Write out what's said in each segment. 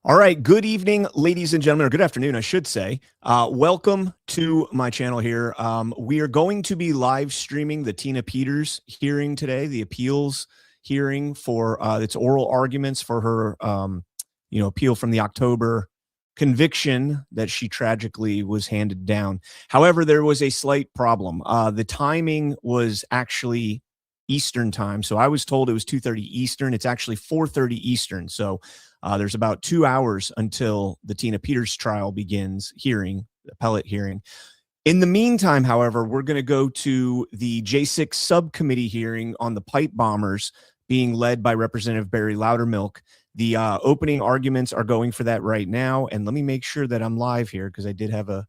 All right. Good evening, ladies and gentlemen, or good afternoon, I should say. Welcome to my channel here. We are going to be live streaming the Tina Peters hearing today, the appeals hearing for its oral arguments for her, appeal from the October conviction that she tragically was handed down. However, there was a slight problem. The timing was actually Eastern time. So I was told it was 2:30 Eastern. It's actually 4:30 Eastern. So there's about 2 hours until the Tina Peters trial begins, the appellate hearing. In the meantime, however, we're going to go to the J6 subcommittee hearing on the pipe bombers being led by Representative Barry Loudermilk. The opening arguments are going for that right now. And let me make sure that I'm live here because I did have a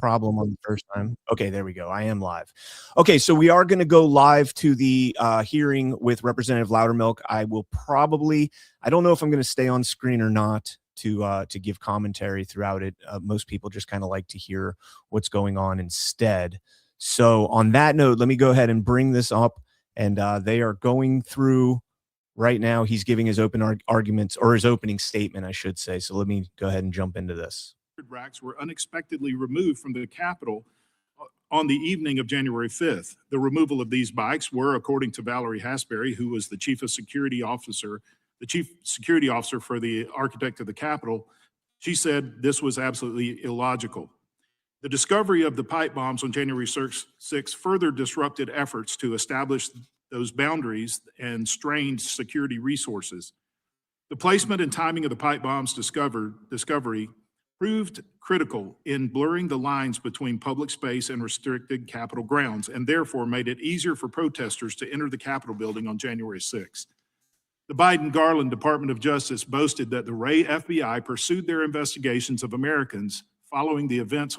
problem on the first time. Okay, there we go. I am live. Okay, so we are going to go live to the hearing with Representative Loudermilk. I don't know if I'm going to stay on screen or not to give commentary throughout it. Most people just kind of like to hear what's going on instead. So on that note, let me go ahead and bring this up. And they are going through right now. He's giving his arguments, or his opening statement, I should say. So let me go ahead and jump into this. Racks were unexpectedly removed from the Capitol on the evening of January 5th. The removal of these bikes were, according to Valerie Hasbury, who was the chief security officer for the architect of the Capitol, she said this was absolutely illogical. The discovery of the pipe bombs on January 6th further disrupted efforts to establish those boundaries and strained security resources. The placement and timing of the pipe bombs discovery proved critical in blurring the lines between public space and restricted Capitol grounds, and therefore made it easier for protesters to enter the Capitol building on January 6th. The Biden-Garland Department of Justice boasted that the Ray FBI pursued their investigations of Americans following the events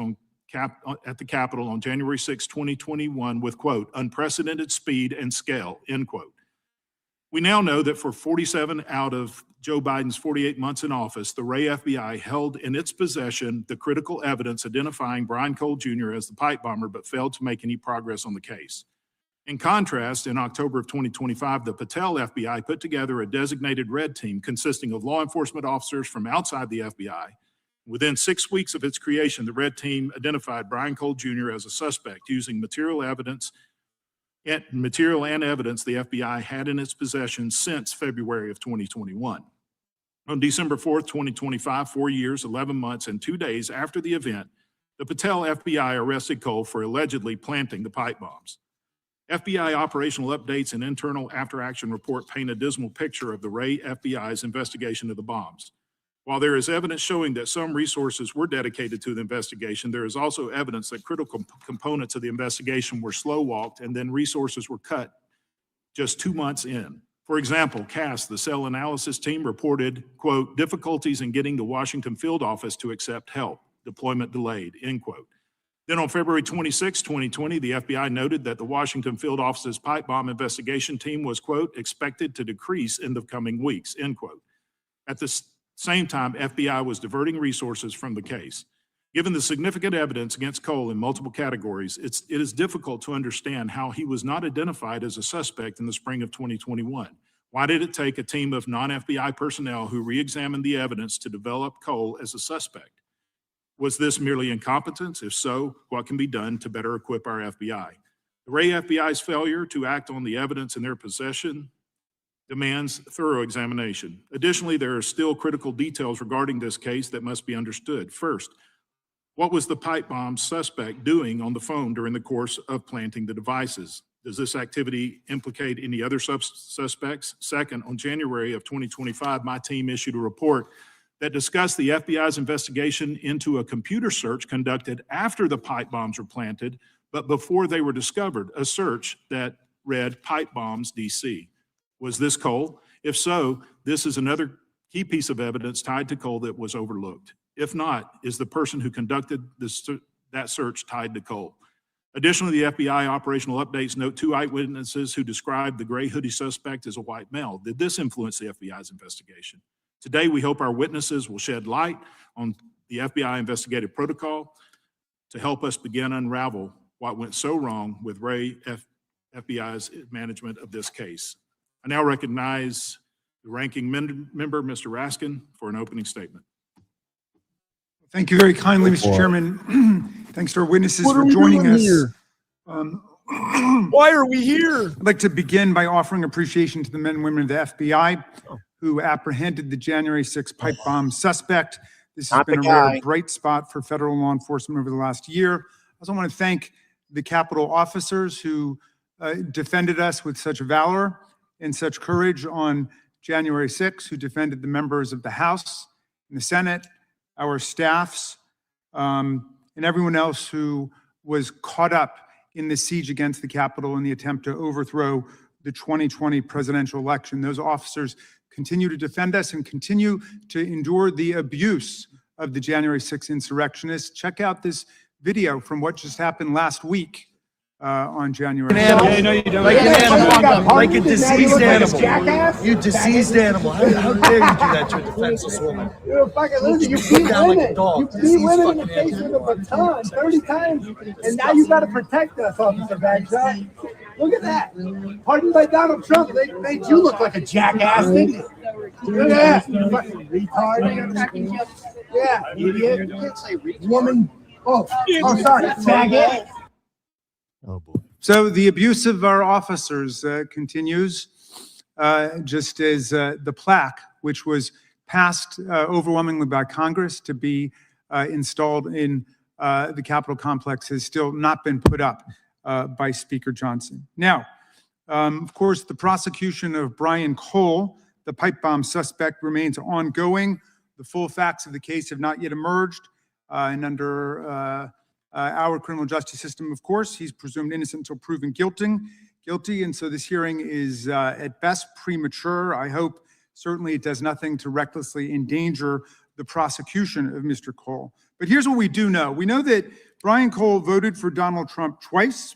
at the Capitol on January 6, 2021 with, quote, unprecedented speed and scale, end quote. We now know that for 47 out of Joe Biden's 48 months in office, the Ray FBI held in its possession the critical evidence identifying Brian Cole Jr. as the pipe bomber, but failed to make any progress on the case. In contrast, in October of 2025, the Patel FBI put together a designated red team consisting of law enforcement officers from outside the FBI. Within 6 weeks of its creation, the red team identified Brian Cole Jr. as a suspect using material and evidence the FBI had in its possession since February of 2021. On December 4th, 2025, 4 years, 11 months, and 2 days after the event, the Patel FBI arrested Cole for allegedly planting the pipe bombs. FBI operational updates and internal after-action report paint a dismal picture of the Ray FBI's investigation of the bombs. While there is evidence showing that some resources were dedicated to the investigation, there is also evidence that critical components of the investigation were slow-walked and then resources were cut just 2 months in. For example, CAS, the cell analysis team, reported, quote, difficulties in getting the Washington field office to accept help, deployment delayed, end quote. Then on February 26, 2020, the FBI noted that the Washington field office's pipe bomb investigation team was, quote, expected to decrease in the coming weeks, end quote. At the same time, FBI was diverting resources from the case. Given the significant evidence against Cole in multiple categories, it is difficult to understand how he was not identified as a suspect in the spring of 2021. Why did it take a team of non-FBI personnel who re-examined the evidence to develop Cole as a suspect? Was this merely incompetence? If so, what can be done to better equip our FBI? The Ray FBI's failure to act on the evidence in their possession demands thorough examination. Additionally, there are still critical details regarding this case that must be understood. First, what was the pipe bomb suspect doing on the phone during the course of planting the devices? Does this activity implicate any other suspects? Second, on January of 2025, my team issued a report that discussed the FBI's investigation into a computer search conducted after the pipe bombs were planted, but before they were discovered, a search that read pipe bombs DC. Was this Cole? If so, this is another key piece of evidence tied to Cole that was overlooked. If not, is the person who conducted that search tied to Cole? Additionally, the FBI operational updates note 2 eyewitnesses who described the gray hoodie suspect as a white male. Did this influence the FBI's investigation? Today, we hope our witnesses will shed light on the FBI investigative protocol to help us begin unravel what went so wrong with Ray FBI's management of this case. I now recognize the ranking member, Mr. Raskin, for an opening statement. Thank you very kindly, Mr. Chairman. Thanks to our witnesses for joining us. Why are we here? I'd like to begin by offering appreciation to the men and women of the FBI who apprehended the January 6th pipe bomb suspect. This has been a rare bright spot for federal law enforcement over the last year. I also want to thank the Capitol officers who defended us with such valor and such courage on January 6th, who defended the members of the House and the Senate, our staffs, and everyone else who was caught up in the siege against the Capitol in the attempt to overthrow the 2020 presidential election. Those officers continue to defend us and continue to endure the abuse of the January 6th insurrectionists. Check out this video from what just happened last week on January 6th. No, you don't. Like an animal. Like a deceased animal. You deceased animal. How dare you do that to a defenseless woman? You're a fucking loser. You beat women. You beat women in the face with a baton 30 times, and now you got to protect us, Officer Bagshot. Look at that. Pardoned by Donald Trump, they made you look like a jackass, didn't you? Look at that. You fucking retard. Yeah, idiot. You can't say woman. Oh, sorry. Faggot. Oh boy. So the abuse of our officers continues, just as the plaque, which was passed overwhelmingly by Congress to be installed in the Capitol complex, has still not been put up by Speaker Johnson. Now, of course, the prosecution of Brian Cole, the pipe bomb suspect, remains ongoing. The full facts of the case have not yet emerged, and under our criminal justice system, of course, he's presumed innocent until proven guilty, and so this hearing is at best premature. I hope certainly it does nothing to recklessly endanger the prosecution of Mr. Cole. But here's what we do know. We know that Brian Cole voted for Donald Trump twice.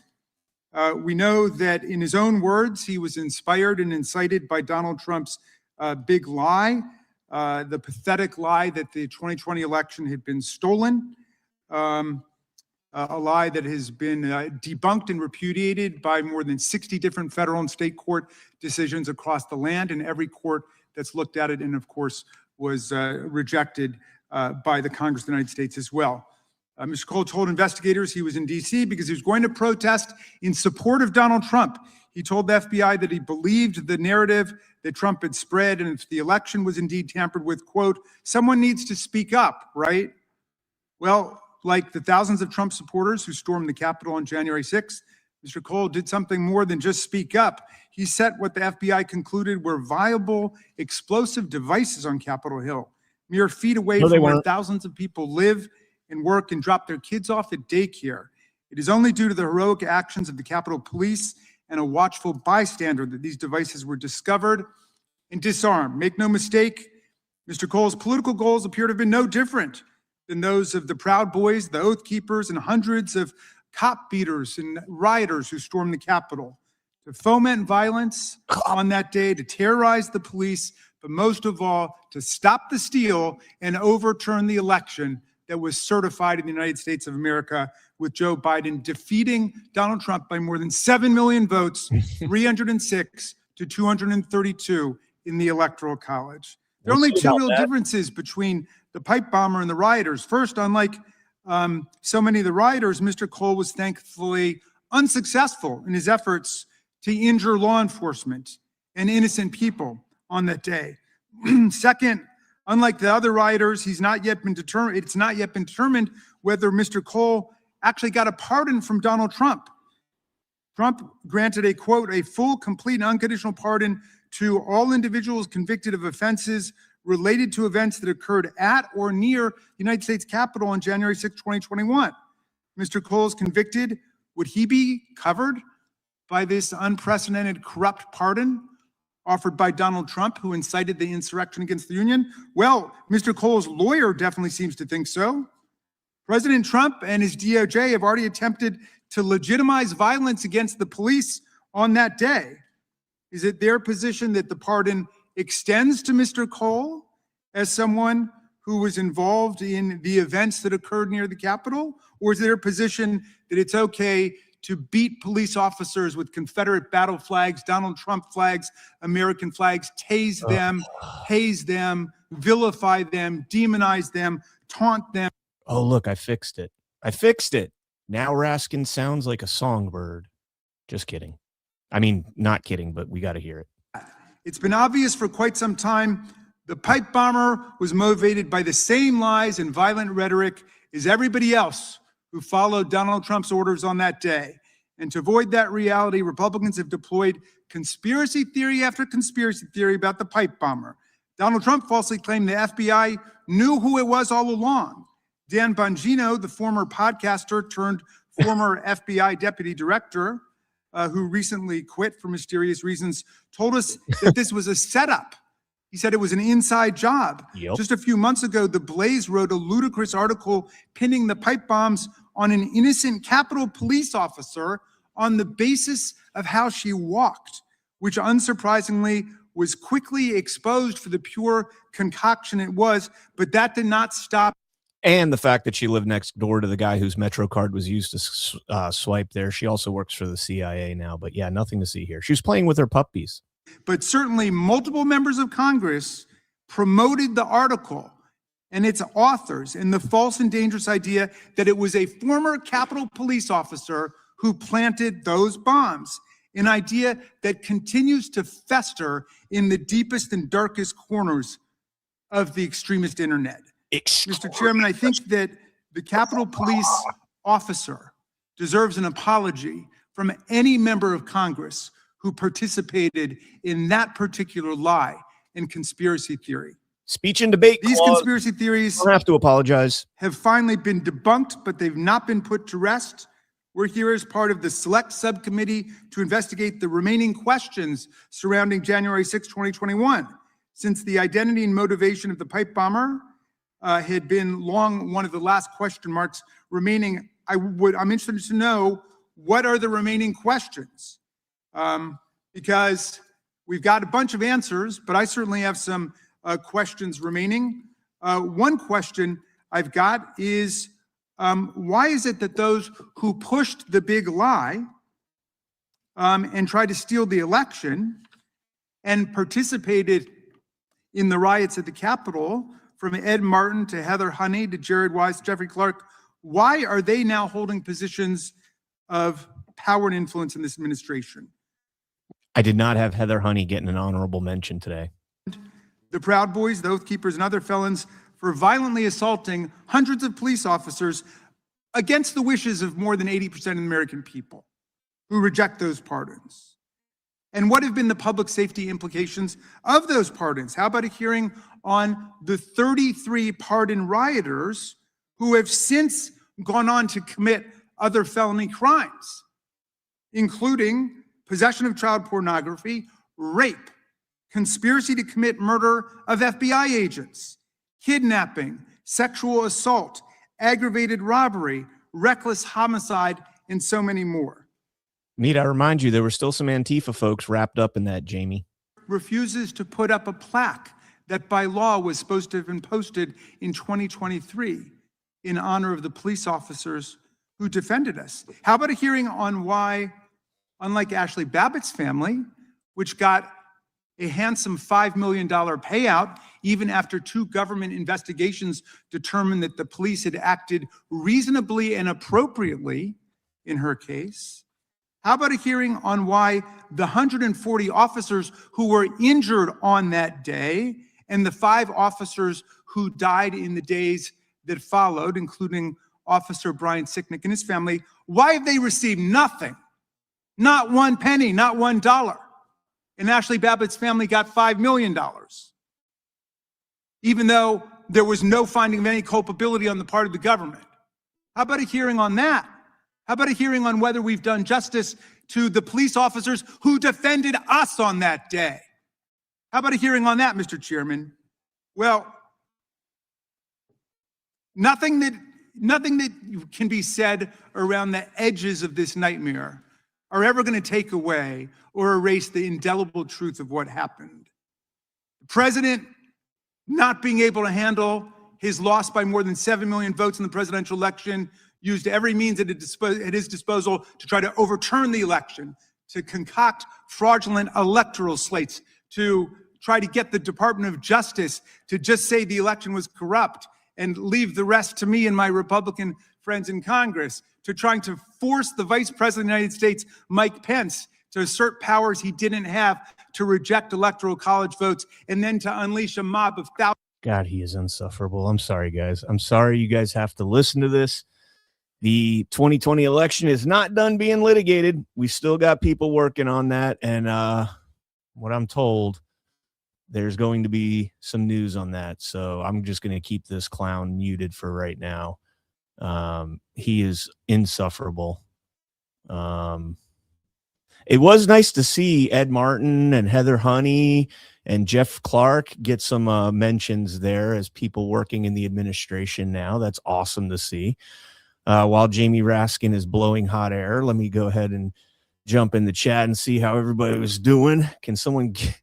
We know that in his own words, he was inspired and incited by Donald Trump's big lie, the pathetic lie that the 2020 election had been stolen. A lie that has been debunked and repudiated by more than 60 different federal and state court decisions across the land, and every court that's looked at it, and of course was rejected by the Congress of the United States as well. Mr. Cole told investigators he was in D.C. because he was going to protest in support of Donald Trump. He told the FBI that he believed the narrative that Trump had spread, and if the election was indeed tampered with, quote, someone needs to speak up, right? Well, like the thousands of Trump supporters who stormed the Capitol on January 6th, Mr. Cole did something more than just speak up. He set what the FBI concluded were viable explosive devices on Capitol Hill, mere feet away from where thousands of people live and work and drop their kids off at daycare. It is only due to the heroic actions of the Capitol Police and a watchful bystander that these devices were discovered and disarmed. Make no mistake, Mr. Cole's political goals appear to have been no different than those of the Proud Boys, the Oath Keepers, and hundreds of cop beaters and rioters who stormed the Capitol. To foment violence on that day, to terrorize the police, but most of all, to stop the steal and overturn the election that was certified in the United States of America, with Joe Biden defeating Donald Trump by more than 7 million votes, 306 to 232 in the Electoral College. There are only two real differences between the pipe bomber and the rioters. First, unlike so many of the rioters, Mr. Cole was thankfully unsuccessful in his efforts to injure law enforcement and innocent people on that day. Second, unlike the other rioters, it's not yet been determined whether Mr. Cole actually got a pardon from Donald Trump. Trump granted a, quote, a full, complete, and unconditional pardon to all individuals convicted of offenses related to events that occurred at or near the United States Capitol on January 6, 2021. Mr. Cole is convicted. Would he be covered by this unprecedented corrupt pardon offered by Donald Trump, who incited the insurrection against the Union? Well, Mr. Cole's lawyer definitely seems to think so. President Trump and his DOJ have already attempted to legitimize violence against the police on that day. Is it their position that the pardon extends to Mr. Cole as someone who was involved in the events that occurred near the Capitol? Or is their position that it's okay to beat police officers with Confederate battle flags, Donald Trump flags, American flags, tase them, haze them, vilify them, demonize them, taunt them, Oh, look, I fixed it. I fixed it. Now Raskin sounds like a songbird. Just kidding. I mean, not kidding, but we got to hear it. It's been obvious for quite some time the pipe bomber was motivated by the same lies and violent rhetoric as everybody else who followed Donald Trump's orders on that day. And to avoid that reality, Republicans have deployed conspiracy theory after conspiracy theory about the pipe bomber. Donald Trump falsely claimed the FBI knew who it was all along. Dan Bongino, the former podcaster turned former FBI deputy director, who recently quit for mysterious reasons, told us that this was a setup. He said it was an inside job. Yep. Just a few months ago, The Blaze wrote a ludicrous article pinning the pipe bombs on an innocent Capitol Police officer on the basis of how she walked, which unsurprisingly was quickly exposed for the pure concoction it was, but that did not stop. And the fact that she lived next door to the guy whose Metro card was used to swipe there. She also works for the CIA now, but yeah, nothing to see here. She was playing with her puppies. But certainly multiple members of Congress promoted the article and its authors in the false and dangerous idea that it was a former Capitol Police officer who planted those bombs, an idea that continues to fester in the deepest and darkest corners of the extremist internet. Mr. Chairman, I think that the Capitol Police officer deserves an apology from any member of Congress who participated in that particular lie and conspiracy theory. Speech and debate These clause. conspiracy theories Don't have to apologize. have finally been debunked, but they've not been put to rest. We're here as part of the select subcommittee to investigate the remaining questions surrounding January 6, 2021. Since the identity and motivation of the pipe bomber had been long one of the last question marks remaining, I'm interested to know, what are the remaining questions? Because we've got a bunch of answers, but I certainly have some questions remaining. One question I've got is, why is it that those who pushed the big lie and tried to steal the election and participated in the riots at the Capitol, from Ed Martin to Heather Honey to Jared Wise, Jeffrey Clark, why are they now holding positions of power and influence in this administration? I did not have Heather Honey getting an honorable mention today. The Proud Boys, the Oath Keepers, and other felons for violently assaulting hundreds of police officers against the wishes of more than 80% of the American people who reject those pardons. And what have been the public safety implications of those pardons? How about a hearing on the 33 pardoned rioters who have since gone on to commit other felony crimes, including possession of child pornography, rape, conspiracy to commit murder of FBI agents, kidnapping, sexual assault, aggravated robbery, reckless homicide, and so many more. Need I remind you, there were still some Antifa folks wrapped up in that, Jamie. Refuses to put up a plaque that by law was supposed to have been posted in 2023 in honor of the police officers who defended us. How about a hearing on why, unlike Ashley Babbitt's family, which got a handsome $5 million payout, even after 2 government investigations determined that the police had acted reasonably and appropriately in her case, how about a hearing on why the 140 officers who were injured on that day and the 5 officers who died in the days that followed, including Officer Brian Sicknick and his family, why have they received nothing? Not 1 penny, not $1. And Ashley Babbitt's family got $5 million, even though there was no finding of any culpability on the part of the government. How about a hearing on that? How about a hearing on whether we've done justice to the police officers who defended us on that day? How about a hearing on that, Mr. Chairman? Well, nothing that can be said around the edges of this nightmare are ever going to take away or erase the indelible truth of what happened. The president not being able to handle his loss by more than 7 million votes in the presidential election used every means at his disposal to try to overturn the election, to concoct fraudulent electoral slates, to try to get the Department of Justice to just say the election was corrupt and leave the rest to me and my Republican friends in Congress, to trying to force the Vice President of the United States, Mike Pence, to assert powers he didn't have, to reject electoral college votes, and then to unleash a mob of thousands. God, he is insufferable. I'm sorry, guys. I'm sorry you guys have to listen to this. The 2020 election is not done being litigated. We still got people working on that. And what I'm told, there's going to be some news on that. So I'm just going to keep this clown muted for right now. He is insufferable. It was nice to see Ed Martin and Heather Honey and Jeff Clark get some mentions there as people working in the administration now. That's awesome to see. While Jamie Raskin is blowing hot air, let me go ahead and jump in the chat and see how everybody was doing. Can someone get...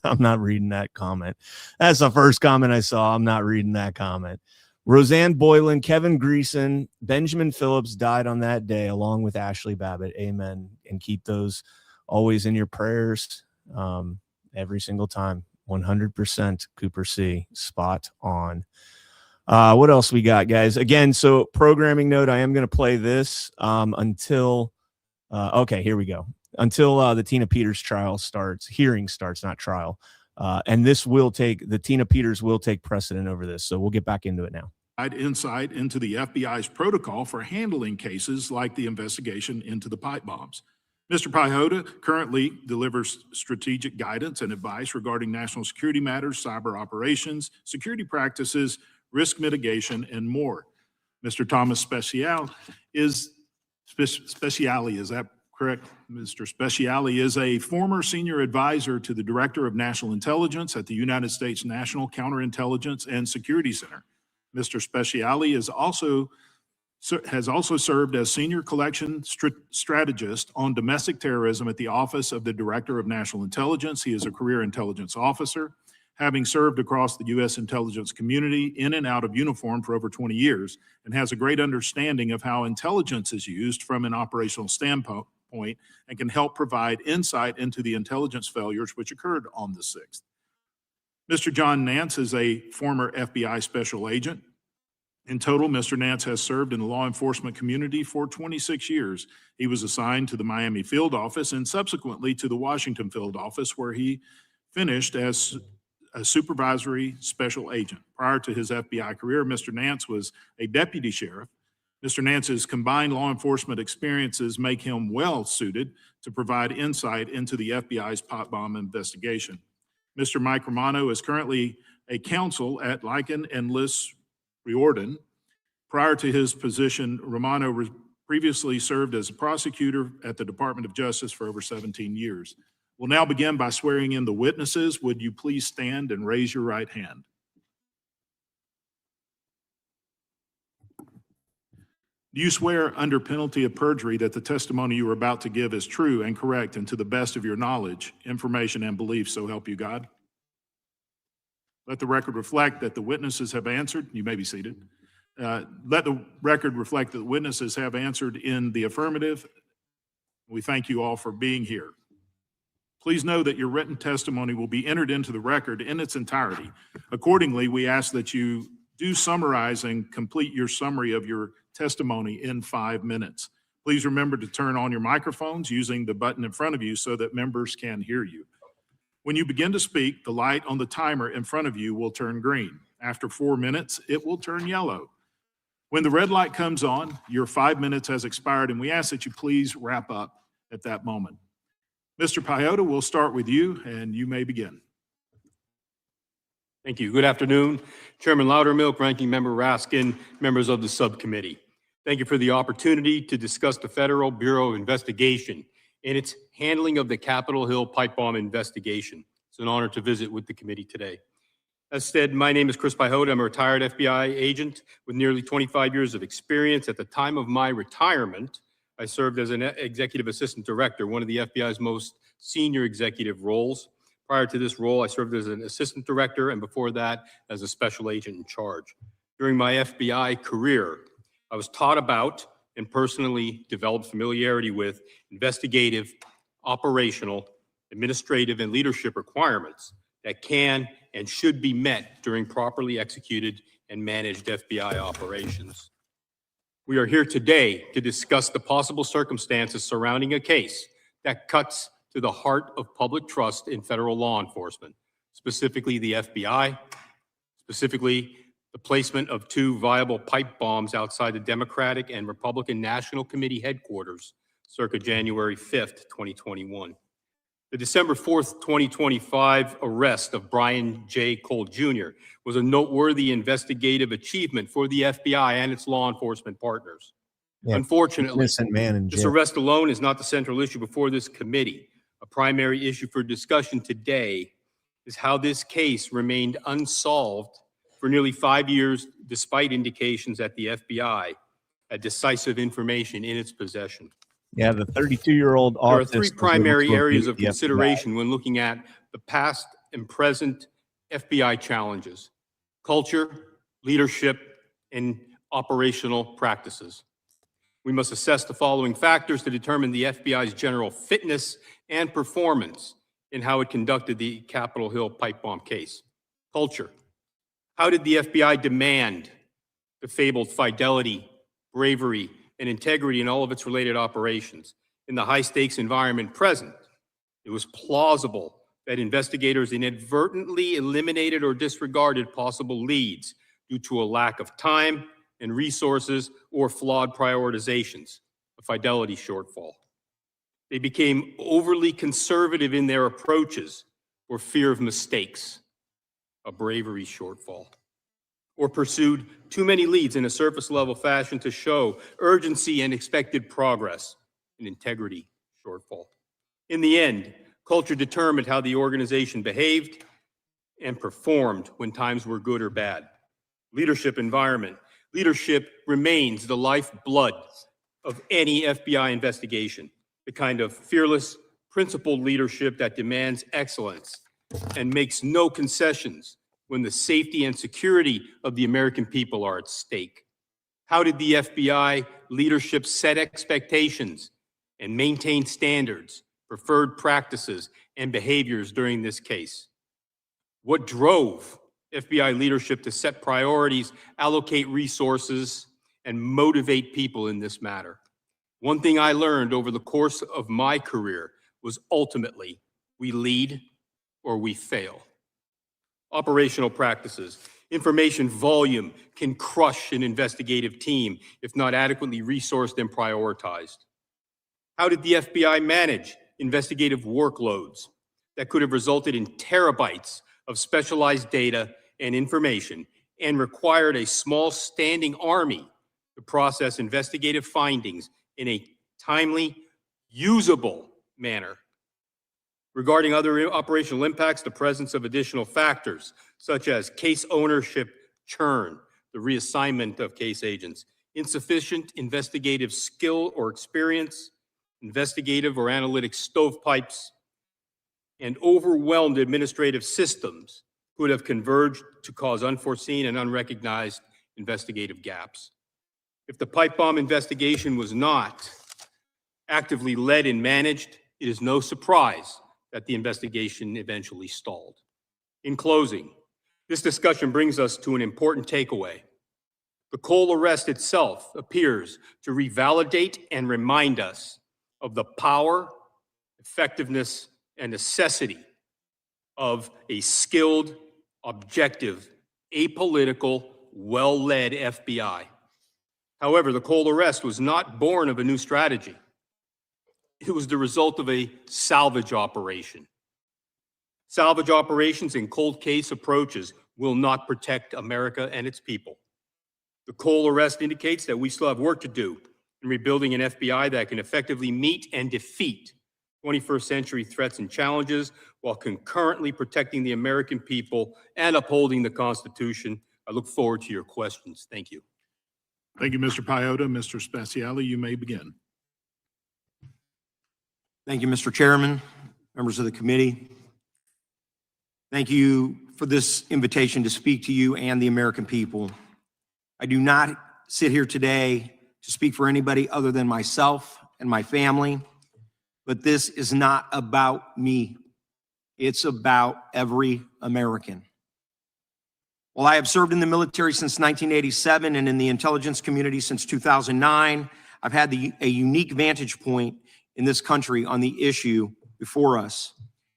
I'm not reading that comment. That's the first comment I saw. I'm not reading that comment. Roseanne Boylan, Kevin Greason, Benjamin Phillips died on that day, along with Ashley Babbitt. Amen. And keep those always in your prayers every single time. 100% Cooper C. Spot on. What else we got, guys? Again, so programming note, I am going to play this until, okay, here we go. Until the Tina Peters trial starts, hearing starts, not trial. And this will take, the Tina Peters will take precedent over this. So we'll get back into it now. Insight into the FBI's protocol for handling cases like the investigation into the pipe bombs. Mr. Pajota currently delivers strategic guidance and advice regarding national security matters, cyber operations, security practices, risk mitigation, and more. Mr. Thomas Speciale, is that correct? Mr. Speciale is a former senior advisor to the Director of National Intelligence at the United States National Counterintelligence and Security Center. Mr. Speciale has also served as senior collection strategist on domestic terrorism at the Office of the Director of National Intelligence. He is a career intelligence officer, having served across the U.S. intelligence community in and out of uniform for over 20 years, and has a great understanding of how intelligence is used from an operational standpoint and can help provide insight into the intelligence failures which occurred on the 6th. Mr. John Nance is a former FBI special agent. In total, Mr. Nance has served in the law enforcement community for 26 years. He was assigned to the Miami field office and subsequently to the Washington field office, where he finished as a supervisory special agent. Prior to his FBI career, Mr. Nance was a deputy sheriff. Mr. Nance's combined law enforcement experiences make him well suited to provide insight into the FBI's pot bomb investigation. Mr. Mike Romano is currently a counsel at Lycan and Liss Riordan. Prior to his position, Romano previously served as a prosecutor at the Department of Justice for over 17 years. We'll now begin by swearing in the witnesses. Would you please stand and raise your right hand? Do you swear under penalty of perjury that the testimony you are about to give is true and correct and to the best of your knowledge, information, and belief, so help you God? Let the record reflect that the witnesses have answered. You may be seated. Let the record reflect that the witnesses have answered in the affirmative. We thank you all for being here. Please know that your written testimony will be entered into the record in its entirety. Accordingly, we ask that you do summarize and complete your summary of your testimony in 5 minutes. Please remember to turn on your microphones using the button in front of you so that members can hear you. When you begin to speak, the light on the timer in front of you will turn green. After 4 minutes, it will turn yellow. When the red light comes on, your 5 minutes has expired, and we ask that you please wrap up at that moment. Mr. Pajota, we'll start with you, and you may begin. Thank you. Good afternoon, Chairman Loudermilk, Ranking Member Raskin, members of the subcommittee. Thank you for the opportunity to discuss the Federal Bureau of Investigation and its handling of the Capitol Hill pipe bomb investigation. It's an honor to visit with the committee today. As said, my name is Chris Pajota. I'm a retired FBI agent with nearly 25 years of experience. At the time of my retirement, I served as an executive assistant director, one of the FBI's most senior executive roles. Prior to this role, I served as an assistant director, and before that, as a special agent in charge. During my FBI career, I was taught about and personally developed familiarity with investigative, operational, administrative, and leadership requirements that can and should be met during properly executed and managed FBI operations. We are here today to discuss the possible circumstances surrounding a case that cuts to the heart of public trust in federal law enforcement, specifically the FBI, specifically the placement of 2 viable pipe bombs outside the Democratic and Republican National Committee headquarters circa January 5th, 2021. The December 4th, 2025 arrest of Brian J. Cole Jr. was a noteworthy investigative achievement for the FBI and its law enforcement partners. Yeah, Unfortunately, innocent man in this jail. arrest alone is not the central issue before this committee. A primary issue for discussion today is how this case remained unsolved for nearly 5 years, despite indications that the FBI had decisive information in its possession. Yeah, the 32-year-old There are artist 3 was primary able to areas evade of the FBI. consideration when looking at the past and present FBI challenges: culture, leadership, and operational practices. We must assess the following factors to determine the FBI's general fitness and performance in how it conducted the Capitol Hill pipe bomb case. Culture. How did the FBI demand the fabled fidelity, bravery, and integrity in all of its related operations? In the high-stakes environment present, it was plausible that investigators inadvertently eliminated or disregarded possible leads due to a lack of time and resources or flawed prioritizations, a fidelity shortfall. They became overly conservative in their approaches or fear of mistakes, a bravery shortfall, or pursued too many leads in a surface-level fashion to show urgency and expected progress, an integrity shortfall. In the end, culture determined how the organization behaved and performed when times were good or bad. Leadership environment. Leadership remains the lifeblood of any FBI investigation, the kind of fearless, principled leadership that demands excellence and makes no concessions when the safety and security of the American people are at stake. How did the FBI leadership set expectations and maintain standards, preferred practices, and behaviors during this case? What drove FBI leadership to set priorities, allocate resources, and motivate people in this matter? One thing I learned over the course of my career was ultimately we lead or we fail. Operational practices. Information volume can crush an investigative team if not adequately resourced and prioritized. How did the FBI manage investigative workloads that could have resulted in terabytes of specialized data and information and required a small standing army to process investigative findings in a timely, usable manner? Regarding other operational impacts, the presence of additional factors, such as case ownership churn, the reassignment of case agents, insufficient investigative skill or experience, investigative or analytic stovepipes, and overwhelmed administrative systems could have converged to cause unforeseen and unrecognized investigative gaps. If the pipe bomb investigation was not actively led and managed, it is no surprise that the investigation eventually stalled. In closing, this discussion brings us to an important takeaway. The Cole arrest itself appears to revalidate and remind us of the power, effectiveness, and necessity of a skilled, objective, apolitical, well-led FBI. However, the Cole arrest was not born of a new strategy. It was the result of a salvage operation. Salvage operations and cold case approaches will not protect America and its people. The Cole arrest indicates that we still have work to do in rebuilding an FBI that can effectively meet and defeat 21st century threats and challenges while concurrently protecting the American people and upholding the Constitution. I look forward to your questions. Thank you. Thank you, Mr. Piotta. Mr. Spaziale, you may begin. Thank you, Mr. Chairman, members of the committee. Thank you for this invitation to speak to you and the American people. I do not sit here today to speak for anybody other than myself and my family, but this is not about me. It's about every American. While I have served in the military since 1987 and in the intelligence community since 2009, I've had a unique vantage point in this country on the issue before us.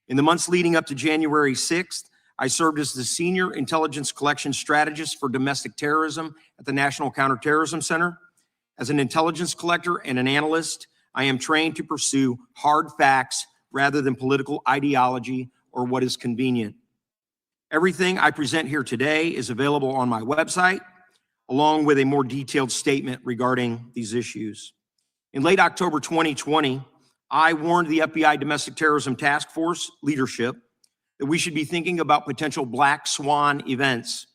In the months leading up to January 6th, I served as the Senior Intelligence Collection Strategist for Domestic Terrorism at the National Counterterrorism Center. As an intelligence collector and an analyst, I am trained to pursue hard facts rather than political ideology or what is convenient. Everything I present here today is available on my website, along with a more detailed statement regarding these issues. In late October 2020, I warned the FBI Domestic Terrorism Task Force leadership that we should be thinking about potential black swan events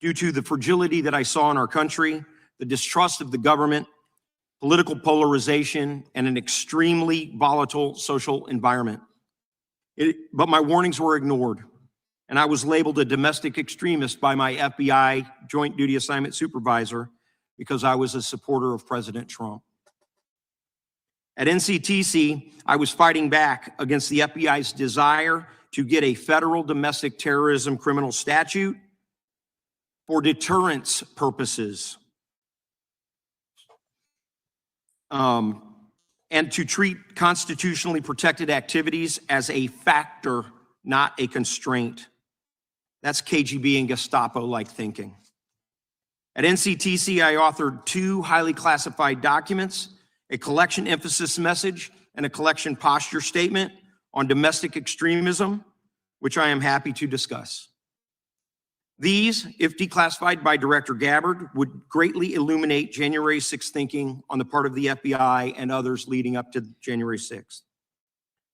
due to the fragility that I saw in our country, the distrust of the government, political polarization, and an extremely volatile social environment. But my warnings were ignored, and I was labeled a domestic extremist by my FBI Joint Duty Assignment Supervisor because I was a supporter of President Trump. At NCTC, I was fighting back against the FBI's desire to get a federal domestic terrorism criminal statute for deterrence purposes, and to treat constitutionally protected activities as a factor, not a constraint. That's KGB and Gestapo-like thinking. At NCTC, I authored 2 highly classified documents, a collection emphasis message and a collection posture statement on domestic extremism, which I am happy to discuss. These, if declassified by Director Gabbard, would greatly illuminate January 6th thinking on the part of the FBI and others leading up to January 6th.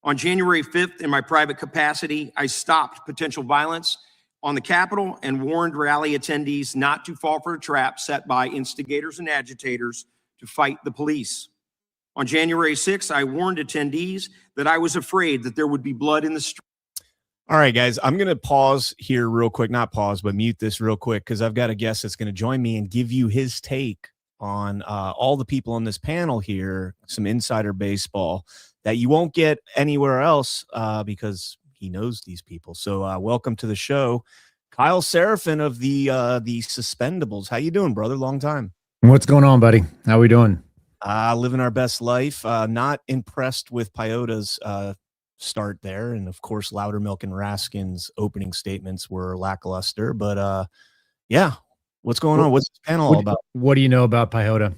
On January 5th, in my private capacity, I stopped potential violence on the Capitol and warned rally attendees not to fall for a trap set by instigators and agitators to fight the police. On January 6th, I warned attendees that I was afraid that there would be blood in the street. All right, guys, I'm going to pause here real quick, not pause, but mute this real quick because I've got a guest that's going to join me and give you his take on all the people on this panel here, some insider baseball that you won't get anywhere else because he knows these people. So welcome to the show, Kyle Seraphin of the Suspendables. How you doing, brother? Long time. What's going on, buddy? How we doing? Living our best life. Not impressed with Pyota's start there, and of course Loudermilk and Raskin's opening statements were lackluster, but yeah, what's going on? What's this panel all about? What do you know about Pyota?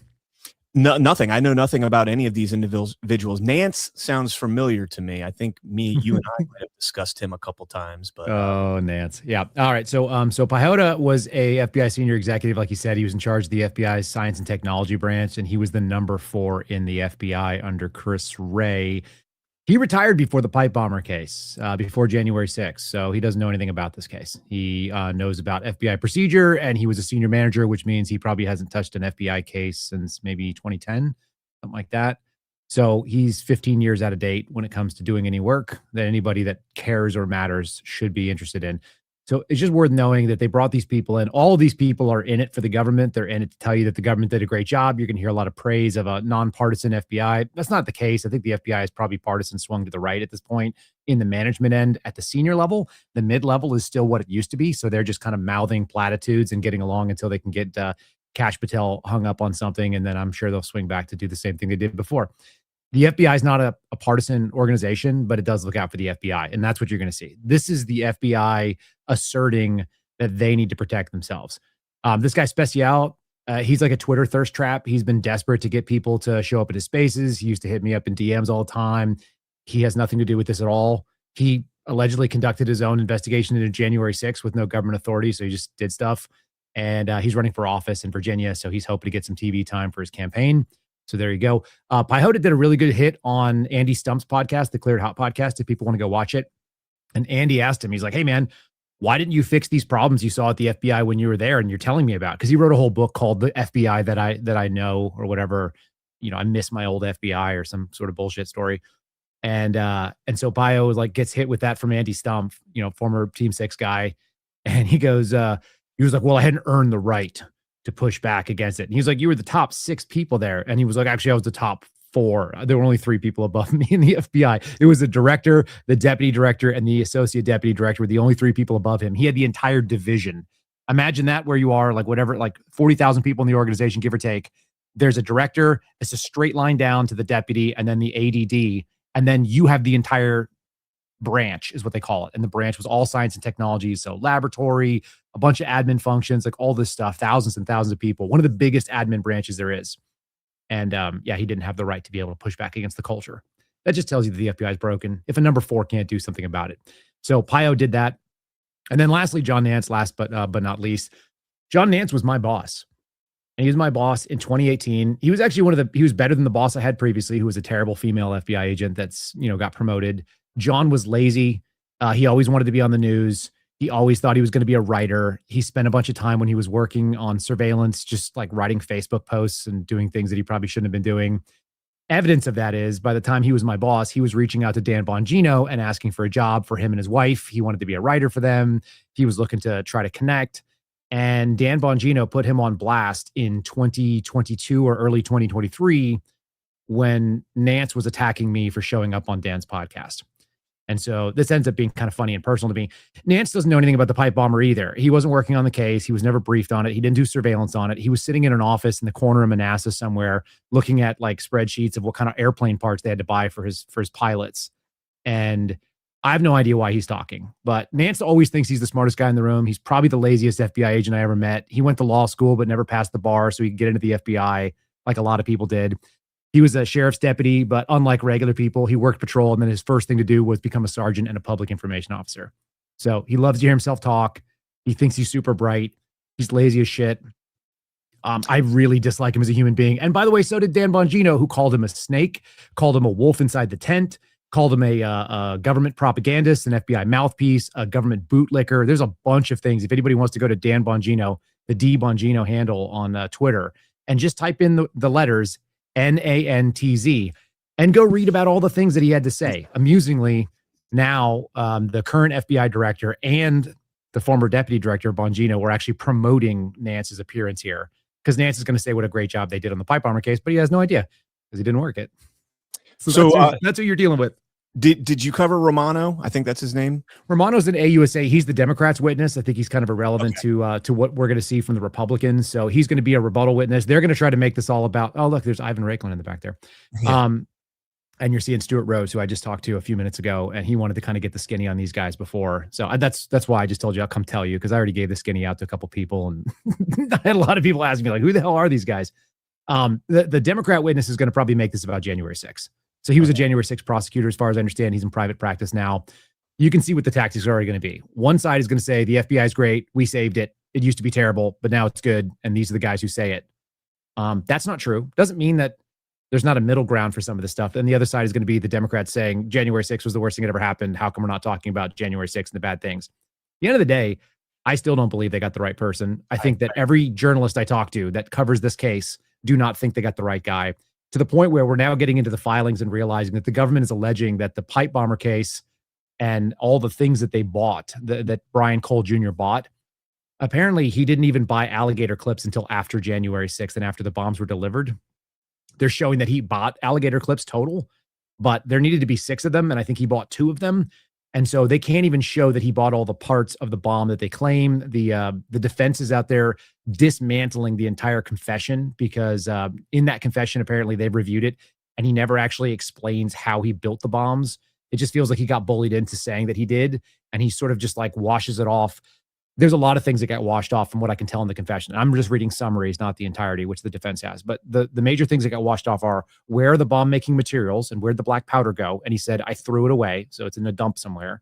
No, nothing. I know nothing about any of these individuals. Nance sounds familiar to me. I think you and I might have discussed him a couple times, but oh, Nance. Yeah. All right. So Pyota was a FBI senior executive. Like you said, he was in charge of the FBI's science and technology branch, and he was the number 4 in the FBI under Chris Wray. He retired before the pipe bomber case, before January 6th. So he doesn't know anything about this case. He knows about FBI procedure, and he was a senior manager, which means he probably hasn't touched an FBI case since maybe 2010, something like that. So he's 15 years out of date when it comes to doing any work that anybody that cares or matters should be interested in. So it's just worth knowing that they brought these people in. All of these people are in it for the government. They're in it to tell you that the government did a great job. You're going to hear a lot of praise of a nonpartisan FBI. That's not the case. I think the FBI is probably partisan swung to the right at this point in the management end. At the senior level, the mid-level is still what it used to be. So they're just kind of mouthing platitudes and getting along until they can get Kash Patel hung up on something. And then I'm sure they'll swing back to do the same thing they did before. The FBI is not a partisan organization, but it does look out for the FBI. And that's what you're going to see. This is the FBI asserting that they need to protect themselves. This guy Special, he's like a Twitter thirst trap. He's been desperate to get people to show up at his spaces. He used to hit me up in DMs all the time. He has nothing to do with this at all. He allegedly conducted his own investigation into January 6th with no government authority. So he just did stuff. And he's running for office in Virginia. So he's hoping to get some TV time for his campaign. So there you go. Pyota did a really good hit on Andy Stump's podcast, the Cleared Hot podcast, if people want to go watch it. And Andy asked him, he's like, hey, man, why didn't you fix these problems you saw at the FBI when you were there and you're telling me about? Because he wrote a whole book called The FBI That I Know or whatever. You know, I miss my old FBI or some sort of bullshit story. And so Pyo like gets hit with that from Andy Stump, you know, former Team 6 guy. And he goes, he was like, well, I hadn't earned the right to push back against it. And he was like, you were the top 6 people there. And he was like, actually, I was the top 4. There were only 3 people above me in the FBI. It was the director, the deputy director, and the associate deputy director were the only 3 people above him. He had the entire division Imagine that where you are, like whatever, like 40,000 people in the organization, give or take. There's a director, it's a straight line down to the deputy and then the ADD. And then you have the entire branch is what they call it. And the branch was all science and technology. So laboratory, a bunch of admin functions, like all this stuff, thousands and thousands of people, one of the biggest admin branches there is. And yeah, he didn't have the right to be able to push back against the culture. That just tells you that the FBI is broken if a number 4 can't do something about it. So Pio did that. And then lastly, John Nance, last but not least. John Nance was my boss. And he was my boss in 2018. He was actually he was better than the boss I had previously, who was a terrible female FBI agent that's, got promoted. John was lazy. He always wanted to be on the news. He always thought he was going to be a writer. He spent a bunch of time when he was working on surveillance, just like writing Facebook posts and doing things that he probably shouldn't have been doing. Evidence of that is by the time he was my boss, he was reaching out to Dan Bongino and asking for a job for him and his wife. He wanted to be a writer for them. He was looking to try to connect. And Dan Bongino put him on blast in 2022 or early 2023 when Nance was attacking me for showing up on Dan's podcast. And so this ends up being kind of funny and personal to me. Nance doesn't know anything about the pipe bomber either. He wasn't working on the case. He was never briefed on it. He didn't do surveillance on it. He was sitting in an office in the corner of Manassas somewhere looking at like spreadsheets of what kind of airplane parts they had to buy for his pilots. And I have no idea why he's talking, but Nance always thinks he's the smartest guy in the room. He's probably the laziest FBI agent I ever met. He went to law school, but never passed the bar so he could get into the FBI like a lot of people did. He was a sheriff's deputy, but unlike regular people, he worked patrol. And then his first thing to do was become a sergeant and a public information officer. So he loves to hear himself talk. He thinks he's super bright. He's lazy as shit. I really dislike him as a human being. And by the way, so did Dan Bongino, who called him a snake, called him a wolf inside the tent, called him a government propagandist, an FBI mouthpiece, a government bootlicker. There's a bunch of things. If anybody wants to go to Dan Bongino, the D Bongino handle on Twitter, and just type in the letters NANTZ and go read about all the things that he had to say. Amusingly, now the current FBI director and the former deputy director, Bongino, were actually promoting Nance's appearance here because Nance is going to say what a great job they did on the pipe bomber case, but he has no idea because he didn't work it. So that's what you're dealing with. Did you cover Romano? I think that's his name. Romano's an AUSA. He's the Democrats' witness. I think he's kind of irrelevant to what we're going to see from the Republicans. So he's going to be a rebuttal witness. They're going to try to make this all about, oh, look, there's Ivan Raiklin in the back there. Yeah. And you're seeing Stuart Rose, who I just talked to a few minutes ago, and he wanted to kind of get the skinny on these guys before. So that's why I just told you I'll come tell you, because I already gave the skinny out to a couple people, and I had a lot of people asking me, like, who the hell are these guys? The Democrat witness is going to probably make this about January 6th. So he was a January 6th prosecutor, as far as I understand. He's in private practice now. You can see what the tactics are already going to be. One side is going to say the FBI is great. We saved it. It used to be terrible, but now it's good. And these are the guys who say it. That's not true. Doesn't mean that there's not a middle ground for some of this stuff. And the other side is going to be the Democrats saying January 6th was the worst thing that ever happened. How come we're not talking about January 6th and the bad things? At the end of the day, I still don't believe they got the right person. I think that every journalist I talk to that covers this case do not think they got the right guy, to the point where we're now getting into the filings and realizing that the government is alleging that the pipe bomber case and all the things that they bought, that Brian Cole Jr. bought, apparently he didn't even buy alligator clips until after January 6th and after the bombs were delivered. They're showing that he bought alligator clips total, but there needed to be 6 of them, and I think he bought 2 of them. And so they can't even show that he bought all the parts of the bomb that they claim. The defense is out there dismantling the entire confession because in that confession, apparently they've reviewed it, and he never actually explains how he built the bombs. It just feels like he got bullied into saying that he did, and he sort of just like washes it off. There's a lot of things that got washed off from what I can tell in the confession. I'm just reading summaries, not the entirety, which the defense has. But the major things that got washed off are where are the bomb-making materials and where'd the black powder go? And he said, I threw it away, so it's in a dump somewhere.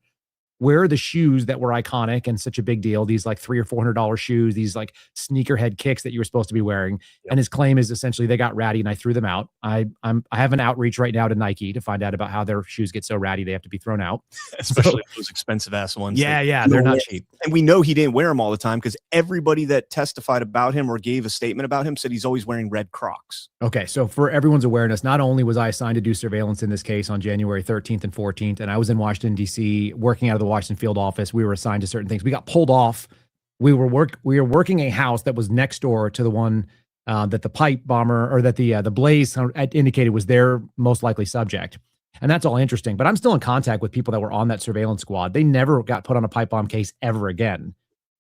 Where are the shoes that were iconic and such a big deal? These like $300 or $400 shoes, these like sneakerhead kicks that you were supposed to be wearing. Yep. And his claim is essentially they got ratty and I threw them out. I have an outreach right now to Nike to find out about how their shoes get so ratty they have to be thrown out. Especially those expensive ass ones. Yeah, they're not cheap. And we know he didn't wear them all the time because everybody that testified about him or gave a statement about him said he's always wearing red Crocs. Okay, so for everyone's awareness, not only was I assigned to do surveillance in this case on January 13th and 14th, and I was in Washington, D.C., working out of the Washington field office. We were assigned to certain things. We got pulled off. We were working a house that was next door to the one that the pipe bomber or that the blaze indicated was their most likely subject. And that's all interesting. But I'm still in contact with people that were on that surveillance squad. They never got put on a pipe bomb case ever again.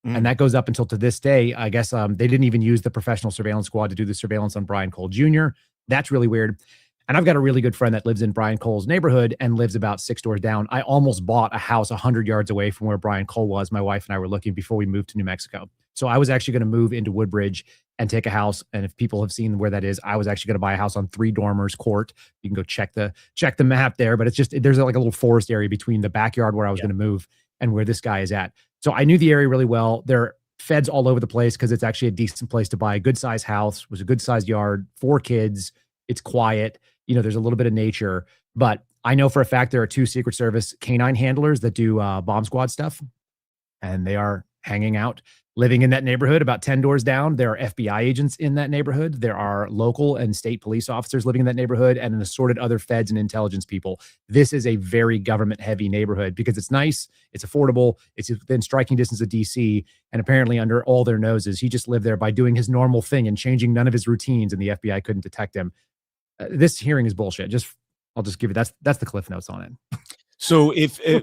And that goes up until to this day. I guess they didn't even use the professional surveillance squad to do the surveillance on Brian Cole Jr. That's really weird. And I've got a really good friend that lives in Brian Cole's neighborhood and lives about 6 doors down. I almost bought a house 100 yards away from where Brian Cole was. My wife and I were looking before we moved to New Mexico. So I was actually going to move into Woodbridge and take a house. And if people have seen where that is, I was actually going to buy a house on 3 Dormers Court. You can go check the map there, but it's just, there's like a little forest area between the backyard where I was going to move and where this guy is at. So I knew the area really well. There are feds all over the place because it's actually a decent place to buy a good sized house, was a good sized yard, 4 kids. It's quiet. You know, there's a little bit of nature, but I know for a fact there are 2 Secret Service canine handlers that do bomb squad stuff, and they are hanging out, living in that neighborhood about 10 doors down. There are FBI agents in that neighborhood. There are local and state police officers living in that neighborhood, and an assorted other feds and intelligence people. This is a very government heavy neighborhood because it's nice, it's affordable, it's within striking distance of DC, and apparently under all their noses. He just lived there by doing his normal thing and changing none of his routines, and the FBI couldn't detect him. This hearing is bullshit. I'll just give it, that's the cliff notes on it. So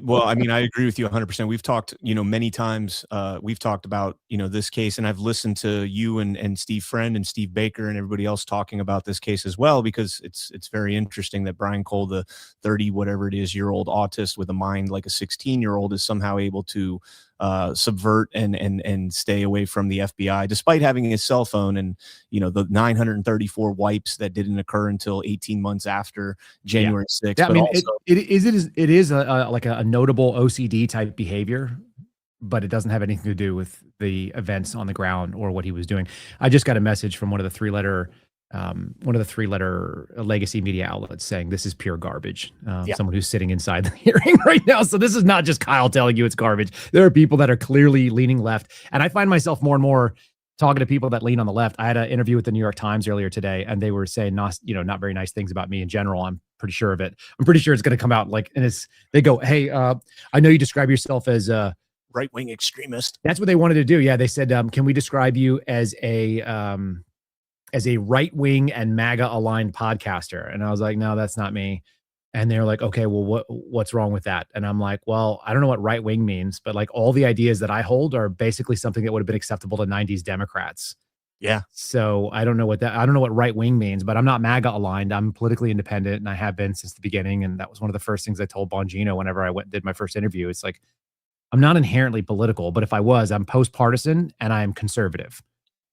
well, I mean, I agree with you 100%. We've talked, many times, we've talked about, this case, and I've listened to you and Steve Friend and Steve Baker and everybody else talking about this case as well, because it's very interesting that Brian Cole, the 30, whatever it is, year old autist with a mind like a 16-year-old, is somehow able to subvert and stay away from the FBI, despite having his cell phone and, the 934 wipes that didn't occur until 18 months after January 6th. Yeah, I but mean, also, it is like a notable OCD type behavior, but it doesn't have anything to do with the events on the ground or what he was doing. I just got a message from one of the three-letter legacy media outlets saying this is pure garbage. Someone who's sitting inside the hearing right now. So this is not just Kyle telling you it's garbage. There are people that are clearly leaning left. And I find myself more and more talking to people that lean on the left. I had an interview with the New York Times earlier today, and they were saying not very nice things about me in general. I'm pretty sure of it. I'm pretty sure it's going to come out and they go, hey, I know you describe yourself as a right-wing extremist. That's what they wanted to do. Yeah. They said, can we describe you as a right-wing and MAGA aligned podcaster? And I was like, no, that's not me. And they're like, okay, well, what's wrong with that? And I'm like, well, I don't know what right-wing means, but like all the ideas that I hold are basically something that would have been acceptable to 90s Democrats. Yeah. So I don't know what right-wing means, but I'm not MAGA aligned. I'm politically independent, and I have been since the beginning. And that was one of the first things I told Bongino whenever I did my first interview. It's like, I'm not inherently political, but if I was, I'm post-partisan and I'm conservative.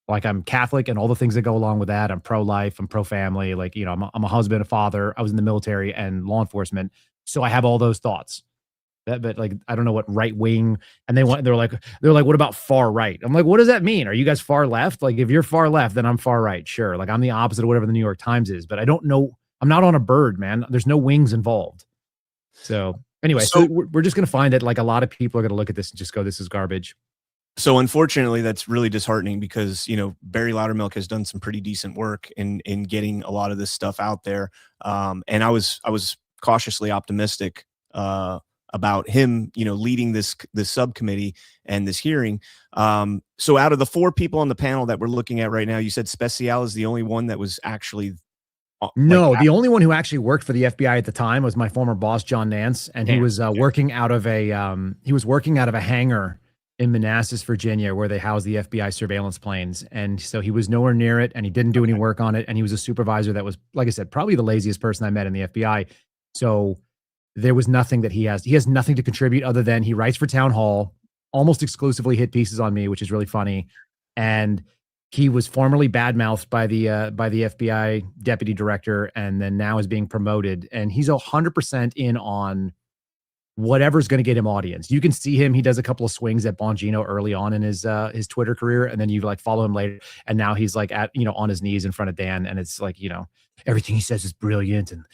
Like, I'm Catholic and all the things that go along with that. I'm pro-life, I'm pro-family. Like, I'm a husband, a father. I was in the military and law enforcement. So I have all those thoughts. But like, I don't know what right wing, and they're like, what about far right? I'm like, what does that mean? Are you guys far left? Like, if you're far left, then I'm far right. Sure. Like, I'm the opposite of whatever the New York Times is, but I don't know. I'm not on a bird, man. There's no wings involved. So anyway, so we're just going to find that like a lot of people are going to look at this and just go, this is garbage. So unfortunately, that's really disheartening because, Barry Loudermilk has done some pretty decent work in getting a lot of this stuff out there. And I was cautiously optimistic about him, leading this subcommittee and this hearing. So out of the 4 people on the panel that we're looking at right now, you said Special is the only one that was actually no, the only one who actually worked for the FBI at the time was my former boss, John Nance, and he was working out of a hangar in Manassas, Virginia, where they house the FBI surveillance planes. And so he was nowhere near it, and he didn't do any work on it. And he was a supervisor that was, like I said, probably the laziest person I met in the FBI. So there was nothing that he has nothing to contribute other than he writes for Town Hall, almost exclusively hit pieces on me, which is really funny. And he was formerly badmouthed by the FBI deputy director, and then now is being promoted. And he's 100% in on whatever's going to get him audience. You can see him. He does a couple of swings at Bongino early on in his Twitter career. And then you like follow him later. And now he's like on his knees in front of Dan. And it's like, everything he says is brilliant. And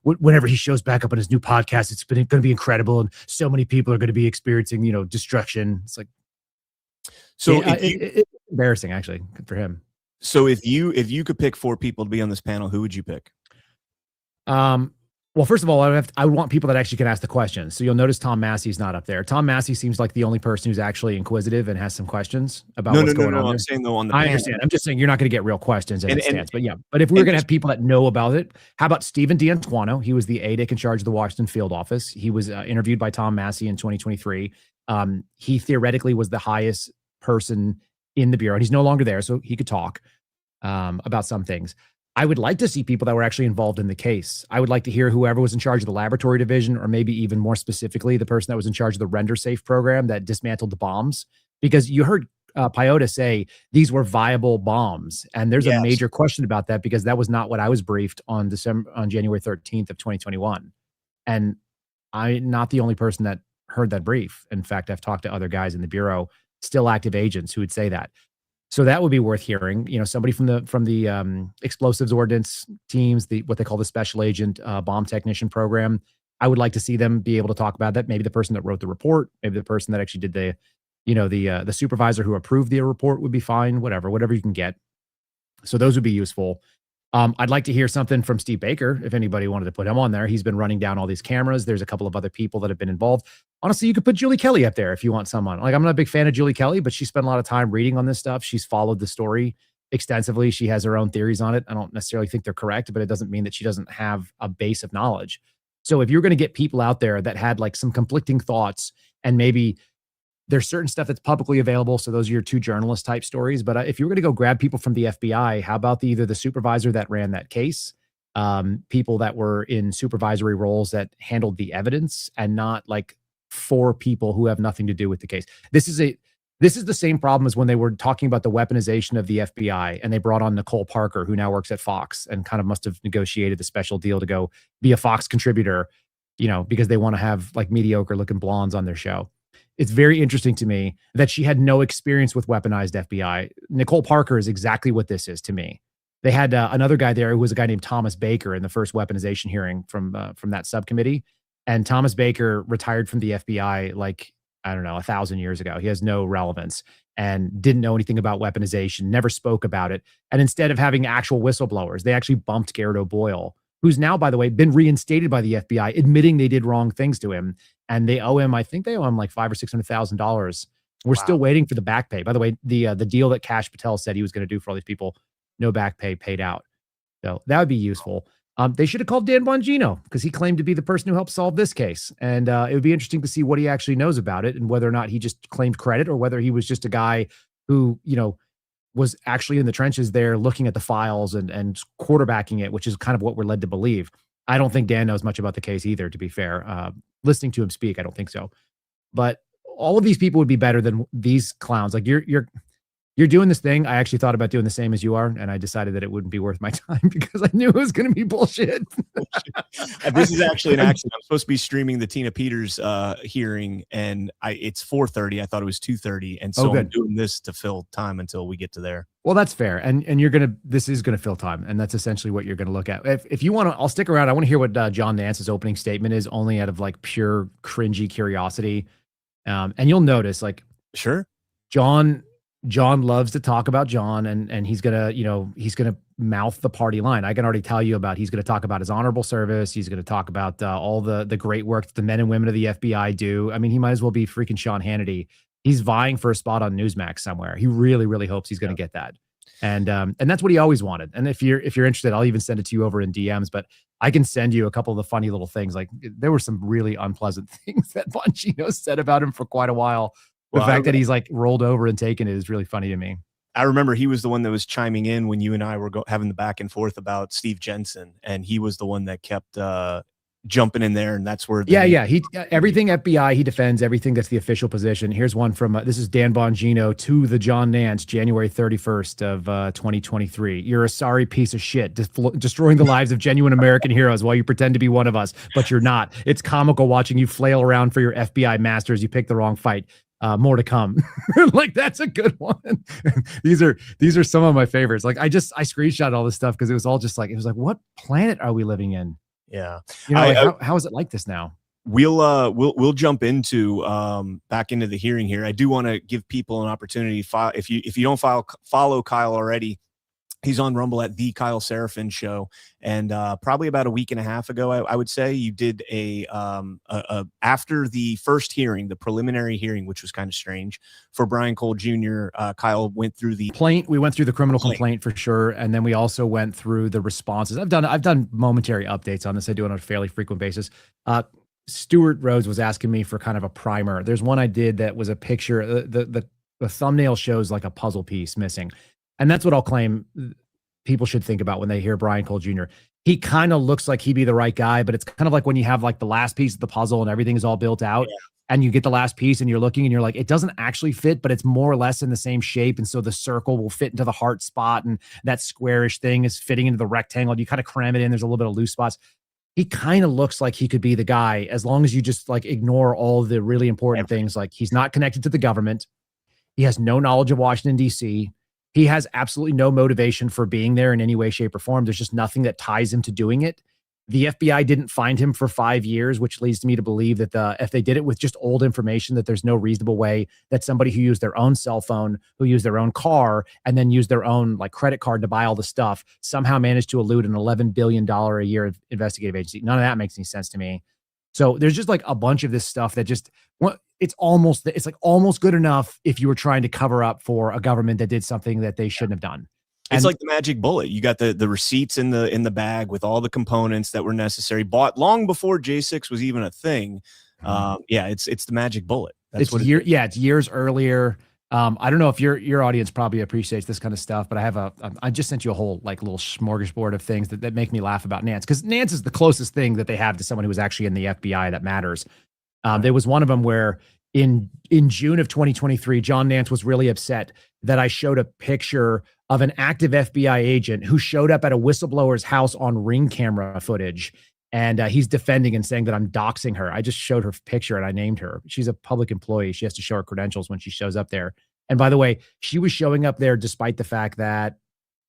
whenever he shows back up on his new podcast, it's going to be incredible. And so many people are going to be experiencing, destruction. It's like, so it's embarrassing actually for him. So if you could pick 4 people to be on this panel, who would you pick? Well, first of all, I want people that actually can ask the questions. So you'll notice Tom Massey's not up there. Tom Massey seems like the only person who's actually inquisitive and has some questions about what's going on. I'm saying though on the I panel. understand. I'm just saying you're not going to get real questions in stance. But yeah, but if we were going to have people that know about it, how about Stephen D'Antuono? He was the ADIC in charge of the Washington field office. He was interviewed by Tom Massey in 2023. He theoretically was the highest person in the Bureau, and he's no longer there, so he could talk about some things. I would like to see people that were actually involved in the case. I would like to hear whoever was in charge of the laboratory division, or maybe even more specifically, the person that was in charge of the Render Safe program that dismantled the bombs. Because you heard Pyotta say these were viable bombs. And there's a major question about that, because that was not what I was briefed on January 13th of 2021. And I'm not the only person that heard that brief. In fact, I've talked to other guys in the Bureau, still active agents, who would say that. So that would be worth hearing. You know, somebody from the explosives ordnance teams, what they call the special agent bomb technician program. I would like to see them be able to talk about that. Maybe the person that wrote the report, maybe the person that actually did the supervisor who approved the report would be fine. Whatever you can get. So those would be useful. I'd like to hear something from Steve Baker, if anybody wanted to put him on there. He's been running down all these cameras. There's a couple of other people that have been involved. Honestly, you could put Julie Kelly up there if you want someone. Like, I'm not a big fan of Julie Kelly, but she spent a lot of time reading on this stuff. She's followed the story extensively. She has her own theories on it. I don't necessarily think they're correct, but it doesn't mean that she doesn't have a base of knowledge. So if you're going to get people out there that had like some conflicting thoughts, and maybe there's certain stuff that's publicly available, so those are your two journalist type stories. But if you're going to go grab people from the FBI, how about either the supervisor that ran that case, people that were in supervisory roles that handled the evidence, and not like 4 people who have nothing to do with the case. This is the same problem as when they were talking about the weaponization of the FBI, and they brought on Nicole Parker, who now works at Fox, and kind of must have negotiated the special deal to go be a Fox contributor, you know, because they want to have like mediocre looking blondes on their show. It's very interesting to me that she had no experience with weaponized FBI. Nicole Parker is exactly what this is to me. They had another guy there who was a guy named Thomas Baker in the first weaponization hearing from that subcommittee. And Thomas Baker retired from the FBI like, I don't know, 1,000 years ago. He has no relevance and didn't know anything about weaponization, never spoke about it. And instead of having actual whistleblowers, they actually bumped Garrett O'Boyle, who's now, by the way, been reinstated by the FBI, admitting they did wrong things to him. And they owe him, I think they owe him like $500,000 or $600,000. We're still waiting for the back pay. By the way, the deal that Kash Patel said he was going to do for all these people, no back pay paid out. So that would be useful. They should have called Dan Bongino, because he claimed to be the person who helped solve this case. And it would be interesting to see what he actually knows about it, and whether or not he just claimed credit, or whether he was just a guy who, you know, was actually in the trenches there looking at the files and quarterbacking it, which is kind of what we're led to believe. I don't think Dan knows much about the case either, to be fair. Listening to him speak, I don't think so. But all of these people would be better than these clowns. Like, you're doing this thing. I actually thought about doing the same as you are, and I decided that it wouldn't be worth my time, because I knew it was going to be bullshit. This is actually an accident. I'm supposed to be streaming the Tina Peters hearing, and it's 4:30. I thought it was 2:30, and so I'm doing this to fill time until we get to there. Well, that's fair, and this is gonna fill time, and that's essentially what you're gonna look at. If you want to, I'll stick around. I want to hear what John Nance's opening statement is, only out of like pure cringy curiosity. And you'll notice, like, sure, John loves to talk about John, and he's gonna mouth the party line. I can already tell you about, he's gonna talk about his honorable service. He's gonna talk about all the great work that the men and women of the FBI do. I mean, he might as well be freaking Sean Hannity. He's vying for a spot on Newsmax somewhere. He really, really hopes he's going to get that. And that's what he always wanted. And if you're interested, I'll even send it to you over in DMs, but I can send you a couple of the funny little things. Like, there were some really unpleasant things that Bongino said about him for quite a while. The fact that he's like rolled over and taken it is really funny to me. I remember he was the one that was chiming in when you and I were having the back and forth about Steve Jensen, and he was the one that kept jumping in there, and that's where he everything FBI, he defends everything that's the official position. Here's one from this is Dan Bongino to the John Nance, January 31st of 2023. You're a sorry piece of shit, destroying the lives of genuine American heroes while you pretend to be one of us, but you're not. It's comical watching you flail around for your FBI masters. You picked the wrong fight. More to come. Like, that's a good one. These are some of my favorites. Like, I screenshot all this stuff because it was like, what planet are we living in? Yeah. You know, how is it like this now? We'll jump into back into the hearing here. I do want to give people an opportunity. If you don't follow Kyle already, he's on Rumble at the Kyle Seraphin Show, and probably about a week and a half ago, I would say, you did a after the first hearing, the preliminary hearing, which was kind of strange for Brian Cole Jr. Kyle went through the complaint. We went through the criminal complaint for sure, and then we also went through the responses. I've done momentary updates on this. I do it on a fairly frequent basis. Stuart Rhodes was asking me for kind of a primer. There's one I did that was a picture. The the thumbnail shows like a puzzle piece missing. And that's what I'll claim people should think about when they hear Brian Cole Jr. He kind of looks like he'd be the right guy, but it's kind of like when you have like the last piece of the puzzle and everything is all built out, and you get the last piece and you're looking and you're like, it doesn't actually fit, but it's more or less in the same shape. And so the circle will fit into the heart spot, and that squarish thing is fitting into the rectangle. You kind of cram it in. There's a little bit of loose spots. He kind of looks like he could be the guy, as long as you just like ignore all the really important things. Like, he's not connected to the government. He has no knowledge of Washington, D.C. He has absolutely no motivation for being there in any way, shape, or form. There's just nothing that ties him to doing it. The FBI didn't find him for 5 years, which leads me to believe that if they did it with just old information, that there's no reasonable way that somebody who used their own cell phone, who used their own car, and then used their own like credit card to buy all the stuff, somehow managed to elude an $11 billion a year investigative agency. None of that makes any sense to me. So there's just like a bunch of this stuff that just, it's like almost good enough if you were trying to cover up for a government that did something that they shouldn't have done. It's like the magic bullet. You got the receipts in the bag with all the components that were necessary, bought long before J6 was even a thing. It's the magic bullet. That's what it's years earlier. I don't know if your audience probably appreciates this kind of stuff, but I just sent you a whole like little smorgasbord of things that make me laugh about Nance, because Nance is the closest thing that they have to someone who was actually in the FBI that matters. There was one of them where in June of 2023, John Nance was really upset that I showed a picture of an active FBI agent who showed up at a whistleblower's house on Ring camera footage. And he's defending and saying that I'm doxing her. I just showed her picture and I named her. She's a public employee. She has to show her credentials when she shows up there. And by the way, she was showing up there despite the fact that,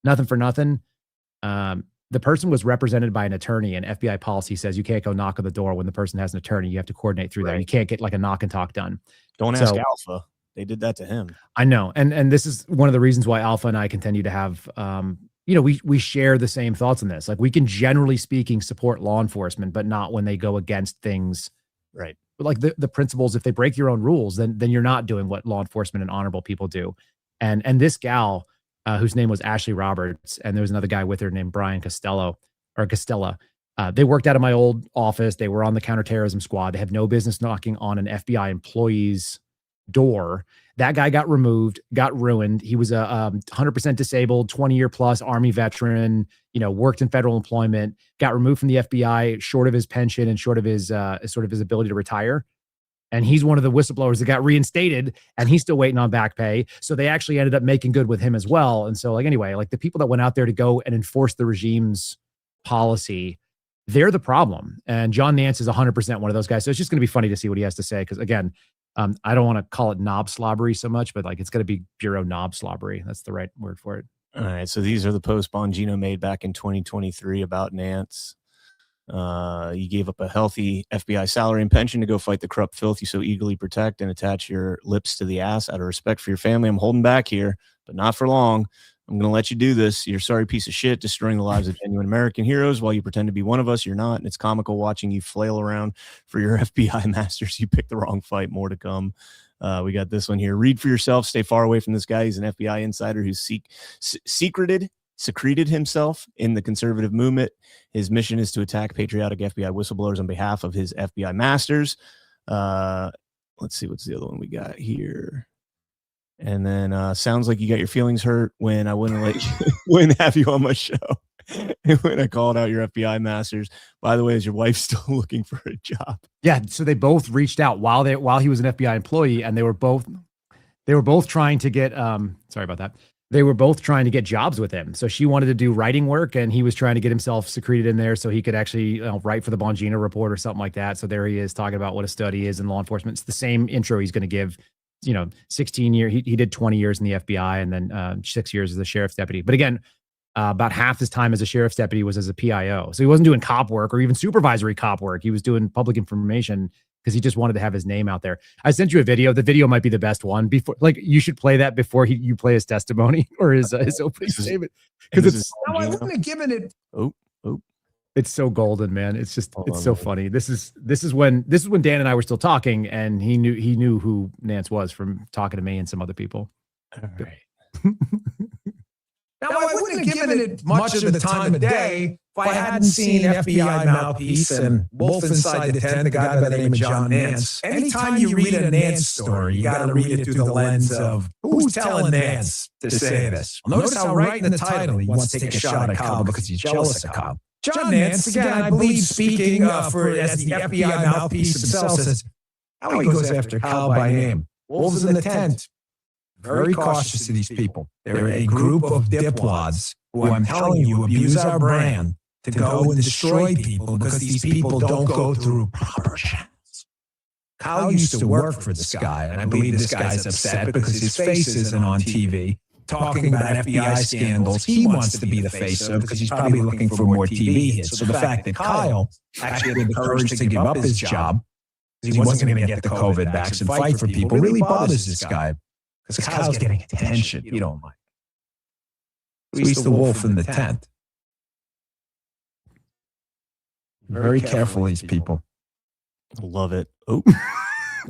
nothing for nothing, the person was represented by an attorney, and FBI policy says you can't go knock on the door when the person has an attorney. You have to coordinate through that. You can't get like a knock and talk done. Don't ask Alpha. They did that to him. I know. And this is one of the reasons why Alpha and I continue to have, we share the same thoughts on this. Like, we can, generally speaking, support law enforcement, but not when they go against things. Right. But like the principles, if they break your own rules, then you're not doing what law enforcement and honorable people do. And this gal, whose name was Ashley Roberts, and there was another guy with her named Brian Costella. They worked out of my old office. They were on the counterterrorism squad. They have no business knocking on an FBI employee's door. That guy got removed, got ruined. He was a 100% disabled, 20-year plus Army veteran, worked in federal employment, got removed from the FBI, short of his pension and short of his sort of his ability to retire. And he's one of the whistleblowers that got reinstated, and he's still waiting on back pay. So they actually ended up making good with him as well. And so anyway, the people that went out there to go and enforce the regime's policy, they're the problem. And John Nance is 100% one of those guys. So it's just going to be funny to see what he has to say. Because again, I don't want to call it knob slobbery so much, but it's going to be Bureau knob slobbery. That's the right word for it. All right. So these are the posts Bongino made back in 2023 about Nance. You gave up a healthy FBI salary and pension to go fight the corrupt filth you so eagerly protect and attach your lips to the ass out of respect for your family. I'm holding back here, but not for long. I'm going to let you do this. You're a sorry piece of shit, destroying the lives of genuine American heroes while you pretend to be one of us. You're not. And it's comical watching you flail around for your FBI masters. You picked the wrong fight. More to come. We got this one here. Read for yourself. Stay far away from this guy. He's an FBI insider who's secreted himself in the conservative movement. His mission is to attack patriotic FBI whistleblowers on behalf of his FBI masters. Let's see, what's the other one we got here? And then sounds like you got your feelings hurt when I wouldn't have you on my show. When I called out your FBI masters. By the way, is your wife still looking for a job? Yeah, so they both reached out while he was an FBI employee, and they were both trying to get sorry about that. They were both trying to get jobs with him. So she wanted to do writing work, and he was trying to get himself secreted in there so he could actually write for the Bongino Report or something like that. So there he is talking about what a study is in law enforcement. It's the same intro he's going to give. 16 years. He did 20 years in the FBI and then 6 years as a sheriff's deputy. But again, about half his time as a sheriff's deputy was as a PIO. So he wasn't doing cop work or even supervisory cop work. He was doing public information because he just wanted to have his name out there. I sent you a video. The video might be the best one. Before, you should play that before you play his testimony or his opening statement, because it's. No, I wouldn't have given it. Oh. It's so golden, man. It's just so funny. This is when Dan and I were still talking, and he knew who Nance was from talking to me and some other people. All right. No, I wouldn't wouldn't have given it much of the time of day if I hadn't seen FBI mouthpiece and wolf inside the tent, the guy by the name of John Nance. Anytime you read a Nance story, you got to read it through the lens of who's telling Nance to say this. Well, notice how right in the title he wants to take a shot at Cobb because he's jealous of Cobb. John Nance, again, I believe speaking as the FBI mouthpiece himself, says how he goes after Cobb by name. Wolves in the tent. Very cautious of these people. They're a group of dipwads who I'm telling you abuse our brand to go and destroy people because these people don't go through proper channels. Kyle used to work for this guy, and I believe this guy's upset because his face isn't on TV talking about FBI scandals he wants to be the face of because he's probably looking for more TV hits. So the fact that Kyle actually had the courage to give up his job because he wasn't going to get the COVID vaccine and fight for people really bothers this guy because Kyle's getting attention. You don't mind. He's the wolf in the tent. Very careful, these people. Love it. Oh.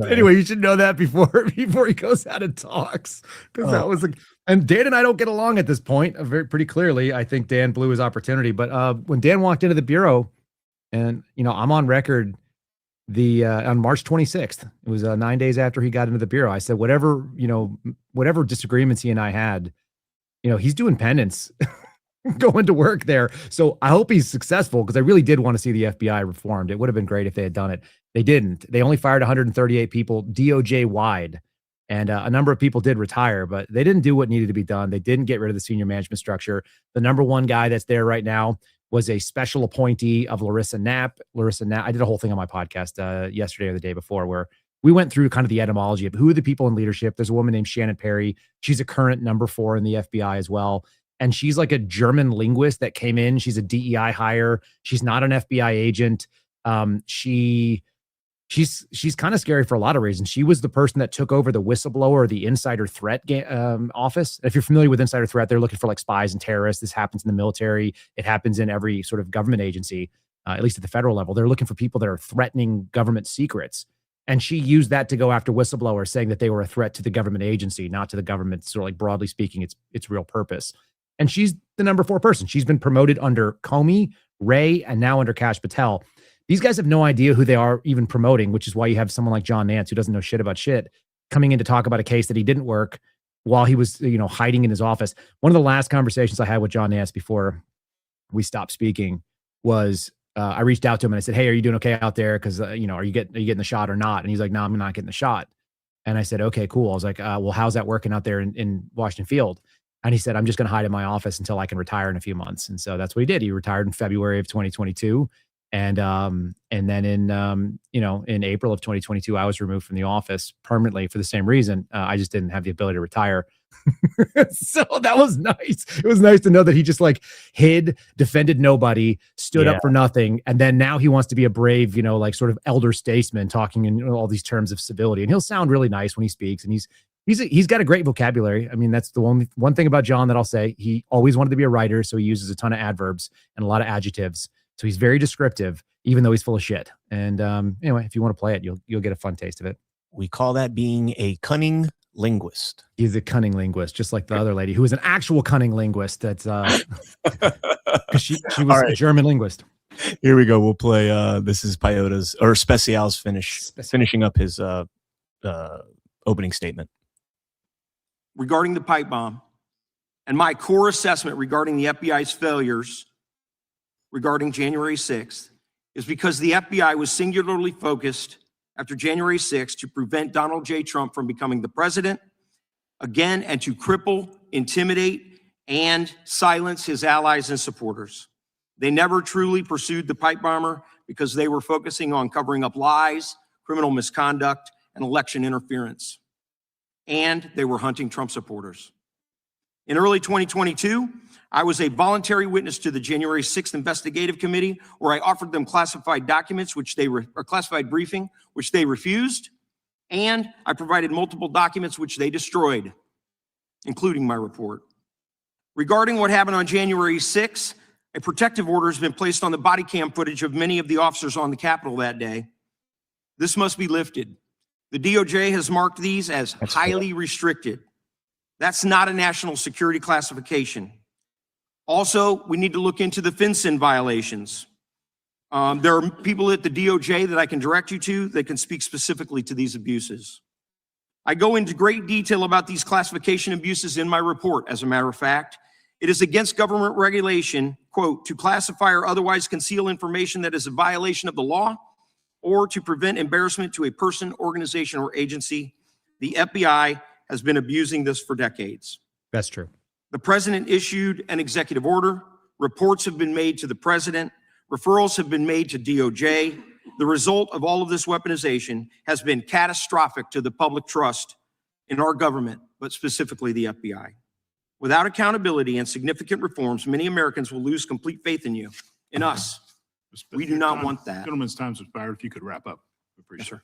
Anyway, you should know that before he goes out and talks, because that was and Dan and I don't get along at this point pretty clearly. I think Dan blew his opportunity, but when Dan walked into the bureau, and I'm on record on March 26th, it was 9 days after he got into the bureau. I said whatever disagreements he and I had, he's doing penance. Going to work there. So I hope he's successful because I really did want to see the FBI reformed. It would have been great if they had done it. They didn't. They only fired 138 people DOJ wide, and a number of people did retire, but they didn't do what needed to be done. They didn't get rid of the senior management structure. The number one guy that's there right now was a special appointee of Larissa Knapp. I did a whole thing on my podcast yesterday or the day before where we went through kind of the etymology of who are the people in leadership. There's a woman named Shannon Perry. She's a current number 4 in the FBI as well. And she's like a German linguist that came in. She's a DEI hire. She's not an FBI agent. She's kind of scary for a lot of reasons. She was the person that took over the whistleblower or the insider threat office. If you're familiar with insider threat, they're looking for like spies and terrorists. This happens in the military. It happens in every sort of government agency, at least at the federal level. They're looking for people that are threatening government secrets. And she used that to go after whistleblowers, saying that they were a threat to the government agency, not to the government, sort of like broadly speaking, its real purpose. And she's the number 4 person. She's been promoted under Comey, Wray, and now under Kash Patel. These guys have no idea who they are even promoting, which is why you have someone like John Nance, who doesn't know shit about shit, coming in to talk about a case that he didn't work while he was, hiding in his office. One of the last conversations I had with John Nance before we stopped speaking was I reached out to him and I said, "Hey, are you doing okay out there? Because are you getting the shot or not?" And he's like, "No, I'm not getting the shot." And I said, "Okay, cool." I was like, "Well, how's that working out there in Washington Field?" And he said, "I'm just going to hide in my office until I can retire in a few months." And so that's what he did. He retired in February of 2022. And then in April of 2022, I was removed from the office permanently for the same reason. I just didn't have the ability to retire. So that was nice. It was nice to know that he just like hid, defended nobody, stood up for nothing. And then now he wants to be a brave, like sort of elder statesman talking in all these terms of civility. And he'll sound really nice when he speaks. And he's got a great vocabulary. I mean, that's the one thing about John that I'll say. He always wanted to be a writer, so he uses a ton of adverbs and a lot of adjectives. So he's very descriptive, even though he's full of shit. And anyway, if you want to play it, you'll get a fun taste of it. We call that being a cunning linguist. He's a cunning linguist, just like the other lady who was an actual cunning linguist. That's she was a German linguist. Here we go. We'll play. This is Pyota's or Special's finishing up his opening statement regarding the pipe bomb, and my core assessment regarding the FBI's failures regarding January 6th is because the FBI was singularly focused after January 6th to prevent Donald J. Trump from becoming the president again and to cripple, intimidate, and silence his allies and supporters. They never truly pursued the pipe bomber because they were focusing on covering up lies, criminal misconduct, and election interference. And they were hunting Trump supporters. In early 2022, I was a voluntary witness to the January 6th investigative committee where I offered them classified documents, or classified briefing, which they refused. And I provided multiple documents which they destroyed, including my report. Regarding what happened on January 6th, a protective order has been placed on the body cam footage of many of the officers on the Capitol that day. This must be lifted. The DOJ has marked these as highly restricted. That's not a national security classification. Also, we need to look into the FinCEN violations. There are people at the DOJ that I can direct you to that can speak specifically to these abuses. I go into great detail about these classification abuses in my report. As a matter of fact, it is against government regulation, quote, to classify or otherwise conceal information that is a violation of the law or to prevent embarrassment to a person, organization, or agency. The FBI has been abusing this for decades. That's true. The president issued an executive order. Reports have been made to the president. Referrals have been made to DOJ. The result of all of this weaponization has been catastrophic to the public trust in our government, but specifically the FBI. Without accountability and significant reforms, many Americans will lose complete faith in you, in us. We do not want that. Gentlemen's time's expired. If you could wrap up. Yes, sir.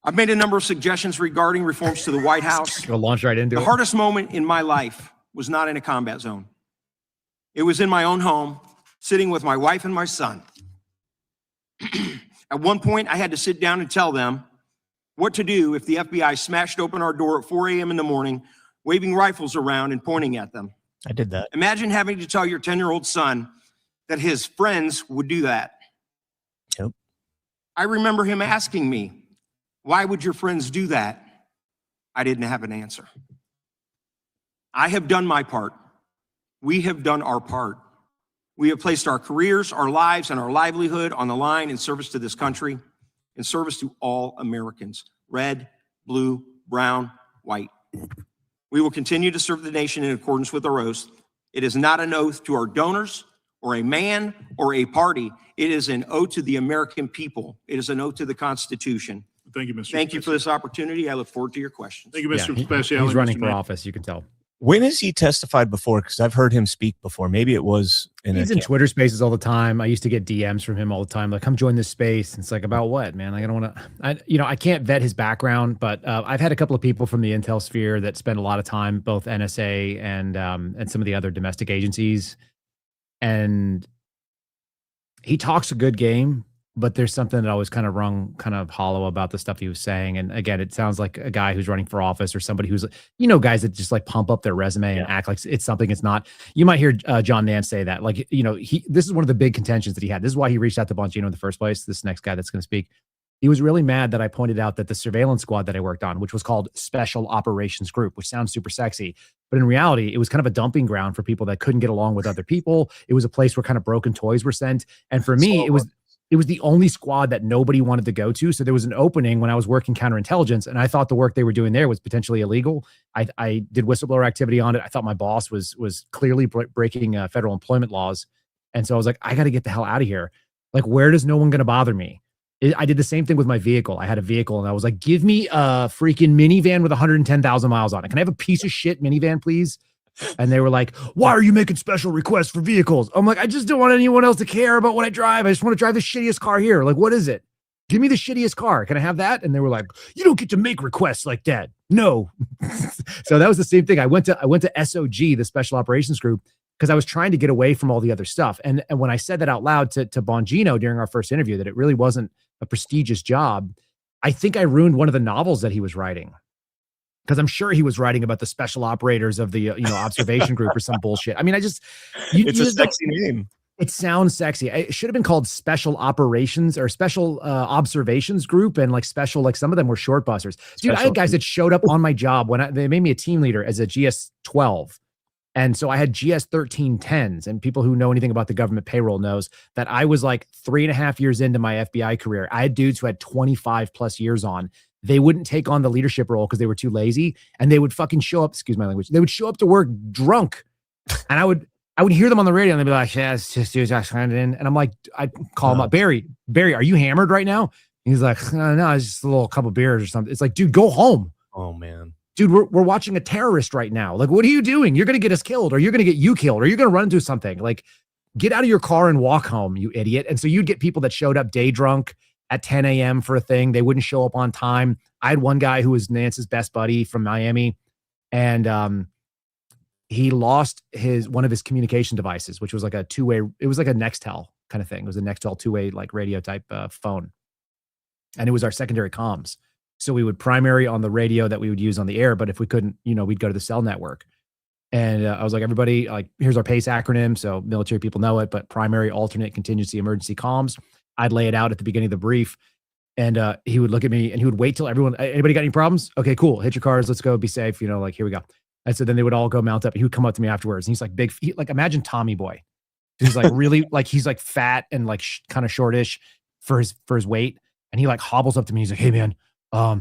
I've made a number of suggestions regarding reforms to the White House. Go launch right into The it. hardest moment in my life was not in a combat zone. It was in my own home, sitting with my wife and my son. At one point, I had to sit down and tell them what to do if the FBI smashed open our door at 4 a.m. in the morning, waving rifles around and pointing at them. I did that. Imagine having to tell your 10-year-old son that his friends would do that. Yep. I remember him asking me, why would your friends do that? I didn't have an answer. I have done my part. We have done our part. We have placed our careers, our lives, and our livelihood on the line in service to this country, in service to all Americans, red, blue, brown, white. We will continue to serve the nation in accordance with our oath. It is not an oath to our donors or a man or a party. It is an oath to the American people. It is an oath to the Constitution. Thank you, Mr. Thank you for this opportunity. I look forward to your questions. Thank you, Mr. Yeah, Speciale. he's running Mr. for Mayor. office, you can tell. When has he testified before? Because I've heard him speak before. Maybe it was in He's a in Twitter spaces all the time. I used to get DMs from him all the time. Like, come join this space. And it's like, about what, man? Like, I don't want to, I can't vet his background, but I've had a couple of people from the intel sphere that spend a lot of time, both NSA and some of the other domestic agencies. And he talks a good game, but there's something that always kind of rung kind of hollow about the stuff he was saying. And again, it sounds like a guy who's running for office or somebody who's, guys that just like pump up their resume and act like it's something it's not. You might hear John Nance say that, like, this is one of the big contentions that he had. This is why he reached out to Bongino in the first place. This next guy that's going to speak. He was really mad that I pointed out that the surveillance squad that I worked on, which was called Special Operations Group, which sounds super sexy, but in reality, it was kind of a dumping ground for people that couldn't get along with other people. It was a place where kind of broken toys were sent. And for me, it was the only squad that nobody wanted to go to. So there was an opening when I was working counterintelligence, and I thought the work they were doing there was potentially illegal. I did whistleblower activity on it. I thought my boss was clearly breaking federal employment laws. And so I was like, I got to get the hell out of here. Like, where does no one going to bother me? I did the same thing with my vehicle. I had a vehicle and I was like, give me a freaking minivan with 110,000 miles on it. Can I have a piece of shit minivan, please? And they were like, why are you making special requests for vehicles? I'm like, I just don't want anyone else to care about what I drive. I just want to drive the shittiest car here. Like, what is it? Give me the shittiest car. Can I have that? And they were like, you don't get to make requests like that. No. So that was the same thing. I went to SOG, the Special Operations Group, because I was trying to get away from all the other stuff. And when I said that out loud to Bongino during our first interview, that it really wasn't a prestigious job, I think I ruined one of the novels that he was writing. Because I'm sure he was writing about the special operators of the observation group or some bullshit. I mean, it's a sexy name. It sounds sexy. It should have been called Special Operations or Special Observations Group, and like special, like some of them were short busters. Dude, I had guys that showed up on my job when they made me a team leader as a GS-12. And so I had GS-1310s, and people who know anything about the government payroll knows that I was like 3.5 years into my FBI career. I had dudes who had 25 plus years on. They wouldn't take on the leadership role because they were too lazy, and they would fucking show up, excuse my language, they would show up to work drunk. And I would hear them on the radio and they'd be like, yeah, it's just dudes. And I'm like, I'd call him up, Barry, are you hammered right now? And he's like, no, it's just a little couple beers or something. It's like, dude, go home. Oh man. Dude, we're watching a terrorist right now. Like, what are you doing? You're going to get us killed, or you're going to get you killed, or you're going to run into something. Like, get out of your car and walk home, you idiot. And so you'd get people that showed up day drunk at 10 a.m. for a thing. They wouldn't show up on time. I had one guy who was Nance's best buddy from Miami, and he lost one of his communication devices, which was like a two-way. It was like a Nextel kind of thing. It was a Nextel two-way like radio type phone, and it was our secondary comms. So we would primary on the radio that we would use on the air, but if we couldn't, we'd go to the cell network. And I was like, everybody, like, here's our PACE acronym. So military people know it, but primary, alternate, contingency, emergency comms. I'd lay it out at the beginning of the brief. And he would look at me and he would wait till everyone, anybody got any problems? Okay, cool. Hit your cars. Let's go. Be safe. You know, like, here we go. And so then they would all go mount up. And he would come up to me afterwards. And he's like big, like imagine Tommy Boy. He's like really, like, he's like fat and like kind of shortish for his weight. And he like hobbles up to me. He's like, hey man, I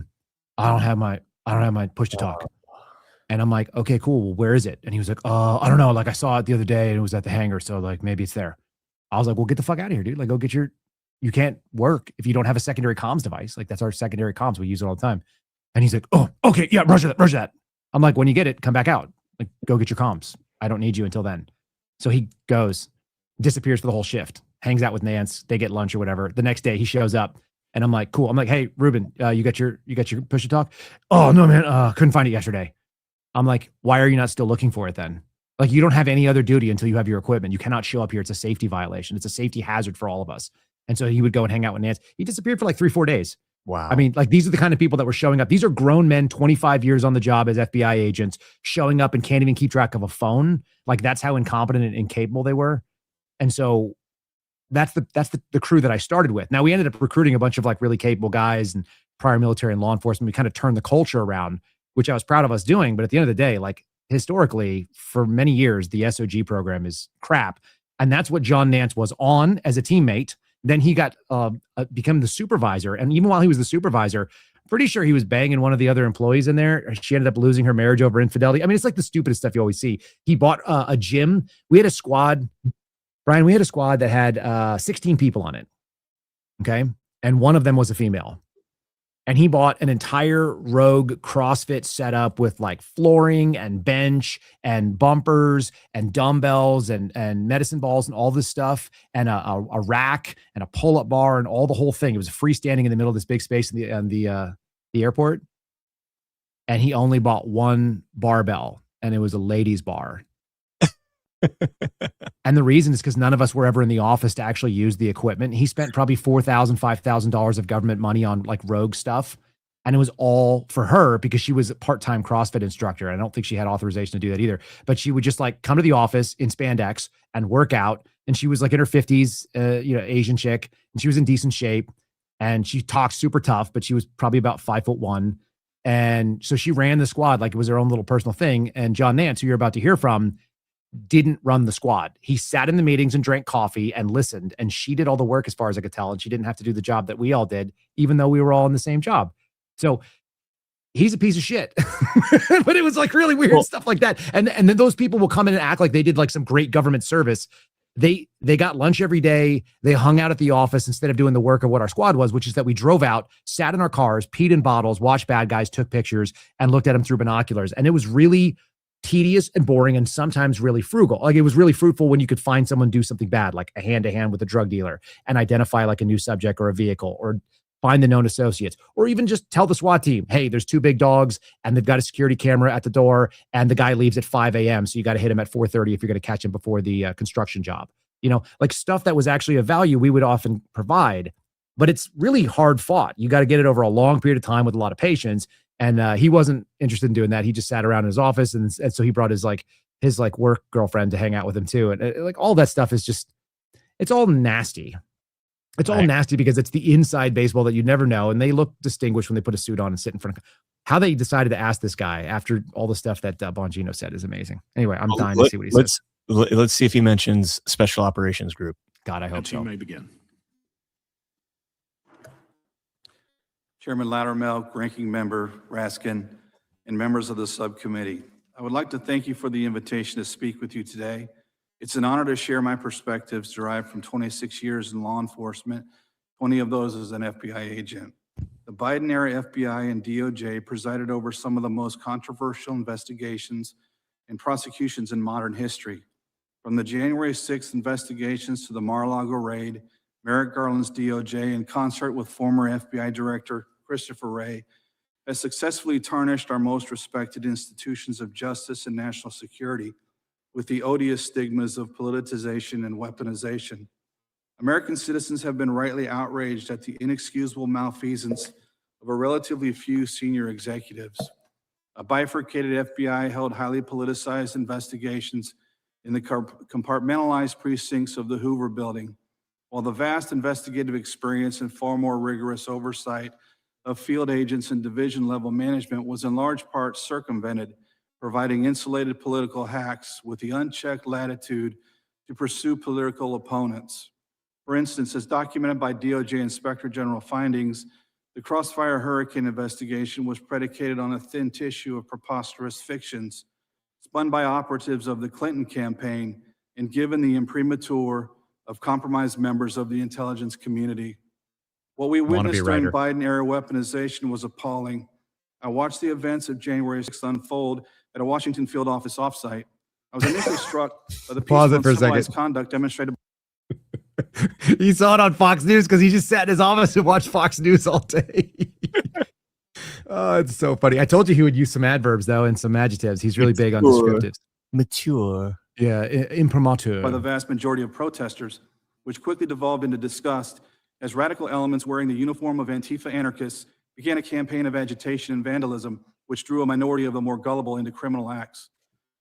don't have my push to talk. And I'm like, okay, cool. Well, where is it? And he was like, I don't know. Like I saw it the other day and it was at the hangar. So like, maybe it's there. I was like, well, get the fuck out of here, dude. Like, go get you can't work if you don't have a secondary comms device. Like that's our secondary comms. We use it all the time. And he's like, oh, okay. Yeah. Roger that. I'm like, when you get it, come back out. Like, go get your comms. I don't need you until then. So he goes, disappears for the whole shift, hangs out with Nance. They get lunch or whatever. The next day he shows up and I'm like, cool. I'm like, hey, Ruben, you got your push to talk? Oh no, man. Couldn't find it yesterday. I'm like, why are you not still looking for it then? Like, you don't have any other duty until you have your equipment. You cannot show up here. It's a safety violation. It's a safety hazard for all of us. And so he would go and hang out with Nance. He disappeared for like 3-4 days. Wow. I mean, like, these are the kind of people that were showing up. These are grown men, 25 years on the job as FBI agents, showing up and can't even keep track of a phone. Like, that's how incompetent and incapable they were. And so that's the crew that I started with. Now, we ended up recruiting a bunch of like really capable guys and prior military and law enforcement. We kind of turned the culture around, which I was proud of us doing. But at the end of the day, like, historically, for many years, the SOG program is crap. And that's what John Nance was on as a teammate. Then he got become the supervisor. And even while he was the supervisor, pretty sure he was banging one of the other employees in there. She ended up losing her marriage over infidelity. I mean, it's like the stupidest stuff you always see. He bought a gym. We had a squad, Brian, that had 16 people on it. Okay. And one of them was a female. And he bought an entire Rogue CrossFit setup with like flooring and bench and bumpers and dumbbells and medicine balls and all this stuff and a rack and a pull-up bar and all the whole thing. It was freestanding in the middle of this big space in the airport. And he only bought one barbell, and it was a ladies' bar. And the reason is because none of us were ever in the office to actually use the equipment. He spent probably $4,000, $5,000 of government money on like Rogue stuff. And it was all for her because she was a part-time CrossFit instructor. I don't think she had authorization to do that either, but she would just like come to the office in spandex and work out. And she was like in her 50s, Asian chick, and she was in decent shape. And she talked super tough, but she was probably about 5'1". And so she ran the squad like it was her own little personal thing. And John Nance, who you're about to hear from, didn't run the squad. He sat in the meetings and drank coffee and listened, and she did all the work as far as I could tell, and she didn't have to do the job that we all did, even though we were all in the same job. So he's a piece of shit. But it was like really weird stuff like that. And then those people will come in and act like they did like some great government service. They got lunch every day. They hung out at the office instead of doing the work of what our squad was, which is that we drove out, sat in our cars, peed in bottles, watched bad guys, took pictures, and looked at them through binoculars. And it was really tedious and boring and sometimes really frugal. Like, it was really fruitful when you could find someone do something bad, like a hand-to-hand with a drug dealer, and identify like a new subject or a vehicle, or find the known associates, or even just tell the SWAT team, hey, there's 2 big dogs and they've got a security camera at the door and the guy leaves at 5 a.m. So you got to hit him at 4:30 if you're going to catch him before the construction job. You know, like stuff that was actually of value we would often provide, but it's really hard fought. You got to get it over a long period of time with a lot of patience. And he wasn't interested in doing that. He just sat around in his office. And so he brought his work girlfriend to hang out with him too. And like all that stuff is just, it's all nasty. It's all nasty because it's the inside baseball that you never know. And they look distinguished when they put a suit on and sit in front of. How they decided to ask this guy after all the stuff that Bongino said is amazing. Anyway, I'm dying to see what he says. Let's see if he mentions Special Operations Group. God, I hope so. You may begin. Chairman Loudermilk, Ranking Member Raskin, and members of the subcommittee. I would like to thank you for the invitation to speak with you today. It's an honor to share my perspectives derived from 26 years in law enforcement, 20 of those as an FBI agent. The Biden-era FBI and DOJ presided over some of the most controversial investigations and prosecutions in modern history. From the January 6th investigations to the Mar-a-Lago raid, Merrick Garland's DOJ, in concert with former FBI Director Christopher Wray, has successfully tarnished our most respected institutions of justice and national security with the odious stigmas of politicization and weaponization. American citizens have been rightly outraged at the inexcusable malfeasance of a relatively few senior executives. A bifurcated FBI held highly politicized investigations in the compartmentalized precincts of the Hoover Building, while the vast investigative experience and far more rigorous oversight of field agents and division-level management was in large part circumvented, providing insulated political hacks with the unchecked latitude to pursue political opponents. For instance, as documented by DOJ Inspector General findings, the Crossfire Hurricane investigation was predicated on a thin tissue of preposterous fictions spun by operatives of the Clinton campaign and given the imprimatur of compromised members of the intelligence community. What we witnessed during Biden-era weaponization was appalling. I watched the events of January 6th unfold at a Washington field office offsite. I was initially struck by the peaceful and civilized conduct demonstrated. He saw it on Fox News because he just sat in his office and watched Fox News all day. Oh, it's so funny. I told you he would use some adverbs, though, and some adjectives. He's really big on descriptives. Mature. Yeah, imprimatur. By the vast majority of protesters, which quickly devolved into disgust as radical elements wearing the uniform of Antifa anarchists began a campaign of agitation and vandalism, which drew a minority of the more gullible into criminal acts.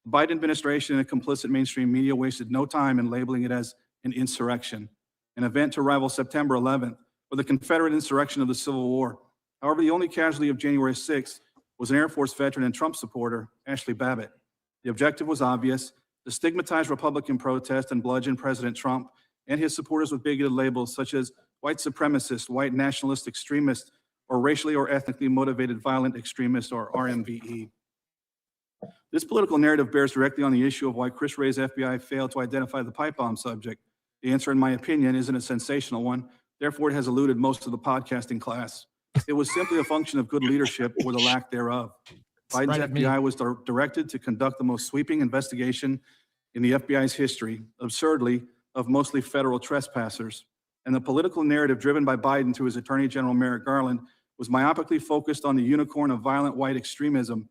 The Biden administration and complicit mainstream media wasted no time in labeling it as an insurrection, an event to rival September 11th or the Confederate insurrection of the Civil War. However, the only casualty of January 6th was an Air Force veteran and Trump supporter, Ashley Babbitt. The objective was obvious: to stigmatize Republican protest and bludgeon President Trump and his supporters with bigoted labels such as white supremacist, white nationalist extremist, or racially or ethnically motivated violent extremist, or RMVE. This political narrative bears directly on the issue of why Chris Wray's FBI failed to identify the pipe bomb subject. The answer, in my opinion, isn't a sensational one. Therefore, it has eluded most of the podcasting class. It was simply a function of good leadership or the lack thereof. Biden's FBI was directed to conduct the most sweeping investigation in the FBI's history, absurdly, of mostly federal trespassers. And the political narrative driven by Biden through his Attorney General Merrick Garland was myopically focused on the unicorn of violent white extremism.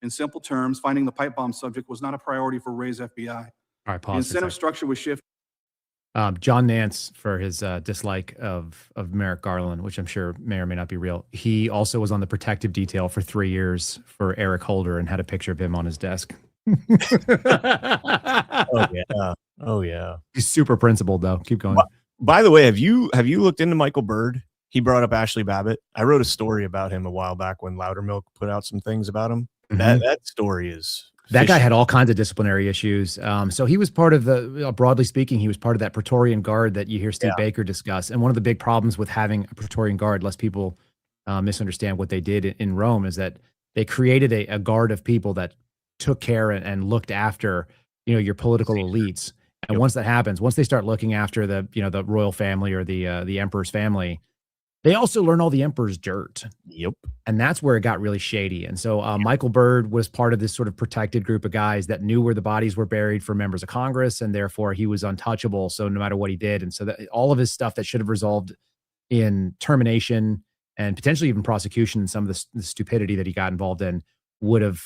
In simple terms, finding the pipe bomb subject was not a priority for Wray's FBI. All right, pause. The incentive structure was shifted. John Nance, for his dislike of Merrick Garland, which I'm sure may or may not be real, he also was on the protective detail for 3 years for Eric Holder and had a picture of him on his desk. Oh yeah. Oh yeah. He's super principled, though. Keep going. By the way, have you looked into Michael Byrd? He brought up Ashley Babbitt. I wrote a story about him a while back when Loudermilk put out some things about him. Mm-hmm. That story is that guy had all kinds of disciplinary issues. So he was part of the, broadly speaking, he was part of that Praetorian Guard that you hear Steve Baker discuss. And one of the big problems with having a Praetorian Guard, lest people misunderstand what they did in Rome, is that they created a guard of people that took care and looked after, your political elites. And once that happens, once they start looking after the royal family or the emperor's family, they also learn all the emperor's dirt. Yep. And that's where it got really shady. And so Michael Byrd was part of this sort of protected group of guys that knew where the bodies were buried for members of Congress, and therefore he was untouchable. So no matter what he did. And so that all of his stuff that should have resolved in termination and potentially even prosecution, and some of the stupidity that he got involved in would have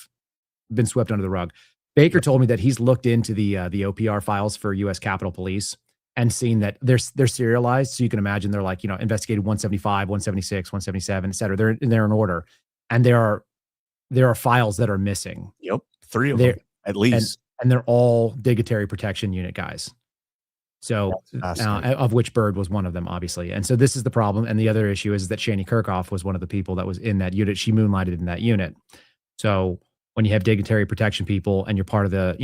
been swept under the rug. Baker told me that he's looked into the OPR files for U.S. Capitol Police and seen that they're serialized. So you can imagine they're like, investigated 175, 176, 177, et cetera. They're in order. And there are files that are missing. Yep. 3 of them, at least. And they're all dignitary protection unit guys. So of which Byrd was one of them, obviously. And so this is the problem. And the other issue is that Shani Kirkhoff was one of the people that was in that unit. She moonlighted in that unit. So when you have dignitary protection people and you're part of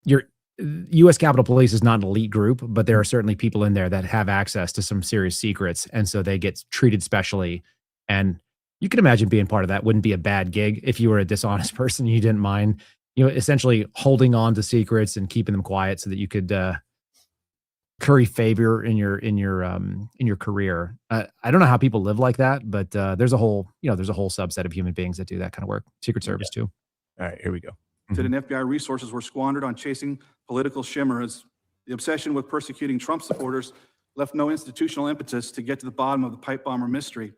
your U.S. Capitol Police is not an elite group, but there are certainly people in there that have access to some serious secrets. And so they get treated specially. And you can imagine being part of that wouldn't be a bad gig if you were a dishonest person. You didn't mind, essentially holding on to secrets and keeping them quiet so that you could curry favor in your career. I don't know how people live like that, but there's a whole subset of human beings that do that kind of work. Secret Service too. All right, here we go. That an FBI resources were squandered on chasing political chimeras. The obsession with persecuting Trump supporters left no institutional impetus to get to the bottom of the pipe bomber mystery.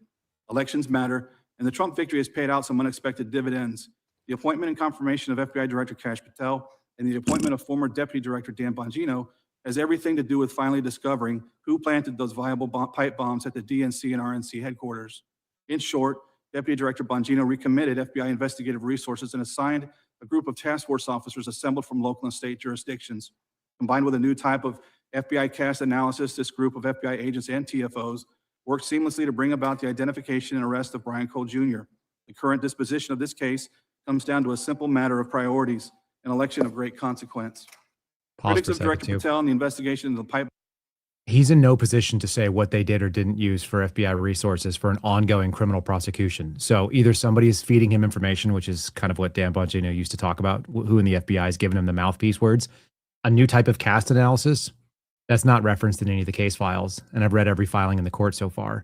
Elections matter, and the Trump victory has paid out some unexpected dividends. The appointment and confirmation of FBI Director Kash Patel and the appointment of former Deputy Director Dan Bongino has everything to do with finally discovering who planted those viable pipe bombs at the DNC and RNC headquarters. In short, Deputy Director Bongino recommitted FBI investigative resources and assigned a group of task force officers assembled from local and state jurisdictions. Combined with a new type of FBI cast analysis, this group of FBI agents and TFOs worked seamlessly to bring about the identification and arrest of Brian Cole Jr. The current disposition of this case comes down to a simple matter of priorities, an election of great consequence. Critics of Director Patel and the investigation into the pipe. He's in no position to say what they did or didn't use for FBI resources for an ongoing criminal prosecution. So either somebody is feeding him information, which is kind of what Dan Bongino used to talk about, who in the FBI is giving him the mouthpiece words, a new type of cast analysis that's not referenced in any of the case files. And I've read every filing in the court so far.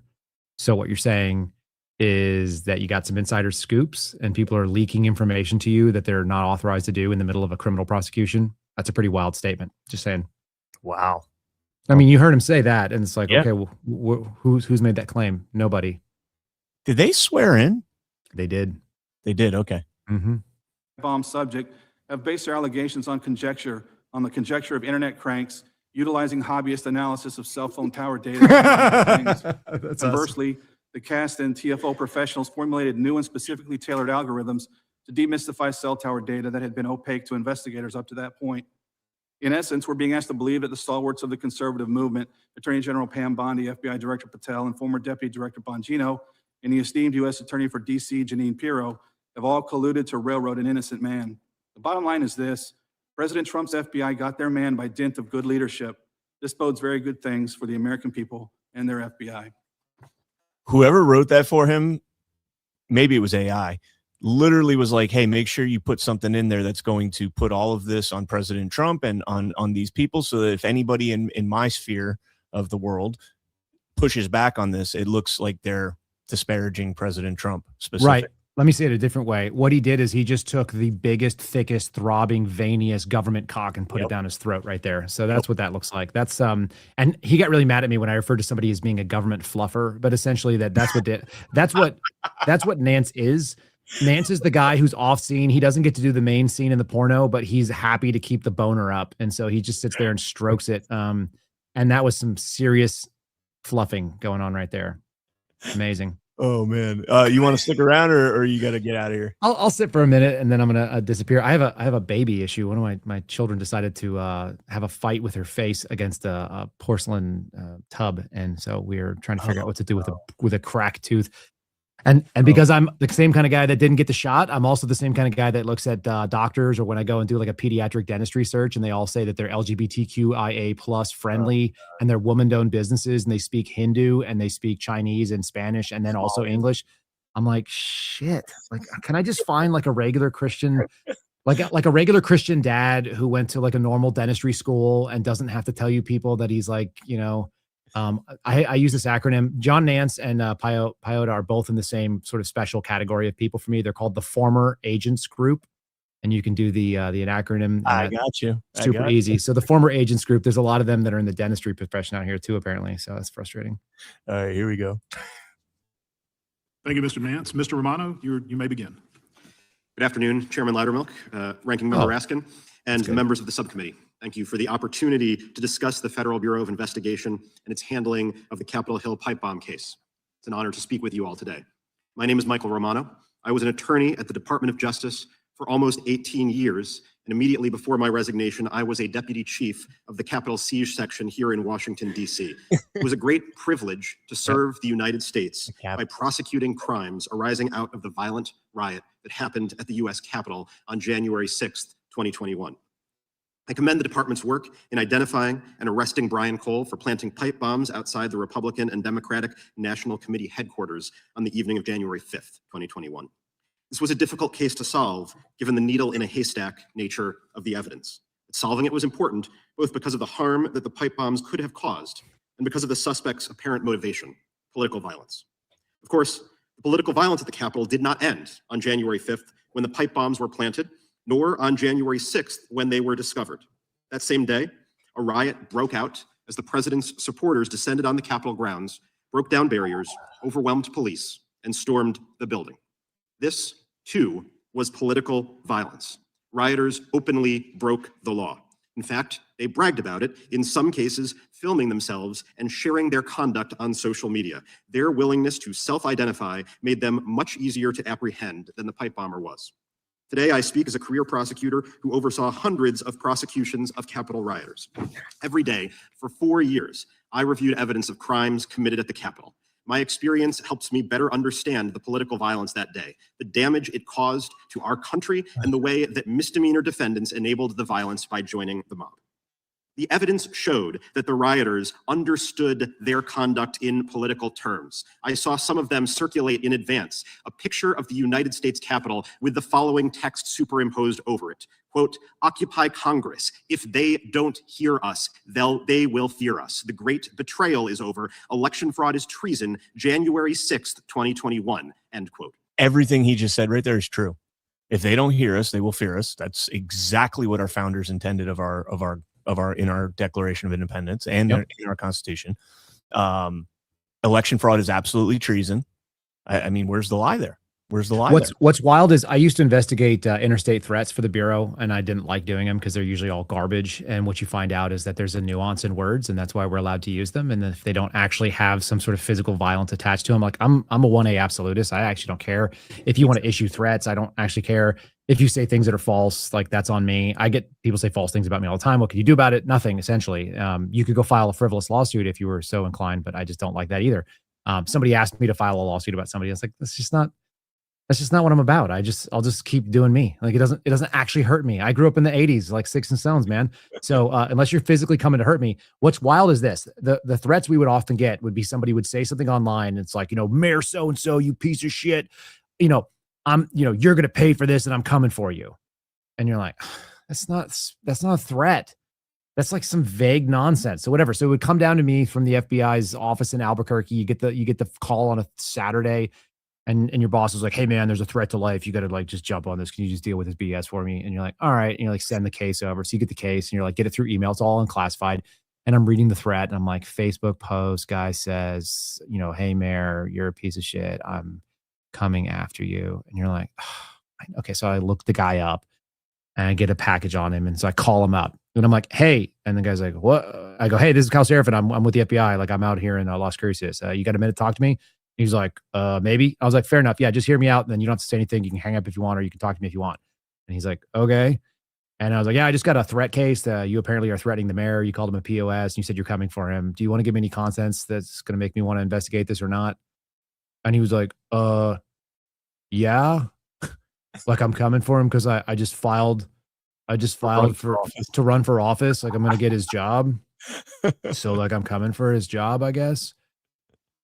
So what you're saying is that you got some insider scoops and people are leaking information to you that they're not authorized to do in the middle of a criminal prosecution. That's a pretty wild statement. Just saying. Wow. I mean, you heard him say that, and it's like, Yeah. okay, well, who's made that claim? Nobody. Did they swear in? They did. They did. Okay. Mm-hmm. Bomb subject have based their allegations on the conjecture of internet cranks utilizing hobbyist analysis of cell phone tower data. That's Conversely, the cast and TFO professionals formulated new and specifically tailored algorithms to demystify cell tower data that had been opaque to investigators up to that point. In essence, we're being asked to believe that the stalwarts of the conservative movement, Attorney General Pam Bondi, FBI Director Patel, and former Deputy Director Bongino, and the esteemed U.S. Attorney for D.C., Janine Pirro, have all colluded to railroad an innocent man. The bottom line is this: President Trump's FBI got their man by dint of good leadership. This bodes very good things for the American people and their FBI. Whoever wrote that for him, maybe it was AI, literally was like, hey, make sure you put something in there that's going to put all of this on President Trump and on these people, so that if anybody in my sphere of the world pushes back on this, it looks like they're disparaging President Trump specifically. Right. Let me say it a different way. What he did is he just took the biggest, thickest, throbbing, veiniest government cock and put it down his throat right there. So that's what that looks like. That's and he got really mad at me when I referred to somebody as being a government fluffer, but essentially that's what Nance is. Nance is the guy who's off scene. He doesn't get to do the main scene in the porno, but he's happy to keep the boner up. And so he just sits there and strokes it. And that was some serious fluffing going on right there. Amazing. Oh man. You want to stick around or you got to get out of here? I'll sit for a minute and then I'm going to disappear. I have a baby issue. One of my children decided to have a fight with her face against a porcelain tub. And so we're trying to figure out what to do with a cracked tooth. And because I'm the same kind of guy that didn't get the shot, I'm also the same kind of guy that looks at doctors, or when I go and do like a pediatric dentistry search and they all say that they're LGBTQIA plus friendly and they're woman-owned businesses and they speak Hindu and they speak Chinese and Spanish and then also English. I'm like, shit, like, can I just find like a regular Christian, like a regular Christian dad who went to like a normal dentistry school and doesn't have to tell you people that he's like, you know, I use this acronym. John Nance and Paiota are both in the same sort of special category of people for me. They're called the Former Agents Group, and you can do the acronym. I got you. Super easy. So the Former Agents Group, there's a lot of them that are in the dentistry profession out here too, apparently. So that's frustrating. All right, here we go. Thank you, Mr. Nance. Mr. Romano, you may begin. Good afternoon, Chairman Loudermilk, Ranking Member Raskin, and members of the subcommittee. Thank you for the opportunity to discuss the Federal Bureau of Investigation and its handling of the Capitol Hill pipe bomb case. It's an honor to speak with you all today. My name is Michael Romano. I was an attorney at the Department of Justice for almost 18 years, and immediately before my resignation, I was a deputy chief of the Capitol Siege Section here in Washington, D.C. It was a great privilege to serve the United States by prosecuting crimes arising out of the violent riot that happened at the U.S. Capitol on January 6th, 2021. I commend the department's work in identifying and arresting Brian Cole for planting pipe bombs outside the Republican and Democratic National Committee headquarters on the evening of January 5th, 2021. This was a difficult case to solve, given the needle in a haystack nature of the evidence. But solving it was important, both because of the harm that the pipe bombs could have caused and because of the suspect's apparent motivation, political violence. Of course, the political violence at the Capitol did not end on January 5th when the pipe bombs were planted, nor on January 6th when they were discovered. That same day, a riot broke out as the president's supporters descended on the Capitol grounds, broke down barriers, overwhelmed police, and stormed the building. This, too, was political violence. Rioters openly broke the law. In fact, they bragged about it, in some cases filming themselves and sharing their conduct on social media. Their willingness to self-identify made them much easier to apprehend than the pipe bomber was. Today, I speak as a career prosecutor who oversaw hundreds of prosecutions of Capitol rioters. Every day, for 4 years, I reviewed evidence of crimes committed at the Capitol. My experience helps me better understand the political violence that day, the damage it caused to our country, and the way that misdemeanor defendants enabled the violence by joining the mob. The evidence showed that the rioters understood their conduct in political terms. I saw some of them circulate in advance a picture of the United States Capitol with the following text superimposed over it. Quote, "Occupy Congress. If they don't hear us, they will fear us. The great betrayal is over. Election fraud is treason. January 6th, 2021, end quote. Everything he just said right there is true. If they don't hear us, they will fear us. That's exactly what our founders intended in our Declaration of Independence and in our Constitution. Election fraud is absolutely treason. I mean, where's the lie there? Where's the lie? What's wild is I used to investigate interstate threats for the Bureau, and I didn't like doing them because they're usually all garbage. And what you find out is that there's a nuance in words, and that's why we're allowed to use them. And if they don't actually have some sort of physical violence attached to them, like I'm a 1A absolutist. I actually don't care if you want to issue threats. I don't actually care if you say things that are false. Like, that's on me. I get people say false things about me all the time. What can you do about it? Nothing, essentially. You could go file a frivolous lawsuit if you were so inclined, but I just don't like that either. Somebody asked me to file a lawsuit about somebody. It's like, that's just not what I'm about. I'll just keep doing me. Like, it doesn't actually hurt me. I grew up in the 80s, like sticks and stones, man. So unless you're physically coming to hurt me, what's wild is this. The threats we would often get would be somebody would say something online. And it's like, Mayor so-and-so, you piece of shit, you're going to pay for this and I'm coming for you. And you're like, that's not a threat. That's like some vague nonsense. So whatever. So it would come down to me from the FBI's office in Albuquerque. You get the call on a Saturday. And your boss is like, hey man, there's a threat to life. You got to just jump on this. Can you just deal with this BS for me? And you're like, all right. And you're like, send the case over. So you get the case and you're like, get it through email. It's all unclassified. And I'm reading the threat and I'm like, Facebook post, guy says, hey Mayor, you're a piece of shit. I'm coming after you. And you're like, oh, okay. So I look the guy up and I get a package on him. And so I call him up and I'm like, hey. And the guy's like, what? I go, hey, this is Kyle Sheriff and I'm with the FBI. Like, I'm out here in Las Cruces. You got a minute to talk to me? He's like, maybe. I was like, fair enough. Yeah, just hear me out. And then you don't have to say anything. You can hang up if you want, or you can talk to me if you want. And he's like, okay. And I was like, yeah, I just got a threat case. You apparently are threatening the mayor. You called him a POS. And you said you're coming for him. Do you want to give me any contents that's going to make me want to investigate this or not? And he was like, yeah. Like, I'm coming for him because I just filed to run for office. Like, I'm going to get his job. So like, I'm coming for his job, I guess.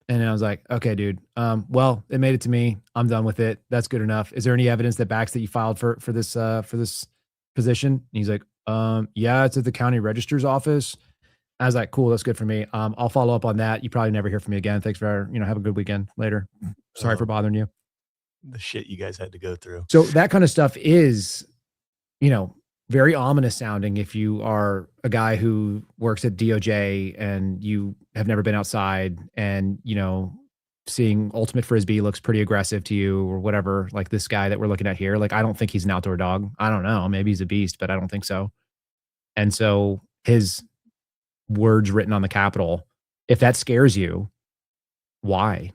And I was like, okay, dude. Well, it made it to me. I'm done with it. That's good enough. Is there any evidence that backs that you filed for this position? And he's like, yeah, it's at the county registrar's office. I was like, cool, that's good for me. I'll follow up on that. You probably never hear from me again. Thanks for, have a good weekend later. Sorry for bothering you. The shit you guys had to go through. So that kind of stuff is, very ominous sounding if you are a guy who works at DOJ and you have never been outside and, seeing Ultimate Frisbee looks pretty aggressive to you or whatever, like this guy that we're looking at here. Like, I don't think he's an outdoor dog. I don't know. Maybe he's a beast, but I don't think so. And so his words written on the Capitol, if that scares you, why?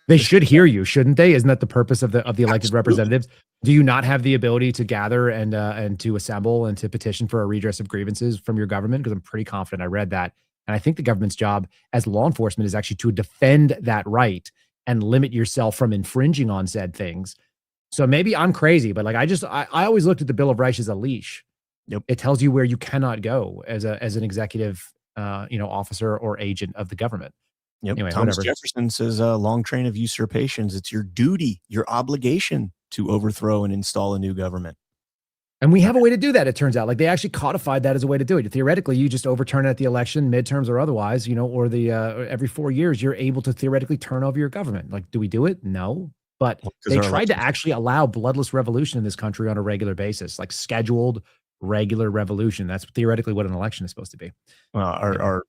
They should hear you, shouldn't they? Isn't that the purpose of the elected representatives? Do you not have the ability to gather and to assemble and to petition for a redress of grievances from your government? Because I'm pretty confident I read that. And I think the government's job as law enforcement is actually to defend that right and limit yourself from infringing on said things. So maybe I'm crazy, but like, I always looked at the Bill of Rights as a leash. Yep. It tells you where you cannot go as an executive, officer or agent of the government. Yep. Anyway, Thomas whatever. Jefferson says, long train of usurpations. It's your duty, your obligation to overthrow and install a new government. And we have a way to do that, it turns out. Like, they actually codified that as a way to do it. Theoretically, you just overturn it at the election, midterms or otherwise, or the every 4 years, you're able to theoretically turn over your government. Like, do we do it? No. But they tried to actually allow bloodless revolution in this country on a regular basis, like scheduled regular revolution. That's theoretically what an election is supposed to be. Well,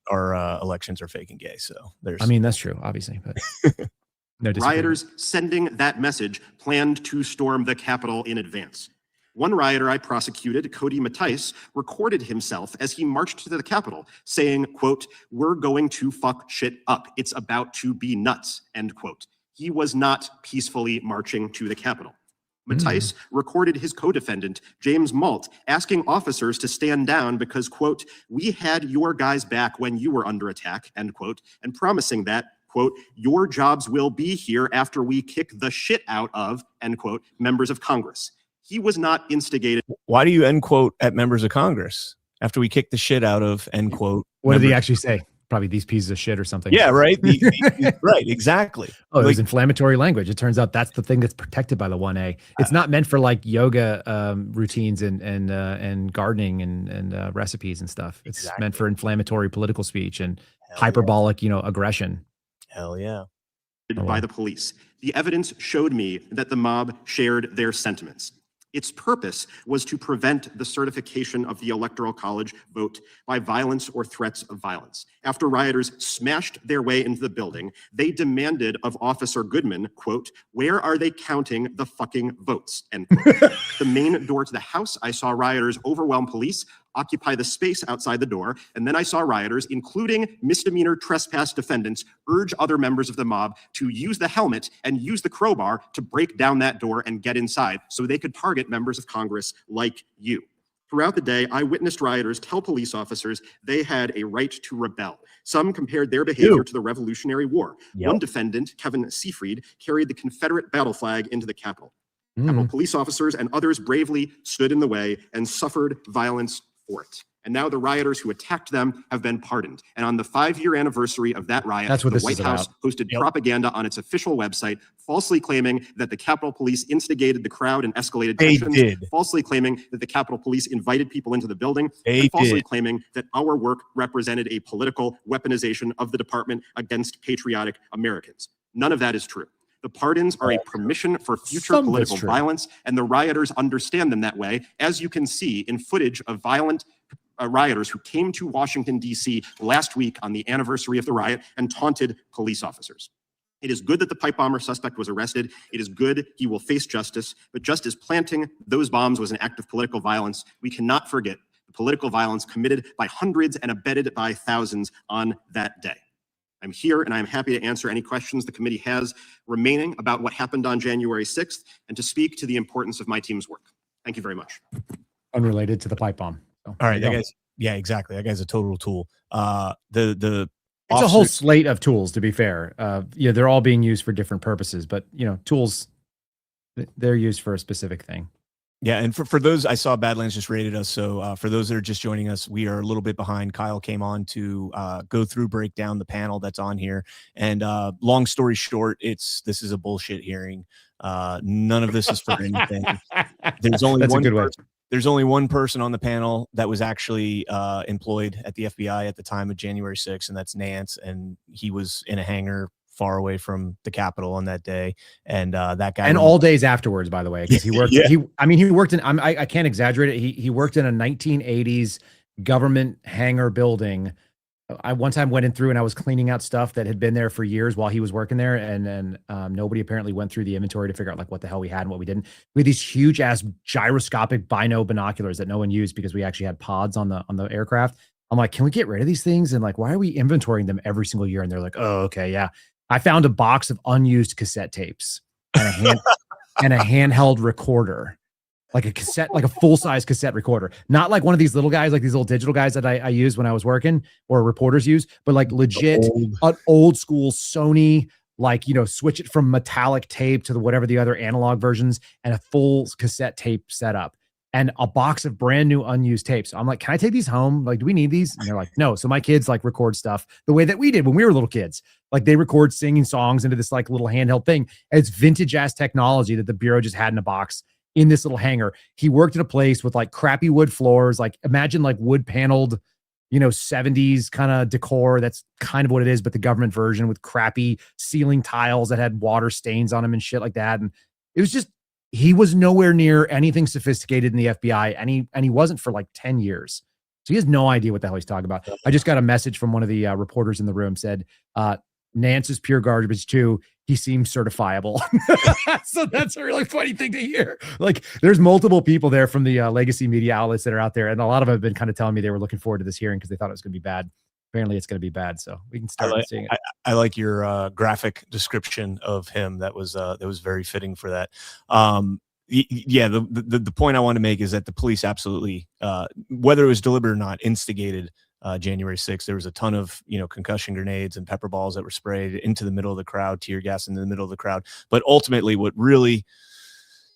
our elections are fake and gay. So there's, that's true, obviously, but no disagreement. Rioters sending that message planned to storm the Capitol in advance. One rioter I prosecuted, Cody Mattice, recorded himself as he marched to the Capitol saying, quote, "We're going to fuck shit up. It's about to be nuts," end quote. He was not peacefully marching to the Capitol. Mattice recorded his co-defendant, James Malt, asking officers to stand down because, quote, "We had your guys back when you were under attack," end quote, and promising that, quote, "Your jobs will be here after we kick the shit out of," end quote, members of Congress. He was not instigated. Why do you end quote at members of Congress after we kick the shit out of, end quote? What did he actually say? Probably these pieces of shit or something. Yeah, right. Right, exactly. Oh, it was inflammatory language. It turns out that's the thing that's protected by the 1A. It's not meant for like yoga routines and gardening and recipes and stuff. It's meant for inflammatory political speech and hyperbolic, aggression. Hell yeah. By the police. The evidence showed me that the mob shared their sentiments. Its purpose was to prevent the certification of the Electoral College vote by violence or threats of violence. After rioters smashed their way into the building, they demanded of Officer Goodman, quote, "Where are they counting the fucking votes?" End quote. The main door to the house, I saw rioters overwhelm police, occupy the space outside the door, and then I saw rioters, including misdemeanor trespass defendants, urge other members of the mob to use the helmet and use the crowbar to break down that door and get inside so they could target members of Congress like you. Throughout the day, I witnessed rioters tell police officers they had a right to rebel. Some compared their behavior to the Revolutionary War. One defendant, Kevin Seafried, carried the Confederate battle flag into the Capitol. Capitol police officers and others bravely stood in the way and suffered violence for it. And now the rioters who attacked them have been pardoned. And on the 5-year anniversary of that riot, That's what the this White is House about. posted propaganda on its official website, falsely claiming that the Capitol Police instigated the crowd and escalated tensions, falsely claiming that the Capitol Police invited people into the building, and falsely claiming that our work represented a political weaponization of the department against patriotic Americans. None of that is true. The pardons are a permission for future political violence, and the rioters understand them that way, as you can see in footage of violent rioters who came to Washington, D.C. last week on the anniversary of the riot and taunted police officers. It is good that the pipe bomber suspect was arrested. It is good he will face justice. But just as planting those bombs was an act of political violence, we cannot forget the political violence committed by hundreds and abetted by thousands on that day. I'm here and I'm happy to answer any questions the committee has remaining about what happened on January 6th and to speak to the importance of my team's work. Thank you very much. Unrelated to the pipe bomb. So, all right, that guy's, yeah, exactly. That guy's a total tool. It's a whole slate of tools, to be fair. They're all being used for different purposes, but tools, they're used for a specific thing. Yeah, and for those, I saw Badlands just rated us. So for those that are just joining us, we are a little bit behind. Kyle came on to go through, break down the panel that's on here. And long story short, this is a bullshit hearing. None of this is for anything. There's only one person. There's only one person on the panel that was actually employed at the FBI at the time of January 6th, and that's Nance. And he was in a hangar far away from the Capitol on that day, and that guy, and all days afterwards, by the way, because he worked. He worked in. I can't exaggerate it. He worked in a 1980s government hangar building. I one time went in through and I was cleaning out stuff that had been there for years while he was working there, and then nobody apparently went through the inventory to figure out like what the hell we had and what we didn't. We had these huge ass gyroscopic bino binoculars that no one used because we actually had pods on the aircraft. I'm like, can we get rid of these things? And like, why are we inventorying them every single year? And they're like, oh, okay, yeah. I found a box of unused cassette tapes and a handheld recorder, like a full-size cassette recorder, not like one of these little guys, like these little digital guys that I used when I was working or reporters use, but like legit an old school Sony, like, switch it from metallic tape to whatever the other analog versions, and a full cassette tape setup. And a box of brand new unused tapes. So I'm like, can I take these home? Like, do we need these? And they're like, no. So my kids like record stuff the way that we did when we were little kids. Like they record singing songs into this like little handheld thing. And it's vintage ass technology that the Bureau just had in a box in this little hangar. He worked in a place with like crappy wood floors. Like imagine like wood paneled, 70s kind of decor. That's kind of what it is, but the government version with crappy ceiling tiles that had water stains on them and shit like that. And it was just, he was nowhere near anything sophisticated in the FBI, and he wasn't for like 10 years. So he has no idea what the hell he's talking about. I just got a message from one of the reporters in the room, said, Nance is pure garbage too. he seems certifiable. So that's a really funny thing to hear. Like, there's multiple people there from the legacy media outlets that are out there, and a lot of them have been kind of telling me they were looking forward to this hearing because they thought it was going to be bad. Apparently, it's going to be bad. So we can start seeing it. I like your graphic description of him. That was very fitting for that. Yeah, the point I want to make is that the police absolutely, whether it was deliberate or not, instigated January 6th. There was a ton of, concussion grenades and pepper balls that were sprayed into the middle of the crowd, tear gas into the middle of the crowd. But ultimately, what really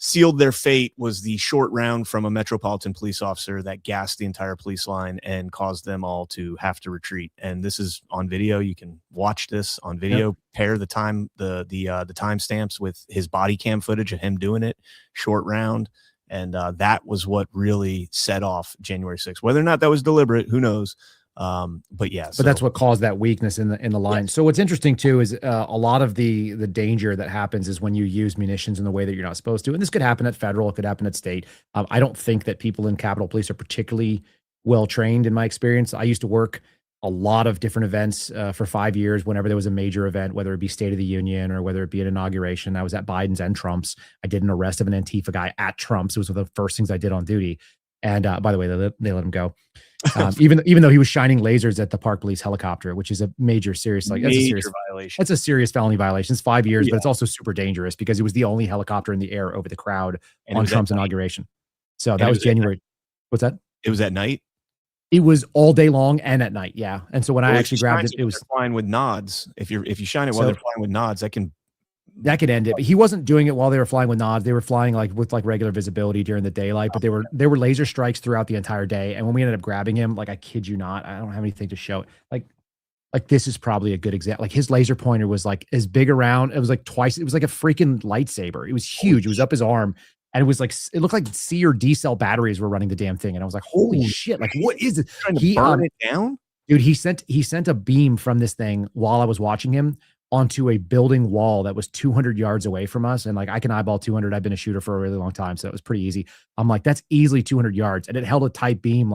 sealed their fate was the short round from a Metropolitan police officer that gassed the entire police line and caused them all to have to retreat. And this is on video. You can watch this on video. Yep. Pair the timestamps with his body cam footage of him doing it. Short round. And that was what really set off January 6th. Whether or not that was deliberate, who knows? But yeah, but that's what caused that weakness in the line. Yes. So what's interesting too is a lot of the danger that happens is when you use munitions in the way that you're not supposed to. And this could happen at federal, it could happen at state. I don't think that people in Capitol Police are particularly well trained in my experience. I used to work a lot of different events for 5 years. Whenever there was a major event, whether it be State of the Union or whether it be an inauguration, I was at Biden's and Trump's. I did an arrest of an Antifa guy at Trump's. It was one of the first things I did on duty. And by the way, they let him go. Even though he was shining lasers at the Park Police helicopter, which is a major serious violation. That's a serious felony violation. It's 5 years, but it's also super dangerous because it was the only helicopter in the air over the crowd on Trump's inauguration. So that was January. What's that? It was at night. It was all day long and at night. Yeah. And so when I actually grabbed it, it was flying with nods. If you shine it while they're flying with nods, that could end it. But he wasn't doing it while they were flying with nods. They were flying with regular visibility during the daylight, but there were laser strikes throughout the entire day. And when we ended up grabbing him, I kid you not, I don't have anything to show it. Like this is probably a good example. Like his laser pointer was as big around. It was twice. It was like a freaking lightsaber. It was huge. It was up his arm. And it was it looked like C or D cell batteries were running the damn thing. And I was like, holy shit. What is it? Trying to burn it down? Dude, he sent a beam from this thing while I was watching him onto a building wall that was 200 yards away from us. And I can eyeball 200. I've been a shooter for a really long time, so it was pretty easy. I'm like, that's easily 200 yards. And it held a tight beam,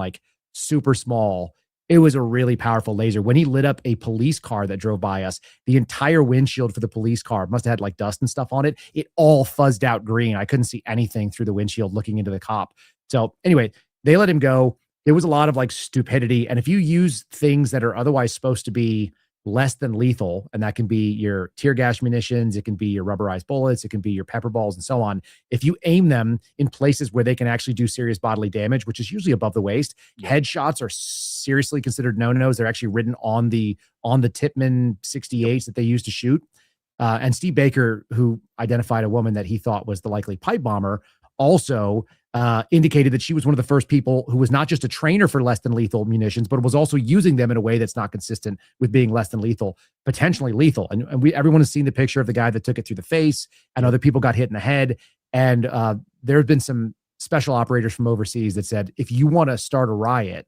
super small. It was a really powerful laser. When he lit up a police car that drove by us, the entire windshield for the police car must have had dust and stuff on it. It all fuzzed out green. I couldn't see anything through the windshield looking into the cop. So anyway, they let him go. There was a lot of stupidity. And if you use things that are otherwise supposed to be less than lethal, and that can be your tear gas munitions, it can be your rubberized bullets, it can be your pepper balls and so on. If you aim them in places where they can actually do serious bodily damage, which is usually above the waist, headshots are seriously considered no-nos. They're actually written on the Tippmann 68s that they use to shoot. And Steve Baker, who identified a woman that he thought was the likely pipe bomber, also indicated that she was one of the first people who was not just a trainer for less than lethal munitions, but was also using them in a way that's not consistent with being less than lethal, potentially lethal. And everyone has seen the picture of the guy that took it through the face, and other people got hit in the head. And there have been some special operators from overseas that said, if you want to start a riot,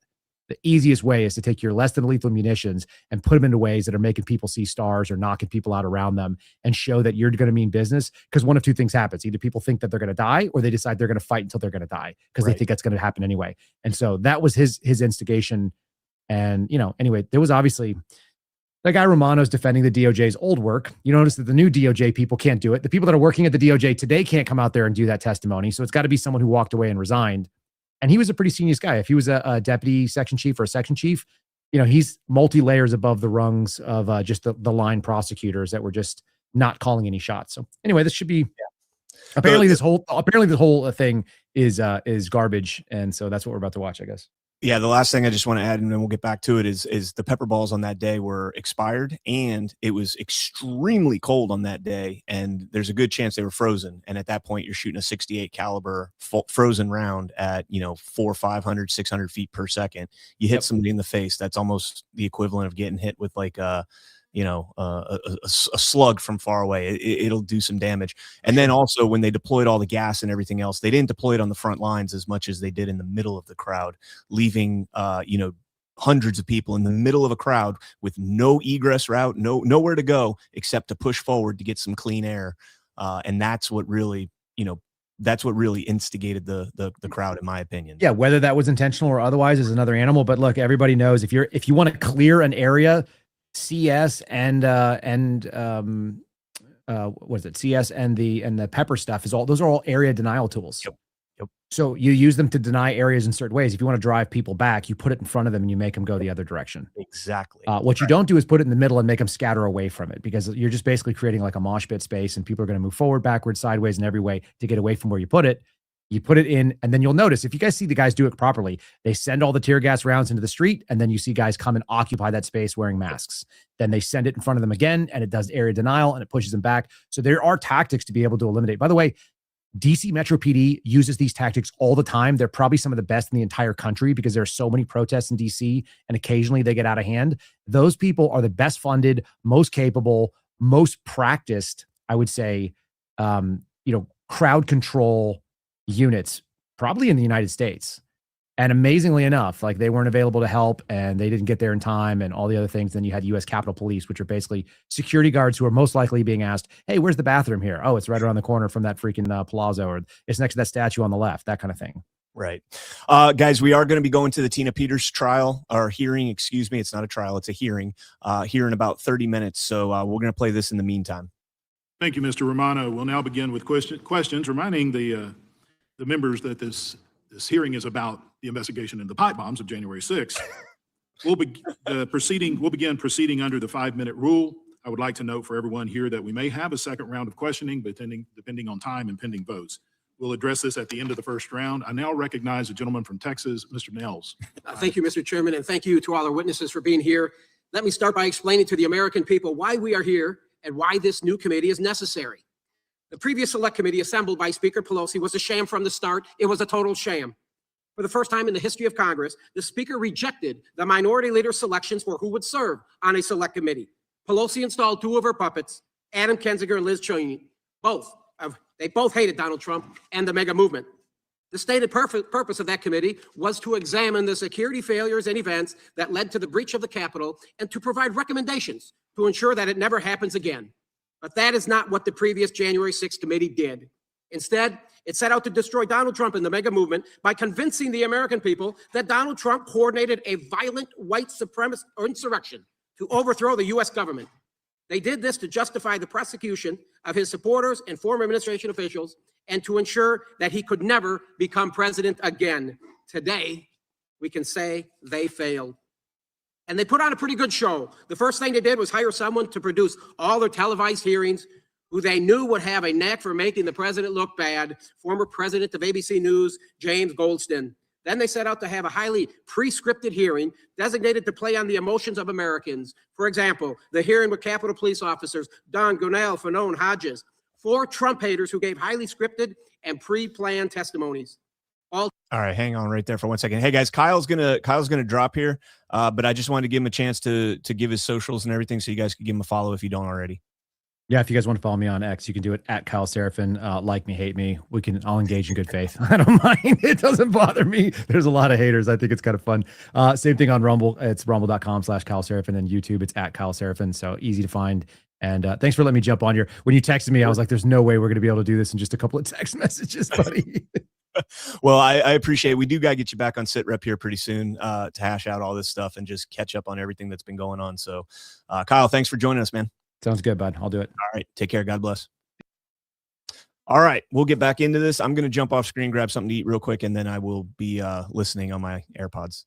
the easiest way is to take your less than lethal munitions and put them into ways that are making people see stars or knocking people out around them, and show that you're going to mean business. Because one of two things happens. Either people think that they're going to die, or they decide they're going to fight until they're going to die because they think that's going to happen anyway. And so that was his instigation. And, anyway, there was obviously the guy Romano's defending the DOJ's old work. You notice that the new DOJ people can't do it. The people that are working at the DOJ today can't come out there and do that testimony. So it's got to be someone who walked away and resigned. And he was a pretty senior guy. If he was a deputy section chief or a section chief, he's multi-layers above the rungs of just the line prosecutors that were just not calling any shots. So anyway, this should be apparently this whole thing is garbage. And so that's what we're about to watch, I guess. Yeah, the last thing I just want to add, and then we'll get back to it, is the pepper balls on that day were expired, and it was extremely cold on that day, and there's a good chance they were frozen. And at that point, you're shooting a 68 caliber frozen round at 400, 500, 600 feet per second. You hit somebody in the face, that's almost the equivalent of getting hit with a slug from far away. It'll do some damage. And then also when they deployed all the gas and everything else, they didn't deploy it on the front lines as much as they did in the middle of the crowd, leaving hundreds of people in the middle of a crowd with no egress route, nowhere to go except to push forward to get some clean air. And that's what really instigated the crowd, in my opinion. Yeah, whether that was intentional or otherwise is another animal. But look, everybody knows if you want to clear an area, CS and what is it, CS and the pepper stuff those are all area denial tools. Yep. So you use them to deny areas in certain ways. If you want to drive people back, you put it in front of them and you make them go the other direction. Exactly. What you don't do is put it in the middle and make them scatter away from it, because you're just basically creating like a mosh pit space, and people are going to move forward, backwards, sideways, in every way to get away from where you put it. You put it in, and then you'll notice, if you guys see the guys do it properly, they send all the tear gas rounds into the street, and then you see guys come and occupy that space wearing masks. Then they send it in front of them again, and it does area denial, and it pushes them back. So there are tactics to be able to eliminate. By the way, DC Metro PD uses these tactics all the time. They're probably some of the best in the entire country because there are so many protests in DC, and occasionally they get out of hand. Those people are the best funded, most capable, most practiced, I would say, crowd control units probably in the United States. And amazingly enough, like, they weren't available to help, and they didn't get there in time, and all the other things. Then you had U.S. Capitol Police, which are basically security guards who are most likely being asked, hey, where's the bathroom here? Oh, it's right around the corner from that freaking plaza, or it's next to that statue on the left, that kind of thing. Right. Guys, we are going to be going to the Tina Peters trial, or hearing, excuse me. It's not a trial, it's a hearing, here in about 30 minutes. So we're going to play this in the meantime. Thank you, Mr. Romano. We'll now begin with questions, reminding the members that this hearing is about the investigation into the pipe bombs of January 6th. We'll begin proceeding under the 5-minute rule. I would like to note for everyone here that we may have a second round of questioning, depending on time and pending votes. We'll address this at the end of the first round. I now recognize the gentleman from Texas, Mr. Nels. Thank you, Mr. Chairman, and thank you to all our witnesses for being here. Let me start by explaining to the American people why we are here and why this new committee is necessary. The previous select committee assembled by Speaker Pelosi was a sham from the start. It was a total sham. For the first time in the history of Congress, the Speaker rejected the minority leader selections for who would serve on a select committee. Pelosi installed 2 of her puppets, Adam Kinzinger and Liz Cheney. They both hated Donald Trump and the MAGA movement. The stated purpose of that committee was to examine the security failures and events that led to the breach of the Capitol, and to provide recommendations to ensure that it never happens again. But that is not what the previous January 6th committee did. Instead, it set out to destroy Donald Trump and the MAGA movement by convincing the American people that Donald Trump coordinated a violent white supremacist insurrection to overthrow the U.S. government. They did this to justify the prosecution of his supporters and former administration officials, and to ensure that he could never become president again. Today, we can say they failed. And they put on a pretty good show. The first thing they did was hire someone to produce all their televised hearings, who they knew would have a knack for making the president look bad, former president of ABC News, James Goldston. Then they set out to have a highly pre-scripted hearing designated to play on the emotions of Americans. For example, the hearing with Capitol Police officers Don Gonell, Fanone, Hodges, 4 Trump haters who gave highly scripted and pre-planned testimonies. All right, hang on right there for 1 second. Hey guys, Kyle's gonna drop here, but I just wanted to give him a chance to give his socials and everything, so you guys could give him a follow if you don't already. Yeah, if you guys want to follow me on X, you can do it at Kyle Seraphin. Like me, hate me. I'll engage in good faith. I don't mind. It doesn't bother me. There's a lot of haters. I think it's kind of fun. Same thing on Rumble. It's rumble.com/Kyle Seraphin, and YouTube, it's at Kyle Seraphin. So easy to find. And thanks for letting me jump on here. When you texted me, I was like, there's no way we're going to be able to do this in just a couple of text messages, buddy. Well, I appreciate it. We do got to get you back on sit rep here pretty soon to hash out all this stuff and just catch up on everything that's been going on. So, Kyle, thanks for joining us, man. Sounds good, bud. I'll do it. All right. Take care. God bless. All right. We'll get back into this. I'm going to jump off screen, grab something to eat real quick, and then I will be listening on my AirPods.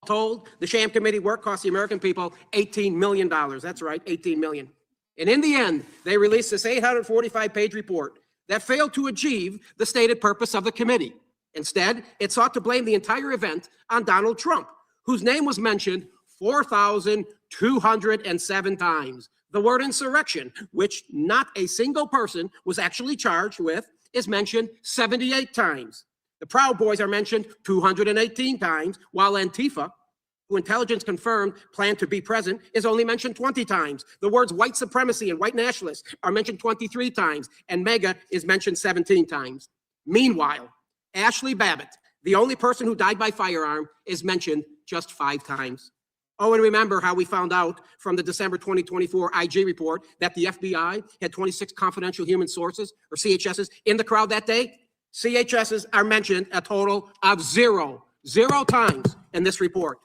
Told the sham committee work cost the American people $18 million. That's right, $18 million. And in the end, they released this 845-page report that failed to achieve the stated purpose of the committee. Instead, it sought to blame the entire event on Donald Trump, whose name was mentioned 4,207 times. The word insurrection, which not a single person was actually charged with, is mentioned 78 times. The Proud Boys are mentioned 218 times, while Antifa, who intelligence confirmed planned to be present, is only mentioned 20 times. The words white supremacy and white nationalists are mentioned 23 times, and MAGA is mentioned 17 times. Meanwhile, Ashley Babbitt, the only person who died by firearm, is mentioned just 5 times. Oh, and remember how we found out from the December 2024 IG report that the FBI had 26 confidential human sources, or CHSs, in the crowd that day? CHSs are mentioned a total of 0 times in this report.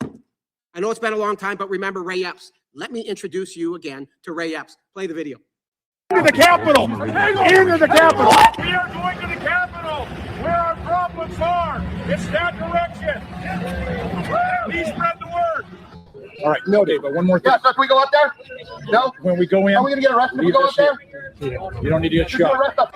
I know it's been a long time, but remember Ray Epps. Let me introduce you again to Ray Epps. Play the video. Into the Capitol! Into the Capitol! We are going to the Capitol, where our problems are. It's that direction. Please spread the word. All right, no, Dave, but one more thing. Yeah, so can we go up there? No? When we go in, Are we gonna get arrested if we go up there? you don't need to get shot. Arrest us.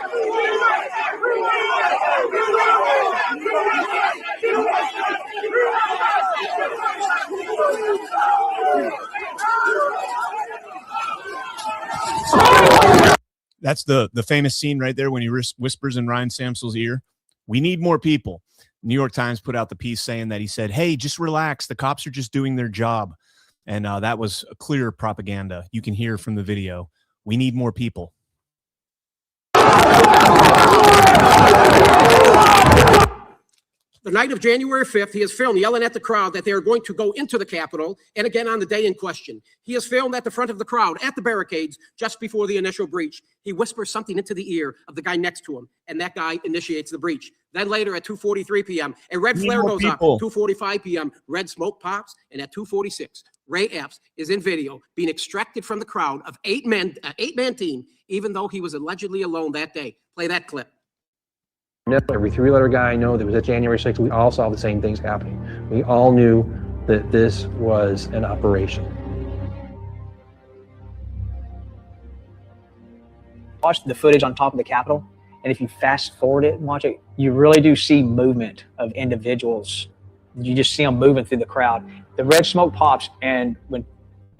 That's the famous scene right there when he whispers in Ryan Samsel's ear, "We need more people." New York Times put out the piece saying that he said, "Hey, just relax. The cops are just doing their job." And that was a clear propaganda. You can hear from the video. We need more people. The night of January 5th, he is filmed yelling at the crowd that they are going to go into the Capitol, and again on the day in question. He is filmed at the front of the crowd, at the barricades, just before the initial breach. He whispers something into the ear of the guy next to him, and that guy initiates the breach. Then later at 2:43 p.m., a red flare goes up. 2:45 p.m., red smoke pops, and at 2:46, Ray Epps is in video being extracted from the crowd of eight-man team, even though he was allegedly alone that day. Play that clip. Every three-letter guy I know that was at January 6th, we all saw the same things happening. We all knew that this was an operation. Watch the footage on top of the Capitol, and if you fast forward it and watch it, you really do see movement of individuals. You just see them moving through the crowd. The red smoke pops, and when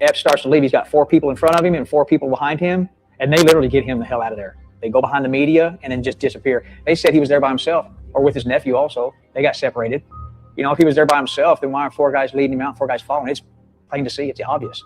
Epps starts to leave, he's got 4 people in front of him and 4 people behind him, and they literally get him the hell out of there. They go behind the media and then just disappear. They said he was there by himself or with his nephew also. They got separated. You know, if he was there by himself, then why are 4 guys leading him out, 4 guys following? It's plain to see. It's obvious.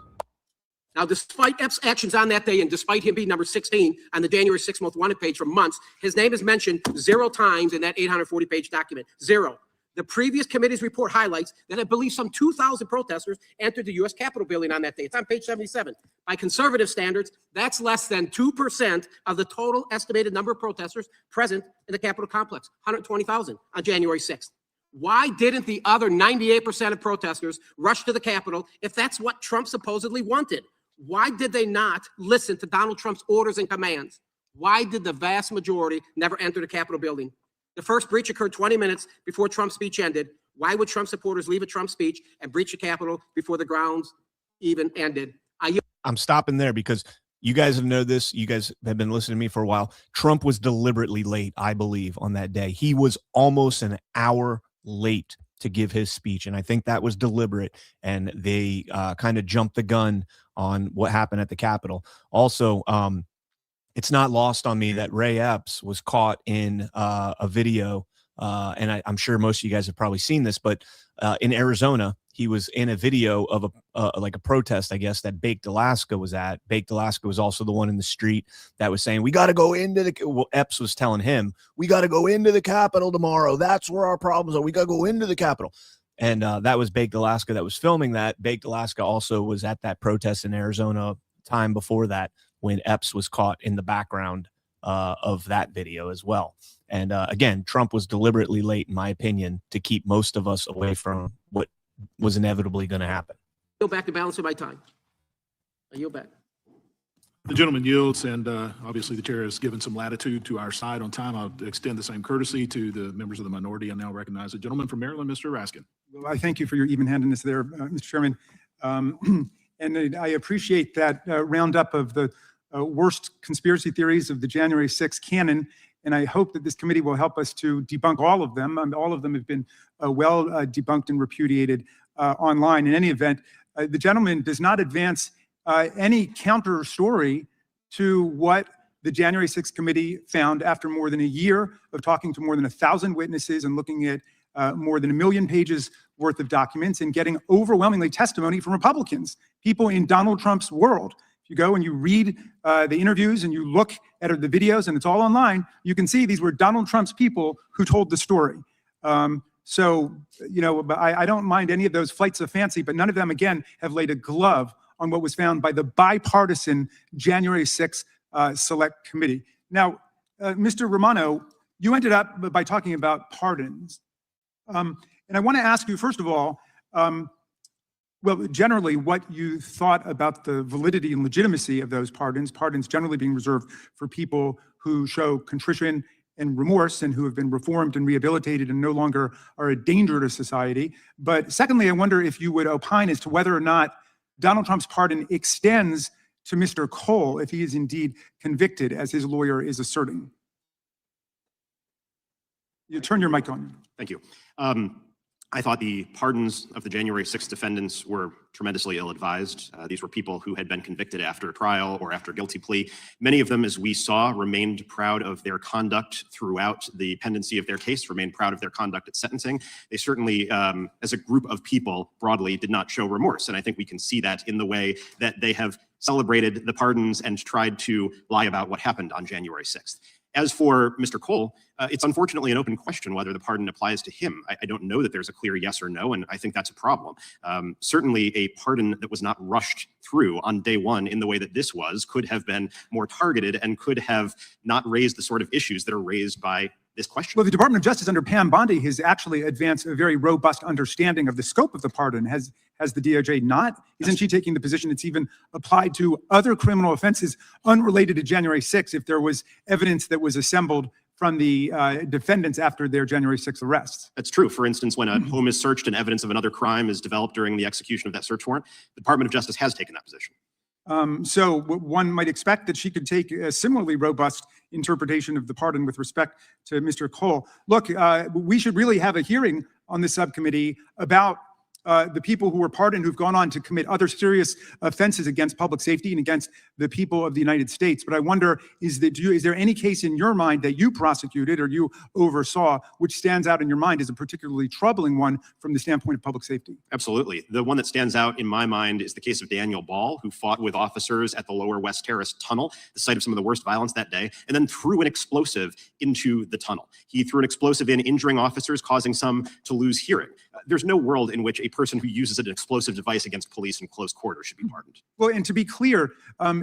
Now, despite Epps' actions on that day and despite him being number 16 on the January 6th most wanted page for months, his name is mentioned 0 times in that 840-page document. 0. The previous committee's report highlights that I believe some 2,000 protesters entered the U.S. Capitol building on that day. It's on page 77. By conservative standards, that's less than 2% of the total estimated number of protesters present in the Capitol complex, 120,000 on January 6th. Why didn't the other 98% of protesters rush to the Capitol if that's what Trump supposedly wanted? Why did they not listen to Donald Trump's orders and commands? Why did the vast majority never enter the Capitol building? The first breach occurred 20 minutes before Trump's speech ended. Why would Trump supporters leave a Trump speech and breach the Capitol before the grounds even ended? I'm stopping there because you guys have known this. You guys have been listening to me for a while. Trump was deliberately late, I believe, on that day. He was almost an hour late to give his speech, and I think that was deliberate, and they kind of jumped the gun on what happened at the Capitol. Also, it's not lost on me that Ray Epps was caught in a video, and I'm sure most of you guys have probably seen this, but in Arizona, he was in a video of like a protest, I guess, that Baked Alaska was at. Baked Alaska was also the one in the street that was saying, we got to go into the, well, Epps was telling him, we got to go into the Capitol tomorrow. That's where our problems are. We got to go into the Capitol. And that was Baked Alaska that was filming that. Baked Alaska also was at that protest in Arizona time before that, when Epps was caught in the background of that video as well. And again, Trump was deliberately late, in my opinion, to keep most of us away from what was inevitably going to happen. Go back to balance of my time. I yield back. The gentleman yields, and obviously the chair has given some latitude to our side on time. I'll extend the same courtesy to the members of the minority. I now recognize the gentleman from Maryland, Mr. Raskin. Well, I thank you for your even-handedness there, Mr. Chairman. And I appreciate that roundup of the worst conspiracy theories of the January 6th canon, and I hope that this committee will help us to debunk all of them. All of them have been well debunked and repudiated online. In any event, the gentleman does not advance any counter story to what the January 6th committee found after more than a year of talking to more than 1,000 witnesses and looking at more than 1 million pages worth of documents and getting overwhelmingly testimony from Republicans, people in Donald Trump's world. If you go and you read the interviews and you look at the videos, and it's all online, you can see these were Donald Trump's people who told the story. So, you know, I don't mind any of those flights of fancy, but none of them, again, have laid a glove on what was found by the bipartisan January 6th Select Committee. Now, Mr. Romano, you ended up by talking about pardons. And I want to ask you, first of all, Well, generally, what you thought about the validity and legitimacy of those pardons generally being reserved for people who show contrition and remorse and who have been reformed and rehabilitated and no longer are a danger to society. But secondly, I wonder if you would opine as to whether or not Donald Trump's pardon extends to Mr. Cole if he is indeed convicted, as his lawyer is asserting. You turn your mic on. Thank you. I thought the pardons of the January 6th defendants were tremendously ill-advised. These were people who had been convicted after a trial or after a guilty plea. Many of them, as we saw, remained proud of their conduct throughout the pendency of their case, remained proud of their conduct at sentencing. They certainly, as a group of people broadly, did not show remorse. And I think we can see that in the way that they have celebrated the pardons and tried to lie about what happened on January 6th. As for Mr. Cole, it's unfortunately an open question whether the pardon applies to him. I don't know that there's a clear yes or no, and I think that's a problem. Certainly a pardon that was not rushed through on day one in the way that this was could have been more targeted and could have not raised the sort of issues that are raised by this question. Well, the Department of Justice under Pam Bondi has actually advanced a very robust understanding of the scope of the pardon. Has the DOJ not? Isn't she taking the position it's even applied to other criminal offenses unrelated to January 6th if there was evidence that was assembled from the defendants after their January 6th arrests? That's true. For instance, when a home is searched and evidence of another crime is developed during the execution of that search warrant, the Department of Justice has taken that position. So one might expect that she could take a similarly robust interpretation of the pardon with respect to Mr. Cole. Look, we should really have a hearing on the subcommittee about the people who were pardoned who've gone on to commit other serious offenses against public safety and against the people of the United States. But I wonder, is there any case in your mind that you prosecuted or you oversaw which stands out in your mind as a particularly troubling one from the standpoint of public safety? Absolutely. The one that stands out in my mind is the case of Daniel Ball, who fought with officers at the Lower West Terrace Tunnel, the site of some of the worst violence that day, and then threw an explosive into the tunnel. He threw an explosive in, injuring officers, causing some to lose hearing. There's no world in which a person who uses an explosive device against police in close quarters should be pardoned. Well, and to be clear,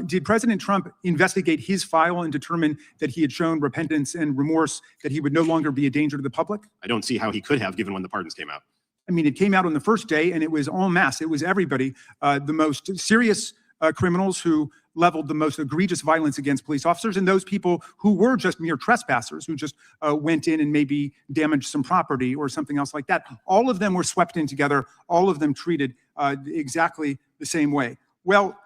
did President Trump investigate his file and determine that he had shown repentance and remorse, that he would no longer be a danger to the public? I don't see how he could have, given when the pardons came out. I mean, it came out on the first day and it was en masse. It was everybody, the most serious criminals who leveled the most egregious violence against police officers and those people who were just mere trespassers who just went in and maybe damaged some property or something else like that. All of them were swept in together, all of them treated exactly the same way. Well,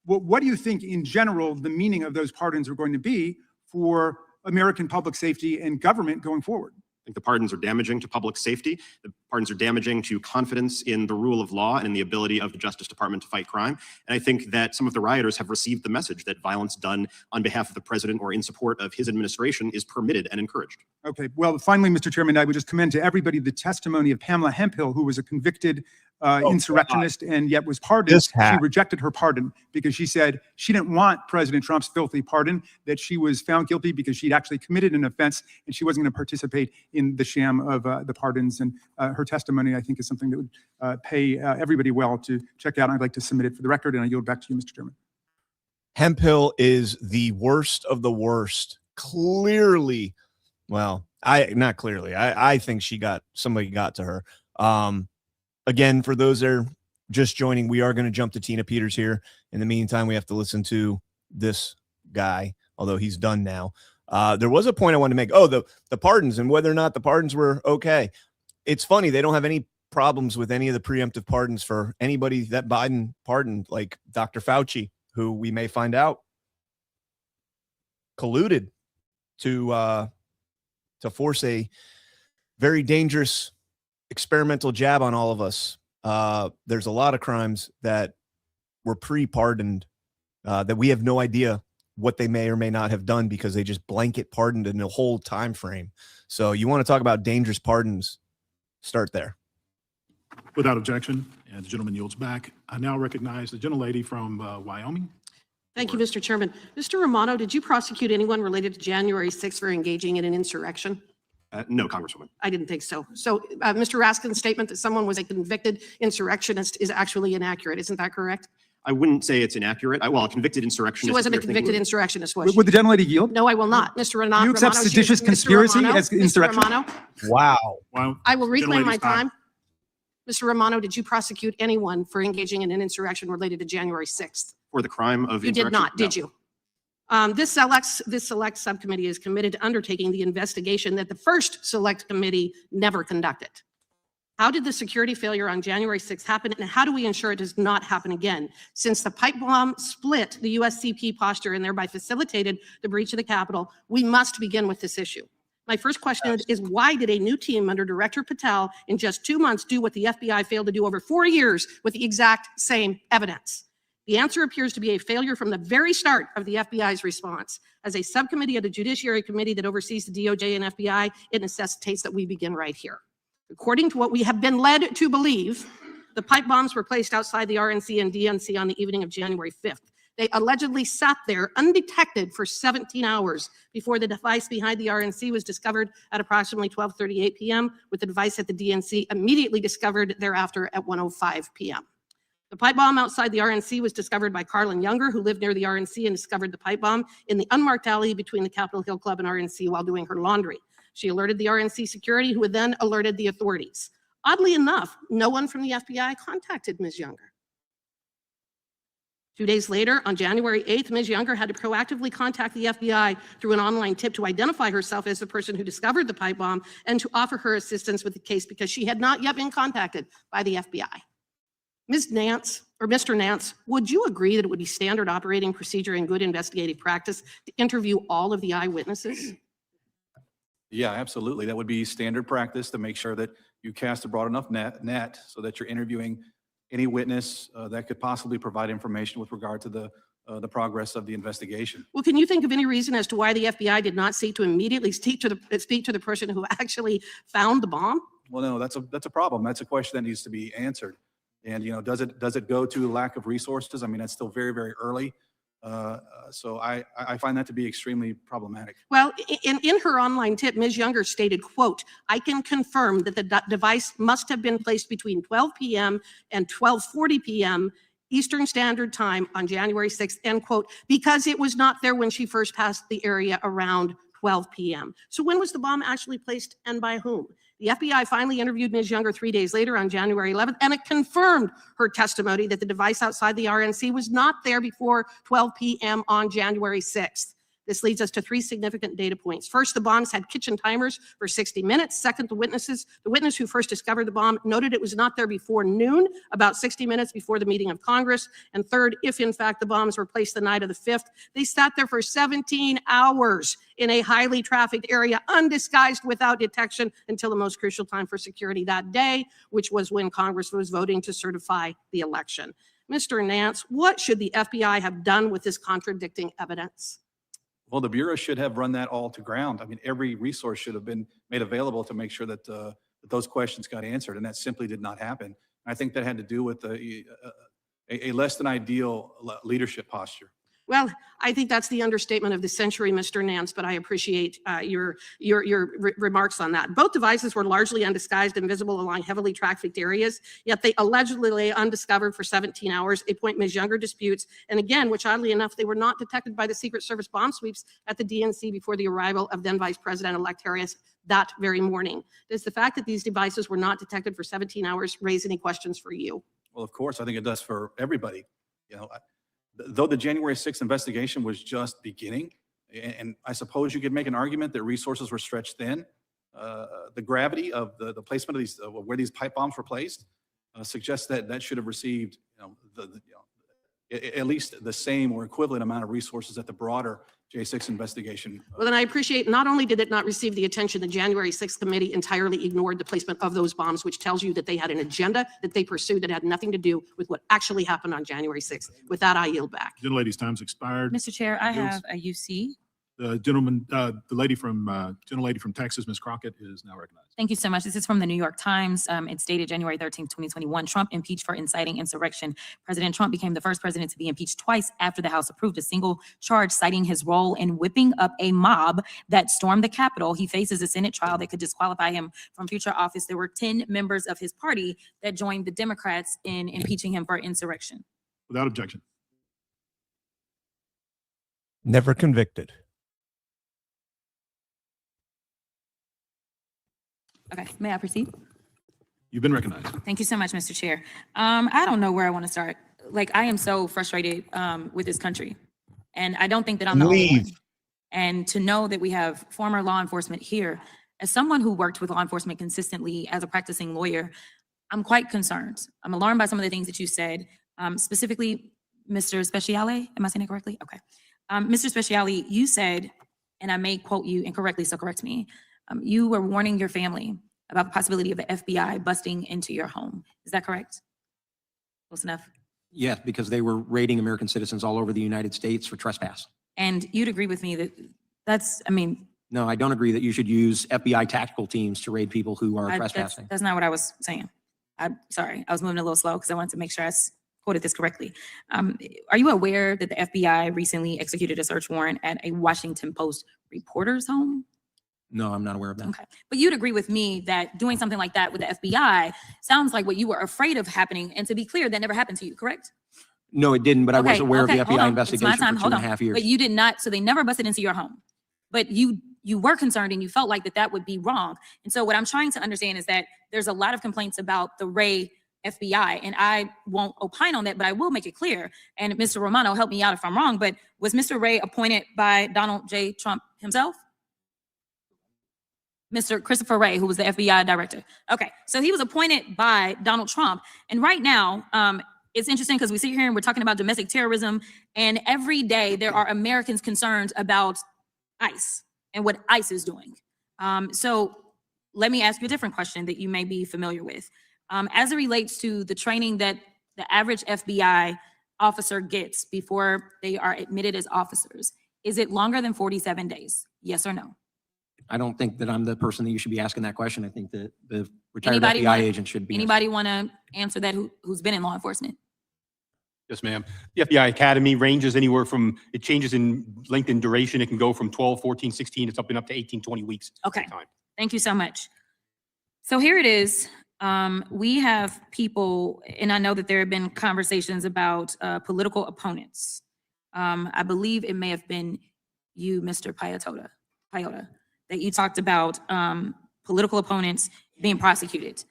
what do you think in general the meaning of those pardons are going to be for American public safety and government going forward? I think the pardons are damaging to public safety. The pardons are damaging to confidence in the rule of law and in the ability of the Justice Department to fight crime. And I think that some of the rioters have received the message that violence done on behalf of the president or in support of his administration is permitted and encouraged. Okay. Well, finally, Mr. Chairman, I would just commend to everybody the testimony of Pamela Hemphill, who was a convicted insurrectionist and yet was pardoned. She rejected her pardon because she said she didn't want President Trump's filthy pardon, that she was found guilty because she'd actually committed an offense and she wasn't going to participate in the sham of the pardons. And her testimony, I think, is something that would pay everybody well to check out. I'd like to submit it for the record, and I yield back to you, Mr. Chairman. Hemphill is the worst of the worst. Clearly, well, not clearly. I think somebody got to her. Again, for those that are just joining, we are going to jump to Tina Peters here. In the meantime, we have to listen to this guy, although he's done now. There was a point I wanted to make. Oh, the pardons and whether or not the pardons were okay. It's funny. They don't have any problems with any of the preemptive pardons for anybody that Biden pardoned, like Dr. Fauci, who we may find out colluded to force a very dangerous experimental jab on all of us. There's a lot of crimes that were pre-pardoned that we have no idea what they may or may not have done because they just blanket pardoned in the whole time frame. So you want to talk about dangerous pardons, start there. Without objection, and the gentleman yields back. I now recognize the gentlelady from Wyoming. Thank you, Mr. Chairman. Mr. Romano, did you prosecute anyone related to January 6th for engaging in an insurrection? No, Congresswoman. I didn't think so. So Mr. Raskin's statement that someone was a convicted insurrectionist is actually inaccurate. Isn't that correct? I wouldn't say it's inaccurate. Well, a convicted insurrectionist. She wasn't a convicted insurrectionist, was she? Would the gentlelady yield? No, I will not. Mr. Romano. You accept seditious conspiracy as insurrection? Mr. Romano, Wow. I will reclaim my time. Mr. Romano, did you prosecute anyone for engaging in an insurrection related to January 6th? For the crime of You did insurrection? not, did No. you? This select subcommittee is committed to undertaking the investigation that the first select committee never conducted. How did the security failure on January 6th happen, and how do we ensure it does not happen again? Since the pipe bomb split the USCP posture and thereby facilitated the breach of the Capitol, we must begin with this issue. My first question is, why did a new team under Director Patel in just 2 months do what the FBI failed to do over 4 years with the exact same evidence? The answer appears to be a failure from the very start of the FBI's response. As a subcommittee of the Judiciary Committee that oversees the DOJ and FBI, it necessitates that we begin right here. According to what we have been led to believe, the pipe bombs were placed outside the RNC and DNC on the evening of January 5th. They allegedly sat there undetected for 17 hours before the device behind the RNC was discovered at approximately 12:38 p.m., with the device at the DNC immediately discovered thereafter at 1:05 p.m. The pipe bomb outside the RNC was discovered by Carlin Younger, who lived near the RNC and discovered the pipe bomb in the unmarked alley between the Capitol Hill Club and RNC while doing her laundry. She alerted the RNC security, who had then alerted the authorities. Oddly enough, no one from the FBI contacted Ms. Younger. 2 days later, on January 8th, Ms. Younger had to proactively contact the FBI through an online tip to identify herself as the person who discovered the pipe bomb and to offer her assistance with the case because she had not yet been contacted by the FBI. Ms. Nance, or Mr. Nance, would you agree that it would be standard operating procedure and good investigative practice to interview all of the eyewitnesses? Yeah, absolutely. That would be standard practice to make sure that you cast a broad enough net so that you're interviewing any witness that could possibly provide information with regard to the progress of the investigation. Well, can you think of any reason as to why the FBI did not seek to immediately speak to the person who actually found the bomb? Well, no, that's a problem. That's a question that needs to be answered. And, you know, does it go to lack of resources? I mean, that's still very, very early. So I find that to be extremely problematic. Well, in her online tip, Ms. Younger stated, quote, "I can confirm that the device must have been placed between 12 p.m. and 12:40 p.m. Eastern Standard Time on January 6th, end quote, because it was not there when she first passed the area around 12 p.m. So when was the bomb actually placed and by whom? The FBI finally interviewed Ms. Younger 3 days later on January 11th, and it confirmed her testimony that the device outside the RNC was not there before 12 p.m. on January 6th. This leads us to 3 significant data points. First, the bombs had kitchen timers for 60 minutes. Second, the witness who first discovered the bomb noted it was not there before noon, about 60 minutes before the meeting of Congress. And third, if in fact the bombs were placed the night of the 5th, they sat there for 17 hours in a highly trafficked area, undisguised, without detection, until the most crucial time for security that day, which was when Congress was voting to certify the election. Mr. Nance, what should the FBI have done with this contradicting evidence? Well, the Bureau should have run that all to ground. I mean, every resource should have been made available to make sure that, that those questions got answered, and that simply did not happen. I think that had to do with a less than ideal leadership posture. Well, I think that's the understatement of the century, Mr. Nance, but I appreciate your remarks on that. Both devices were largely undisguised and visible along heavily trafficked areas, yet they allegedly lay undiscovered for 17 hours, a point Ms. Younger disputes. And again, which oddly enough, they were not detected by the Secret Service bomb sweeps at the DNC before the arrival of then Vice President-elect Harris that very morning. Does the fact that these devices were not detected for 17 hours raise any questions for you? Well, of course, I think it does for everybody. You know, though the January 6th investigation was just beginning, and I suppose you could make an argument that resources were stretched thin, the gravity of the placement of these, where these pipe bombs were placed, suggests that that should have received, at least the same or equivalent amount of resources that the broader J6 investigation. Well, then I appreciate not only did it not receive the attention, the January 6th committee entirely ignored the placement of those bombs, which tells you that they had an agenda that they pursued that had nothing to do with what actually happened on January 6th. With that, I yield back. Gentlelady's time's expired. Mr. Chair, I have a UC. The gentlelady from Texas, Ms. Crockett, is now recognized. Thank you so much. This is from the New York Times. It's dated January 13th, 2021. Trump impeached for inciting insurrection. President Trump became the first president to be impeached twice after the House approved a single charge citing his role in whipping up a mob that stormed the Capitol. He faces a Senate trial that could disqualify him from future office. There were 10 members of his party that joined the Democrats in impeaching him for insurrection. Without objection. Never convicted. Okay, may I proceed? You've been recognized. Thank you so much, Mr. Chair. I don't know where I want to start. Like, I am so frustrated with this country, and I don't think that I'm the only one. And to know that we have former law enforcement here, as someone who worked with law enforcement consistently as a practicing lawyer, I'm quite concerned. I'm alarmed by some of the things that you said, specifically, Mr. Speciale. Am I saying it correctly? Okay. Mr. Speciale, you said, and I may quote you incorrectly, so correct me, you were warning your family about the possibility of the FBI busting into your home. Is that correct? Close enough? Yes, because they were raiding American citizens all over the United States for trespass. And you'd agree with me that that's, I mean. No, I don't agree that you should use FBI tactical teams to raid people who are trespassing. That's not what I was saying. I'm sorry. I was moving a little slow because I wanted to make sure I quoted this correctly. Are you aware that the FBI recently executed a search warrant at a Washington Post reporter's home? No, I'm not aware of that. Okay. But you'd agree with me that doing something like that with the FBI sounds like what you were afraid of happening. And to be clear, that never happened to you, correct? No, it didn't, but I was aware of the FBI investigation for Hold 2.5 years. But you did not, so they never busted into your home. But you were concerned and you felt like that would be wrong. And so what I'm trying to understand is that there's a lot of complaints about the Ray FBI, and I won't opine on that, but I will make it clear. And Mr. Romano, help me out if I'm wrong, but was Mr. Ray appointed by Donald J. Trump himself? Mr. Christopher Wray, who was the FBI director. Okay, so he was appointed by Donald Trump. And right now, it's interesting because we sit here and we're talking about domestic terrorism, and every day there are Americans concerned about ICE and what ICE is doing. So let me ask you a different question that you may be familiar with. As it relates to the training that the average FBI officer gets before they are admitted as officers, is it longer than 47 days? Yes or no? I don't think that I'm the person that you should be asking that question. I think that the retired FBI agent should be. Anybody want to answer that who's been in law enforcement? Yes, ma'am. The FBI Academy ranges anywhere from, it changes in length and duration. It can go from 12, 14, 16, it's up to 18, 20 weeks. Okay, thank you so much. So here it is. We have people, and I know that there have been conversations about political opponents. I believe it may have been you, Mr. Payota, that you talked about political opponents being prosecuted.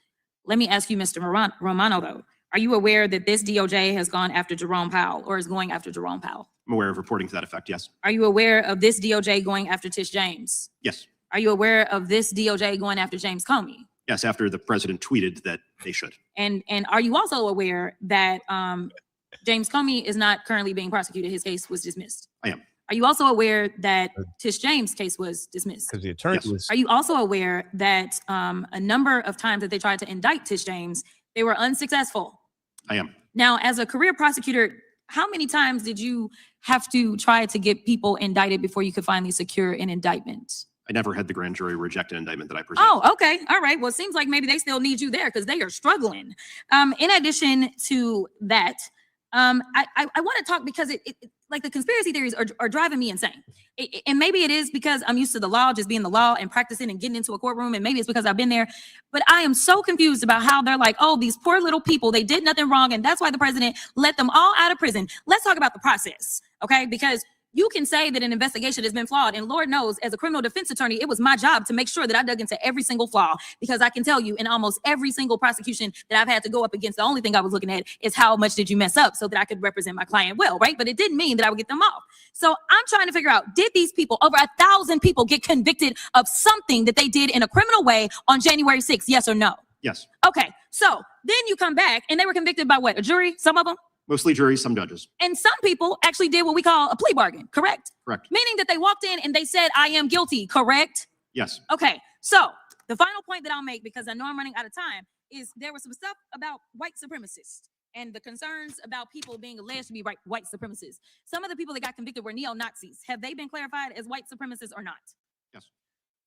Let me ask you, Mr. Romano, though. Are you aware that this DOJ has gone after Jerome Powell or is going after Jerome Powell? I'm aware of reporting to that effect, yes. Are you aware of this DOJ going after Tish James? Yes. Are you aware of this DOJ going after James Comey? Yes, after the president tweeted that they should. And are you also aware that James Comey is not currently being prosecuted? His case was dismissed. I am. Are you also aware that Tish James' case was dismissed? Because the attorney was. Are you also aware that a number of times that they tried to indict Tish James, they were unsuccessful? I am. Now, as a career prosecutor, how many times did you have to try to get people indicted before you could finally secure an indictment? I never had the grand jury reject an indictment that I presented. Oh, okay. All right. Well, it seems like maybe they still need you there because they are struggling. In addition to that, I want to talk because like the conspiracy theories are driving me insane. And maybe it is because I'm used to the law, just being the law and practicing and getting into a courtroom. And maybe it's because I've been there. But I am so confused about how they're like, oh, these poor little people, they did nothing wrong. And that's why the president let them all out of prison. Let's talk about the process, okay? Because you can say that an investigation has been flawed, and Lord knows, as a criminal defense attorney, it was my job to make sure that I dug into every single flaw, because I can tell you in almost every single prosecution that I've had to go up against, the only thing I was looking at is how much did you mess up so that I could represent my client well, right? But it didn't mean that I would get them off. So I'm trying to figure out, did these people, over 1,000 people, get convicted of something that they did in a criminal way on January 6th, yes or no? Yes. Okay, so then you come back and they were convicted by what, a jury, some of them? Mostly juries, some judges. And some people actually did what we call a plea bargain, correct? Correct. Meaning that they walked in and they said, I am guilty, correct? Yes. Okay, so the final point that I'll make, because I know I'm running out of time, is there was some stuff about white supremacists and the concerns about people being alleged to be white supremacists. Some of the people that got convicted were neo-Nazis. Have they been clarified as white supremacists or not? Yes.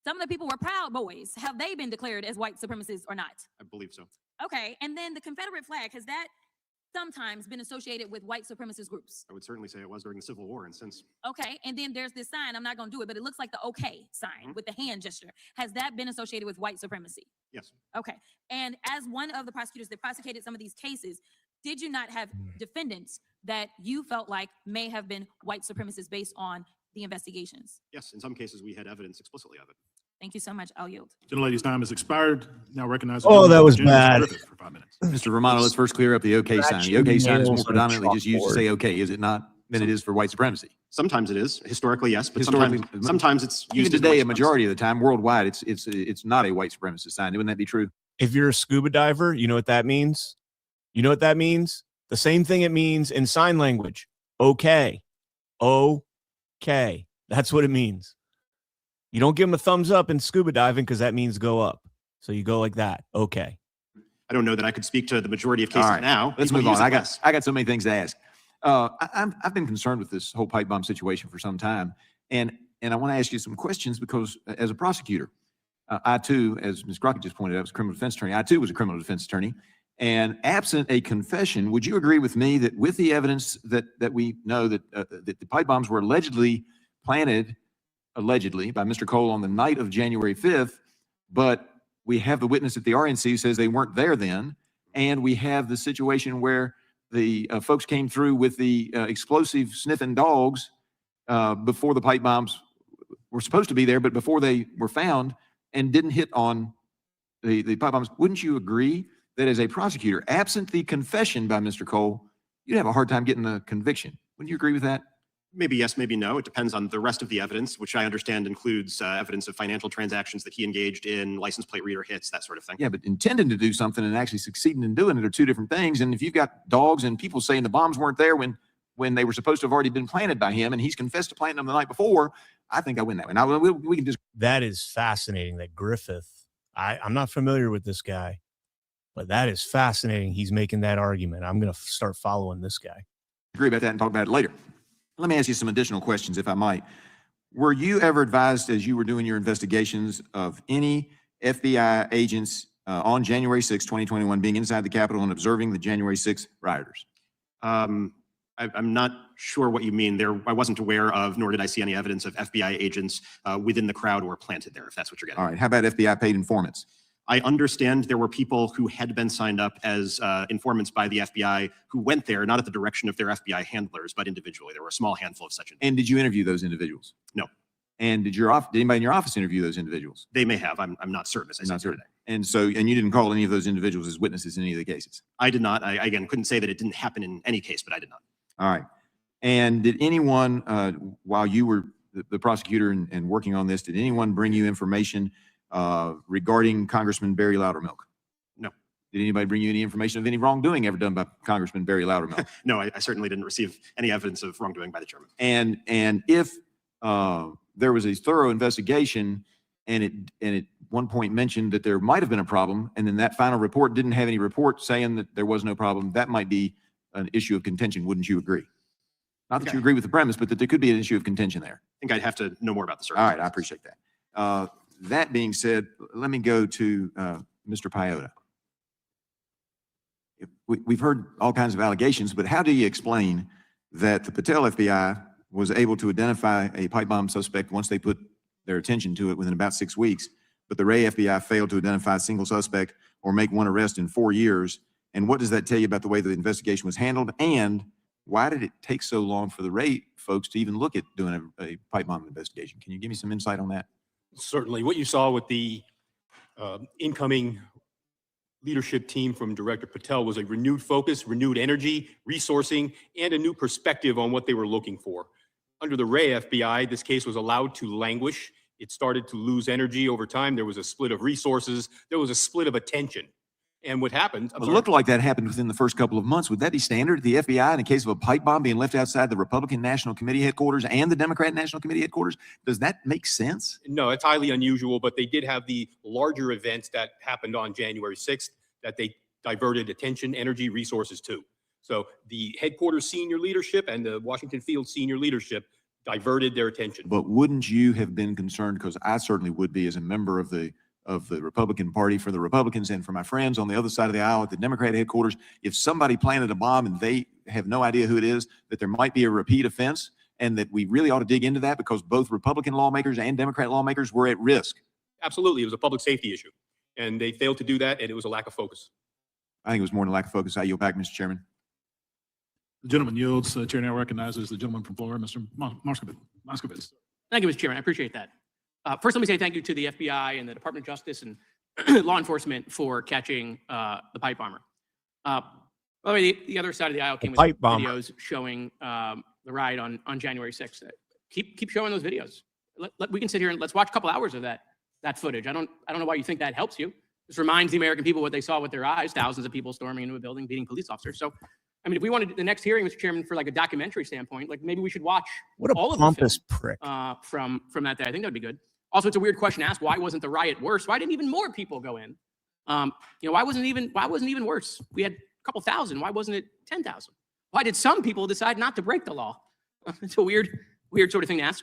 Some of the people were Proud Boys. Have they been declared as white supremacists or not? I believe so. Okay, and then the Confederate flag, has that sometimes been associated with white supremacist groups? I would certainly say it was during the Civil War, and since. Okay, and then there's this sign, I'm not going to do it, but it looks like the okay sign with the hand gesture. Has that been associated with white supremacy? Yes. Okay, and as one of the prosecutors that prosecuted some of these cases, did you not have defendants that you felt like may have been white supremacists based on the investigations? Yes, in some cases we had evidence explicitly of it. Thank you so much. I'll yield. Gentlelady's time has expired. Now recognize. Oh, that was Mr. bad. Griffith for 5 minutes. Mr. Romano, let's first clear up the okay sign. The okay sign is more predominantly just used to say okay, is it not, than it is for white supremacy? Sometimes it is, historically, yes, but Historically, sometimes it's Even used as today, white a majority of the time, worldwide, it's not a white supremacist sign. Wouldn't that be true? If you're a scuba diver, you know what that means? You know what that means? The same thing it means in sign language. Okay. Okay. That's what it means. You don't give them a thumbs up in scuba diving because that means go up. So you go like that. Okay. I don't know that I could speak to the majority of cases All right, now. let's People move on. use it I got less. so many things to ask. I've been concerned with this whole pipe bomb situation for some time, and I want to ask you some questions because as a prosecutor, I too, as Ms. Crockett just pointed out, was a criminal defense attorney. I too was a criminal defense attorney, and absent a confession, would you agree with me that with the evidence that we know that that the pipe bombs were allegedly planted, allegedly by Mr. Cole on the night of January 5th, but we have the witness at the RNC who says they weren't there then, and we have the situation where the folks came through with the explosive sniffing dogs before the pipe bombs were supposed to be there, but before they were found and didn't hit on the pipe bombs. Wouldn't you agree that as a prosecutor, absent the confession by Mr. Cole, you'd have a hard time getting a conviction? Wouldn't you agree with that? Maybe yes, maybe no. It depends on the rest of the evidence, which I understand includes evidence of financial transactions that he engaged in, license plate reader hits, that sort of thing. Yeah, but intending to do something and actually succeeding in doing it are two different things. And if you've got dogs and people saying the bombs weren't there when they were supposed to have already been planted by him, and he's confessed to planting them the night before, I think I win that one. Now, we can just. That is fascinating that Griffith, I'm not familiar with this guy, but that is fascinating. He's making that argument. I'm going to start following this guy. Agree about that and talk about it later. Let me ask you some additional questions, if I might. Were you ever advised, as you were doing your investigations, of any FBI agents on January 6, 2021, being inside the Capitol and observing the January 6 rioters? I'm not sure what you mean there. I wasn't aware of, nor did I see any evidence of FBI agents within the crowd or planted there, if that's what you're getting. All right. How about FBI paid informants? I understand there were people who had been signed up as informants by the FBI who went there, not at the direction of their FBI handlers, but individually. There were a small handful of such individuals. And did you interview those individuals? No. And did anybody in your office interview those individuals? They may have. I'm not certain, as I said today. And you didn't call any of those individuals as witnesses in any of the cases? I did not. I, again, couldn't say that it didn't happen in any case, but I did not. All right. And did anyone, while you were the prosecutor and working on this, did anyone bring you information regarding Congressman Barry Loudermilk? No. Did anybody bring you any information of any wrongdoing ever done by Congressman Barry Loudermilk? No, I certainly didn't receive any evidence of wrongdoing by the chairman. And if there was a thorough investigation and it at one point mentioned that there might have been a problem, and then that final report didn't have any report saying that there was no problem, that might be an issue of contention. Wouldn't you agree? Not that you agree with the premise, but that there could be an issue of contention there. I think I'd have to know more about the All circumstances. right, I appreciate that. That being said, let me go to Mr. Paiota. We've heard all kinds of allegations, but how do you explain that the Patel FBI was able to identify a pipe bomb suspect once they put their attention to it within about 6 weeks, but the Ray FBI failed to identify a single suspect or make one arrest in 4 years? And what does that tell you about the way the investigation was handled? And why did it take so long for the Ray folks to even look at doing a pipe bomb investigation? Can you give me some insight on that? Certainly. What you saw with the incoming leadership team from Director Patel was a renewed focus, renewed energy, resourcing, and a new perspective on what they were looking for. Under the Ray FBI, this case was allowed to languish. It started to lose energy over time. There was a split of resources. There was a split of attention. And what happened? It looked like that happened within the first couple of months. Would that be standard at the FBI in the case of a pipe bomb being left outside the Republican National Committee headquarters and the Democrat National Committee headquarters? Does that make sense? No, it's highly unusual, but they did have the larger events that happened on January 6th that they diverted attention, energy, resources to. So the headquarters senior leadership and the Washington Field senior leadership diverted their attention. But wouldn't you have been concerned, because I certainly would be as a member of the Republican Party, for the Republicans and for my friends on the other side of the aisle at the Democrat headquarters, if somebody planted a bomb and they have no idea who it is, that there might be a repeat offense, and that we really ought to dig into that because both Republican lawmakers and Democrat lawmakers were at risk? Absolutely. It was a public safety issue, and they failed to do that, and it was a lack of focus. I think it was more than a lack of focus. I yield back, Mr. Chairman. The gentleman yields. Chair now recognizes the gentleman from Florida, Mr. Moskowitz. Thank you, Mr. Chairman. I appreciate that. First, let me say thank you to the FBI and the Department of Justice and law enforcement for catching the pipe bomber. By the way, the other side of the aisle came with videos showing the riot on January 6th. Keep showing those videos. We can sit here and let's watch a couple hours of that footage. I don't know why you think that helps you. This reminds the American people what they saw with their eyes, thousands of people storming into a building, beating police officers. So, I mean, if we wanted the next hearing, Mr. Chairman, for like a documentary standpoint, like maybe we should watch all of the pompous film, from that day. I think that'd be good. Also, it's a weird question to ask. Why wasn't the riot worse? Why didn't even more people go in? Why wasn't it even worse? We had a couple thousand. Why wasn't it 10,000? Why did some people decide not to break the law? It's a weird sort of thing to ask.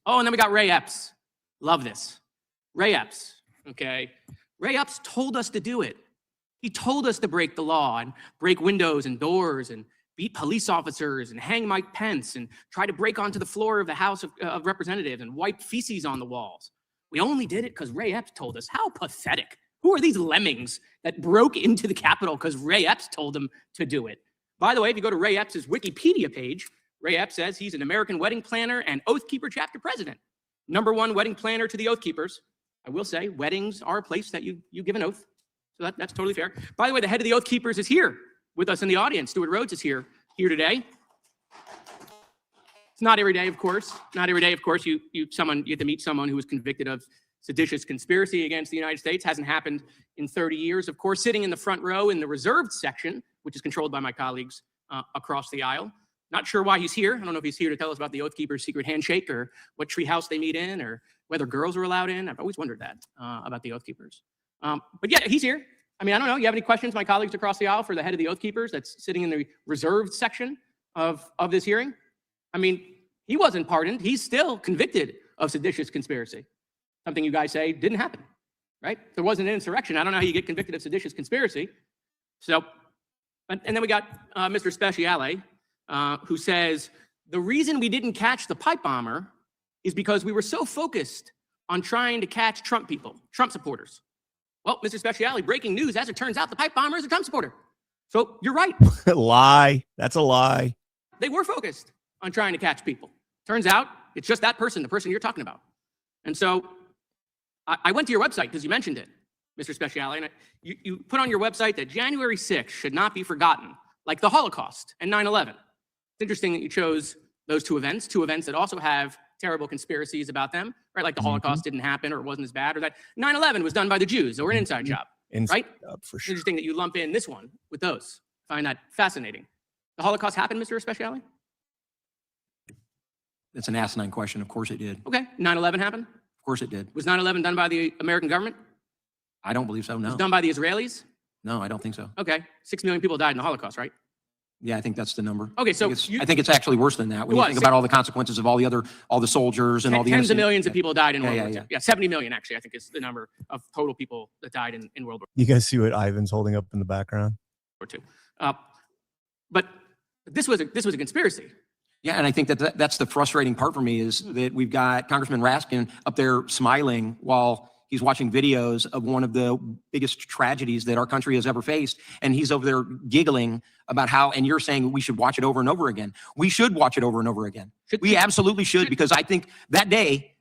Oh, and then we got Ray Epps. Love this. Ray Epps, okay? Ray Epps told us to do it. He told us to break the law and break windows and doors and beat police officers and hang Mike Pence and try to break onto the floor of the House of Representatives and wipe feces on the walls. We only did it because Ray Epps told us. How pathetic. Who are these lemmings that broke into the Capitol because Ray Epps told them to do it? By the way, if you go to Ray Epps' Wikipedia page, Ray Epps says he's an American wedding planner and Oath Keeper chapter president. #1 wedding planner to the Oath Keepers. I will say weddings are a place that you give an oath. So that's totally fair. By the way, the head of the Oath Keepers is here with us in the audience. Stuart Rhodes is here today. It's not every day, of course. Not every day, of course, you get to meet someone who was convicted of seditious conspiracy against the United States. Hasn't happened in 30 years. Of course, sitting in the front row in the reserved section, which is controlled by my colleagues across the aisle. Not sure why he's here. I don't know if he's here to tell us about the Oath Keepers' secret handshake or what treehouse they meet in or whether girls are allowed in. I've always wondered that about the Oath Keepers. But yeah, he's here. I mean, I don't know. You have any questions, my colleagues across the aisle, for the head of the Oath Keepers that's sitting in the reserved section of this hearing? I mean, he wasn't pardoned. He's still convicted of seditious conspiracy. Something you guys say didn't happen, right? There wasn't an insurrection. I don't know how you get convicted of seditious conspiracy. So, and then we got Mr. Speciale, who says, the reason we didn't catch the pipe bomber is because we were so focused on trying to catch Trump people, Trump supporters. Well, Mr. Speciale, breaking news, as it turns out, the pipe bomber is a Trump supporter. So you're right. Lie. That's a lie. They were focused on trying to catch people. Turns out it's just that person, the person you're talking about. And so I went to your website because you mentioned it, Mr. Speciale, and you put on your website that January 6th should not be forgotten, like the Holocaust and 9/11. It's interesting that you chose those two events that also have terrible conspiracies about them, right? Like the Holocaust didn't happen or it wasn't as bad, or that 9/11 was done by the Jews or an inside job, right? For sure. Interesting that you lump in this one with those. I find that fascinating. The Holocaust happened, Mr. Speciale? That's an asinine question. Of course it did. Okay. 9/11 happened? Of course it did. Was 9/11 done by the American government? I don't believe so, Was no. it done by the Israelis? No, I don't think so. Okay. 6 million people died in the Holocaust, right? Yeah, I think that's the number. Okay, so I think it's actually worse than that. When It you was. think about all the consequences of all the soldiers and all the tens of innocent- millions of people died in World War II. yeah. Yeah, 70 million actually, I think is the number of total people that died in World War You guys see what Ivan's holding up in the background? II. But this was a conspiracy. Yeah, and I think that's the frustrating part for me is that we've got Congressman Raskin up there smiling while he's watching videos of one of the biggest tragedies that our country has ever faced. And he's over there giggling about how, and you're saying we should watch it over and over again. We should watch it over and over again. We absolutely should, because I think that day,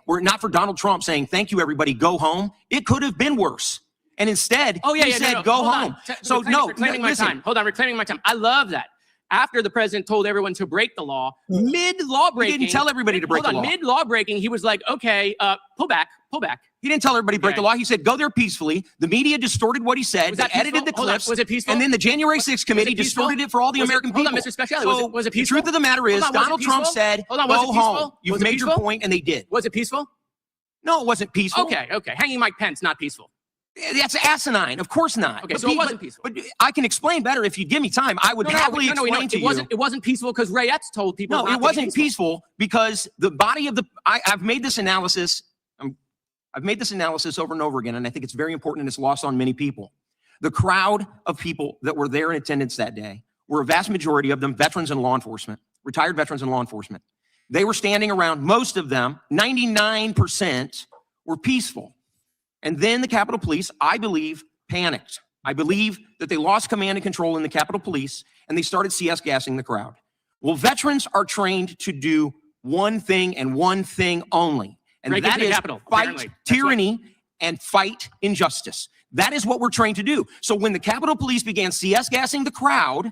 were it not for Donald Trump saying, thank you, everybody, go home, it could have been worse. And instead, he said, go home. So no, reclaiming my listen. time. Hold on, reclaiming my time. I love that. After the president told everyone to break the law, mid-law breaking. He didn't tell everybody to break the law. Mid-law breaking, he was like, okay, pull back. He didn't tell everybody to break the law. He said, go there peacefully. The media distorted what he said. They edited the clips. Was it peaceful? And then the January 6th committee distorted it for all the American people. Hold on, Mr. Speciale. So Was it peaceful? the truth of the matter is, Donald Trump said, go home. You've made your point, and they did. Was it peaceful? No, it wasn't peaceful. Okay. Hanging Mike Pence, not peaceful. That's asinine. Of course not. Okay, so it wasn't peaceful. But I can explain better if you give me time. I would happily explain to you. It wasn't peaceful because Ray Epps told people. No, it wasn't peaceful because the body of the. I've made this analysis. I've made this analysis over and over again, and I think it's very important, and it's lost on many people. The crowd of people that were there in attendance that day were a vast majority of them veterans and law enforcement, retired veterans and law enforcement. They were standing around. Most of them, 99%, were peaceful. And then the Capitol Police, I believe, panicked. I believe that they lost command and control in the Capitol Police, and they started CS gassing the crowd. Well, veterans are trained to do one thing and one thing only, And Break that into the is Capitol, fight apparently. That's what- tyranny and fight injustice. That is what we're trained to do. So when the Capitol Police began CS gassing the crowd,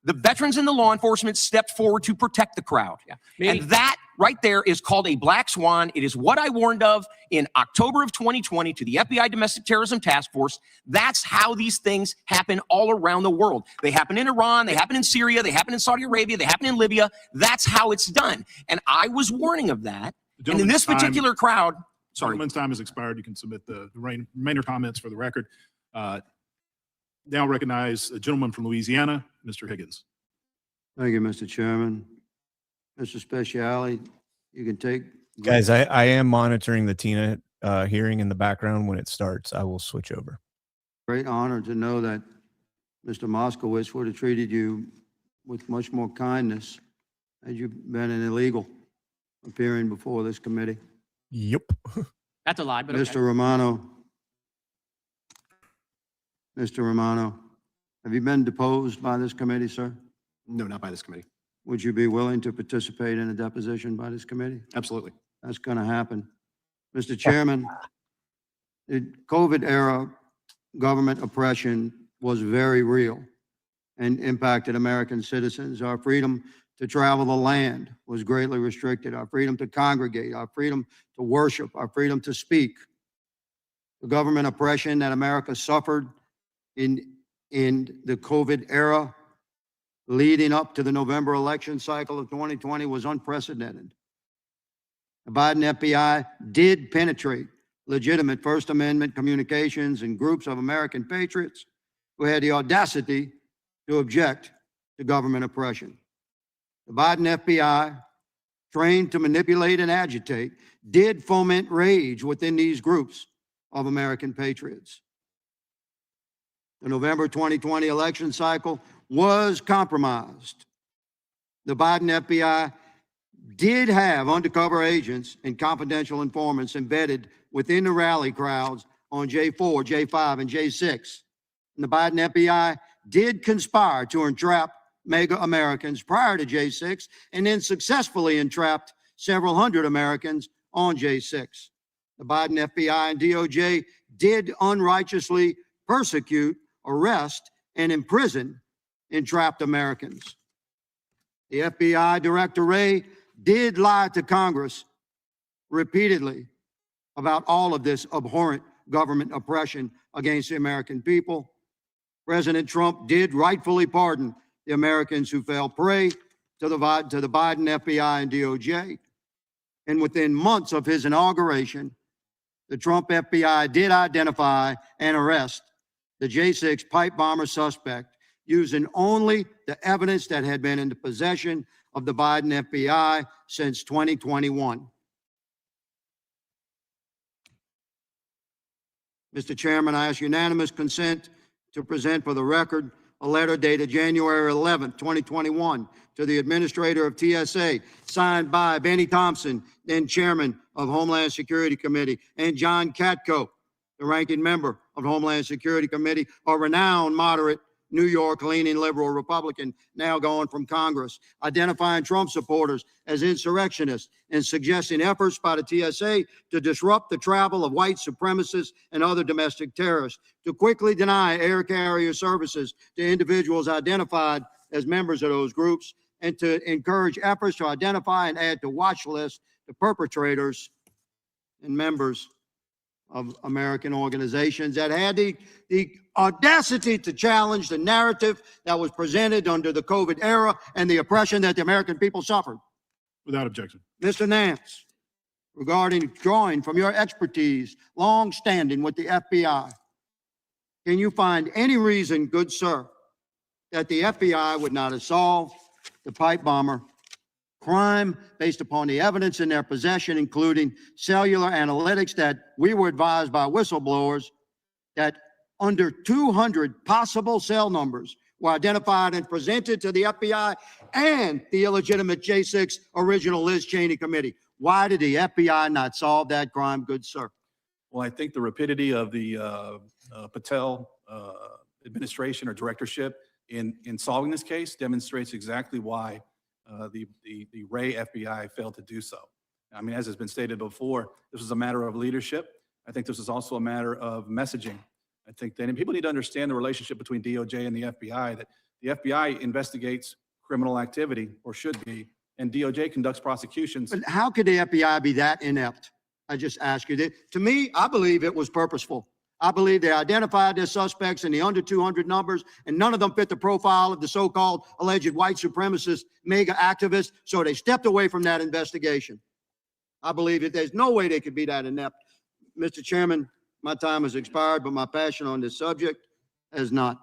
the veterans and the law enforcement stepped forward to protect the crowd. Maybe- And that right there is called a black swan. It is what I warned of in October of 2020 to the FBI Domestic Terrorism Task Force. That's how these things happen all around the world. They happen in Iran, they happen in Syria, they happen in Saudi Arabia, they happen in Libya. That's how it's done. And I was warning of that. And in this particular crowd, sorry. Gentleman's time has expired. You can submit the remainder comments for the record. Now recognize a gentleman from Louisiana, Mr. Higgins. Thank you, Mr. Chairman. Mr. Speciale, you can take. Guys, I am monitoring the Tina hearing in the background. When it starts, I will switch over. Great honor to know that Mr. Moskowitz would have treated you with much more kindness had you been an illegal appearing before this committee. Yep. That's a lie, but Mr. okay. Romano. Mr. Romano, have you been deposed by this committee, sir? No, not by this committee. Would you be willing to participate in a deposition by this committee? Absolutely. That's going to happen. Mr. Chairman, the COVID era government oppression was very real and impacted American citizens. Our freedom to travel the land was greatly restricted. Our freedom to congregate, our freedom to worship, our freedom to speak. The government oppression that America suffered in the COVID era leading up to the November election cycle of 2020 was unprecedented. The Biden FBI did penetrate legitimate First Amendment communications and groups of American patriots who had the audacity to object to government oppression. The Biden FBI, trained to manipulate and agitate, did foment rage within these groups of American patriots. The November 2020 election cycle was compromised. The Biden FBI did have undercover agents and confidential informants embedded within the rally crowds on J4, J5, and J6. And the Biden FBI did conspire to entrap MAGA Americans prior to J6 and then successfully entrapped several hundred Americans on J6. The Biden FBI and DOJ did unrighteously persecute, arrest, and imprison entrapped Americans. The FBI Director Wray did lie to Congress repeatedly about all of this abhorrent government oppression against the American people. President Trump did rightfully pardon the Americans who fell prey to the Biden FBI and DOJ. And within months of his inauguration, the Trump FBI did identify and arrest the J6 pipe bomber suspect using only the evidence that had been in the possession of the Biden FBI since 2021. Mr. Chairman, I ask unanimous consent to present for the record a letter dated January 11, 2021, to the Administrator of TSA, signed by Benny Thompson, then Chairman of Homeland Security Committee, and John Katko, the Ranking Member of Homeland Security Committee, a renowned moderate New York-leaning liberal Republican, now gone from Congress, identifying Trump supporters as insurrectionists and suggesting efforts by the TSA to disrupt the travel of white supremacists and other domestic terrorists, to quickly deny air carrier services to individuals identified as members of those groups, and to encourage efforts to identify and add to watch lists the perpetrators and members of American organizations that had the audacity to challenge the narrative that was presented under the COVID era and the oppression that the American people suffered. Without objection. Mr. Nance, regarding drawing from your expertise, long-standing with the FBI, can you find any reason, good sir, that the FBI would not have solved the pipe bomber crime based upon the evidence in their possession, including cellular analytics that we were advised by whistleblowers that under 200 possible cell numbers were identified and presented to the FBI and the illegitimate J6 original Liz Cheney committee? Why did the FBI not solve that crime, good sir? Well, I think the rapidity of the Patel administration or directorship in solving this case demonstrates exactly why the Wray FBI failed to do so. I mean, as has been stated before, this was a matter of leadership. I think this is also a matter of messaging. I think that, and people need to understand the relationship between DOJ and the FBI, that the FBI investigates criminal activity, or should be, and DOJ conducts prosecutions. But how could the FBI be that inept? I just ask you that. To me, I believe it was purposeful. I believe they identified their suspects in the under 200 numbers, and none of them fit the profile of the so-called alleged white supremacist mega activists, so they stepped away from that investigation. I believe that there's no way they could be that inept. Mr. Chairman, my time has expired, but my passion on this subject has not.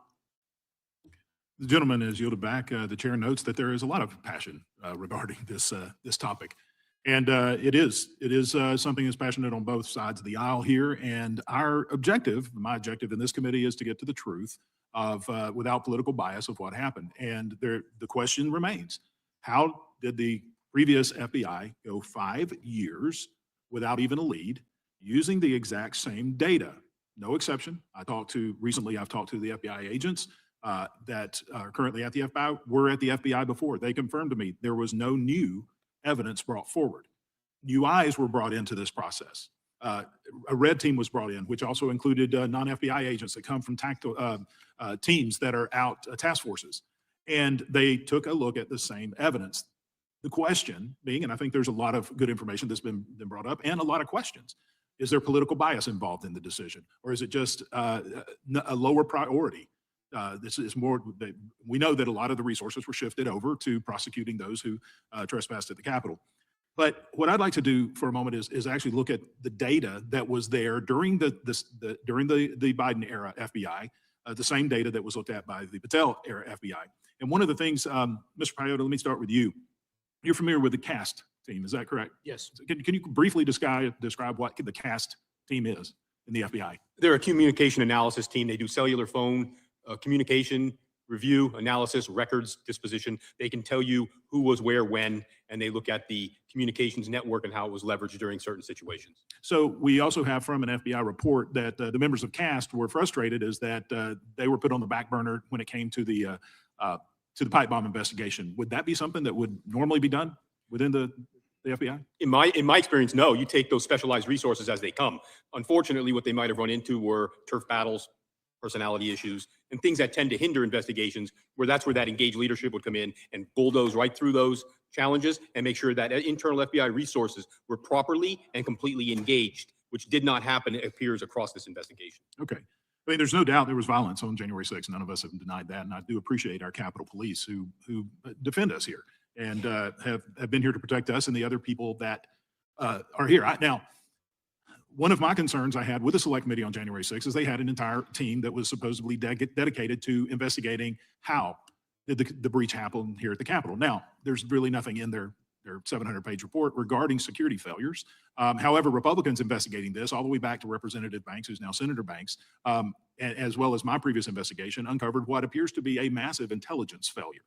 The gentleman has yielded back. The chair notes that there is a lot of passion regarding this topic. And it is something that's passionate on both sides of the aisle here. And our objective, my objective in this committee, is to get to the truth of, without political bias, of what happened. And the question remains, how did the previous FBI go 5 years without even a lead, using the exact same data? No exception. I've talked to the FBI agents that are currently at the FBI, were at the FBI before. They confirmed to me there was no new evidence brought forward. New eyes were brought into this process. A red team was brought in, which also included non-FBI agents that come from teams that are out, task forces. And they took a look at the same evidence. The question being, and I think there's a lot of good information that's been brought up and a lot of questions. Is there political bias involved in the decision? Or is it just a lower priority? This is more, we know that a lot of the resources were shifted over to prosecuting those who trespassed at the Capitol. But what I'd like to do for a moment is actually look at the data that was there during the Biden era FBI, the same data that was looked at by the Patel era FBI. And one of the things, Mr. Paiota, let me start with you. You're familiar with the CAST team, is that correct? Yes. Can you briefly describe what the CAST team is in the FBI? They're a communication analysis team. They do cellular phone communication, review, analysis, records, disposition. They can tell you who was where, when, and they look at the communications network and how it was leveraged during certain situations. So we also have from an FBI report that the members of CAST were frustrated is that they were put on the back burner when it came to the pipe bomb investigation. Would that be something that would normally be done within the FBI? In my experience, no. You take those specialized resources as they come. Unfortunately, what they might have run into were turf battles, personality issues, and things that tend to hinder investigations, that's where that engaged leadership would come in and bulldoze right through those challenges and make sure that internal FBI resources were properly and completely engaged, which did not happen, it appears, across this investigation. Okay. I mean, there's no doubt there was violence on January 6th. None of us have denied that. And I do appreciate our Capitol Police who defend us here and have been here to protect us and the other people that are here. Now, one of my concerns I had with the Select Committee on January 6th is they had an entire team that was supposedly dedicated to investigating how did the breach happen here at the Capitol. Now, there's really nothing in their 700-page report regarding security failures. However, Republicans investigating this all the way back to Representative Banks, who's now Senator Banks, as well as my previous investigation, uncovered what appears to be a massive intelligence failure.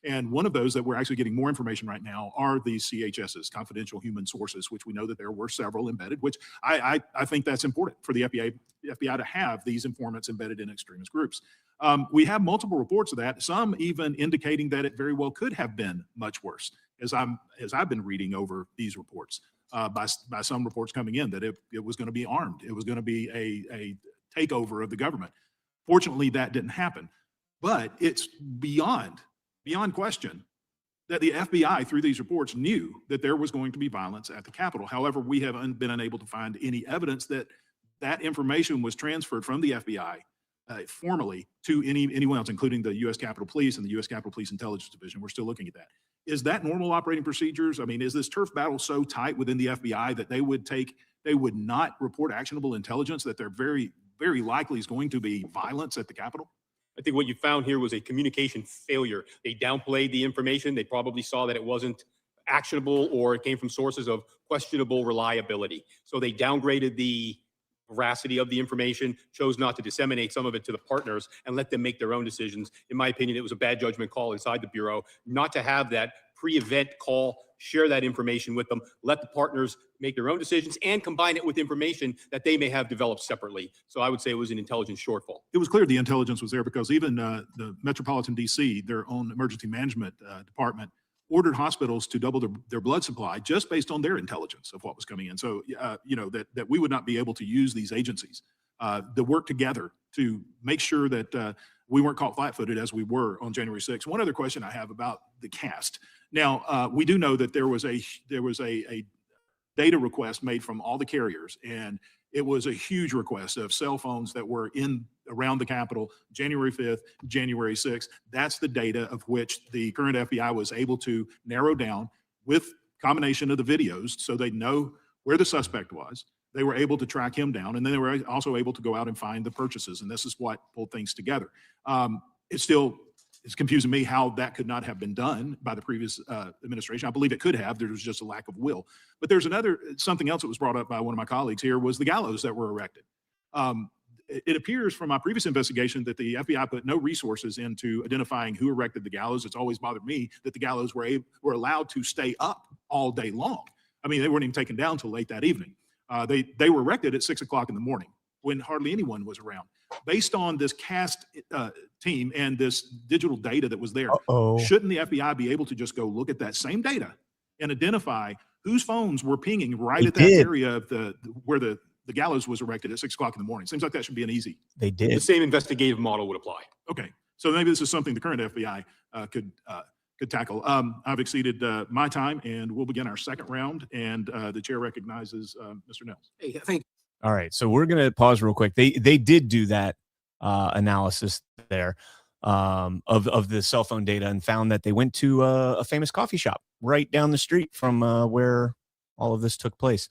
And one of those that we're actually getting more information right now are these CHSs, confidential human sources, which we know that there were several embedded, which I think that's important for the FBI to have these informants embedded in extremist groups. We have multiple reports of that, some even indicating that it very well could have been much worse, as I've been reading over these reports, by some reports coming in that it was going to be armed. It was going to be a takeover of the government. Fortunately, that didn't happen. But it's beyond question that the FBI, through these reports, knew that there was going to be violence at the Capitol. However, we have been unable to find any evidence that that information was transferred from the FBI formally to anyone else, including the U.S. Capitol Police and the U.S. Capitol Police Intelligence Division. We're still looking at that. Is that normal operating procedures? I mean, is this turf battle so tight within the FBI that they would not report actionable intelligence that there very, very likely is going to be violence at the Capitol? I think what you found here was a communication failure. They downplayed the information. They probably saw that it wasn't actionable or it came from sources of questionable reliability. So they downgraded the veracity of the information, chose not to disseminate some of it to the partners and let them make their own decisions. In my opinion, it was a bad judgment call inside the Bureau not to have that pre-event call, share that information with them, let the partners make their own decisions and combine it with information that they may have developed separately. So I would say it was an intelligence shortfall. It was clear the intelligence was there because even the Metropolitan DC, their own emergency management department, ordered hospitals to double their blood supply just based on their intelligence of what was coming in. So, that we would not be able to use these agencies to work together to make sure that we weren't caught flat-footed as we were on January 6th. One other question I have about the cast. Now, we do know that there was a data request made from all the carriers, and it was a huge request of cell phones that were around the Capitol, January 5th, January 6th. That's the data of which the current FBI was able to narrow down with combination of the videos so they know where the suspect was. They were able to track him down, and then they were also able to go out and find the purchases, and this is what pulled things together. It's confusing me how that could not have been done by the previous administration. I believe it could have. There was just a lack of will. But there's something else that was brought up by one of my colleagues here was the gallows that were erected. It appears from my previous investigation that the FBI put no resources into identifying who erected the gallows. It's always bothered me that the gallows were allowed to stay up all day long. I mean, they weren't even taken down till late that evening. They were erected at 6 o'clock in the morning when hardly anyone was around. Based on this cast team and this digital data that was there, shouldn't the FBI be able to just go look at that same data and identify whose phones were pinging right at that area of where the gallows was erected at 6 o'clock in the morning? Seems like that should be an easy. They did. The same investigative model would apply. Okay, so maybe this is something the current FBI could tackle. I've exceeded my time, and we'll begin our second round. And the chair recognizes Mr. Nels. Hey, thank you. All right, so we're gonna pause real quick. They did do that analysis there of the cell phone data and found that they went to a famous coffee shop right down the street from where all of this took place.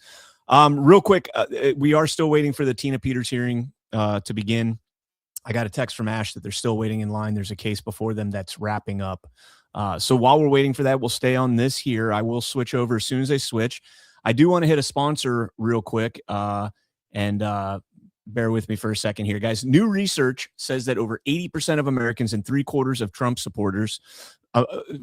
Real quick, we are still waiting for the Tina Peters hearing to begin. I got a text from Ash that they're still waiting in line. There's a case before them that's wrapping up. So while we're waiting for that, we'll stay on this here. I will switch over as soon as they switch. I do want to hit a sponsor real quick. And bear with me for a second here, guys. New research says that over 80% of Americans and 3/4 of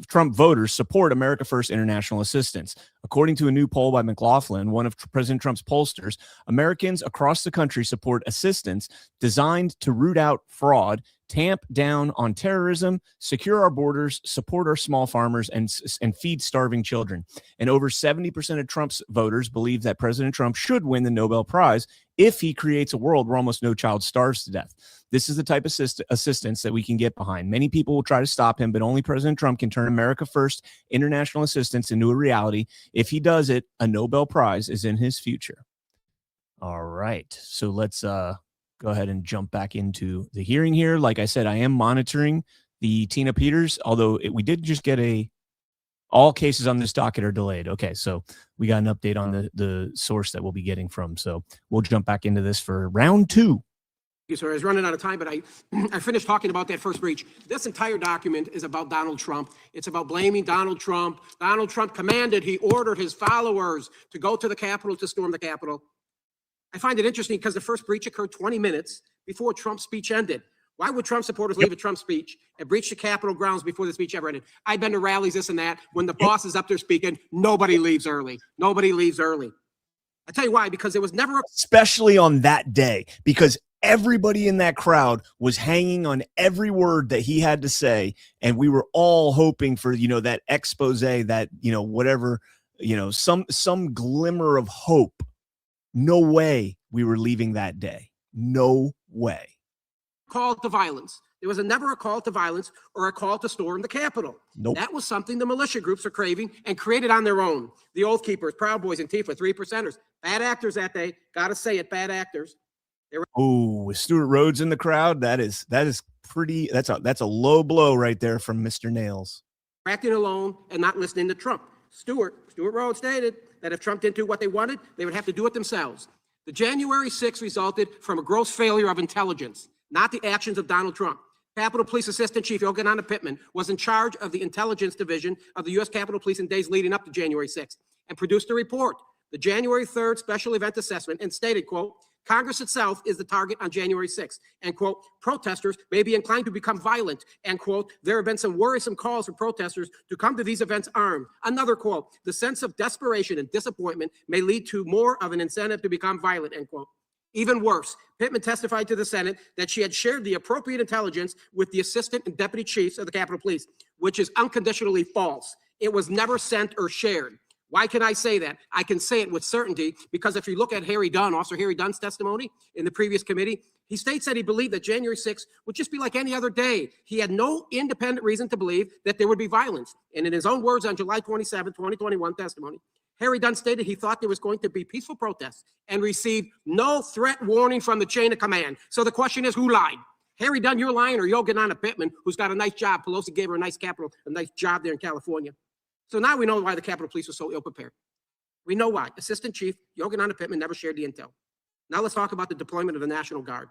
Trump voters support America First international assistance. According to a new poll by McLaughlin, one of President Trump's pollsters, Americans across the country support assistance designed to root out fraud, tamp down on terrorism, secure our borders, support our small farmers, and feed starving children. And over 70% of Trump's voters believe that President Trump should win the Nobel Prize if he creates a world where almost no child starves to death. This is the type of assistance that we can get behind. Many people will try to stop him, but only President Trump can turn America First international assistance into a reality. If he does it, a Nobel Prize is in his future. All right, so let's go ahead and jump back into the hearing here. Like I said, I am monitoring the Tina Peters, although we did just get all cases on this docket are delayed. Okay, so we got an update on the source that we'll be getting from. So we'll jump back into this for round two. Sorry, I was running out of time, but I finished talking about that first breach. This entire document is about Donald Trump. It's about blaming Donald Trump. Donald Trump he ordered his followers to go to the Capitol to storm the Capitol. I find it interesting because the first breach occurred 20 minutes before Trump's speech ended. Why would Trump supporters leave a Trump speech and breach the Capitol grounds before the speech ever ended? I've been to rallies, this and that. When the boss is up there speaking, nobody leaves early. Nobody leaves early. I tell you why, because there was never especially on that day, because everybody in that crowd was hanging on every word that he had to say, and we were all hoping for, that expose, that, whatever, some glimmer of hope. No way we were leaving that day. No way. Call to violence. There was never a call to violence or a call to storm the Capitol. Nope. That was something the militia groups are craving and created on their own. The Oath Keepers, Proud Boys, Antifa, 3%ers. Bad actors that day. Got to say it, bad actors. Oh, with Stuart Rhodes in the crowd, that's a low blow right there from Mr. Nails. Acting alone and not listening to Trump. Stuart Rhodes stated that if Trump didn't do what they wanted, they would have to do it themselves. The January 6th resulted from a gross failure of intelligence, not the actions of Donald Trump. Capitol Police Assistant Chief Yogananda Pittman was in charge of the intelligence division of the U.S. Capitol Police in days leading up to January 6th and produced a report, the January 3rd Special Event Assessment, and stated, quote, Congress itself is the target on January 6th, and, quote, protesters may be inclined to become violent, and, quote, there have been some worrisome calls for protesters to come to these events armed. Another quote, the sense of desperation and disappointment may lead to more of an incentive to become violent, end quote. Even worse, Pittman testified to the Senate that she had shared the appropriate intelligence with the assistant and deputy chiefs of the Capitol Police, which is unconditionally false. It was never sent or shared. Why can I say that? I can say it with certainty because if you look at Harry Dunn, Officer Harry Dunn's testimony in the previous committee, he states that he believed that January 6th would just be like any other day. He had no independent reason to believe that there would be violence. And in his own words on July 27, 2021 testimony, Harry Dunn stated he thought there was going to be peaceful protests and received no threat warning from the chain of command. So the question is, who lied? Harry Dunn, you're lying, or Yogananda Pittman, who's got a nice job. Pelosi gave her a nice job there in California. So now we know why the Capitol Police was so ill-prepared. We know why. Assistant Chief Yogananda Pittman never shared the intel. Now let's talk about the deployment of the National Guard.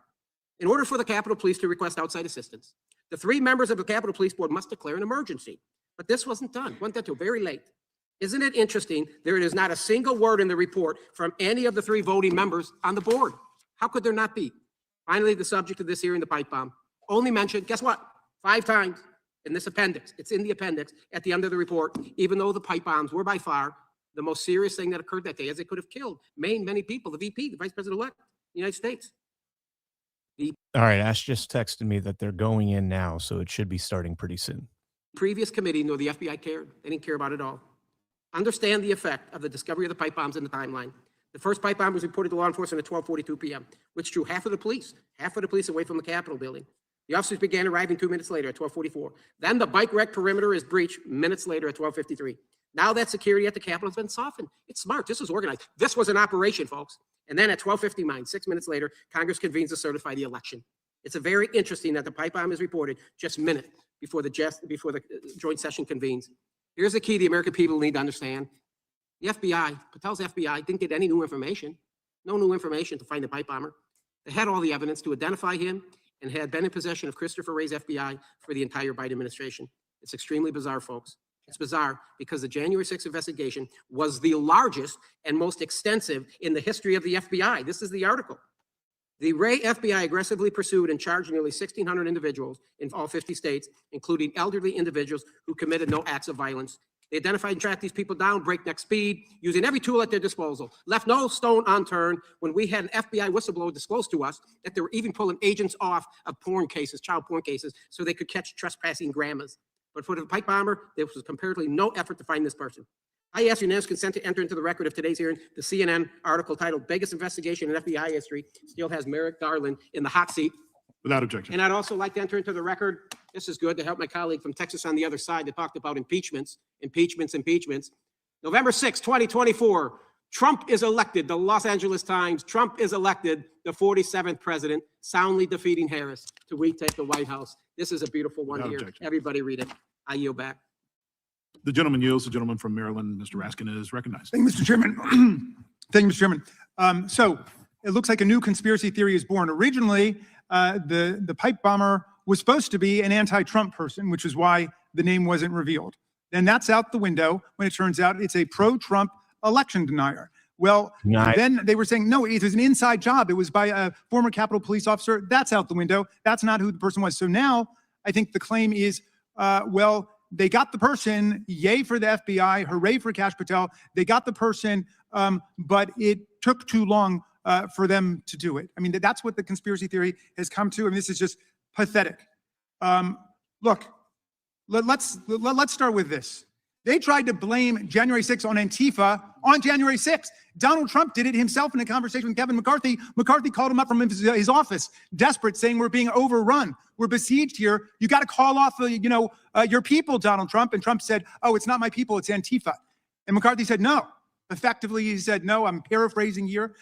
In order for the Capitol Police to request outside assistance, the 3 members of the Capitol Police Board must declare an emergency. But this wasn't done. Wasn't done until very late. Isn't it interesting? There is not a single word in the report from any of the 3 voting members on the board. How could there not be? Finally, the subject of this hearing, the pipe bomb, only mentioned, guess what? 5 times in this appendix. It's in the appendix at the end of the report, even though the pipe bombs were by far the most serious thing that occurred that day, as it could have killed many people, the VP, the Vice President-elect, the United States. All right, Ash just texted me that they're going in now, so it should be starting pretty soon. Previous committee, nor the FBI cared. They didn't care about it at all. Understand the effect of the discovery of the pipe bombs in the timeline. The first pipe bomb was reported to law enforcement at 12:42 p.m., which drew half of the police away from the Capitol building. The officers began arriving 2 minutes later at 12:44. Then the bike wreck perimeter is breached minutes later at 12:53. Now that security at the Capitol has been softened. It's smart. This was organized. This was an operation, folks. And then at 12:59, 6 minutes later, Congress convenes to certify the election. It's a very interesting that the pipe bomb is reported just minutes before the joint session convenes. Here's the key the American people need to understand. The FBI, Patel's FBI, didn't get any new information. No new information to find the pipe bomber. They had all the evidence to identify him and had been in possession of Christopher Wray's FBI for the entire Biden administration. It's extremely bizarre, folks. It's bizarre because the January 6th investigation was the largest and most extensive in the history of the FBI. This is the article. The Wray FBI aggressively pursued and charged nearly 1,600 individuals in all 50 states, including elderly individuals who committed no acts of violence. They identified and tracked these people down, breakneck speed, using every tool at their disposal, left no stone unturned when we had an FBI whistleblower disclose to us that they were even pulling agents off of porn cases, child porn cases, so they could catch trespassing grandmas. But for the pipe bomber, there was comparatively no effort to find this person. I ask unanimous consent to enter into the record of today's hearing the CNN article titled Biggest Investigation in FBI History still has Merrick Garland in the hot seat. Without objection. And I'd also like to enter into the record, this is good to help my colleague from Texas on the other side that talked about impeachments. November 6, 2024, Trump is elected, the Los Angeles Times, Trump is elected the 47th president, soundly defeating Harris to retake the White House. This is a beautiful one Without here. objection. Everybody read it. I yield back. The gentleman yields. The gentleman from Maryland, Mr. Raskin, is recognized. Thank you, Mr. Chairman. Thank you, Mr. Chairman. So it looks like a new conspiracy theory is born. Originally, the pipe bomber was supposed to be an anti-Trump person, which is why the name wasn't revealed. Then that's out the window when it turns out it's a pro-Trump election denier. Well, then they were saying, no, it was an inside job. It was by a former Capitol Police officer. That's out the window. That's not who the person was. So now I think the claim is, well, they got the person, yay for the FBI, hooray for Kash Patel. They got the person, but it took too long for them to do it. I mean, that's what the conspiracy theory has come to. I mean, this is just pathetic. Look, let's start with this. They tried to blame January 6th on Antifa on January 6th. Donald Trump did it himself in a conversation with Kevin McCarthy. McCarthy called him up from his office, desperate, saying we're being overrun. We're besieged here. You got to call off, your people, Donald Trump. And Trump said, oh, it's not my people, it's Antifa. And McCarthy said, no. Effectively, he said, no, I'm paraphrasing here.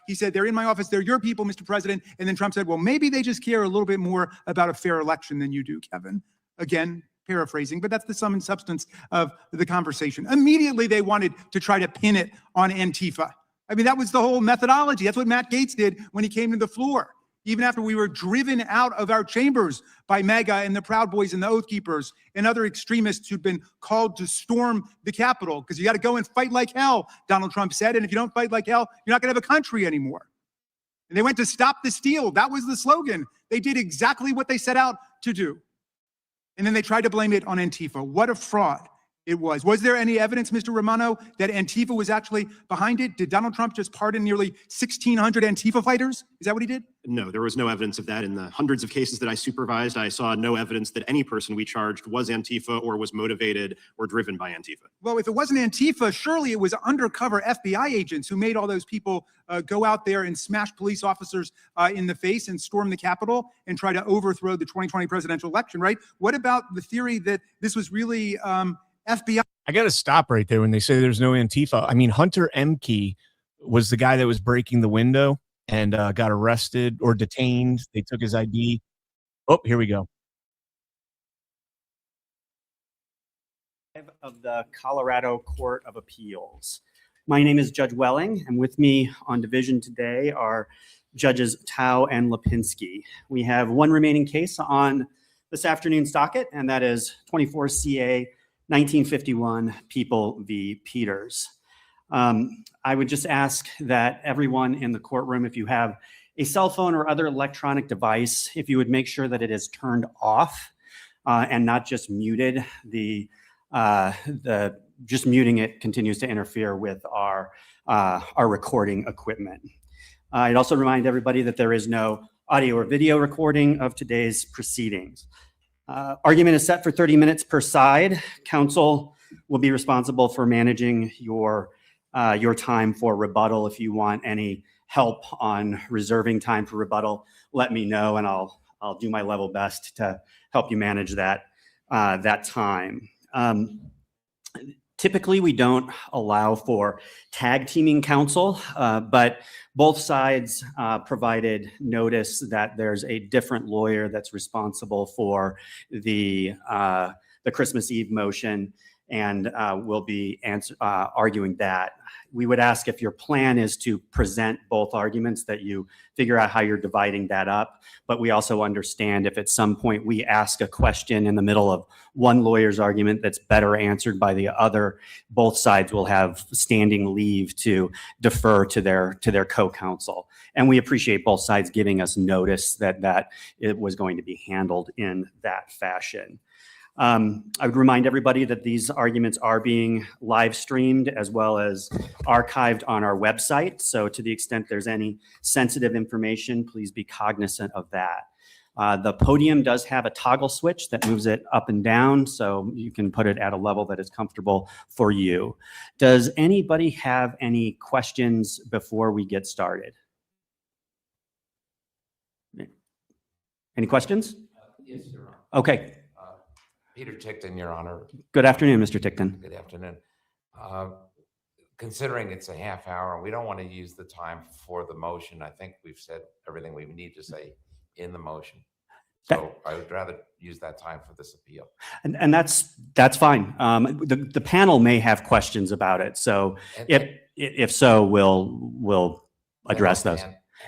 He said, they're in my office. They're your people, Mr. President. And then Trump said, well, maybe they just care a little bit more about a fair election than you do, Kevin. Again, paraphrasing, but that's the sum and substance of the conversation. Immediately, they wanted to try to pin it on Antifa. I mean, that was the whole methodology. That's what Matt Gaetz did when he came to the floor. Even after we were driven out of our chambers by MAGA and the Proud Boys and the Oath Keepers and other extremists who'd been called to storm the Capitol, because you got to go and fight like hell, Donald Trump said. And if you don't fight like hell, you're not going to have a country anymore. And they went to stop the steal. That was the slogan. They did exactly what they set out to do. And then they tried to blame it on Antifa. What a fraud. It was. Was there any evidence, Mr. Romano, that Antifa was actually behind it? Did Donald Trump just pardon nearly 1,600 Antifa fighters? Is that what he did? No, there was no evidence of that. In the hundreds of cases that I supervised, I saw no evidence that any person we charged was Antifa or was motivated or driven by Antifa. Well, if it wasn't Antifa, surely it was undercover FBI agents who made all those people go out there and smash police officers in the face and storm the Capitol and try to overthrow the 2020 presidential election, right? What about the theory that this was really FBI? I got to stop right there when they say there's no Antifa. I mean, Hunter Emke was the guy that was breaking the window and got arrested or detained. They took his ID. Oh, here we go. Of the Colorado Court of Appeals. My name is Judge Welling, and with me on division today are Judges Tao and Lipinski. We have one remaining case on this afternoon's docket, and that is 24 CA 1951 People v. Peters. I would just ask that everyone in the courtroom, if you have a cell phone or other electronic device, if you would make sure that it is turned off and not just muted. Just muting it continues to interfere with our recording equipment. I'd also remind everybody that there is no audio or video recording of today's proceedings. Argument is set for 30 minutes per side. Counsel will be responsible for managing your time for rebuttal. If you want any help on reserving time for rebuttal, let me know, and I'll do my level best to help you manage that time. Typically, we don't allow for tag teaming counsel, but both sides provided notice that there's a different lawyer that's responsible for the Christmas Eve motion, and we'll be arguing that. We would ask, if your plan is to present both arguments, that you figure out how you're dividing that up. But we also understand if at some point we ask a question in the middle of one lawyer's argument that's better answered by the other, both sides will have standing leave to defer to their co-counsel. And we appreciate both sides giving us notice that it was going to be handled in that fashion. I would remind everybody that these arguments are being live streamed as well as archived on our website. So to the extent there's any sensitive information, please be cognizant of that. The podium does have a toggle switch that moves it up and down, so you can put it at a level that is comfortable for you. Does anybody have any questions before we get started? Any questions? Yes, Your Honor. Okay. Peter Tickton, Your Honor. Good afternoon, Mr. Tickton. Good afternoon. Considering it's a half hour, and we don't want to use the time for the motion, I think we've said everything we need to say in the motion. So I would rather use that time for this appeal. And that's fine. The panel may have questions about it. So if so, we'll address those.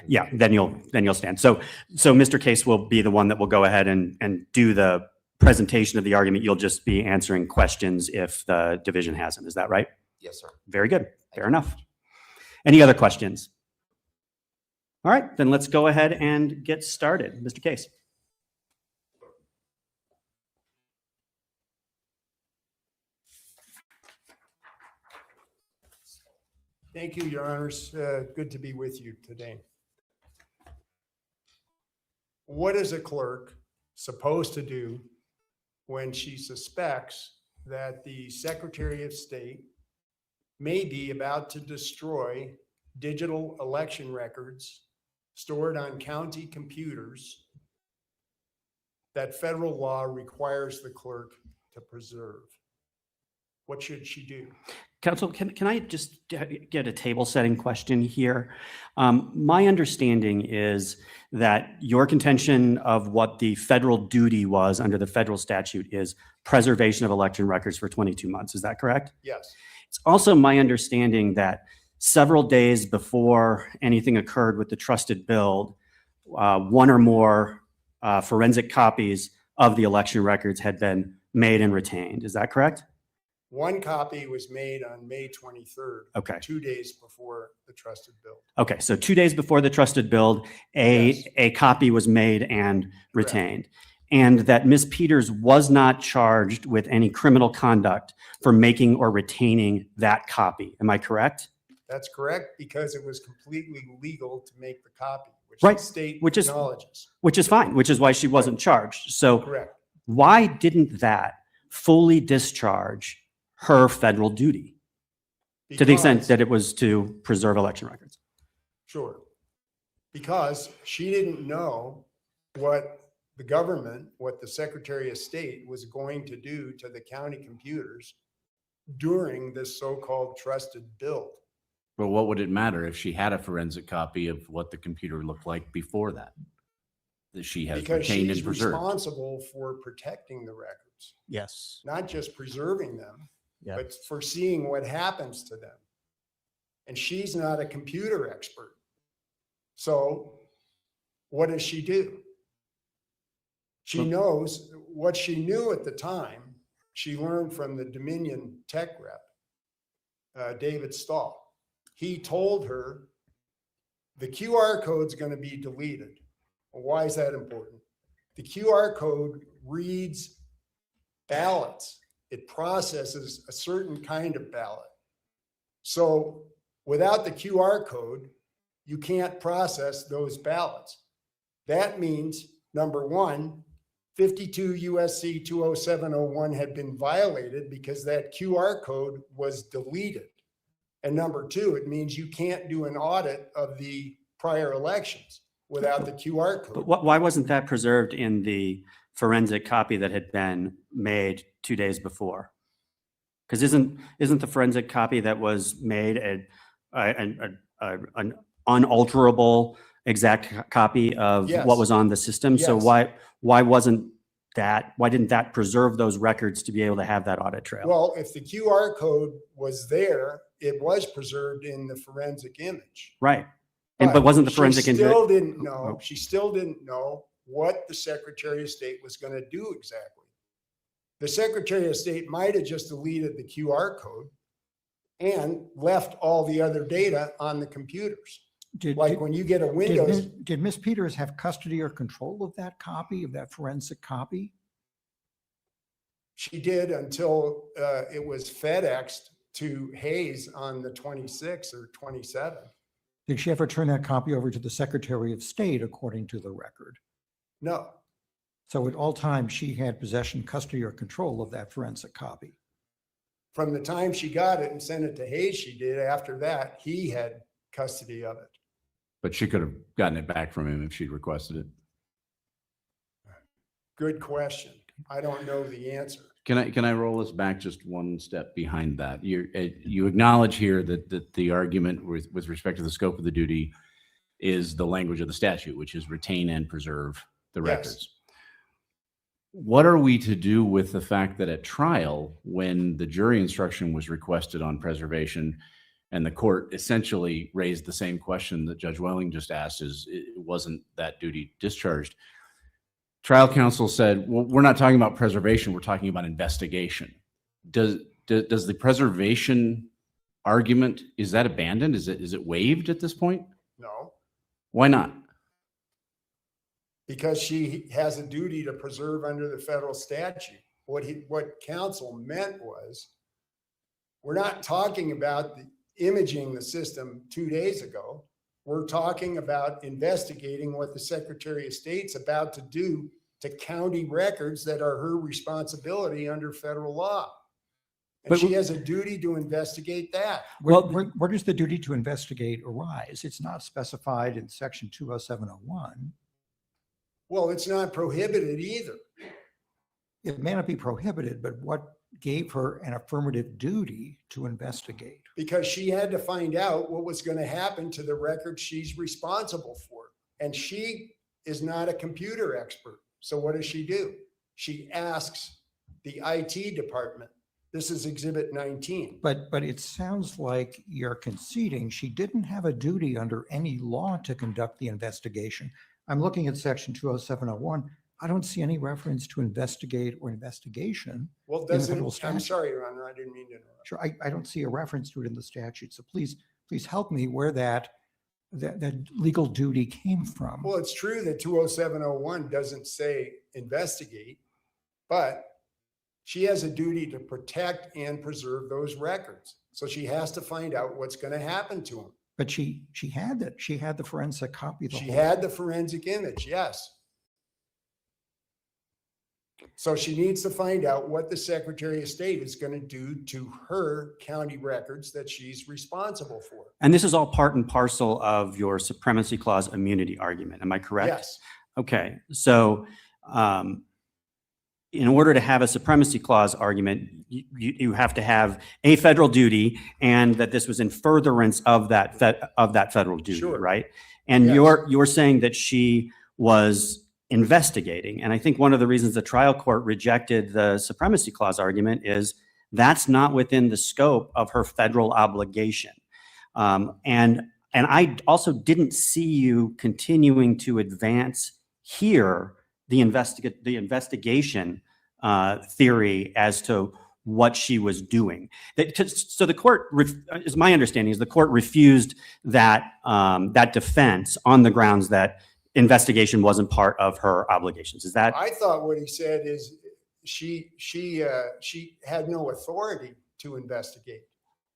Yeah, then you'll stand. So Mr. Case will be the one that will go ahead and do the presentation of the argument. You'll just be answering questions if the division has them. Is that right? Yes, sir. Very good. Fair enough. Any other questions? All right, then let's go ahead and get started. Mr. Case. Thank you, Your Honors. Good to be with you today. What is a clerk supposed to do when she suspects that the Secretary of State may be about to destroy digital election records stored on county computers that federal law requires the clerk to preserve? What should she do? Counsel, can I just get a table setting question here? My understanding is that your contention of what the federal duty was under the federal statute is preservation of election records for 22 months. Is that correct? Yes. It's also my understanding that several days before anything occurred with the trusted build, one or more forensic copies of the election records had been made and retained. Is that correct? One copy was made on May 23rd. Okay. 2 days before the trusted build. Okay, so 2 days before the trusted build, a copy was made and retained. and that Ms. Peters was not charged with any criminal conduct for making or retaining that copy. Am I correct? That's correct, because it was completely legal to make the copy, which Right, the state which is acknowledges. Which is fine, which is why she wasn't charged. So Correct. why didn't that fully discharge her federal duty to the extent Because- that it was to preserve election records? Sure. Because she didn't know what the government, what the Secretary of State was going to do to the county computers during this so-called trusted build. But what would it matter if she had a forensic copy of what the computer looked like before that she has Because retained she's and preserved? responsible for protecting the records, Yes. not just preserving them, Yeah. but for seeing what happens to them. And she's not a computer expert. So what does she do? She knows what she knew at the time. She learned from the Dominion tech rep, David Stahl. He told her the QR code's going to be deleted. Well, why is that important? The QR code reads ballots. It processes a certain kind of ballot. So without the QR code, you can't process those ballots. That means, number one, 52 USC 20701 had been violated because that QR code was deleted. And number two, it means you can't do an audit of the prior elections without the QR code. But why wasn't that preserved in the forensic copy that had been made 2 days before? Because isn't the forensic copy that was made an unalterable exact copy of Yes. what was on the system? So Yes. why didn't that preserve those records to be able to have that audit trail? Well, if the QR code was there, it was preserved in the forensic image. Right. But wasn't the forensic She image? still didn't know. She still didn't know what the Secretary of State was going to do exactly. The Secretary of State might have just deleted the QR code and left all the other data on the computers. Like when you get a Windows. Did Ms. Peters have custody or control of that copy, of that forensic copy? She did until it was FedExed to Hayes on the 26th or 27th. Did she ever turn that copy over to the Secretary of State, according to the record? No. So at all times, she had possession, custody, or control of that forensic copy? From the time she got it and sent it to Hayes, she did. After that, he had custody of it. But she could have gotten it back from him if she'd requested it. Good question. I don't know the answer. Can I roll us back just one step behind that? You acknowledge here that the argument with respect to the scope of the duty is the language of the statute, which is retain and preserve the records. What are we to do with the fact that at trial, when the jury instruction was requested on preservation and the court essentially raised the same question that Judge Welling just asked, wasn't that duty discharged? Trial counsel said, well, we're not talking about preservation, we're talking about investigation. Does the preservation argument, is that abandoned? Is it waived at this point? No, Why not? because she has a duty to preserve under the federal statute. What counsel meant was, we're not talking about the imaging the system 2 days ago. We're talking about investigating what the Secretary of State's about to do to county records that are her responsibility under federal law. And But- she has a duty to investigate that. Where does the duty to investigate arise? It's not specified in section 20701. Well, it's not prohibited either. It may not be prohibited, but what gave her an affirmative duty to investigate? Because she had to find out what was going to happen to the record she's responsible for. And she is not a computer expert. So what does she do? She asks the IT department. This is Exhibit 19. But it sounds like you're conceding she didn't have a duty under any law to conduct the investigation. I'm looking at section 20701. I don't see any reference to investigate or investigation. Well, in the doesn't, federal I'm statute. sorry, Your Honor, I didn't mean to interrupt. Sure, I don't see a reference to it in the statute. So please help me where that that legal duty came from. Well, it's true that 20701 doesn't say investigate, but she has a duty to protect and preserve those records. So she has to find out what's going to happen to them. But she had that. She had the forensic copy. She had the forensic image, yes. So she needs to find out what the Secretary of State is going to do to her county records that she's responsible for. And this is all part and parcel of your supremacy clause immunity argument. Am I correct? Yes. Okay. So in order to have a supremacy clause argument, you have to have a federal duty and that this was in furtherance of that federal duty, Sure. right? And Yes. you're saying that she was investigating. And I think one of the reasons the trial court rejected the supremacy clause argument is that's not within the scope of her federal obligation. And I also didn't see you continuing to advance here the investigation theory as to what she was doing. So the court, is my understanding, is the court refused that that defense on the grounds that investigation wasn't part of her obligations. Is that? I thought what he said is she had no authority to investigate.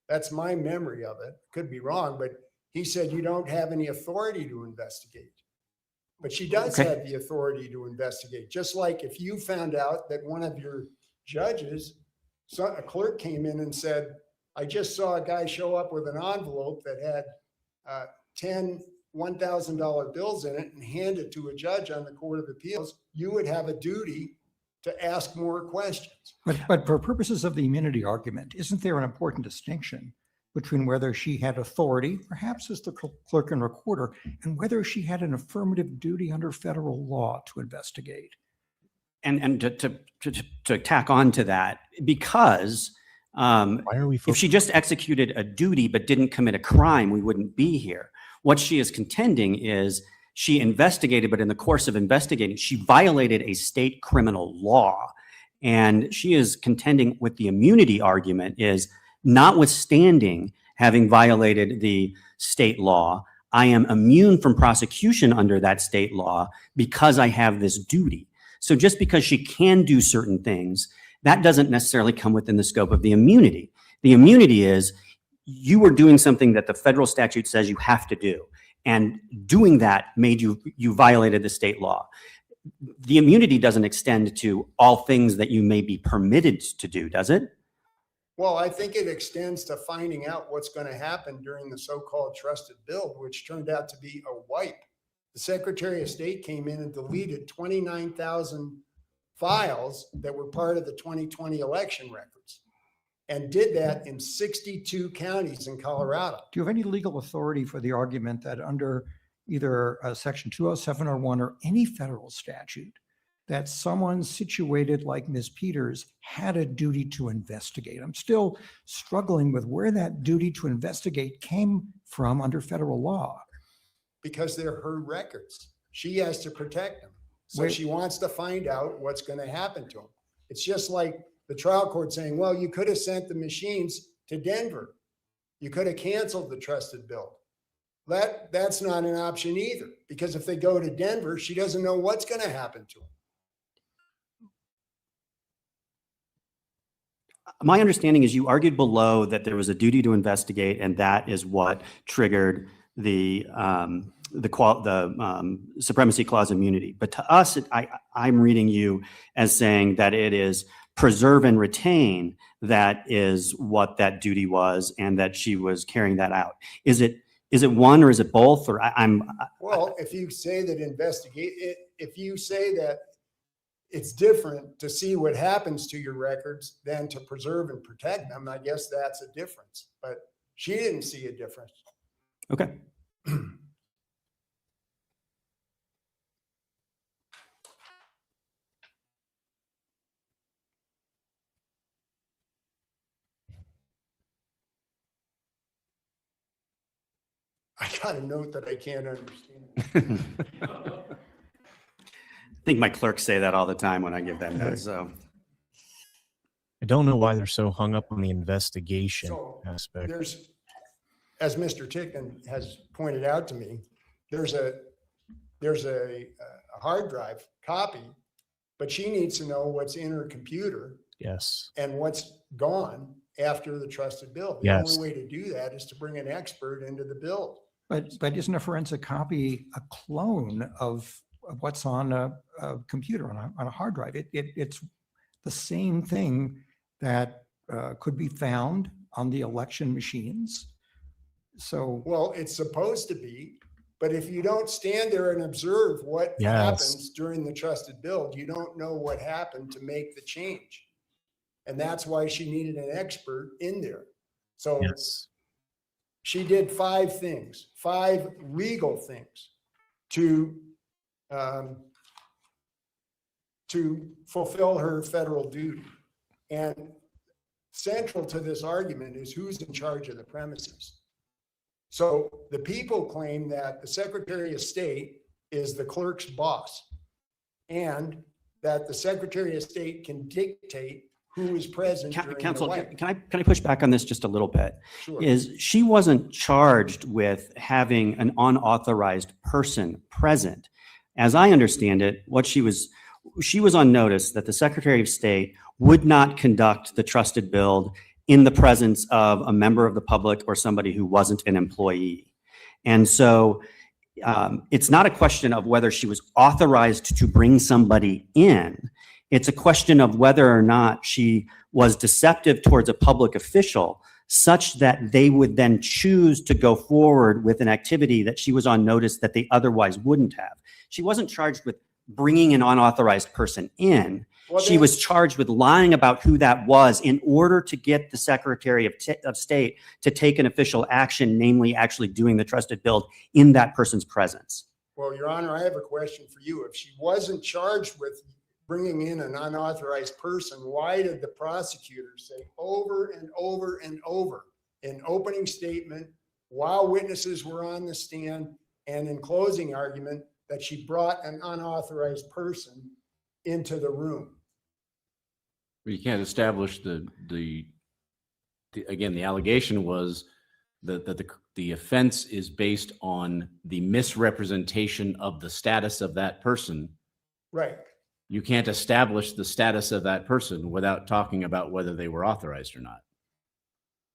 That's my memory of it. Could be wrong, but he said you don't have any authority to investigate. But she does have the authority to investigate. Just like if you found out that one of your judges, a clerk came in and said, I just saw a guy show up with an envelope that had 10 $1,000 bills in it and hand it to a judge on the Court of Appeals, you would have a duty to ask more questions. But for purposes of the immunity argument, isn't there an important distinction between whether she had authority, perhaps as the clerk and recorder, and whether she had an affirmative duty under federal law to investigate? And to tack on to that, because if she just executed a duty but didn't commit a crime, we wouldn't be here. What she is contending is she investigated, but in the course of investigating, she violated a state criminal law. And she is contending with the immunity argument is, notwithstanding having violated the state law, I am immune from prosecution under that state law because I have this duty. So just because she can do certain things, that doesn't necessarily come within the scope of the immunity. The immunity is you were doing something that the federal statute says you have to do. And doing that made you violated the state law. The immunity doesn't extend to all things that you may be permitted to do, does it? Well, I think it extends to finding out what's going to happen during the so-called trusted build, which turned out to be a wipe. The Secretary of State came in and deleted 29,000 files that were part of the 2020 election records, and did that in 62 counties in Colorado. Do you have any legal authority for the argument that under either Section 20701 or any federal statute, that someone situated like Ms. Peters had a duty to investigate? I'm still struggling with where that duty to investigate came from under federal law. Because they're her records. She has to protect them. So she wants to find out what's going to happen to them. It's just like the trial court saying, well, you could have sent the machines to Denver. You could have canceled the trusted build. That's not an option either, because if they go to Denver, she doesn't know what's going to happen to them. My understanding is you argued below that there was a duty to investigate, and that is what triggered the supremacy clause immunity. But to us, I'm reading you as saying that it is preserve and retain that is what that duty was, and that she was carrying that out. Is it one or is it both? Or Well, if you say that if you say that it's different to see what happens to your records than to preserve and protect them, I guess that's a difference. But she didn't see a difference. Okay. I got a note that I can't understand. I think my clerks say that all the time when I give them notes. So I don't know why they're so hung up on the investigation aspect. as Mr. Tickton has pointed out to me, there's a hard drive copy, but she needs to know what's in her computer Yes. and what's gone after the trusted build. The Yes. only way to do that is to bring an expert into the build. But isn't a forensic copy a clone of what's on a computer, on a hard drive? It's the same thing that could be found on the election machines. So, well, it's supposed to be, but if you don't stand there and observe what Yes. happens during the trusted build, you don't know what happened to make the change. And that's why she needed an expert in there. So Yes. she did 5 things, 5 legal things to fulfill her federal duty. And central to this argument is who's in charge of the premises. So the people claim that the Secretary of State is the clerk's boss and that the Secretary of State can dictate who is present during the Counsel, wipe. can I push back on this just a little bit? Sure. Is she wasn't charged with having an unauthorized person present. As I understand it, she was on notice that the Secretary of State would not conduct the trusted build in the presence of a member of the public or somebody who wasn't an employee. And so it's not a question of whether she was authorized to bring somebody in. It's a question of whether or not she was deceptive towards a public official such that they would then choose to go forward with an activity that she was on notice that they otherwise wouldn't have. She wasn't charged with bringing an unauthorized person in. Well, She was charged with lying about who that was in order to get the Secretary of State to take an official action, namely actually doing the trusted build in that person's presence. Well, Your Honor, I have a question for you. If she wasn't charged with bringing in an unauthorized person, why did the prosecutor say over and over and over in opening statement, while witnesses were on the stand, and in closing argument, that she brought an unauthorized person into the room? You can't establish again, the allegation was that the offense is based on the misrepresentation of the status of that person. Right. You can't establish the status of that person without talking about whether they were authorized or not.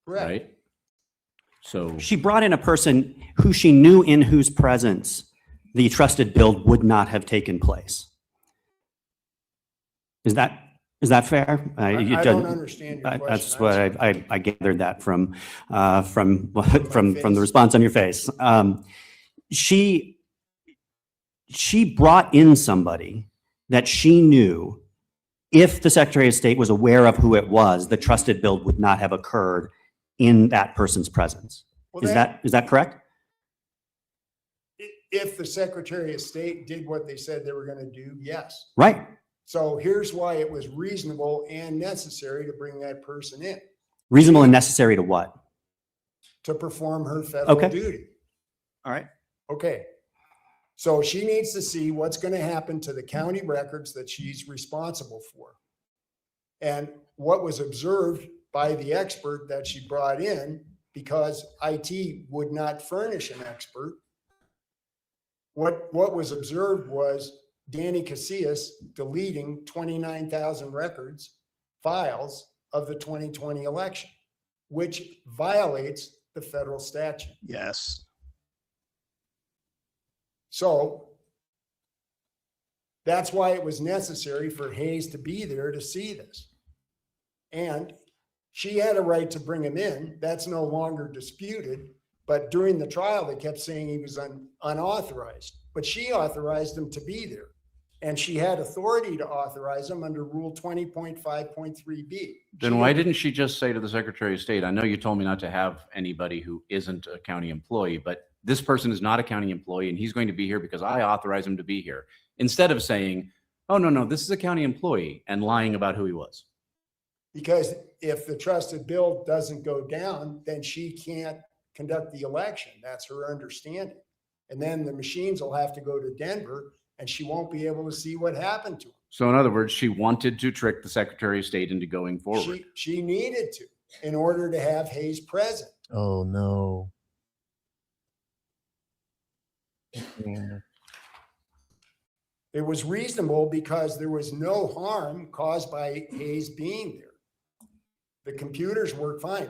Correct. Right? So She brought in a person who she knew in whose presence the trusted build would not have taken place. Is that fair? I don't understand your question. That's what I gathered that from the response on your face. She brought in somebody that she knew, if the Secretary of State was aware of who it was, the trusted build would not have occurred in that person's presence. Well, Is that correct? If the Secretary of State did what they said they were going to do, yes. Right. So here's why it was reasonable and necessary to bring that person in. Reasonable and necessary to what? To perform her federal Okay. duty. All right. Okay. So she needs to see what's going to happen to the county records that she's responsible for. And what was observed by the expert that she brought in, because IT would not furnish an expert. What was observed was Danny Casillas deleting 29,000 records, files of the 2020 election, which violates the federal statute. Yes. So that's why it was necessary for Hayes to be there to see this. And she had a right to bring him in. That's no longer disputed. But during the trial, they kept saying he was unauthorized. But she authorized him to be there. And she had authority to authorize him under Rule 20.5.3B. then why didn't she just say to the Secretary of State, I know you told me not to have anybody who isn't a county employee, but this person is not a county employee and he's going to be here because I authorize him to be here. Instead of saying, oh, no, this is a county employee, and lying about who he was. Because if the trusted bill doesn't go down, then she can't conduct the election. That's her understanding. And then the machines will have to go to Denver and she won't be able to see what happened to them. So in other words, she wanted to trick the Secretary of State into going forward. She needed to in order to have Hayes present. Oh, no. It was reasonable because there was no harm caused by Hayes being there. The computers worked fine.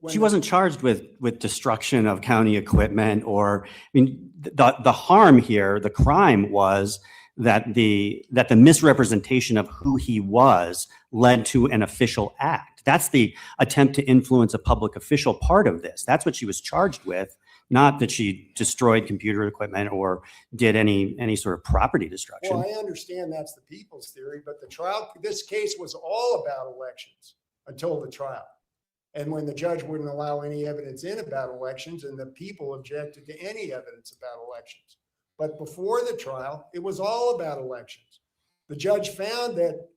She wasn't charged with destruction of county equipment or, I mean, the harm here, the crime was that the misrepresentation of who he was led to an official act. That's the attempt to influence a public official part of this. That's what she was charged with, not that she destroyed computer equipment or did any sort of property destruction. Well, I understand that's the people's theory, but this case was all about elections until the trial. And when the judge wouldn't allow any evidence in about elections and the people objected to any evidence about elections. But before the trial, it was all about elections. The judge found that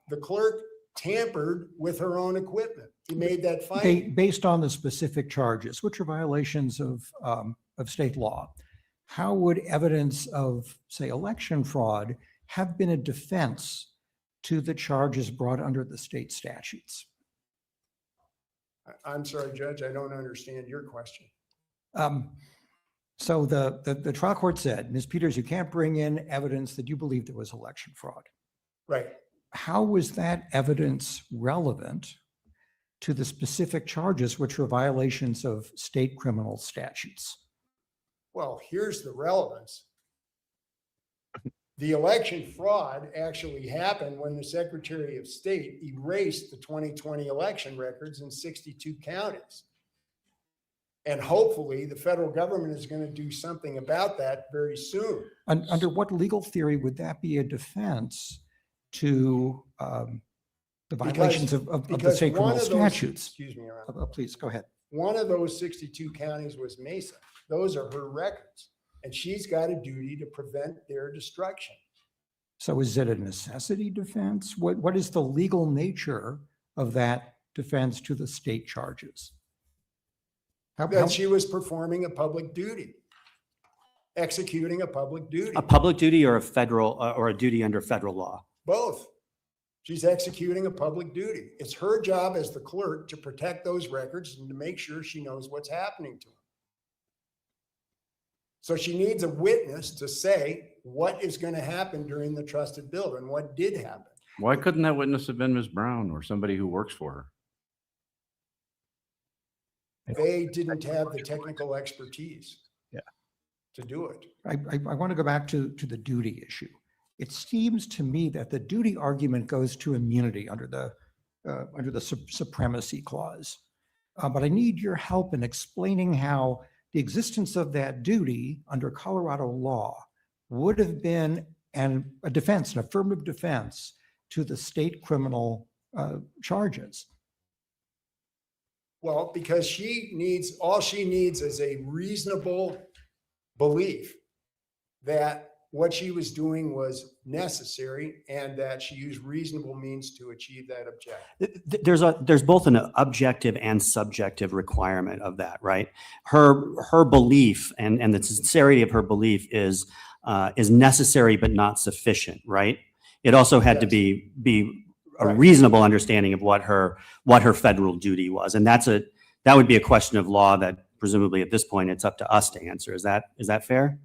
the clerk tampered with her own equipment. He made that finding. Based on the specific charges, which are violations of state law, how would evidence of, say, election fraud have been a defense to the charges brought under the state statutes? I'm sorry, Judge, I don't understand your question. So the trial court said, Ms. Peters, you can't bring in evidence that you believe there was election fraud. Right. How was that evidence relevant to the specific charges, which were violations of state criminal statutes? Well, here's the relevance. The election fraud actually happened when the Secretary of State erased the 2020 election records in 62 counties. And hopefully the federal government is going to do something about that very soon. Under what legal theory would that be a defense to the violations of the state criminal statutes? Excuse me, Your Honor. Please go ahead. One of those 62 counties was Mesa. Those are her records. And she's got a duty to prevent their destruction. So is it a necessity defense? What is the legal nature of that defense to the state charges? That she was performing a public duty, executing a public duty. A public duty or a federal or a duty under federal law? Both. She's executing a public duty. It's her job as the clerk to protect those records and to make sure she knows what's happening to them. So she needs a witness to say what is going to happen during the trusted build and what did happen. Why couldn't that witness have been Ms. Brown or somebody who works for her? They didn't have the technical expertise to do it. I want to go back to the duty issue. It seems to me that the duty argument goes to immunity under the supremacy clause. But I need your help in explaining how the existence of that duty under Colorado law would have been a defense, an affirmative defense to the state criminal charges. Well, because all she needs is a reasonable belief that what she was doing was necessary and that she used reasonable means to achieve that objective. There's both an objective and subjective requirement of that, right? Her belief and the sincerity of her belief is necessary but not sufficient, right? It also had to be a reasonable understanding of what her federal duty was, and that would be a question of law that presumably at this point it's up to us to answer. Is that fair?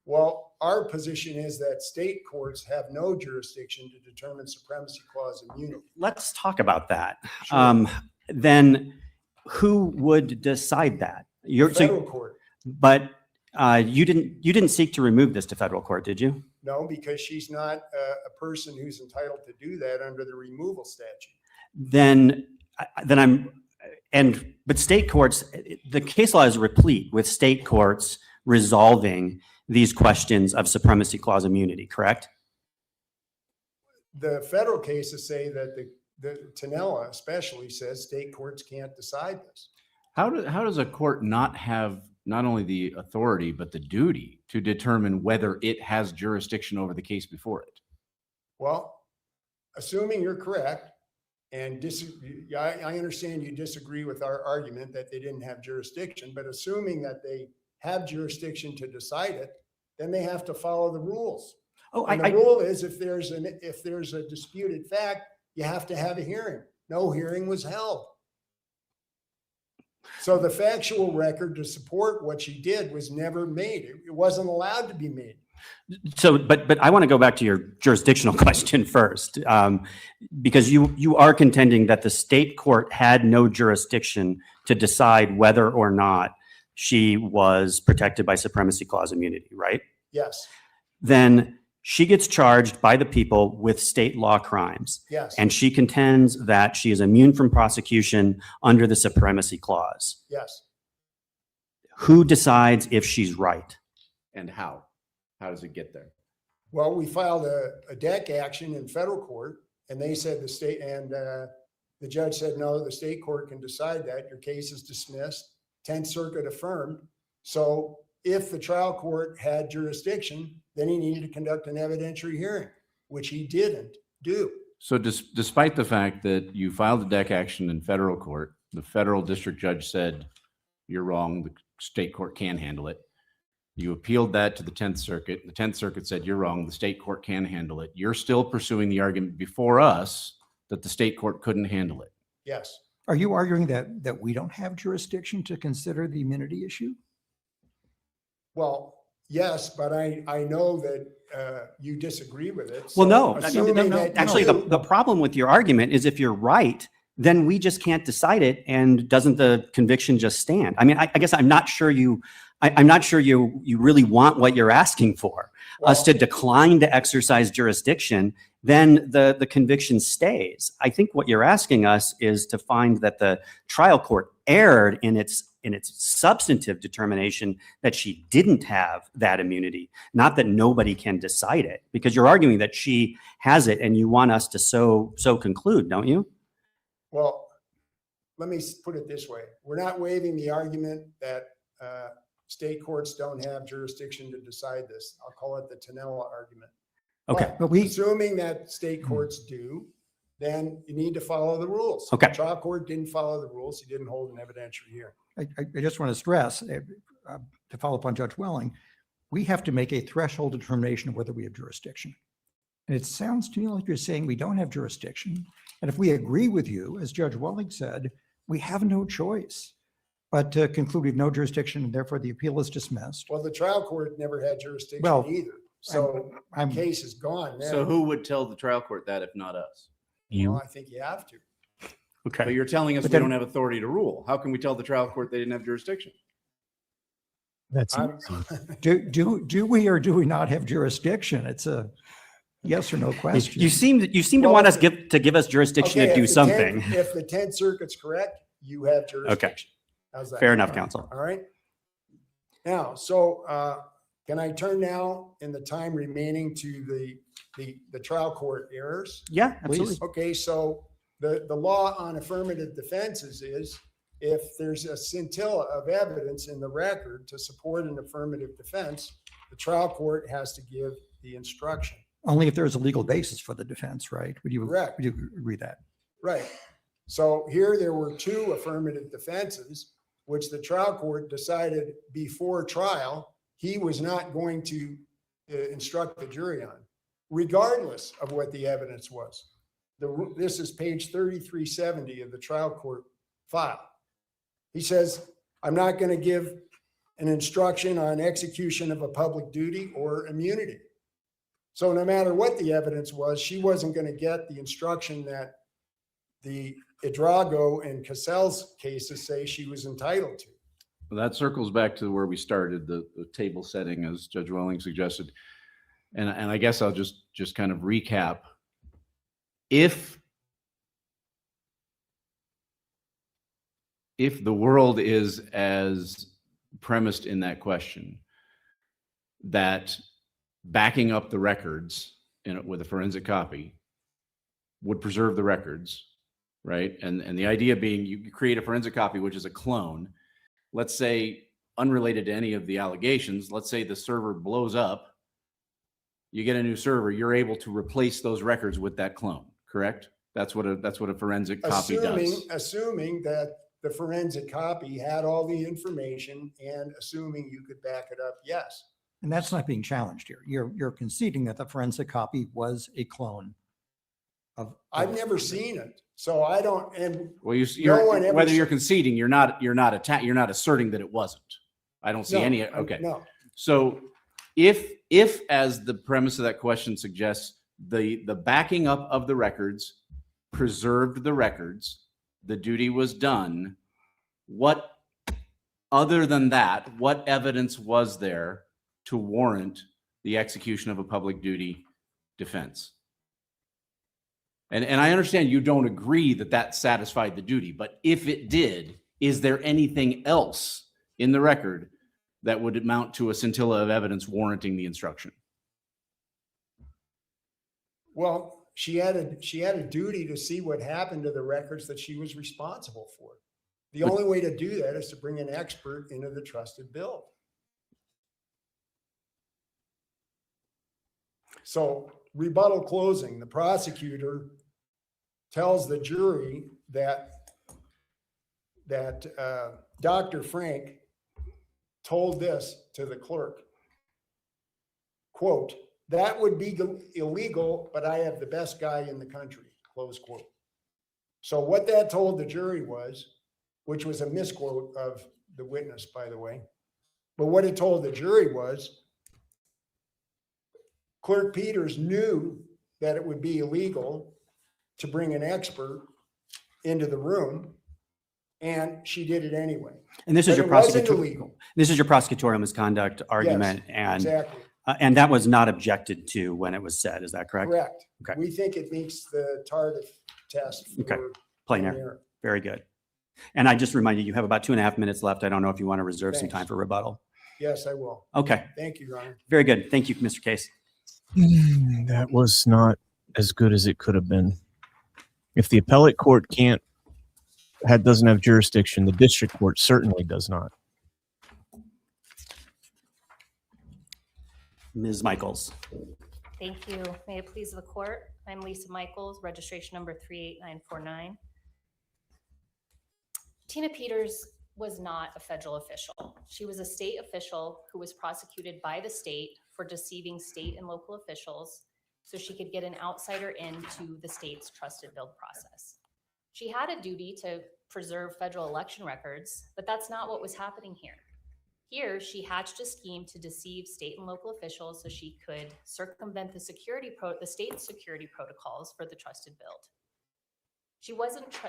Well, our position is that state courts have no jurisdiction to determine supremacy clause immunity. Let's talk about that. Sure. Then who would decide that? Federal court. But you didn't seek to remove this to federal court, did you? No, because she's not a person who's entitled to do that under the removal statute. But state courts, the case law is replete with state courts resolving these questions of supremacy clause immunity, correct? The federal cases say that the Tenella especially says state courts can't decide this. How does a court not have not only the authority, but the duty to determine whether it has jurisdiction over the case before it? Well, assuming you're correct, and I understand you disagree with our argument that they didn't have jurisdiction, but assuming that they have jurisdiction to decide it, then they have to follow the rules. The rule is if there's a disputed fact, you have to have a hearing. No hearing was held. So the factual record to support what she did was never made. It wasn't allowed to be made. So, but I want to go back to your jurisdictional question first, because you are contending that the state court had no jurisdiction to decide whether or not she was protected by supremacy clause immunity, right? Yes, Then she gets charged by the people with state law crimes. yes, And she contends that she is immune from prosecution under the supremacy clause. yes. Who decides if she's right? And how? How does it get there? Well, we filed a deck action in federal court, and they said the state, and the judge said, no, the state court can decide that. Your case is dismissed. 10th Circuit affirmed. So if the trial court had jurisdiction, then he needed to conduct an evidentiary hearing, which he didn't do. So despite the fact that you filed a deck action in federal court, the federal district judge said, you're wrong, the state court can handle it. You appealed that to the 10th Circuit. The 10th Circuit said, you're wrong, the state court can handle it. You're still pursuing the argument before us that the state court couldn't handle it. Yes. Are you arguing that we don't have jurisdiction to consider the immunity issue? Well, yes, but I know that you disagree with it. Well, no, Assuming that you actually, do- the problem with your argument is if you're right, then we just can't decide it, and doesn't the conviction just stand? I mean, I guess I'm not sure you really want what you're asking for, us to decline to exercise jurisdiction, then the conviction stays. I think what you're asking us is to find that the trial court erred in its substantive determination that she didn't have that immunity, not that nobody can decide it, because you're arguing that she has it and you want us to so conclude, don't you? Well, let me put it this way. We're not waiving the argument that state courts don't have jurisdiction to decide this. I'll call it the Tanella argument. Okay. But assuming that state courts do, then you need to follow the rules. Okay. The trial court didn't follow the rules. He didn't hold an evidentiary hearing. I just want to stress, to follow up on Judge Welling, we have to make a threshold determination of whether we have jurisdiction. And it sounds to me like you're saying we don't have jurisdiction. And if we agree with you, as Judge Welling said, we have no choice but to conclude we have no jurisdiction, and therefore the appeal is dismissed. Well, the trial court never had jurisdiction Well, either. So the case is gone now. So who would tell the trial court that if not us? Well, I think you have to. Okay. But you're telling us But we then- don't have authority to rule. How can we tell the trial court they didn't have jurisdiction? That's I'm- do we or do we not have jurisdiction? It's a yes or no question. You seem to want us to give us jurisdiction Okay, to do if the 10th something. If the 10th Circuit's correct, you have jurisdiction. How's that? Fair enough, counsel. All right. Now, so can I turn now in the time remaining to the trial court errors? Yeah, absolutely. Okay, so the law on affirmative defenses is if there's a scintilla of evidence in the record to support an affirmative defense, the trial court has to give the instruction. Only if there's a legal basis for the defense, right? Correct. Would you agree that? Right. So here there were two affirmative defenses, which the trial court decided before trial he was not going to instruct the jury on, regardless of what the evidence was. This is page 3370 of the trial court file. He says, I'm not going to give an instruction on execution of a public duty or immunity. So no matter what the evidence was, she wasn't going to get the instruction that the Idrago and Cassell's cases say she was entitled to. Well, that circles back to where we started, the table setting, as Judge Welling suggested. And I guess I'll just kind of recap. If the world is as premised in that question, that backing up the records with a forensic copy would preserve the records, right? And the idea being you create a forensic copy, which is a clone, let's say unrelated to any of the allegations, let's say the server blows up, you get a new server, you're able to replace those records with that clone, correct? That's what a forensic copy does. Assuming that the forensic copy had all the information and assuming you could back it up, yes. And that's not being challenged here. You're conceding that the forensic copy was a clone I've never seen it, so I don't, and Well, you're, no one ever whether you're said- conceding, you're not asserting that it wasn't. I don't see No, any. I'm- Okay. no. So if as the premise of that question suggests, the backing up of the records preserved the records, the duty was done, what other than that, what evidence was there to warrant the execution of a public duty defense? And I understand you don't agree that that satisfied the duty, but if it did, is there anything else in the record that would amount to a scintilla of evidence warranting the instruction? Well, she had a duty to see what happened to the records that she was responsible for. The only way to do that is to bring an expert into the trusted build. So rebuttal closing, the prosecutor tells the jury that Dr. Frank told this to the clerk. Quote, "That would be illegal, but I have the best guy in the country," close quote. So what that told the jury was, which was a misquote of the witness, by the way, but what it told the jury was Clerk Peters knew that it would be illegal to bring an expert into the room, and she did it anyway. And this is But your it wasn't prosecutor. illegal. This is your prosecutorial misconduct argument, and Exactly. and that was not objected to when it was said. Is that correct? Correct. Okay. We think it meets the Tardif test for Okay. Plain error. Very good. And I just remind you, you have about 2.5 minutes left. I don't know if you want to reserve some Thanks. time for rebuttal. Yes, I will. Okay. Thank you, Your Honor. Very good. Thank you, Mr. Case. That was not as good as it could have been. If the appellate court doesn't have jurisdiction, the district court certainly does not. Ms. Michaels. Thank you. May it please the court. I'm Lisa Michaels, registration number 38949. Tina Peters was not a federal official. She was a state official who was prosecuted by the state for deceiving state and local officials so she could get an outsider into the state's trusted build process. She had a duty to preserve federal election records, but that's not what was happening here. Here, she hatched a scheme to deceive state and local officials so she could circumvent the state security protocols for the trusted build.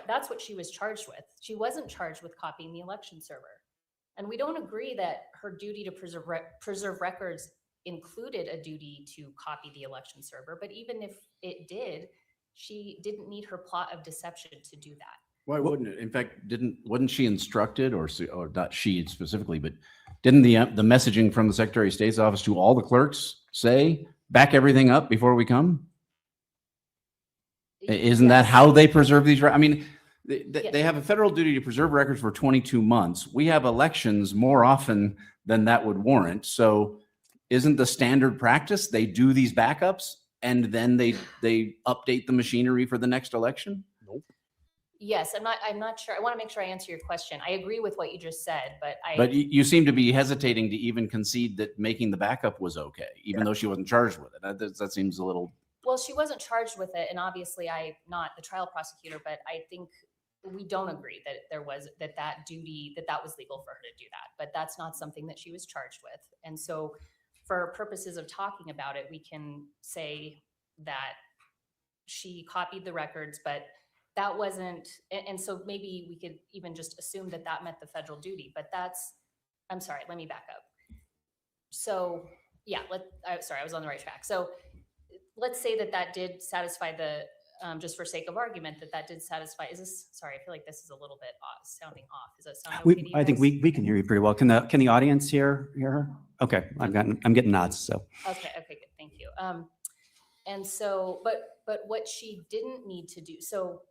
That's what she was charged with. She wasn't charged with copying the election server. And we don't agree that her duty to preserve records included a duty to copy the election server, but even if it did, she didn't need her plot of deception to do that. Why wouldn't it? In fact, wasn't she instructed, or not she specifically, but didn't the messaging from the Secretary of State's office to all the clerks say, back everything up before we come? Isn't that how they preserve these? I mean, they have a federal duty to preserve records for 22 months. We have elections more often than that would warrant. So isn't the standard practice they do these backups and then they update the machinery for the next election? Nope. Yes, I'm not sure. I want to make sure I answer your question. I agree with what you just said, But you seem to be hesitating to even concede that making the backup was okay, even though she wasn't charged with it. That seems a little. Well, she wasn't charged with it, and obviously I'm not the trial prosecutor, but I think we don't agree that there was that duty, that was legal for her to do that. But that's not something that she was charged with. And so for purposes of talking about it, we can say that she copied the records, but that wasn't, and so maybe we could even just assume that that met the federal duty, but I'm sorry, let me back up. So yeah, sorry, I was on the right track. So let's say that did satisfy the, just for sake of argument, that did satisfy, sorry, I feel like this is a little bit sounding off. Does that sound okay to you I think guys? we can hear you pretty well. Can the audience hear her? Okay, I'm getting nods, so. Okay, good, thank you. And so, but what she didn't need to do, so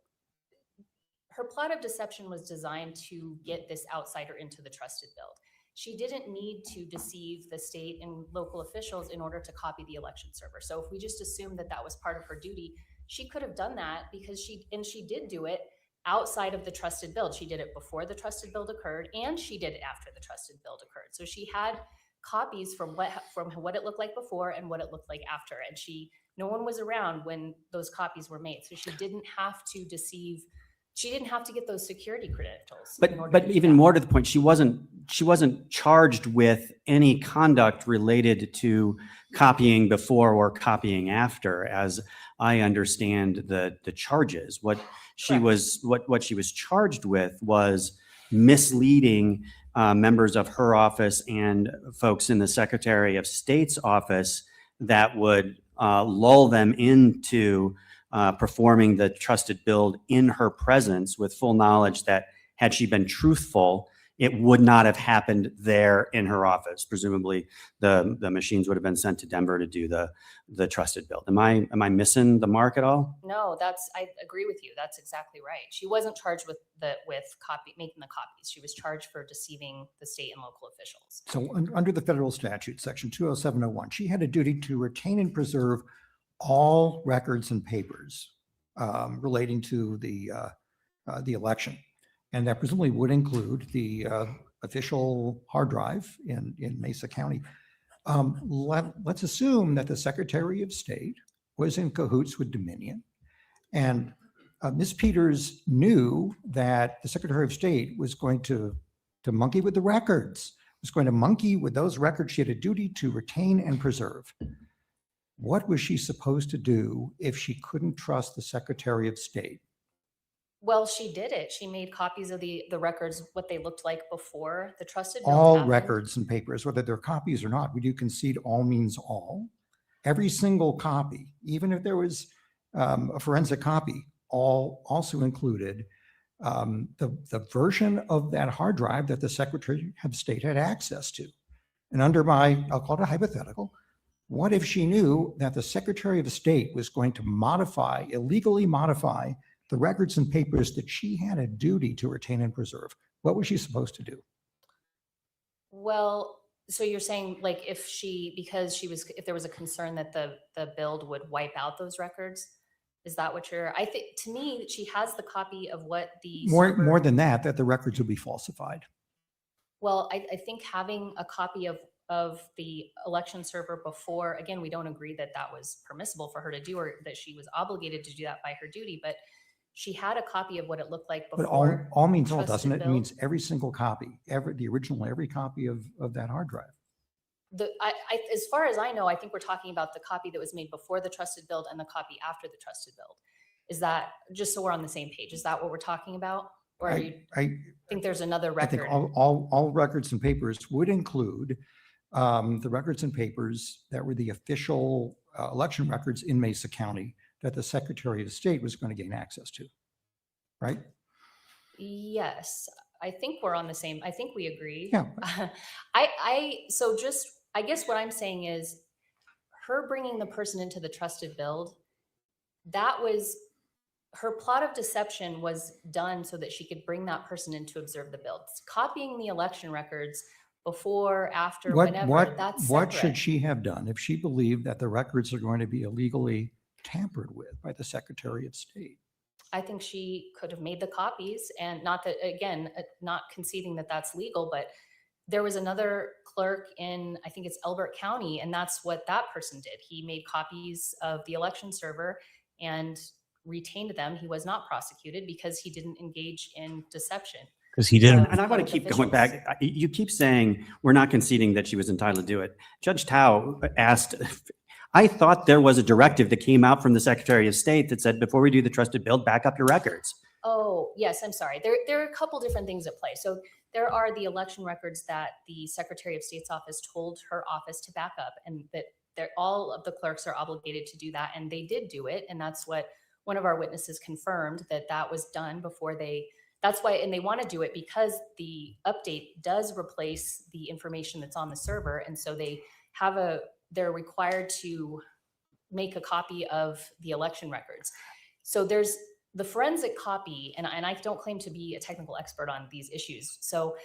her plot of deception was designed to get this outsider into the trusted build. She didn't need to deceive the state and local officials in order to copy the election server. So if we just assume that was part of her duty, she could have done that because she did do it outside of the trusted build. She did it before the trusted build occurred, and she did it after the trusted build occurred. So she had copies from what it looked like before and what it looked like after, and she No one was around when those copies were made. So she didn't have to deceive. She didn't have to get those security credentials. But even more to the point, she wasn't charged with any conduct related to copying before or copying after, as I understand the charges. What she was charged with was misleading members of her office and folks in the Secretary of State's office that would lull them into performing the trusted build in her presence, with full knowledge that had she been truthful, it would not have happened there in her office. Presumably the machines would have been sent to Denver to do the trusted build. Am I missing the mark at all? No, I agree with you. That's exactly right. She wasn't charged with making the copies. She was charged for deceiving the state and local officials. So under the federal statute, section 20701, she had a duty to retain and preserve all records and papers relating to the election. And that presumably would include the official hard drive in Mesa County. Let's assume that the Secretary of State was in cahoots with Dominion, and Ms. Peters knew that the Secretary of State was going to monkey with the records, was going to monkey with those records she had a duty to retain and preserve. What was she supposed to do if she couldn't trust the Secretary of State? Well, she did it. She made copies of the records, what they looked like before the trusted build All happened. records and papers, whether they're copies or not. We do concede all means all. Every single copy, even if there was a forensic copy, all also included the version of that hard drive that the Secretary of State had access to. And under I'll call it a hypothetical, what if she knew that the Secretary of State was going to illegally modify the records and papers that she had a duty to retain and preserve? What was she supposed to do? Well, so you're saying like if there was a concern that the build would wipe out those records, is that what I think, to me, she has the copy of what the More than that the records would be falsified. Well, I think having a copy of the election server before, again, we don't agree that that was permissible for her to do or that she was obligated to do that by her duty, but she had a copy of what it looked like before. But all means all, trusted doesn't it? It build. means every single copy, every copy of that hard drive. As far as I know, I think we're talking about the copy that was made before the trusted build and the copy after the trusted build. Is that, just so we're on the same page, is that what we're talking about? Or I think there's another I think record? all records and papers would include the records and papers that were the official election records in Mesa County that the Secretary of State was going to gain access to, right? Yes, I think we're on the same, I think we agree. Yeah. I guess what I'm saying is her bringing the person into the trusted build, that was, her plot of deception was done so that she could bring that person in to observe the build. Copying the election records before, after, whenever, that's what separate. should she have done if she believed that the records are going to be illegally tampered with by the Secretary of State? I think she could have made the copies, and not that, again, not conceding that that's legal, but there was another clerk in, I think it's Elbert County, and that's what that person did. He made copies of the election server and retained them. He was not prosecuted because he didn't engage in deception. Because he didn't. And I want to keep going back. You keep saying we're not conceding that she was entitled to do it. Judge Tao asked, I thought there was a directive that came out from the Secretary of State that said, before we do the trusted build, back up your records. Oh, yes, I'm sorry. There are a couple different things at play. So there are the election records that the Secretary of State's office told her office to back up, and that all of the clerks are obligated to do that, and they did do it. And that's what one of our witnesses confirmed, that was done before that's why, and they want to do it because the update does replace the information that's on the server. And so they're required to make a copy of the election records. So there's the forensic copy, and I don't claim to be a technical expert on these issues. So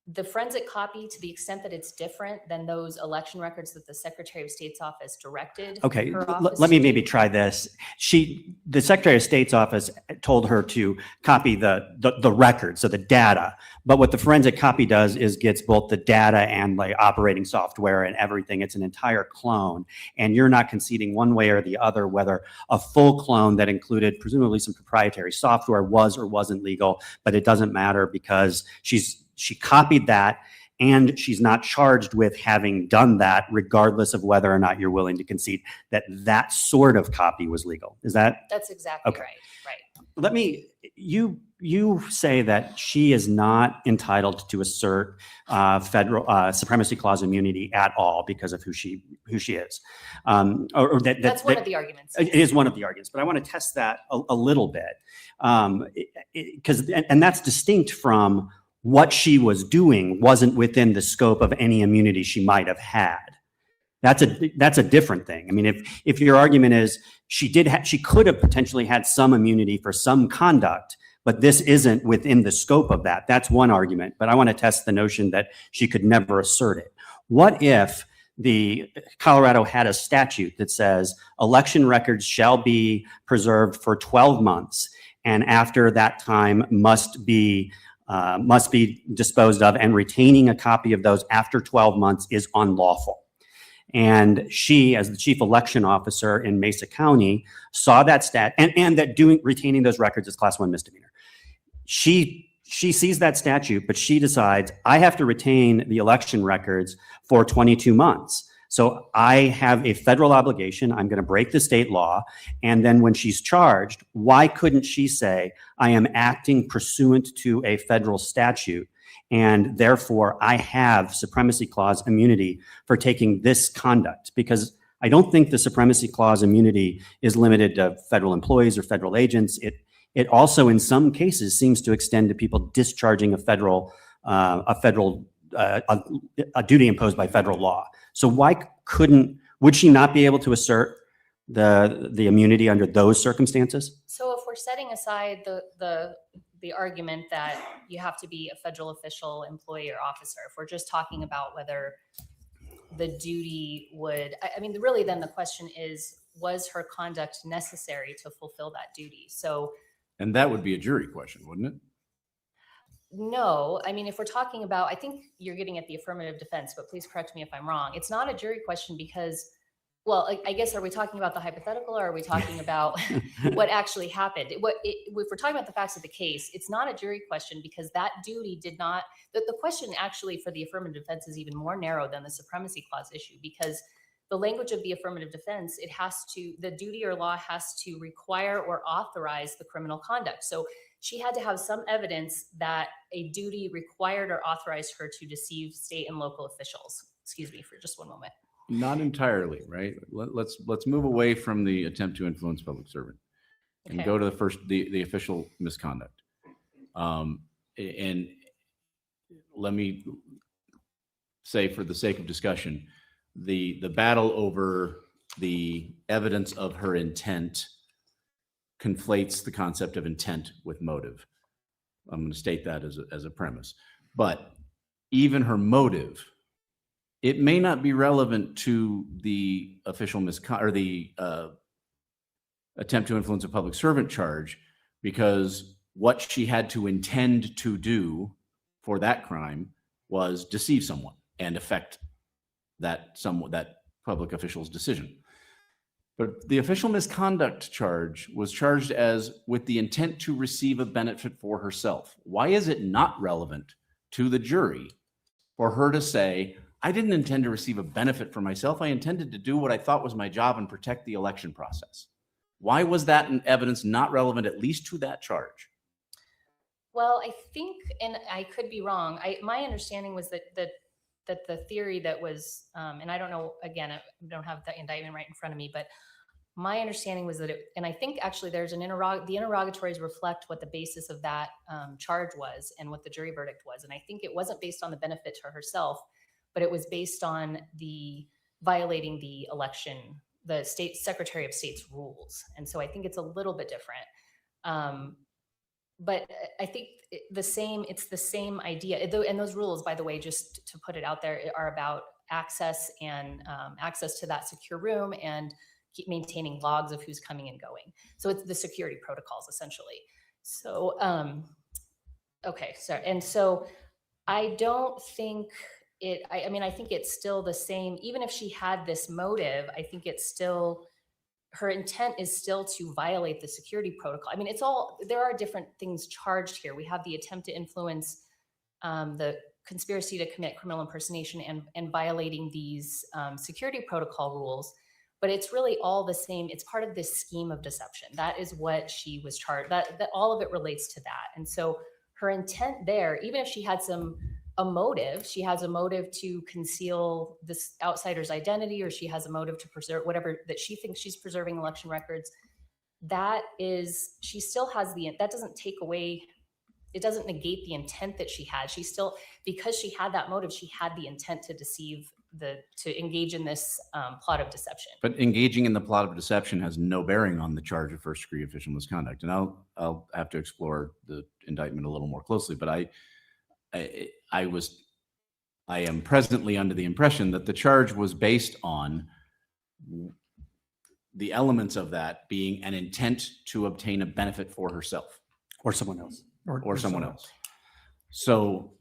The forensic copy, to the extent that it's different than those election records that the Secretary of State's office directed. Okay, her office let me to maybe do. try this. The Secretary of State's office told her to copy the record, so the data. But what the forensic copy does is gets both the data and like operating software and everything. It's an entire clone. And you're not conceding one way or the other whether a full clone that included presumably some proprietary software was or wasn't legal, but it doesn't matter because she copied that, and she's not charged with having done that, regardless of whether or not you're willing to concede that that sort of copy was legal. Is that? That's exactly Okay. right. You say that she is not entitled to assert federal supremacy clause immunity at all because of who she is. That's one of the arguments. It is one of the arguments, but I want to test that a little bit because that's distinct from what she was doing wasn't within the scope of any immunity she might have had. That's a different thing. I mean, if your argument is she could have potentially had some immunity for some conduct, but this isn't within the scope of that. That's one argument. But I want to test the notion that she could never assert it. What if Colorado had a statute that says election records shall be preserved for 12 months, and after that time must be disposed of, and retaining a copy of those after 12 months is unlawful. And she, as the chief election officer in Mesa County, saw that stat, and that retaining those records is class 1 misdemeanor. She sees that statute, but she decides, I have to retain the election records for 22 months. So I have a federal obligation. I'm going to break the state law. And then when she's charged, why couldn't she say, I am acting pursuant to a federal statute, and therefore I have supremacy clause immunity for taking this conduct? Because I don't think the supremacy clause immunity is limited to federal employees or federal agents. It also, in some cases, seems to extend to people discharging a duty imposed by federal law. So would she not be able to assert the immunity under those circumstances? So if we're setting aside the argument that you have to be a federal official, employee, or officer, if we're just talking about whether the duty would, I mean, really then the question is, was her conduct necessary to fulfill that duty? And that would be a jury question, wouldn't it? No, I mean, if we're talking about, I think you're getting at the affirmative defense, but please correct me if I'm wrong. It's not a jury question because, well, I guess, are we talking about the hypothetical, or are we talking about what actually happened? If we're talking about the facts of the case, it's not a jury question because that duty did not, the question actually for the affirmative defense is even more narrow than the supremacy clause issue, because the language of the affirmative defense, the duty or law has to require or authorize the criminal conduct. So she had to have some evidence that a duty required or authorized her to deceive state and local officials. Excuse me for just one moment. Not entirely, right? Let's move away from the attempt to influence public servant and go to the official misconduct. And let me say, for the sake of discussion, the battle over the evidence of her intent conflates the concept of intent with motive. I'm going to state that as a premise. But even her motive, it may not be relevant to the official misconduct or the attempt to influence a public servant charge, because what she had to intend to do for that crime was deceive someone and affect that public official's decision. But the official misconduct charge was charged as with the intent to receive a benefit for herself. Why is it not relevant to the jury for her to say, I didn't intend to receive a benefit for myself. I intended to do what I thought was my job and protect the election process? Why was that evidence not relevant, at least to that charge? Well, I think, and I could be wrong, my understanding was that the theory that was, and I don't know, again, I don't have the indictment right in front of me, but my understanding was that and I think actually there's the interrogatories reflect what the basis of that charge was and what the jury verdict was. And I think it wasn't based on the benefit to herself, but it was based on the violating the election, the state Secretary of State's rules. And so I think it's a little bit different. but I think it's the same idea. And those rules, by the way, just to put it out there, are about access and access to that secure room and keep maintaining logs of who's coming and going. So it's the security protocols essentially. So, okay, sorry. And so I don't think I mean, I think it's still the same, even if she had this motive, I think it's still, her intent is still to violate the security protocol. I mean, there are different things charged here. We have the attempt to influence, the conspiracy to commit criminal impersonation and violating these security protocol rules, but it's really all the same. It's part of this scheme of deception. That is what she was charged, that all of it relates to that. And so her intent there, even if she had a motive, she has a motive to conceal this outsider's identity, or she has a motive to preserve whatever that she thinks she's preserving election records. She still has that doesn't take away, it doesn't negate the intent that she had. She still, because she had that motive, she had the intent to deceive to engage in this plot of deception. But engaging in the plot of deception has no bearing on the charge of first-degree official misconduct. And I'll have to explore the indictment a little more closely. But I am presently under the impression that the charge was based on the elements of that being an intent to obtain a benefit for herself Or someone else. or someone else. So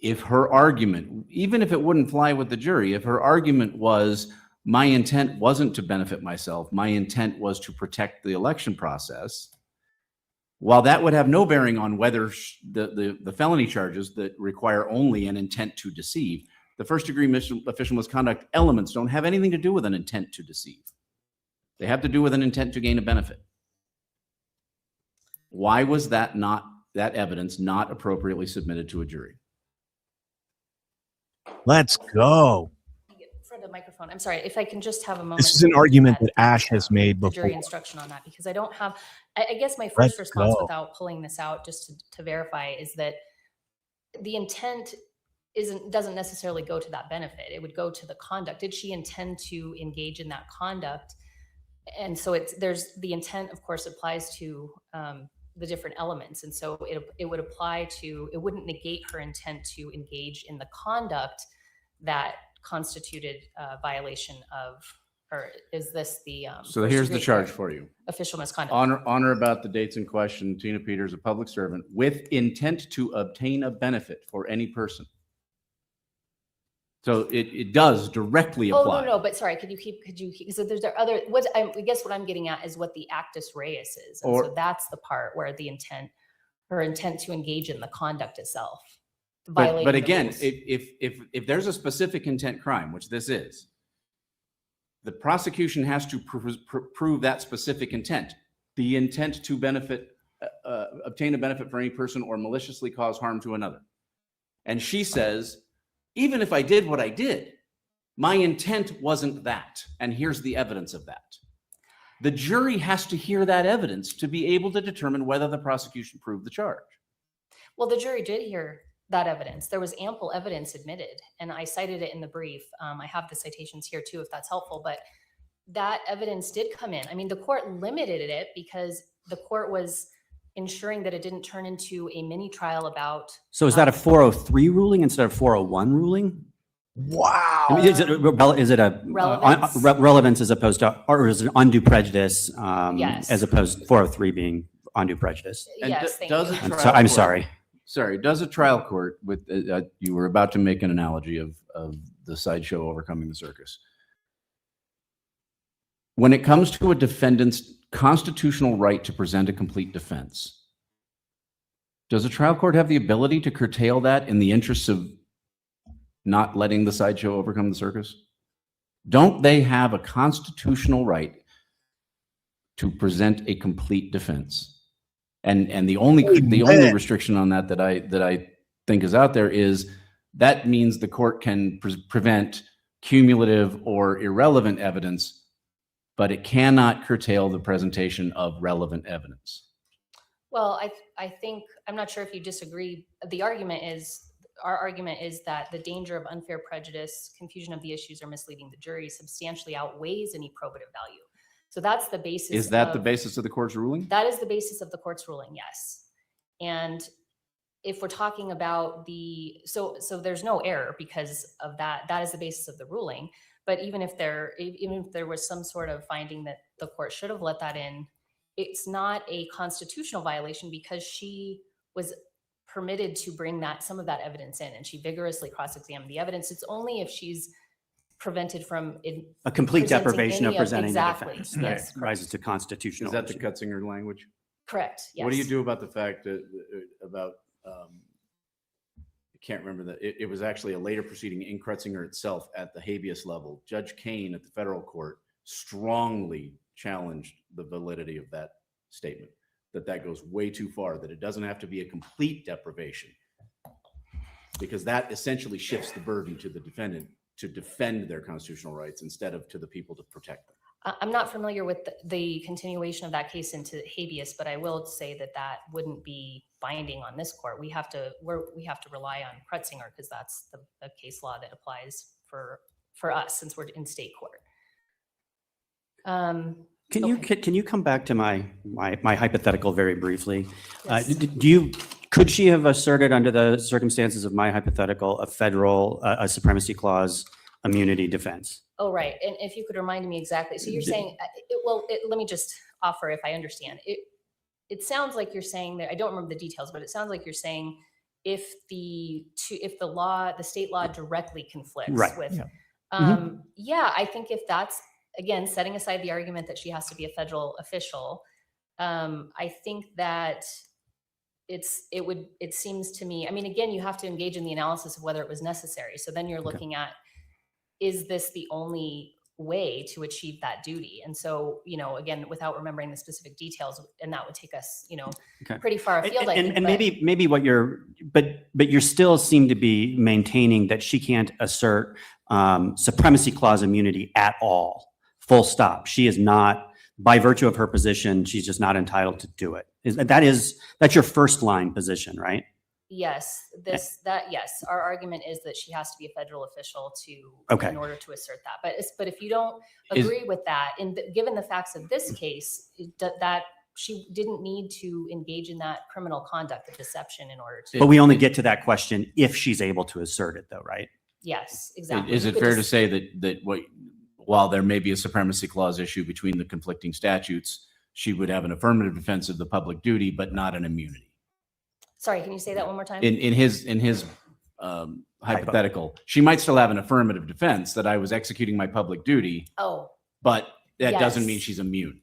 if her argument, even if it wouldn't fly with the jury, if her argument was, my intent wasn't to benefit myself, my intent was to protect the election process, while that would have no bearing on whether the felony charges that require only an intent to deceive, the first-degree official misconduct elements don't have anything to do with an intent to deceive. They have to do with an intent to gain a benefit. Why was that evidence not appropriately submitted to a jury? Let's go. For the microphone, I'm sorry, if I can just have a moment. This is an argument that Ash has made the before. jury instruction on that, because I don't have, I guess my first response without pulling this out just to verify is that the intent doesn't necessarily go to that benefit. It would go to the conduct. Did she intend to engage in that conduct? And so there's the intent, of course, applies to the different elements. And so it would apply to, it wouldn't negate her intent to engage in the conduct that constituted a violation of, or is this the So here's the charge for you. Official misconduct. Honor about the dates in question, Tina Peters, a public servant, with intent to obtain a benefit for any person. So it does directly apply. Oh, no, but sorry, could you keep, so there's other, I guess what I'm getting at is what the actus reus is. And so that's the part where her intent to engage in the conduct itself. But again, if there's a specific intent crime, which this is, the prosecution has to prove that specific intent, the intent to obtain a benefit for any person or maliciously cause harm to another. And she says, even if I did what I did, my intent wasn't that. And here's the evidence of that. The jury has to hear that evidence to be able to determine whether the prosecution proved the charge. Well, the jury did hear that evidence. There was ample evidence admitted, and I cited it in the brief. I have the citations here too, if that's helpful, but that evidence did come in. I mean, the court limited it because the court was ensuring that it didn't turn into a mini trial about. So is that a 403 ruling instead of 401 ruling? Wow. I mean, is it a Relevance. relevance as opposed to, or is it undue prejudice Yes. as opposed to 403 being undue prejudice? And Yes, thank does you. a trial I'm court- sorry. Sorry, does a trial court with, you were about to make an analogy of the sideshow overcoming the circus. When it comes to a defendant's constitutional right to present a complete defense, does a trial court have the ability to curtail that in the interests of not letting the sideshow overcome the circus? Don't they have a constitutional right to present a complete defense? And the only restriction on that I think is out there is that means the court can prevent cumulative or irrelevant evidence, but it cannot curtail the presentation of relevant evidence. Well, I think, I'm not sure if you disagree. Our argument is that the danger of unfair prejudice, confusion of the issues, or misleading the jury substantially outweighs any probative value. So that's the basis. Is that the basis of the court's ruling? That is the basis of the court's ruling, yes. And if we're talking about so there's no error because of that. That is the basis of the ruling. But even if there was some sort of finding that the court should have let that in, it's not a constitutional violation because she was permitted to bring some of that evidence in, and she vigorously cross-examined the evidence. It's only if she's prevented from A complete presenting deprivation of any presenting exactly. the defense. Yes, That rises to constitutional. Is that the issue. Cutzinger language? correct. Yes. What do you do about the fact that I can't remember that it was actually a later proceeding in Cutzinger itself at the habeas level. Judge Kane at the federal court strongly challenged the validity of that statement, that goes way too far, that it doesn't have to be a complete deprivation, because that essentially shifts the burden to the defendant to defend their constitutional rights instead of to the people to protect them. I'm not familiar with the continuation of that case into habeas, but I will say that wouldn't be binding on this court. We have to rely on Cutzinger because that's the case law that applies for us since we're in state court. Can you come back to my hypothetical very briefly? Could she have asserted under the circumstances of my hypothetical a federal supremacy clause immunity defense? Oh, right. And if you could remind me exactly. So you're saying, let me just offer if I understand. It sounds like you're saying that, I don't remember the details, but it sounds like you're saying if the state law directly conflicts with, yeah, I think if that's, again, setting aside the argument that she has to be a federal official, I think that it seems to me, I mean, again, you have to engage in the analysis of whether it was necessary. So then you're looking at, is this the only way to achieve that duty? And so, again, without remembering the specific details, and that would take us, pretty far afield. Maybe what but you still seem to be maintaining that she can't assert supremacy clause immunity at all. Full stop. She is not, by virtue of her position, she's just not entitled to do it. That's your first line position, right? Yes, yes. Our argument is that she has to be a federal official in order to assert that. But if you don't agree with that, and given the facts of this case, that she didn't need to engage in that criminal conduct, the deception, in order to. But we only get to that question if she's able to assert it, though, right? Yes, exactly. Is it fair to say that while there may be a supremacy clause issue between the conflicting statutes, she would have an affirmative defense of the public duty, but not an immunity? Sorry, can you say that one more time? In his hypothetical, she might still have an affirmative defense that I was executing my public duty. Oh. But that doesn't mean she's immune.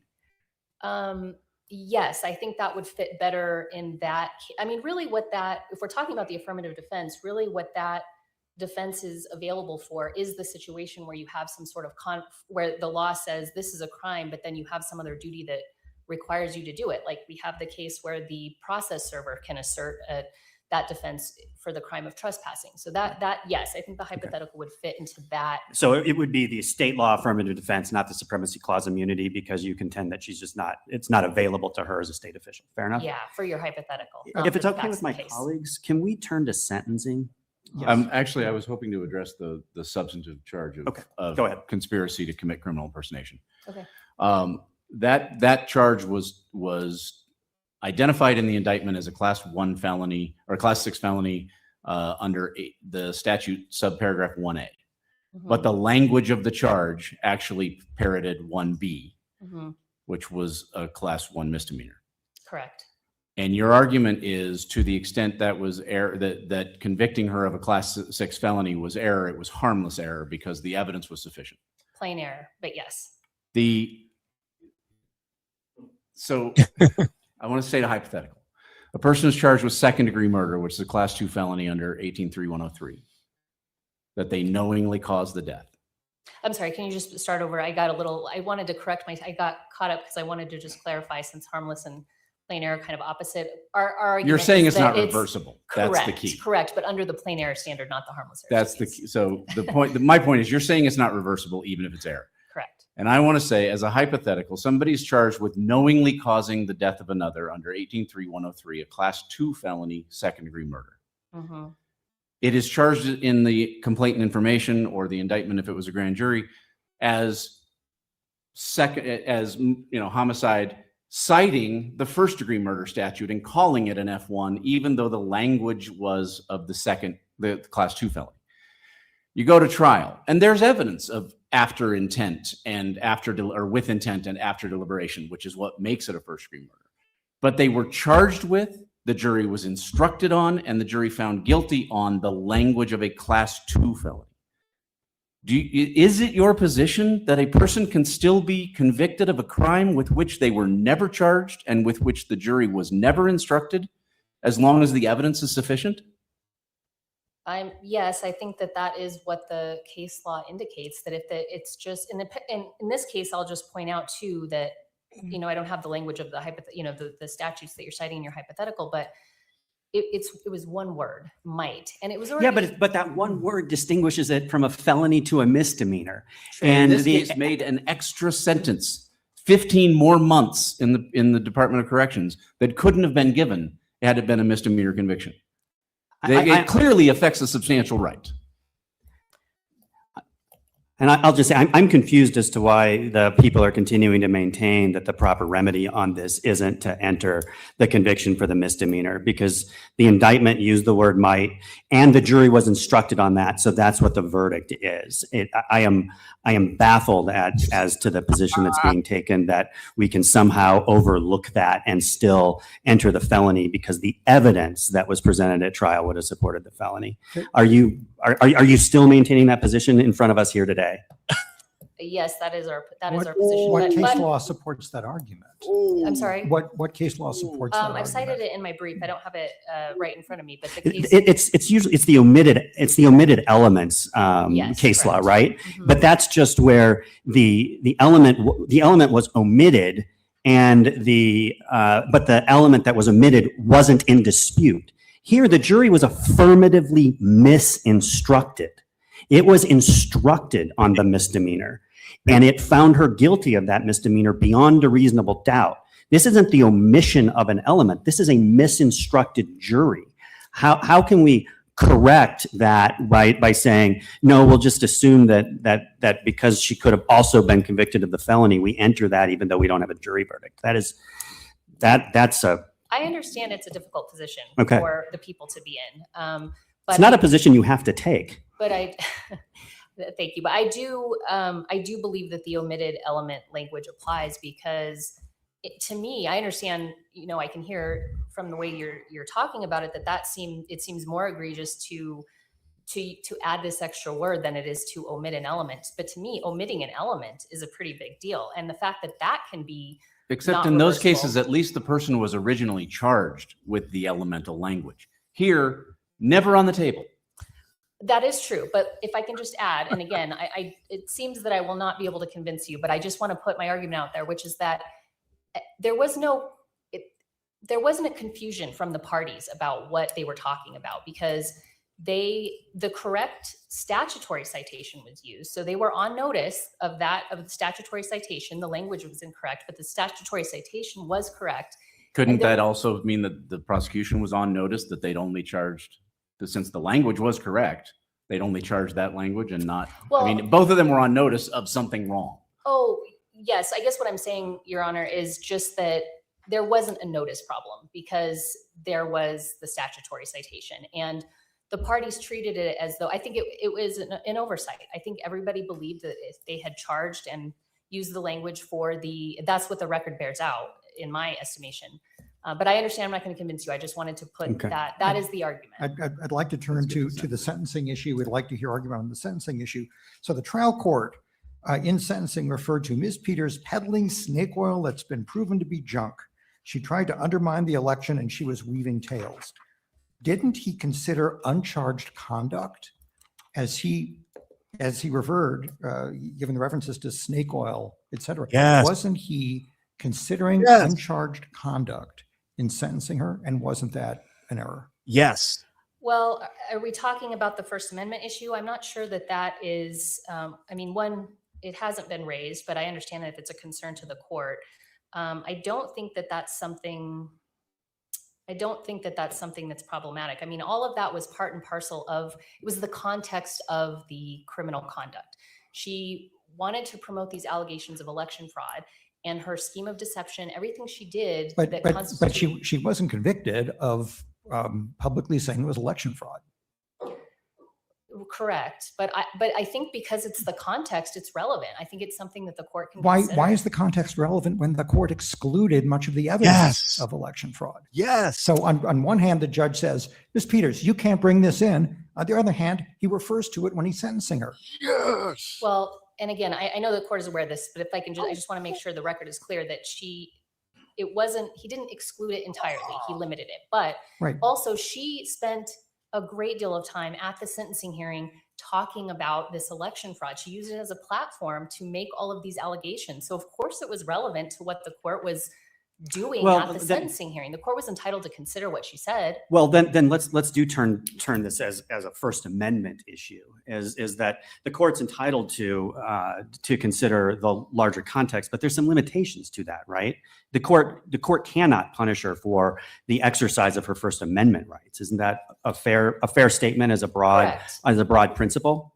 Yes, I think that would fit better in that. I mean, really if we're talking about the affirmative defense, really what that defense is available for is the situation where you have some sort of where the law says this is a crime, but then you have some other duty that requires you to do it. Like we have the case where the process server can assert that defense for the crime of trespassing. So yes, I think the hypothetical would fit into that. So it would be the state law affirmative defense, not the supremacy clause immunity, because you contend that it's not available to her as a state official. Fair enough? Yeah, for your hypothetical. If it's okay with my colleagues, can we turn to sentencing? Yes. Actually, I was hoping to address the substantive charge of Go ahead. Conspiracy to commit criminal impersonation. Okay. That charge was identified in the indictment as a class 1 felony or a class 6 felony under the statute subparagraph 1A. Mm-hmm. But the language of the charge actually parroted 1B, mm-hmm. which was a class 1 misdemeanor. Correct. And your argument is, to the extent that was error, that convicting her of a class 6 felony was error, it was harmless error because the evidence was sufficient. Plain error, but yes. So I want to state a hypothetical. A person is charged with second-degree murder, which is a class 2 felony under 18-3103, that they knowingly caused the death. I'm sorry, can you just start over? I wanted to correct I got caught up because I wanted to just clarify, since harmless and plain error kind of opposite. Our argument You're saying is it's that not reversible. Correct, that's the key. Correct, but under the plain error standard, not the harmless error. That's the key. So my point is, you're saying it's not reversible even if it's error. Correct. And I want to say, as a hypothetical, somebody's charged with knowingly causing the death of another under 18-3103, a class 2 felony, second-degree murder. Mm-hmm. It is charged in the complaint and information, or the indictment if it was a grand jury, as homicide citing the first-degree murder statute and calling it an F1, even though the language was of the class 2 felony. You go to trial, and there's evidence of after intent and with intent and after deliberation, which is what makes it a first-degree murder. But they were charged with, the jury was instructed on, and the jury found guilty on the language of a class 2 felony. Is it your position that a person can still be convicted of a crime with which they were never charged and with which the jury was never instructed, as long as the evidence is sufficient? Yes, I think that is what the case law indicates, that if it's just in this case, I'll just point out too that, you know, I don't have the language of the statutes that you're citing in your hypothetical, but it was one word, might, and it was already. Yeah, but that one word distinguishes it from a felony to a misdemeanor. And this case made an extra sentence, 15 more months in the Department of Corrections that couldn't have been given had it been a misdemeanor conviction. It clearly affects a substantial right. And I'll just say, I'm confused as to why the people are continuing to maintain that the proper remedy on this isn't to enter the conviction for the misdemeanor, because the indictment used the word might, and the jury was instructed on that. So that's what the verdict is. I am baffled as to the position that's being taken, that we can somehow overlook that and still enter the felony because the evidence that was presented at trial would have supported the felony. Are you still maintaining that position in front of us here today? Yes, that is our position. What case law supports that argument? I'm sorry. What case law supports that argument? I've cited it in my brief. I don't have it right in front of me, but the case. It's the omitted elements Yes, case law, correct. right? Mhm. But that's just where the element was omitted, and but the element that was omitted wasn't in dispute. Here, the jury was affirmatively misinstructed. It was instructed on the misdemeanor, and it found her guilty of that misdemeanor beyond a reasonable doubt. This isn't the omission of an element. This is a misinstructed jury. How can we correct that by saying, no, we'll just assume that because she could have also been convicted of the felony, we enter that even though we don't have a jury verdict? That's a... I understand it's a difficult position Okay. for the people to be in. But It's not a position you have to take. But thank you. But I do believe that the omitted element language applies because to me, I understand, you know, I can hear from the way you're talking about it, it seems more egregious to add this extra word than it is to omit an element. But to me, omitting an element is a pretty big deal. And the fact that can be Except not in those reversible. cases, at least the person was originally charged with the elemental language. Here, never on the table. That is true, but if I can just add, and again, it seems that I will not be able to convince you, but I just want to put my argument out there, which is that there wasn't a confusion from the parties about what they were talking about, because the correct statutory citation was used. So they were on notice of the statutory citation. The language was incorrect, but the statutory citation was correct. Couldn't that also mean that the prosecution was on notice that they'd only charged, since the language was correct, they'd only charged that language and not, Well- I mean, both of them were on notice of something wrong. Oh, yes. I guess what I'm saying, Your Honor, is just that there wasn't a notice problem because there was the statutory citation. And the parties treated it as though, I think it was an oversight. I think everybody believed that if they had charged and used the language that's what the record bears out, in my estimation. But I understand I'm not going to convince you. I just wanted to put that is the argument. I'd like to turn to the sentencing issue. We'd like to hear argument on the sentencing issue. So the trial court in sentencing referred to Ms. Peters peddling snake oil that's been proven to be junk. She tried to undermine the election and she was weaving tales. Didn't he consider uncharged conduct as he referred, given the references to snake oil, et cetera? Yes. Wasn't he considering Yes. uncharged conduct in sentencing her? And wasn't that an error? Yes. Well, are we talking about the First Amendment issue? I'm not sure that is, one, it hasn't been raised, but I understand that if it's a concern to the court. I don't think that that's something that's problematic. I mean, all of that was part and parcel of, it was the context of the criminal conduct. She wanted to promote these allegations of election fraud, and her scheme of deception, everything she did But, that but constituted. she wasn't convicted of publicly saying it was election fraud. Correct. But I think because it's the context, it's relevant. I think it's something that the court can Why consider. is the context relevant when the court excluded much of the evidence of election fraud? Yes. So on one hand, the judge says, Ms. Peters, you can't bring this in. On the other hand, he refers to it when he's sentencing her. Yes. Well, and again, I know the court is aware of this, but if I can I just want to make sure the record is clear that he didn't exclude it entirely. He limited it. But Right. also she spent a great deal of time at the sentencing hearing talking about this election fraud. She used it as a platform to make all of these allegations. So of course it was relevant to what the court was doing at the sentencing hearing. The court was entitled to consider what she said. Well, then let's turn this as a First Amendment issue. Is that the court's entitled to consider the larger context, but there's some limitations to that, right? The court cannot punish her for the exercise of her First Amendment rights. Isn't that a fair statement as a broad principle?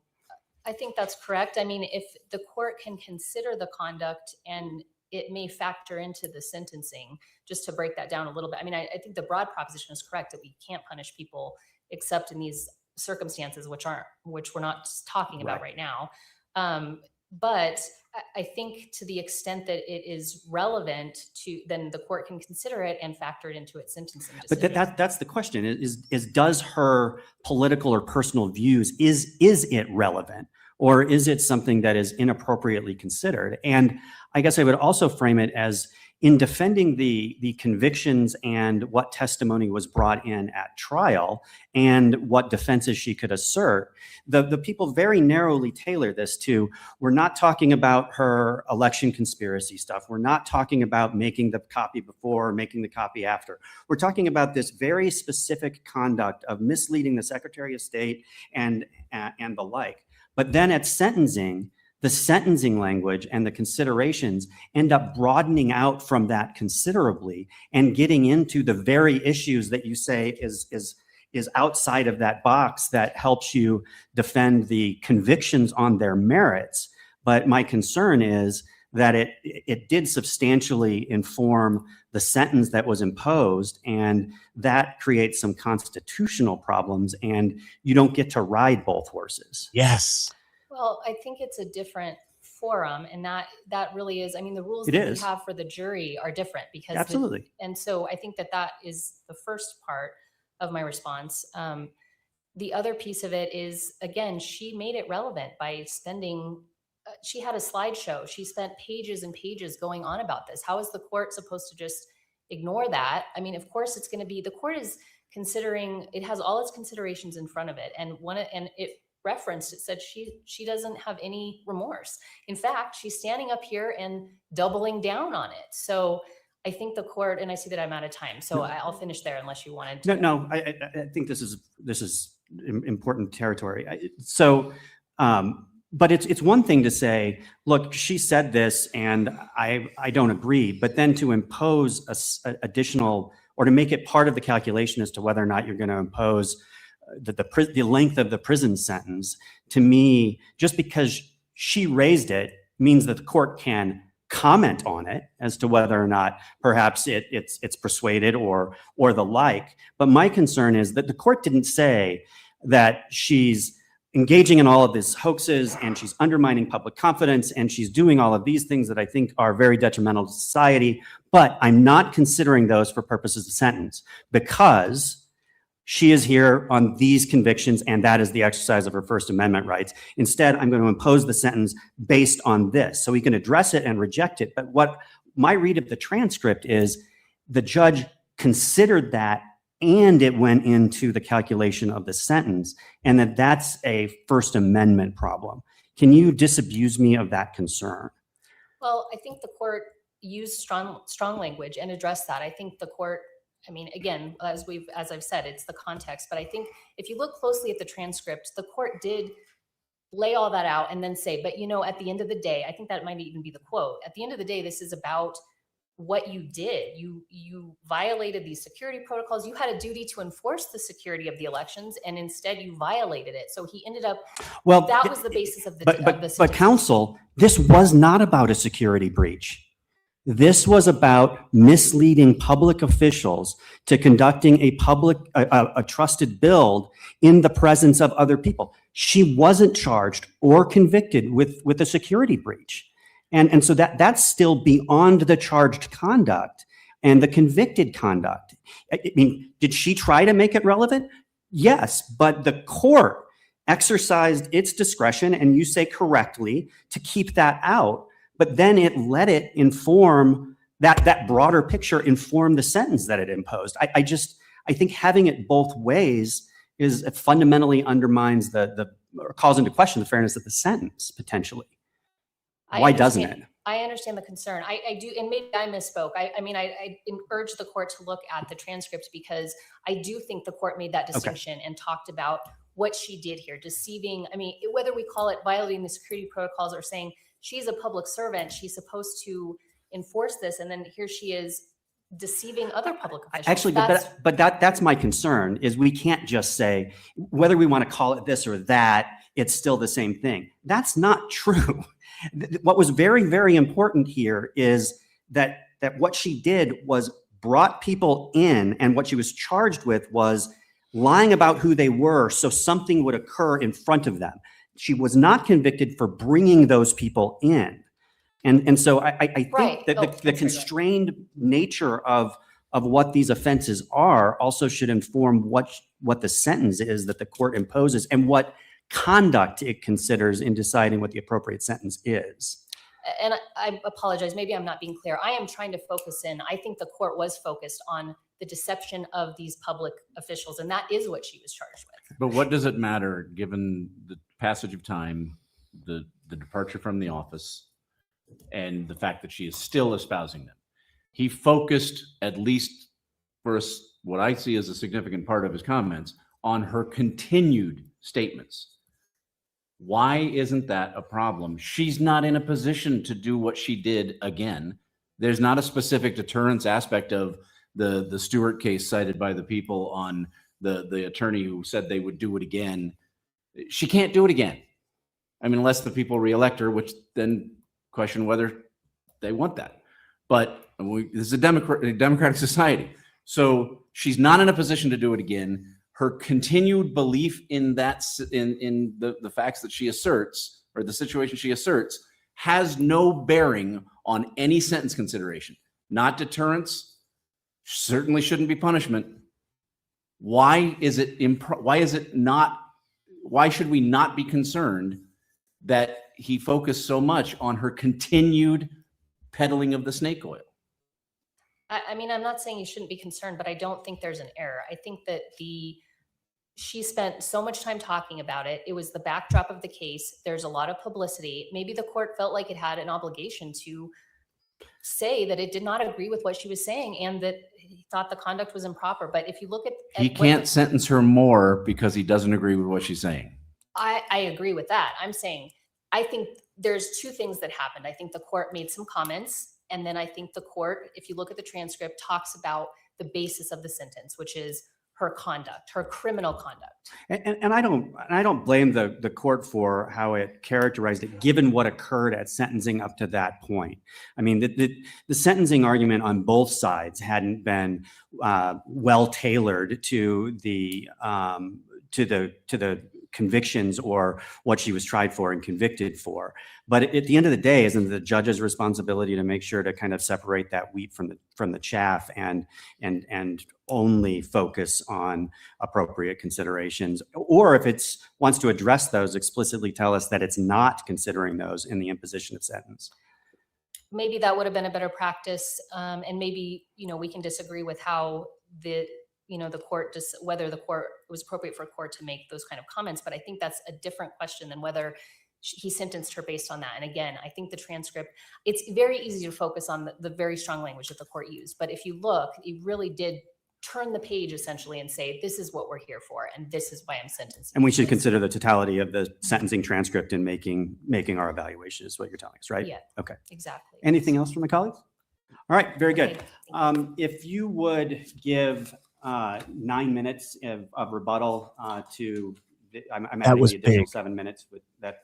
I think that's correct. I mean, if the court can consider the conduct and it may factor into the sentencing, just to break that down a little bit. I mean, I think the broad proposition is correct that we can't punish people except in these circumstances, which we're not talking about right now. But I think to the extent that it is relevant then the court can consider it and factor it into its sentencing decision. But that's the question: is does her political or personal views is it relevant, or is it something that is inappropriately considered? And I guess I would also frame it as, in defending the convictions and what testimony was brought in at trial and what defenses she could assert, the people very narrowly tailor this to, we're not talking about her election conspiracy stuff. We're not talking about making the copy before or making the copy after. We're talking about this very specific conduct of misleading the Secretary of State and the like. But then at sentencing, the sentencing language and the considerations end up broadening out from that considerably and getting into the very issues that you say is outside of that box that helps you defend the convictions on their merits. But my concern is that it did substantially inform the sentence that was imposed, and that creates some constitutional problems, and you don't get to ride both horses. Yes. Well, I think it's a different forum, and that really is, I mean, the rules It that is. we have for the jury are different because Absolutely. and so I think that is the first part of my response. The other piece of it is, again, she made it relevant by spending, she had a slideshow. She spent pages and pages going on about this. How is the court supposed to just ignore that? I mean, of course it's going to be, the court is considering, it has all its considerations in front of it. And it referenced, it said she doesn't have any remorse. In fact, she's standing up here and doubling down on it. So I think the court, and I see that I'm out of time, so I'll finish there unless you wanted to. No, I think this is important territory. But it's one thing to say, look, she said this and I don't agree, but then to impose additional, or to make it part of the calculation as to whether or not you're going to impose the length of the prison sentence, to me, just because she raised it means that the court can comment on it as to whether or not perhaps it's persuaded or the like. But my concern is that the court didn't say that she's engaging in all of these hoaxes and she's undermining public confidence and she's doing all of these things that I think are very detrimental to society, but I'm not considering those for purposes of sentence because she is here on these convictions and that is the exercise of her First Amendment rights. Instead, I'm going to impose the sentence based on this. So we can address it and reject it. But what my read of the transcript is, the judge considered that and it went into the calculation of the sentence, and that's a First Amendment problem. Can you disabuse me of that concern? Well, I think the court used strong language and addressed that. I think the court, I mean, again, as I've said, it's the context, but I think if you look closely at the transcript, the court did lay all that out and then say, but at the end of the day, I think that might even be the quote. At the end of the day, this is about what you did. You violated these security protocols. You had a duty to enforce the security of the elections, and instead you violated it. So he ended up, that was the basis of the But counsel, this was not about a security breach. This was about misleading public officials to conducting a trusted build in the presence of other people. She wasn't charged or convicted with a security breach. And so that's still beyond the charged conduct and the convicted conduct. I mean, did she try to make it relevant? Yes, but the court exercised its discretion, and you say correctly, to keep that out. But then it let it inform that broader picture, inform the sentence that it imposed. I think having it both ways it fundamentally undermines or calls into question the fairness of the sentence potentially. Why doesn't it? I understand the concern. I do, and maybe I misspoke. I mean, I urge the court to look at the transcript because I do think the court made that distinction and talked about what she did here, deceiving. I mean, whether we call it violating the security protocols or saying she's a public servant, she's supposed to enforce this, and then here she is deceiving other public officials. Actually, but that's my concern, is we can't just say, whether we want to call it this or that, it's still the same thing. That's not true. What was very, very important here is that what she did was brought people in, and what she was charged with was lying about who they were so something would occur in front of them. She was not convicted for bringing those people in. And so I think that the constrained nature of what these offenses are also should inform what the sentence is that the court imposes and what conduct it considers in deciding what the appropriate sentence is. And I apologize, maybe I'm not being clear. I am trying to focus in. I think the court was focused on the deception of these public officials, and that is what she was charged with. But what does it matter, given the passage of time, the departure from the office, and the fact that she is still espousing them? He focused, at least for what I see as a significant part of his comments, on her continued statements. Why isn't that a problem? She's not in a position to do what she did again. There's not a specific deterrence aspect of the Stewart case cited by the people on the attorney who said they would do it again. She can't do it again. I mean, unless the people reelect her, which then question whether they want that. But this is a democratic society. So she's not in a position to do it again. Her continued belief in the facts that she asserts, or the situation she asserts, has no bearing on any sentence consideration. Not deterrence, certainly shouldn't be punishment. Why should we not be concerned that he focused so much on her continued peddling of the snake oil? I mean, I'm not saying you shouldn't be concerned, but I don't think there's an error. I think that she spent so much time talking about it. It was the backdrop of the case. There's a lot of publicity. Maybe the court felt like it had an obligation to say that it did not agree with what she was saying and that he thought the conduct was improper. But if you look at he can't sentence her more because he doesn't agree with what she's saying. I agree with that. I'm saying, I think there's two things that happened. I think the court made some comments, and then I think the court, if you look at the transcript, talks about the basis of the sentence, which is her conduct, her criminal conduct. And I don't blame the court for how it characterized it, given what occurred at sentencing up to that point. I mean, the sentencing argument on both sides hadn't been well tailored to the convictions or what she was tried for and convicted for. But at the end of the day, isn't the judge's responsibility to make sure to kind of separate that wheat from the chaff and only focus on appropriate considerations? Or if it wants to address those, explicitly tell us that it's not considering those in the imposition of sentence. Maybe that would have been a better practice. And maybe, we can disagree with how the court, whether the court it was appropriate for a court to make those kind of comments. But I think that's a different question than whether he sentenced her based on that. And again, I think the transcript, it's very easy to focus on the very strong language that the court used. But if you look, it really did turn the page essentially and say, this is what we're here for, and this is why I'm sentencing. And we should consider the totality of the sentencing transcript in making our evaluation, is what you're telling us, right? Yeah. Okay. Exactly. Anything else from my colleagues? All right, very good. If you would give 9 minutes of rebuttal to, I'm adding the additional 7 minutes that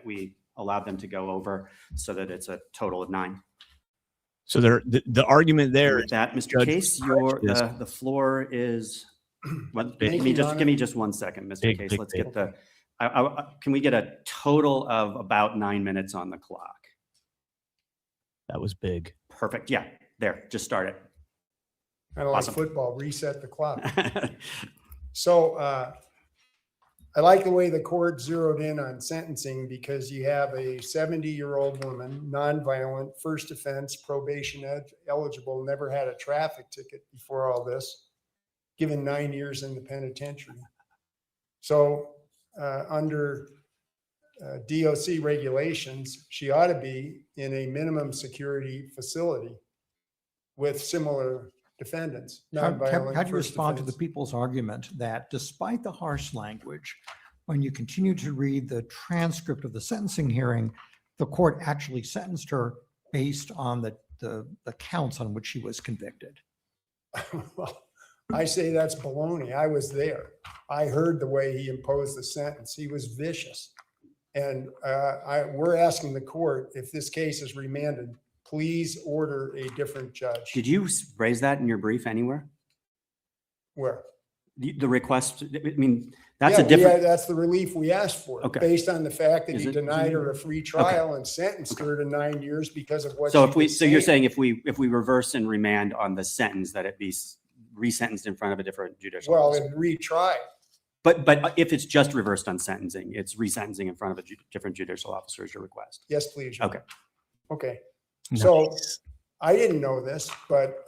we allowed them to go over, so that it's a total of 9. So the argument there With is that, Mr. Judge Case, the floor is, give me just 1 second, Mr. Big, Case. big, Let's big. get the, can we get a total of about 9 minutes on the clock? That was big. Perfect. Yeah, there, just start it. Kind of like Awesome. football, reset the clock. So I like the way the court zeroed in on sentencing because you have a 70-year-old woman, nonviolent, first offense, probation eligible, never had a traffic ticket before all this, given 9 years in the penitentiary. So under DOC regulations, she ought to be in a minimum security facility with similar defendants. How Nonviolent do you first respond to the offense. people's argument that despite the harsh language, when you continue to read the transcript of the sentencing hearing, the court actually sentenced her based on the counts on which she was convicted? Well, I say that's baloney. I was there. I heard the way he imposed the sentence. He was vicious. And we're asking the court, if this case is remanded, please order a different judge. Did you raise that in your brief anywhere? Where? The request, I mean, that's Yeah, a different. that's the relief we asked for, Okay. based on the fact that Is he it- denied her a free trial and sentenced her to 9 years because of what So she if we, was so you're saying. saying if we reverse and remand on the sentence, that it be resentenced in front of a different judicial Well, officer? and retry. But if it's just reversed on sentencing, it's resentencing in front of a different judicial officer is your request? Yes, please. Your Okay. Honor. Okay. So I didn't know this, but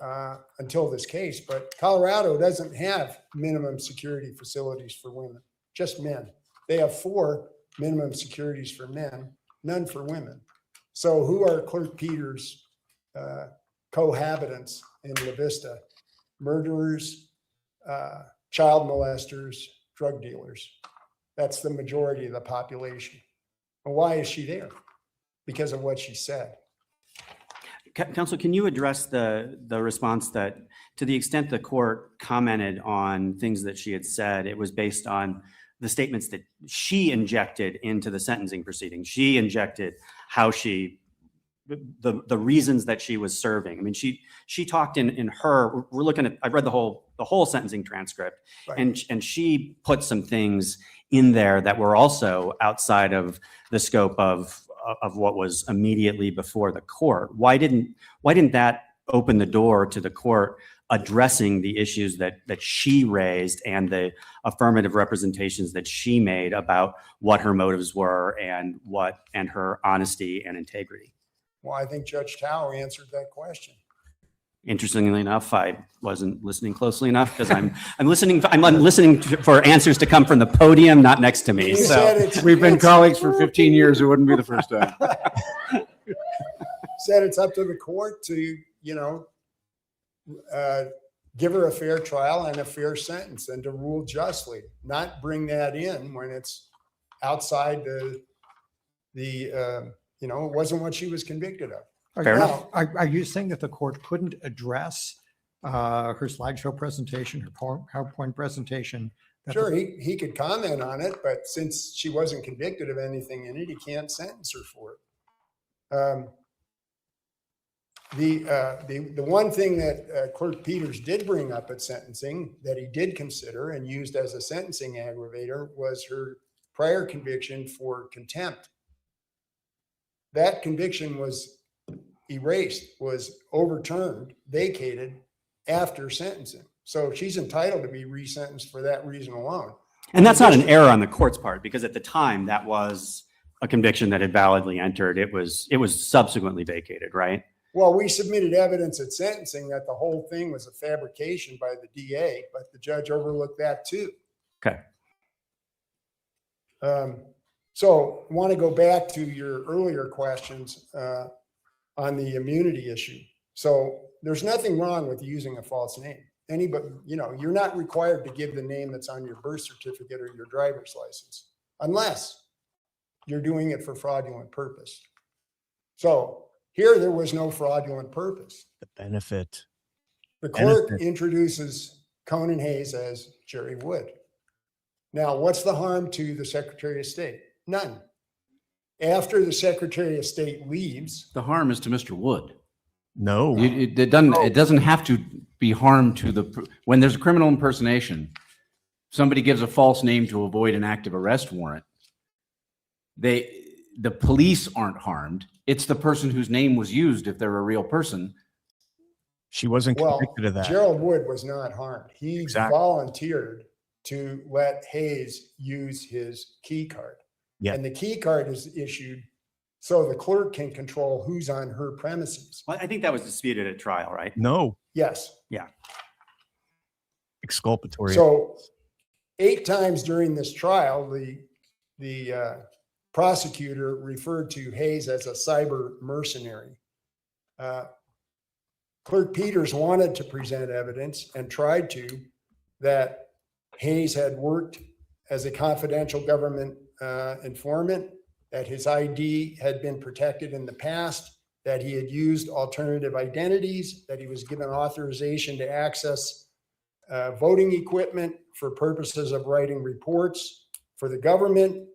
until this case, but Colorado doesn't have minimum security facilities for women, just men. They have 4 minimum securities for men, none for women. So who are Clerk Peters' cohabitants in La Vista? Murderers, child molesters, drug dealers. That's the majority of the population. And why is she there? Because of what she said. Counsel, can you address the response that, to the extent the court commented on things that she had said, it was based on the statements that she injected into the sentencing proceeding? She injected how she, the reasons that she was serving. I mean, she talked in her, we're looking at, I've read the whole sentencing transcript, Right. and she put some things in there that were also outside of the scope of what was immediately before the court. Why didn't that open the door to the court addressing the issues that she raised and the affirmative representations that she made about what her motives were and her honesty and integrity? Well, I think Judge Tao answered that question. Interestingly enough, I wasn't listening closely enough because I'm listening for answers to come from the podium, not next to me. You So said it's- We've been it's- colleagues for 15 years. It wouldn't be the first time. Said it's up to the court to, give her a fair trial and a fair sentence and to rule justly, not bring that in when it's outside it wasn't what she was convicted of. Fair Now, Are you saying that the court couldn't address her slideshow presentation, her PowerPoint presentation? Sure, he could comment on it, but since she wasn't convicted of anything in it, he can't sentence her for it. The one thing that Clerk Peters did bring up at sentencing that he did consider and used as a sentencing aggravator was her prior conviction for contempt. That conviction was erased, was overturned, vacated after sentencing. So she's entitled to be resentenced for that reason alone. And that's not an error on the court's part, because at the time that was a conviction that had validly entered. It was subsequently vacated, right? Well, we submitted evidence at sentencing that the whole thing was a fabrication by the DA, but the judge overlooked that too. Okay. So I want to go back to your earlier questions on the immunity issue. So there's nothing wrong with using a false name. Anybody, you're not required to give the name that's on your birth certificate or your driver's license, unless you're doing it for fraudulent purpose. So here, there was no fraudulent purpose. The benefit. The clerk introduces Conan Hayes as Jerry Wood. Now, what's the harm to the Secretary of State? None. After the Secretary of State leaves, The harm is to Mr. Wood. No. It doesn't have to be harm to when there's a criminal impersonation, somebody gives a false name to avoid an active arrest warrant. The police aren't harmed. It's the person whose name was used if they're a real person. She wasn't convicted of that. Gerald Wood was not harmed. He Exactly. volunteered to let Hayes use his key card. Yeah. And the key card is issued so the clerk can control who's on her premises. Well, I think that was disputed at trial, right? No. Yes. Yeah. Exculpatory. So 8 times during this trial, the prosecutor referred to Hayes as a cyber mercenary. Clerk Peters wanted to present evidence and tried to that Hayes had worked as a confidential government informant, that his ID had been protected in the past, that he had used alternative identities, that he was given authorization to access voting equipment for purposes of writing reports for the government,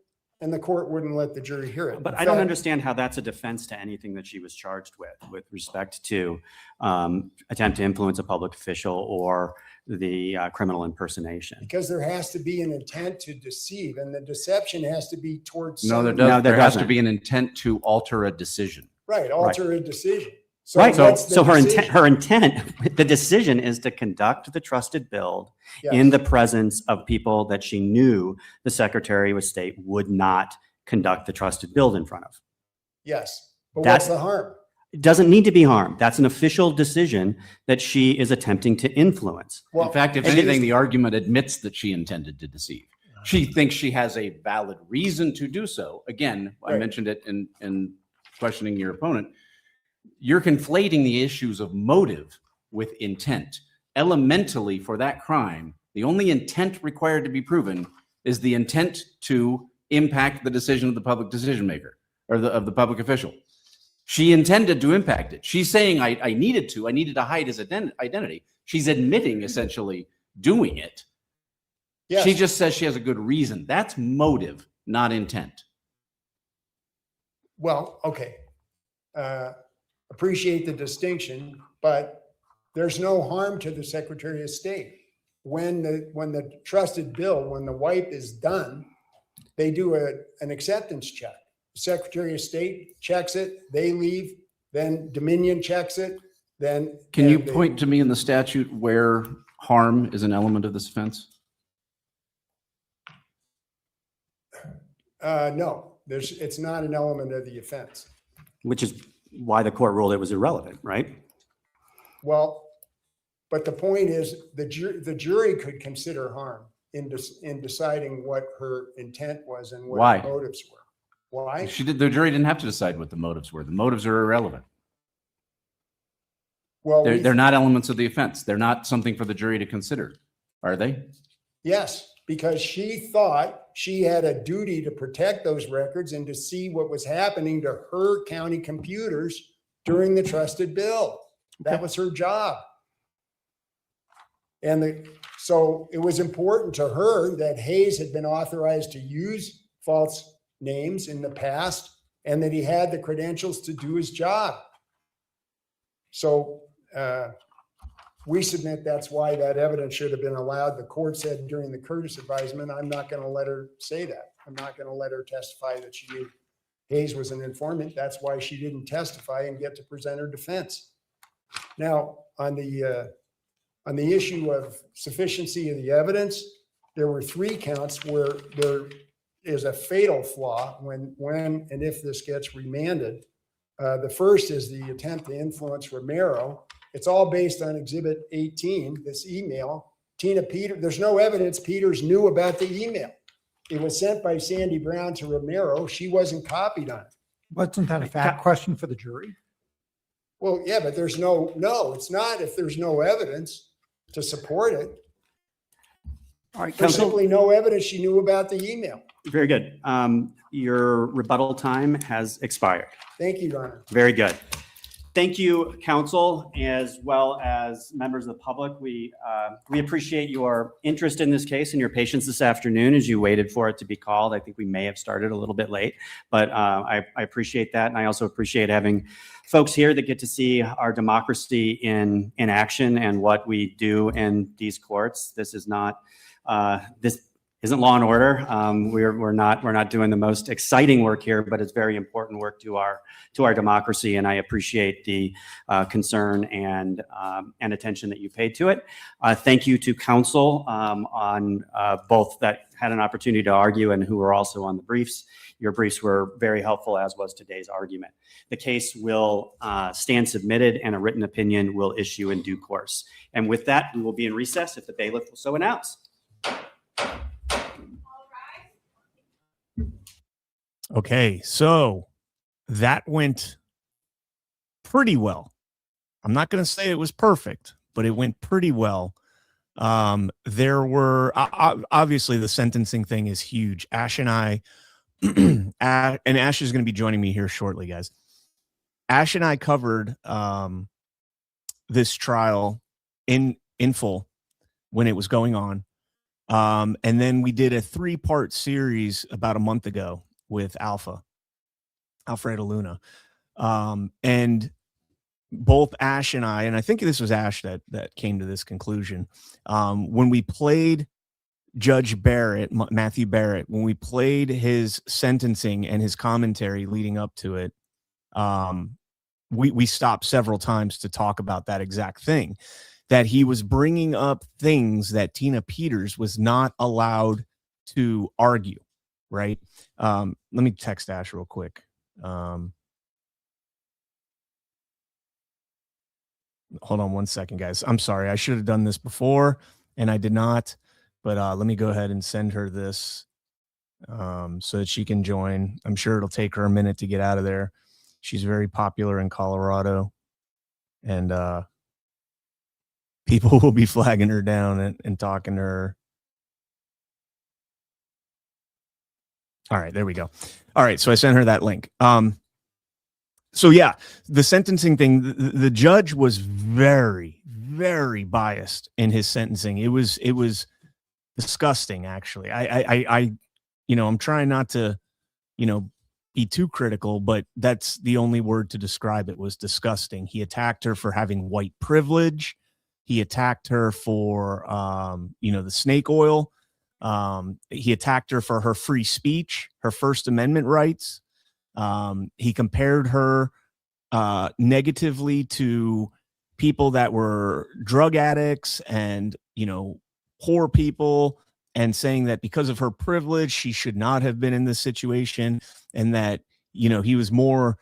and the court wouldn't let the jury hear it. But I don't understand how that's a defense to anything that she was charged with respect to attempt to influence a public official or the criminal impersonation. Because there has to be an intent to deceive, and the deception has to be towards No, someone. there has to be an intent to alter a decision. Right, alter a decision. Right. what's the So her decision? intent, the decision is to conduct the trusted build Yes. in the presence of people that she knew the Secretary of State would not conduct the trusted build in front of. Yes, but That- what's the harm? It doesn't need to be harmed. That's an official decision that she is attempting to influence. Well, In fact, if and anything, here's- the argument admits that she intended to deceive. She thinks she has a valid reason to do so. Again, I Right. mentioned it in questioning your opponent. You're conflating the issues of motive with intent. Elementally, for that crime, the only intent required to be proven is the intent to impact the decision of the public decision maker or of the public official. She intended to impact it. She's saying, I needed to hide his identity. She's admitting essentially doing it. Yes. She just says she has a good reason. That's motive, not intent. Well, okay. Appreciate the distinction, but there's no harm to the Secretary of State. When the trusted bill, when the wipe is done, they do an acceptance check. Secretary of State checks it, they leave, then Dominion checks it, then. Can you and they- point to me in the statute where harm is an element of this offense? No, it's not an element of the offense. Which is why the court ruled it was irrelevant, right? Well, but the point is, the jury could consider harm in deciding what her intent was and what Why? her motives were. Why? The jury didn't have to decide what the motives were. The motives are irrelevant. Well, They're not elements of the offense. They're not something for the jury to consider, are they? yes, because she thought she had a duty to protect those records and to see what was happening to her county computers during the trusted bill. That was her job. And so it was important to her that Hayes had been authorized to use false names in the past and that he had the credentials to do his job. So we submit that's why that evidence should have been allowed. The court said during the Curtis advisement, I'm not going to let her say that. I'm not going to let her testify that she knew Hayes was an informant. That's why she didn't testify and get to present her defense. Now, on the issue of sufficiency of the evidence, there were 3 counts where there is a fatal flaw when and if this gets remanded. The first is the attempt to influence Romero. It's all based on Exhibit 18, this email. There's no evidence Peters knew about the email. It was sent by Sandy Brown to Romero. She wasn't copied on it. Wasn't that a fact question for the jury? Well, yeah, but there's no, it's not if there's no evidence to support it. All right, There's counsel. simply no evidence she knew about the email. Very good. Your rebuttal time has expired. Thank you, Your Honor. Very good. Thank you, council, as well as members of the public. We appreciate your interest in this case and your patience this afternoon as you waited for it to be called. I think we may have started a little bit late, but I appreciate that. And I also appreciate having folks here that get to see our democracy in action and what we do in these courts. This is not, this isn't Law and Order. We're not doing the most exciting work here, but it's very important work to our democracy, and I appreciate the concern and attention that you paid to it. Thank you to counsel on both that had an opportunity to argue and who were also on the briefs. Your briefs were very helpful, as was today's argument. The case will stand submitted, and a written opinion will issue in due course. And with that, we will be in recess if the bailiff will so announce. Okay, so that went pretty well. I'm not going to say it was perfect, but it went pretty well. There were obviously the sentencing thing is huge. Ash and I, and Ash is going to be joining me here shortly, guys. Ash and I covered this trial in full when it was going on. And then we did a 3-part series about a month ago with Alfredo Luna. And both Ash and I think this was Ash that came to this conclusion. When we played Judge Barrett, Matthew Barrett, when we played his sentencing and his commentary leading up to it, we stopped several times to talk about that exact thing, that he was bringing up things that Tina Peters was not allowed to argue. Right. Let me text Ash real quick. Hold on one second, guys. I'm sorry. I should have done this before and I did not, but let me go ahead and send her this so that she can join. I'm sure it'll take her a minute to get out of there. She's very popular in Colorado, and people will be flagging her down and talking to her. All right, there we go. All right, so I sent her that link. So yeah, the sentencing thing, the judge was very, very biased in his sentencing. It was disgusting, actually. I I'm trying not to, be too critical, but that's the only word to describe it, was disgusting. He attacked her for having white privilege. He attacked her for, the snake oil. He attacked her for her free speech, her First Amendment rights. He compared her negatively to people that were drug addicts and, poor people, and saying that because of her privilege, she should not have been in this situation, and that, he was more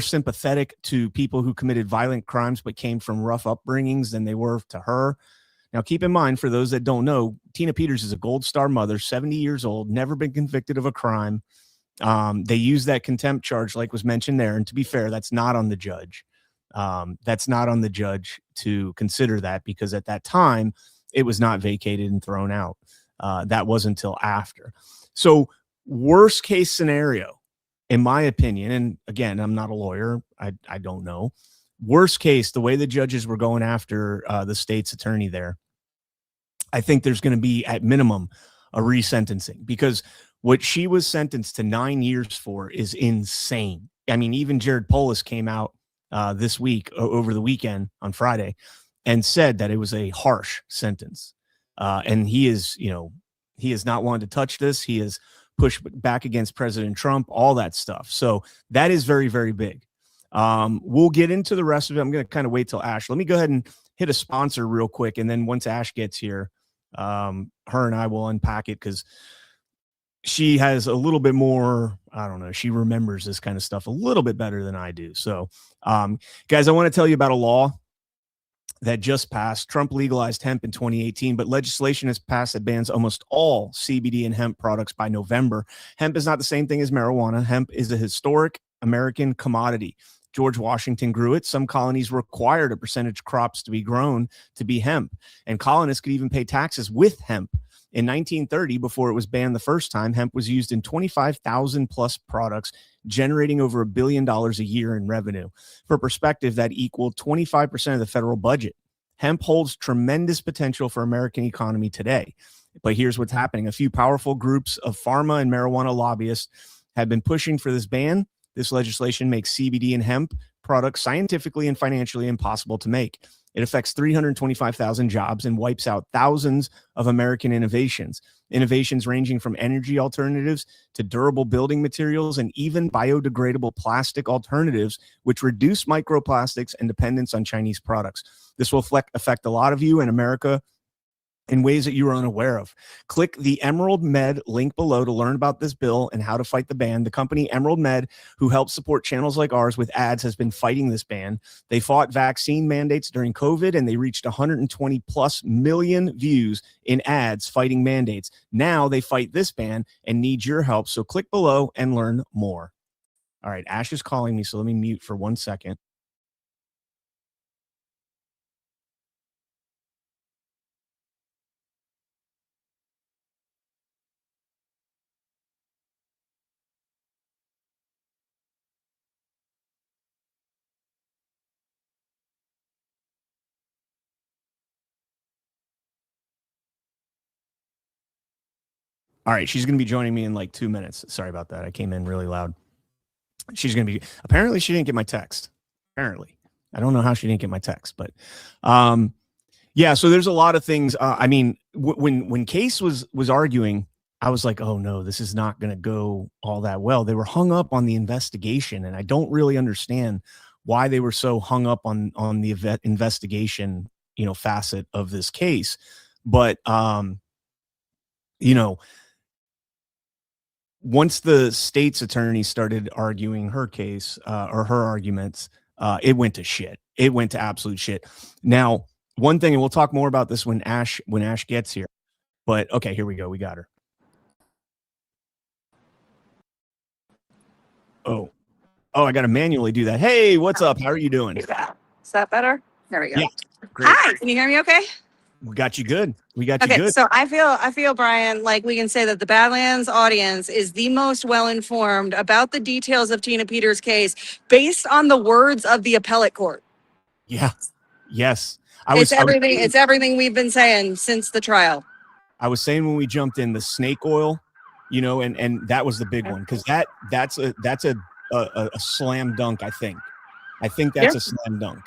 sympathetic to people who committed violent crimes but came from rough upbringings than they were to her. Now, keep in mind, for those that don't know, Tina Peters is a Gold Star mother, 70 years old, never been convicted of a crime. They use that contempt charge, like was mentioned there. And to be fair, that's not on the judge. That's not on the judge to consider that, because at that time, it was not vacated and thrown out. That wasn't until after. So worst case scenario, in my opinion, and again, I'm not a lawyer, I don't know. Worst case, the way the judges were going after the state's attorney there, I think there's going to be, at minimum, a resentencing, because what she was sentenced to 9 years for is insane. I mean, even Jared Polis came out this week, over the weekend on Friday, and said that it was a harsh sentence. And he is not wanted to touch this. He has pushed back against President Trump, all that stuff. So that is very, very big. We'll get into the rest of it. I'm going to kind of wait till Ash. Let me go ahead and hit a sponsor real quick. And then once Ash gets here, her and I will unpack it, because she has a little bit more, I don't know, she remembers this kind of stuff a little bit better than I do. So, guys, I want to tell you about a law that just passed. Trump legalized hemp in 2018, but legislation has passed that bans almost all CBD and hemp products by November. Hemp is not the same thing as marijuana. Hemp is a historic American commodity. George Washington grew it. Some colonies required a percentage crops to be grown to be hemp, and colonists could even pay taxes with hemp. In 1930, before it was banned the first time, hemp was used in 25,000 plus products, generating over $1 billion a year in revenue. For perspective, that equaled 25% of the federal budget. Hemp holds tremendous potential for American economy today. But here's what's happening. A few powerful groups of pharma and marijuana lobbyists have been pushing for this ban. This legislation makes CBD and hemp products scientifically and financially impossible to make. It affects 325,000 jobs and wipes out thousands of American innovations. Innovations ranging from energy alternatives to durable building materials and even biodegradable plastic alternatives, which reduce microplastics and dependence on Chinese products. This will affect a lot of you in America in ways that you are unaware of. Click the Emerald Med link below to learn about this bill and how to fight the ban. The company Emerald Med, who helps support channels like ours with ads, has been fighting this ban. They fought vaccine mandates during COVID, and they reached 120 plus million views in ads fighting mandates. Now they fight this ban and need your help. So click below and learn more. All right, Ash is calling me, so let me mute for 1 second. All right, she's going to be joining me in like 2 minutes. Sorry about that. I came in really loud. She's going to be, apparently she didn't get my text. Apparently. I don't know how she didn't get my text, but yeah, so there's a lot of things. I mean, when Case was arguing, I was like, oh no, this is not going to go all that well. They were hung up on the investigation, and I don't really understand why they were so hung up on the investigation, facet of this case. But once the state's attorney started arguing her case or her arguments, it went to shit. It went to absolute shit. Now, one thing, and we'll talk more about this when Ash gets here. But okay, here we go. We got her. Oh, I got to manually do that. Hey, what's up? How are you doing? Is that better? There we go. Yeah, great. Hi, can you hear me okay? We got you good. We got you Okay, good. so I feel, Brian, like we can say that the Badlands audience is the most well-informed about the details of Tina Peters' case based on the words of the appellate court. Yeah. Yes. It's everything we've been saying since the trial. I was saying when we jumped in the snake oil, and that was the big one, because that's a slam dunk. I think that's a slam dunk.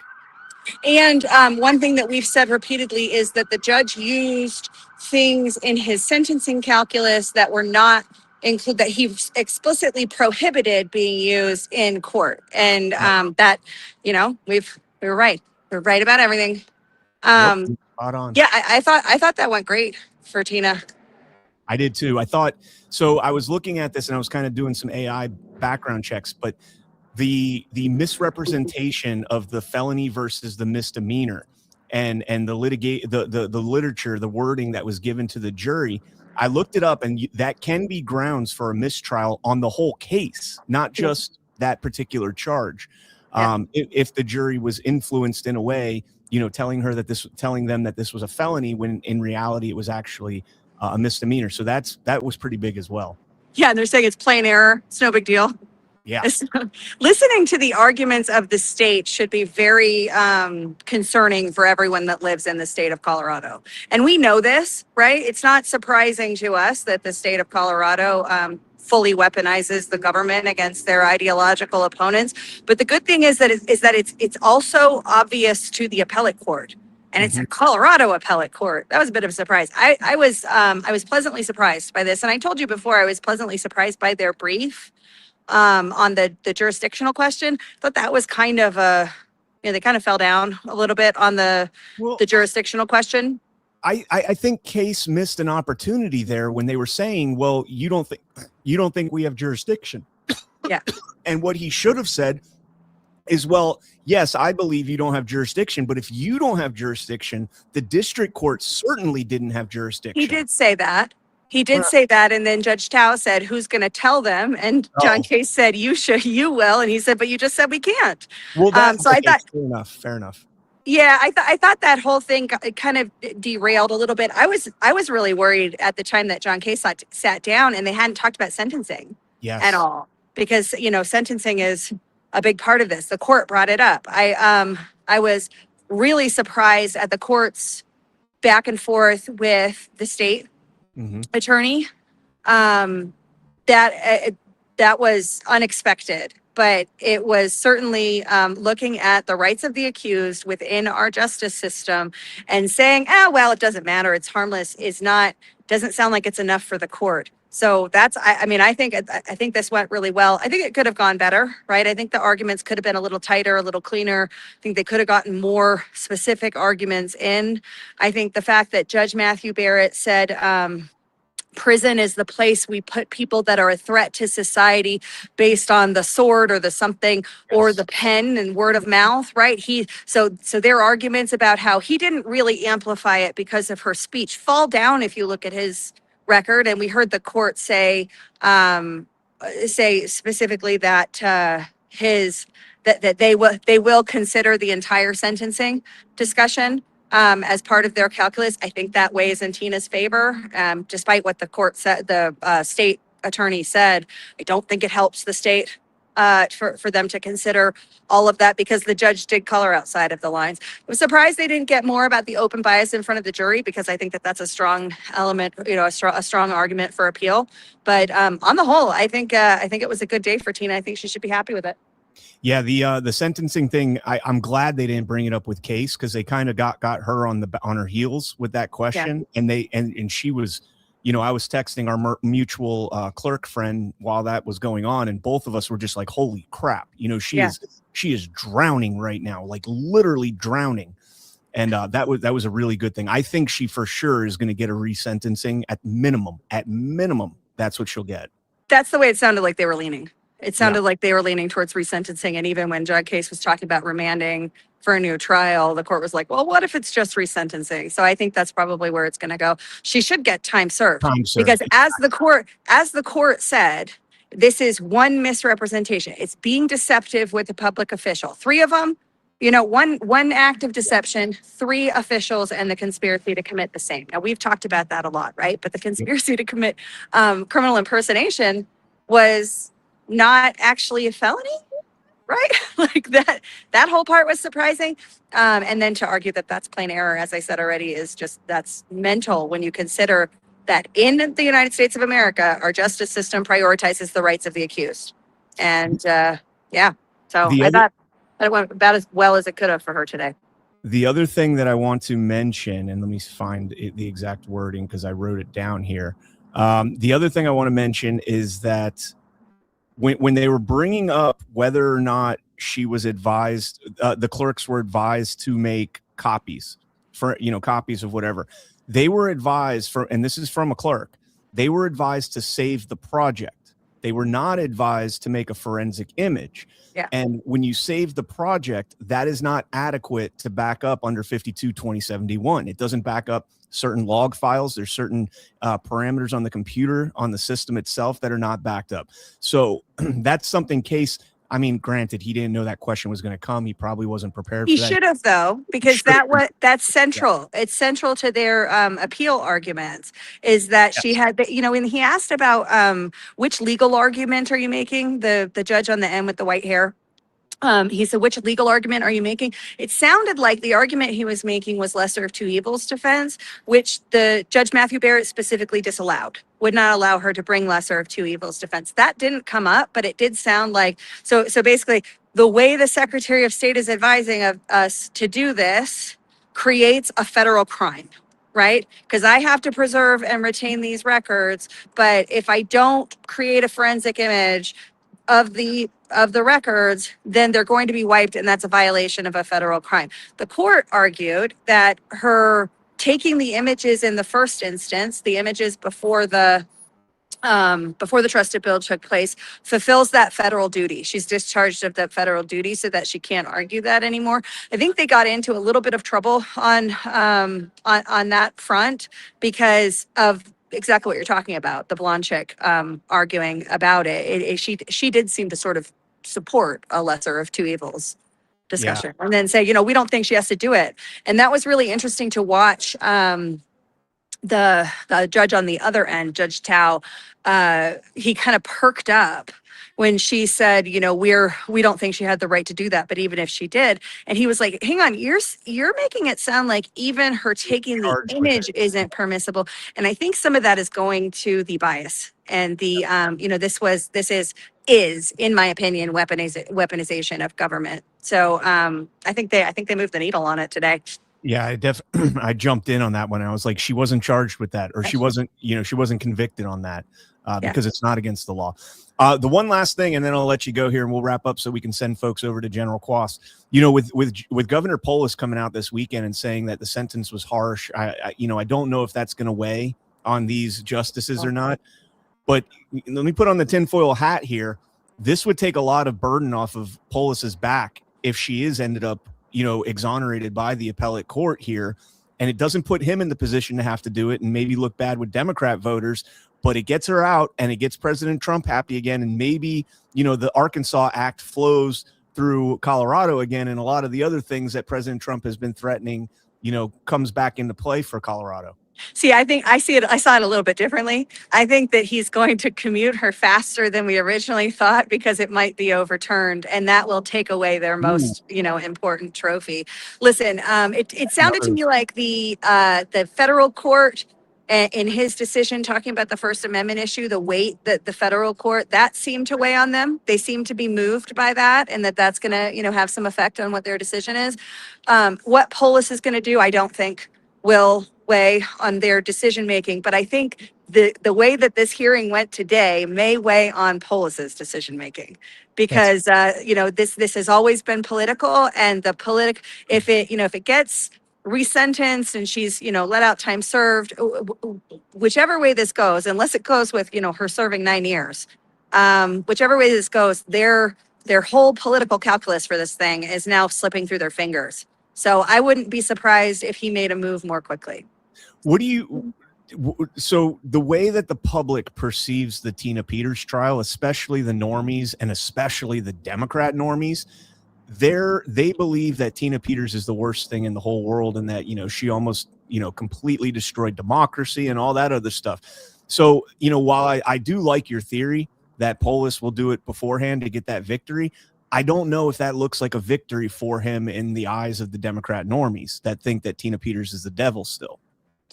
And one thing that we've said repeatedly is that the judge used things in his sentencing calculus that were not include that he explicitly prohibited being used in court, and that we were right. We're right about everything. Spot on. Yeah, I thought that went great for Tina. I did too. I thought so. I was looking at this and I was kind of doing some AI background checks, but the misrepresentation of the felony versus the misdemeanor and the literature, the wording that was given to the jury, I looked it up, and that can be grounds for a mistrial on the whole case, not just that particular charge. If the jury was influenced in a way, telling them that this was a felony when in reality it was actually a misdemeanor. So that was pretty big as well. Yeah, and they're saying it's plain error. It's no big deal. Yeah. Listening to the arguments of the state should be very concerning for everyone that lives in the state of Colorado. And we know this, right? It's not surprising to us that the state of Colorado fully weaponizes the government against their ideological opponents. But the good thing is that it's also obvious to the appellate court. And it's a Colorado appellate court. That was a bit of a surprise. I was pleasantly surprised by this. And I told you before, I was pleasantly surprised by their brief on the jurisdictional question. I thought that was kind of they kind of fell down a little bit on the jurisdictional question. I think Case missed an opportunity there when they were saying, well, you don't think we have jurisdiction. Yeah. And what he should have said is, well, yes, I believe you don't have jurisdiction, but if you don't have jurisdiction, the district court certainly didn't have jurisdiction. He did say that. Say that, and then Judge Tao said, "Who's going to tell them?" And John Case said, "You will." And he said, "But you just said we can't." Well, so I thought, fair enough. Yeah, I thought that whole thing kind of derailed a little bit. I was really worried at the time that John Case sat down and they hadn't talked about sentencing at Yes. all, because sentencing is a big part of this. The court brought it up. I was really surprised at the court's back and forth with the state attorney. Um, that was unexpected, but it was certainly looking at the rights of the accused within our justice system and saying, well, it doesn't matter, it's harmless, doesn't sound like it's enough for the court. So that's, I mean, I think this went really well. I think it could have gone better, right? I think the arguments could have been a little tighter, a little cleaner. I think they could have gotten more specific arguments in. I think the fact that Judge Matthew Barrett said, prison is the place we put people that are a threat to society based on the sword or the something or the pen and word of mouth, right? So their arguments about how he didn't really amplify it because of her speech fall down if you look at his record. And we heard the court say specifically that that they will consider the entire sentencing discussion as part of their calculus. I think that weighs in Tina's favor, despite what the court said, the state attorney said. I don't think it helps the state for them to consider all of that, because the judge did call her outside of the lines. I was surprised they didn't get more about the open bias in front of the jury, because I think that that's a strong element, a strong argument for appeal. But on the whole, I think it was a good day for Tina. I think she should be happy with it. Yeah, the sentencing thing, I'm glad they didn't bring it up with Case, because they kind of got her on her heels with that question. Yeah. And she was, I was texting our mutual clerk friend while that was going on, and both of us were just like, holy crap, she is drowning right now, like literally drowning. And that was a really good thing. I think she for sure is going to get a resentencing at minimum. At minimum, that's what she'll get. That's the way it sounded like they were leaning. It sounded like they were leaning towards resentencing. And even when John Case was talking about remanding for a new trial, the court was like, well, what if it's just resentencing? So I think that's probably where it's going to go. She should get time served. Because as the court said, this is one misrepresentation. It's being deceptive with a public official. 3 of them, one act of deception, 3 officials, and the conspiracy to commit the same. Now, we've talked about that a lot, right? But the conspiracy to commit criminal impersonation was not actually a felony, right? Like that whole part was surprising. And then to argue that that's plain error, as I said already, that's mental when you consider that in the United States of America, our justice system prioritizes the rights of the accused. And so I thought it went about as well as it could have for her today. The other thing that I want to mention, and let me find the exact wording because I wrote it down here. The other thing I want to mention is that when they were bringing up whether or not she was advised, the clerks were advised to make copies copies of whatever. They were advised and this is from a clerk, they were advised to save the project. They were not advised to make a forensic image. Yeah. And when you save the project, that is not adequate to back up under 52-2071. It doesn't back up certain log files. There's certain parameters on the computer, on the system itself, that are not backed up. So that's something Case, I mean, granted, he didn't know that question was going to come. He probably wasn't prepared for that. He should have, though, because that's central. Yeah. It's central to their appeal arguments, is that she had, when he asked about which legal argument are you making, the judge on the end with the white hair, he said, which legal argument are you making? It sounded like the argument he was making was lesser of 2 evils defense, which the Judge Matthew Barrett specifically disallowed, would not allow her to bring lesser of 2 evils defense. That didn't come up, but it did sound like, so basically the way the Secretary of State is advising of us to do this creates a federal crime, right? Because I have to preserve and retain these records, but if I don't create a forensic image of the records, then they're going to be wiped, and that's a violation of a federal crime. The court argued that her taking the images in the first instance, the images before the trusted bill took place, fulfills that federal duty. She's discharged of that federal duty, so that she can't argue that anymore. I think they got into a little bit of trouble on that front because of exactly what you're talking about, the blonde chick arguing about it. She did seem to sort of support a lesser of 2 evils discussion and then say, we don't think she has to do it. And that was really interesting to watch. The judge on the other end, Judge Tao, he kind of perked up when she said, we don't think she had the right to do that, but even if she did, and he was like, hang on, you're making it sound like even her taking the image isn't permissible. And I think some of that is going to the bias and the, is in my opinion, weaponization of government. So I think they moved the needle on it today. Yeah, I jumped in on that one. I was like, she wasn't charged with that, or she wasn't convicted on that because it's not against the law. The one last thing, and then I'll let you go here and we'll wrap up so we can send folks over to General Quast. With Governor Polis coming out this weekend and saying that the sentence was harsh, I don't know if that's going to weigh on these justices or not. But let me put on the tinfoil hat here. This would take a lot of burden off of Polis's back if she is ended up exonerated by the appellate court here, and it doesn't put him in the position to have to do it and maybe look bad with Democrat voters, but it gets her out and it gets President Trump happy again. And maybe, the Arkansas Act flows through Colorado again. And a lot of the other things that President Trump has been threatening, comes back into play for Colorado. See, I saw it a little bit differently. I think that he's going to commute her faster than we originally thought because it might be overturned, and that will take away their most, important trophy. Listen, it sounded to me like the federal court in his decision talking about the First Amendment issue, the weight that the federal court, that seemed to weigh on them. They seem to be moved by that, and that's going to, have some effect on what their decision is. What Polis is going to do, I don't think will weigh on their decision making, but I think the way that this hearing went today may weigh on Polis's decision making, because this has always been political, and if it gets resentenced and she's let out, time served, whichever way this goes, unless it goes with her serving 9 years, whichever way this goes, their whole political calculus for this thing is now slipping through their fingers. So I wouldn't be surprised if he made a move more quickly. So the way that the public perceives the Tina Peters trial, especially the normies and especially the Democrat normies, they believe that Tina Peters is the worst thing in the whole world, and that, she almost, completely destroyed democracy and all that other stuff. So, while I do like your theory that Polis will do it beforehand to get that victory, I don't know if that looks like a victory for him in the eyes of the Democrat normies that think that Tina Peters is the devil still.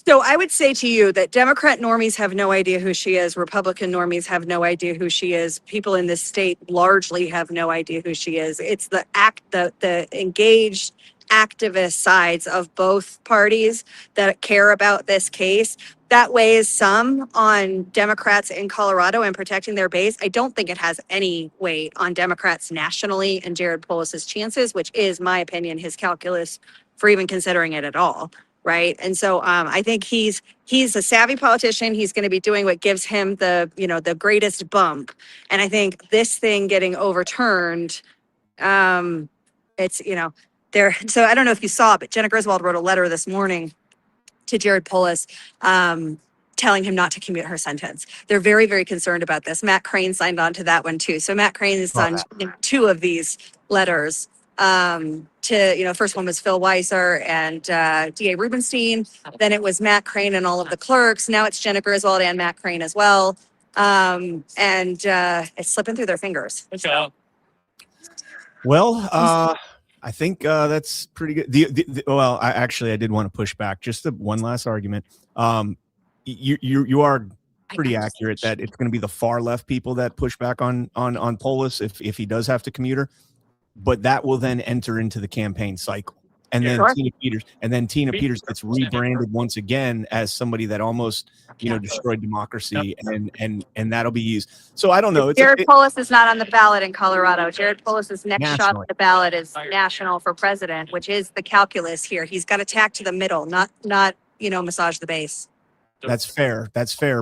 So I would say to you that Democrat normies have no idea who she is. Republican normies have no idea who she is. People in this state largely have no idea who she is. It's the engaged activist sides of both parties that care about this case. That weighs some on Democrats in Colorado and protecting their base. I don't think it has any weight on Democrats nationally and Jared Polis's chances, which is, my opinion, his calculus for even considering it at all. Right. And so I think he's a savvy politician. He's going to be doing what gives him the greatest bump. And I think this thing getting overturned, it's, there. So I don't know if you saw, but Jenna Griswold wrote a letter this morning to Jared Polis telling him not to commute her sentence. They're very, very concerned about this. Matt Crane signed on to that one, too. So Matt Crane has signed 2 of these letters. First one was Phil Weiser and DA Rubenstein. Then it was Matt Crane and all of the clerks. Now it's Jenna Griswold and Matt Crane as well. It's slipping through their fingers. Well, I think that's pretty good. I did want to push back just one last argument. You are pretty accurate that it's going to be the far left people that push back on Polis if he does have to commute her. But that will then enter into the campaign cycle. And then Tina Peters gets rebranded once again as somebody that almost, destroyed democracy, and that'll be used. So I don't know. Jared Polis is not on the ballot in Colorado. Jared Polis's next shot at the ballot is national for president, which is the calculus here. He's got to tack to the middle, not massage the base. That's fair.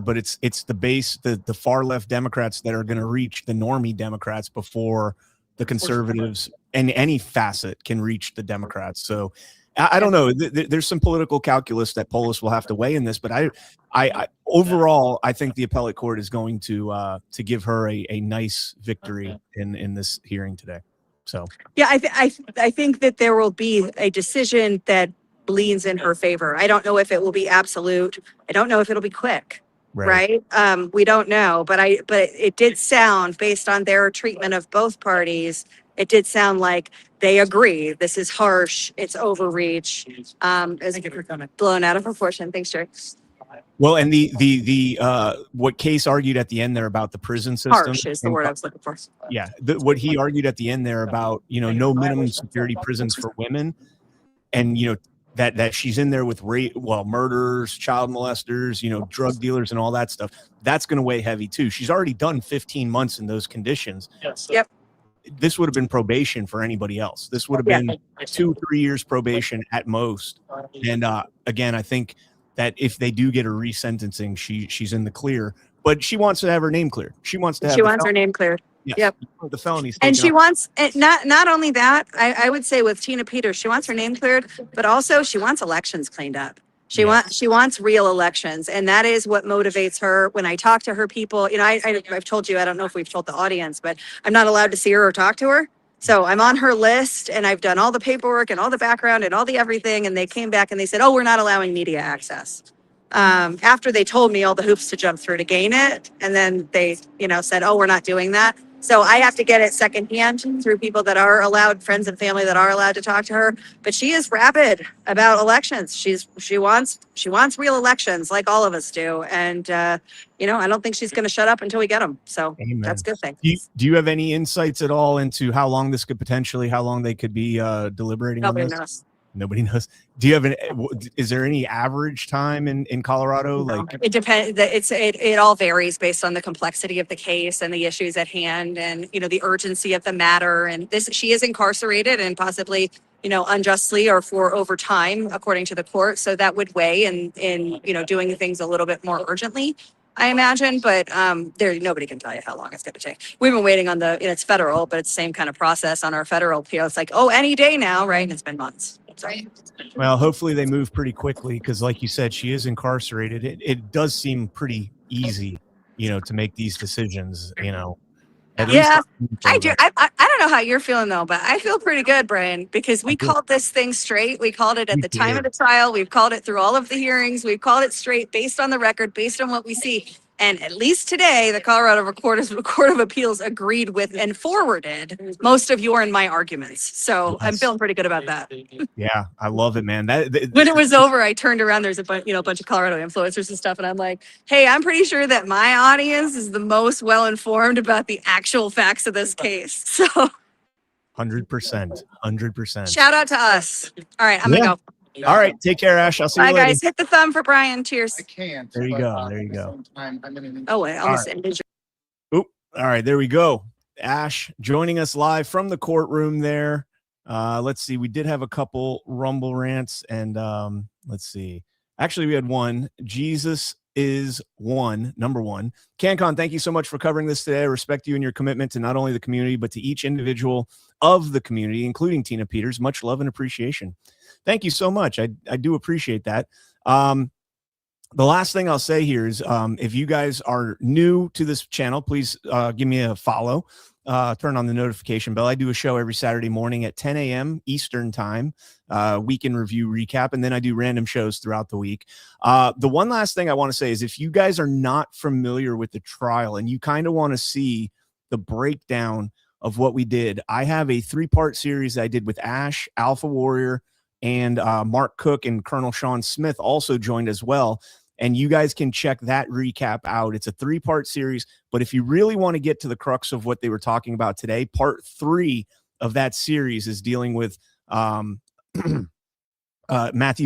But it's the base, the far left Democrats that are going to reach the normie Democrats before the conservatives and any facet can reach the Democrats. So I don't know. There's some political calculus that Polis will have to weigh in this, but I overall, I think the appellate court is going to give her a nice victory in this hearing today. So Yeah, I think that there will be a decision that leans in her favor. I don't know if it will be absolute. I don't know if it'll be quick. Right. We don't know, but it did sound, based on their treatment of both parties, it did sound like they agree. This is harsh. It's overreach. It's blown out of proportion. Thanks, Jerry. Well, and what Case argued at the end there about the prison system. Harsh is the word I was looking for. Yeah, what he argued at the end there about, no minimum security prisons for women, and that she's in there with murderers, child molesters, drug dealers, and all that stuff. That's going to weigh heavy too. She's already done 15 months in those conditions. Yes. Yep. This would have been probation for anybody else. This would have been 2-3 years probation at most. And again, I think that if they do get a resentencing, she's in the clear. But she wants to have her name cleared. She wants to have her name cleared. Yes, Yep. the felonies. And she wants, not only that, I would say with Tina Peters, she wants her name cleared, but also she wants elections cleaned up. She wants real elections. And that is what motivates her. When I talk to her people, I've told you, I don't know if we've told the audience, but I'm not allowed to see her or talk to her. So I'm on her list, and I've done all the paperwork and all the background and all the everything. And they came back and they said, oh, we're not allowing media access. After they told me all the hoops to jump through to gain it. And then they, said, oh, we're not doing that. So I have to get it secondhand through people that are allowed, friends and family that are allowed to talk to her. But she is rabid about elections. She wants real elections, like all of us do. And I don't think she's going to shut up until we get them. So Amen. That's a good thing. Do you have any insights at all into how long this could potentially, how long they could be deliberating Nobody on this? knows. Nobody knows. Do you have is there any average time in Colorado? No. Like, It depends. It all varies based on the complexity of the case and the issues at hand, and the urgency of the matter. And she is incarcerated and possibly unjustly or for over time, according to the court. So that would weigh in doing things a little bit more urgently, I imagine. But nobody can tell you how long it's going to take. We've been waiting on it's federal, but it's the same kind of process on our federal appeal. It's like, oh, any day now, right? And it's been months. Sorry. well, hopefully they move pretty quickly, because like you said, she is incarcerated. It does seem pretty easy, to make these decisions, Yeah, I do. I don't know how you're feeling though, but I feel pretty good, Brian, because we called this thing straight. We called it at the time of the trial. We've called it through all of the hearings. We've called it straight based on the record, based on what we see. And at least today, the Colorado Court of Appeals agreed with and forwarded most of your and my arguments. So I'm feeling pretty good about that. Yeah, I love it, man. When it was over, I turned around. There's a bunch of Colorado influencers and stuff, and I'm like, "Hey, I'm pretty sure that my audience is the most well informed about the actual facts of this case." So, 100%. shout out to us. All right, I'm gonna go. All right, take care, Ash. I'll see you Bye, later. guys. Hit the thumb for Brian. Cheers. I can't. There you go. There you go. Oh wait, I almost All right. ended. Oop. All right, there we go. Ash joining us live from the courtroom there. Let's see. We did have a couple Rumble rants, and let's see. Actually, we had one. Jesus is number one. CannCon, thank you so much for covering this today. I respect you and your commitment to not only the community, but to each individual of the community, including Tina Peters. Much love and appreciation. Thank you so much. I do appreciate that. The last thing I'll say here is if you guys are new to this channel, please give me a follow. Turn on the notification bell. I do a show every Saturday morning at 10 a.m. Eastern time, weekend review recap, and then I do random shows throughout the week. The one last thing I want to say is if you guys are not familiar with the trial and you kind of want to see the breakdown of what we did, I have a 3-part series I did with Ash, Alpha Warrior, and Mark Cook, and Colonel Sean Smith also joined as well. And you guys can check that recap out. It's a 3-part series, but if you really want to get to the crux of what they were talking about today, part 3 of that series is dealing with Matthew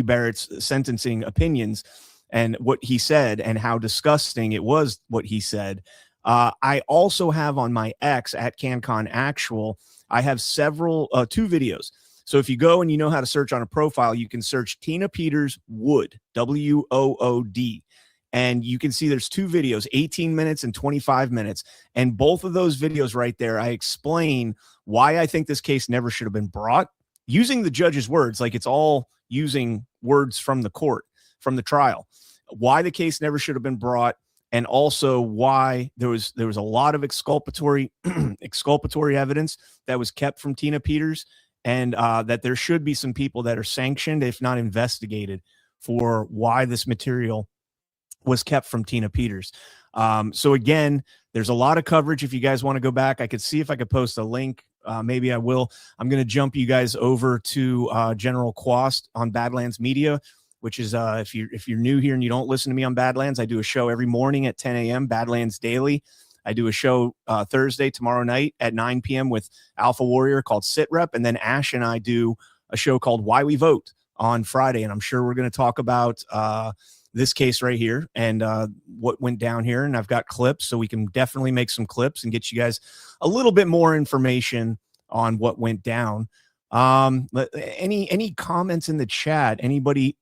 Barrett's sentencing opinions and what he said and how disgusting it was what he said. I also have on my X at CannCon Actual, I have two videos. So if you go and you know how to search on a profile, you can search Tina Peters Wood, WOOD. And you can see there's 2 videos, 18 minutes and 25 minutes. And both of those videos right there, I explain why I think this case never should have been brought, using the judge's words, like it's all using words from the court, from the trial, why the case never should have been brought, and also why there was a lot of exculpatory evidence that was kept from Tina Peters, and that there should be some people that are sanctioned, if not investigated, for why this material was kept from Tina Peters. So again, there's a lot of coverage. If you guys want to go back, I could see if I could post a link. Maybe I will. I'm going to jump you guys over to General Quast on Badlands Media, which is if you're new here and you don't listen to me on Badlands, I do a show every morning at 10 a.m. Badlands Daily. I do a show Thursday, tomorrow night at 9 p.m. with Alpha Warrior called Sit Rep, and then Ash and I do a show called Why We Vote on Friday, and I'm sure we're going to talk about this case right here and what went down here. And I've got clips, so we can definitely make some clips and get you guys a little bit more information on what went down. Any comments in the chat? Anybody?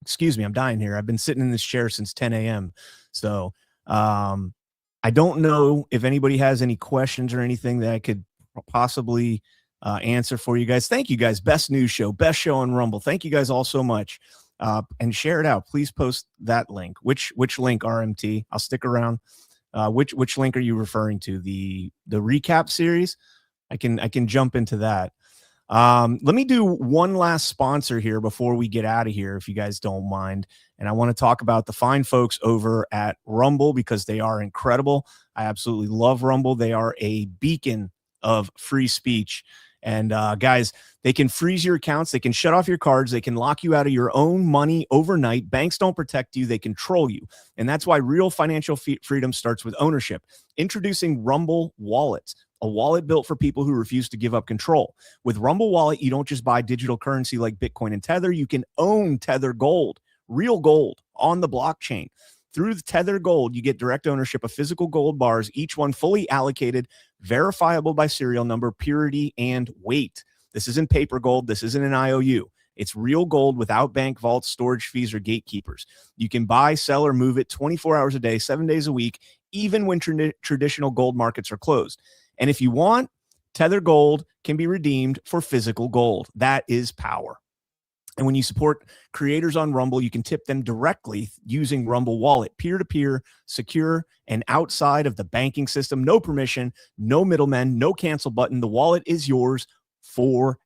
Excuse me, I'm dying here. I've been sitting in this chair since 10 a.m. So I don't know if anybody has any questions or anything that I could possibly answer for you guys. Thank you guys. Best news show, best show on Rumble. Thank you guys all so much. And share it out. Please post that link. Which link, RMT? I'll stick around. Which link are you referring to? The recap series? I can jump into that. Let me do one last sponsor here before we get out of here, if you guys don't mind. And I want to talk about the fine folks over at Rumble, because they are incredible. I absolutely love Rumble. They are a beacon of free speech. And guys, they can freeze your accounts. They can shut off your cards. They can lock you out of your own money overnight. Banks don't protect you. They control you. And that's why real financial freedom starts with ownership. Introducing Rumble Wallets, a wallet built for people who refuse to give up control. With Rumble Wallet, you don't just buy digital currency like Bitcoin and Tether. You can own Tether Gold, real gold on the blockchain. Through the Tether Gold, you get direct ownership of physical gold bars, each one fully allocated, verifiable by serial number, purity, and weight. This isn't paper gold. This isn't an IOU. It's real gold without bank vaults, storage fees, or gatekeepers. You can buy, sell, or move it 24 hours a day, 7 days a week, even when traditional gold markets are closed. And if you want, Tether Gold can be redeemed for physical gold. That is power. And when you support creators on Rumble, you can tip them directly using Rumble Wallet, peer-to-peer, secure, and outside of the banking system. No permission, no middlemen, no cancel button. The wallet is yours forever.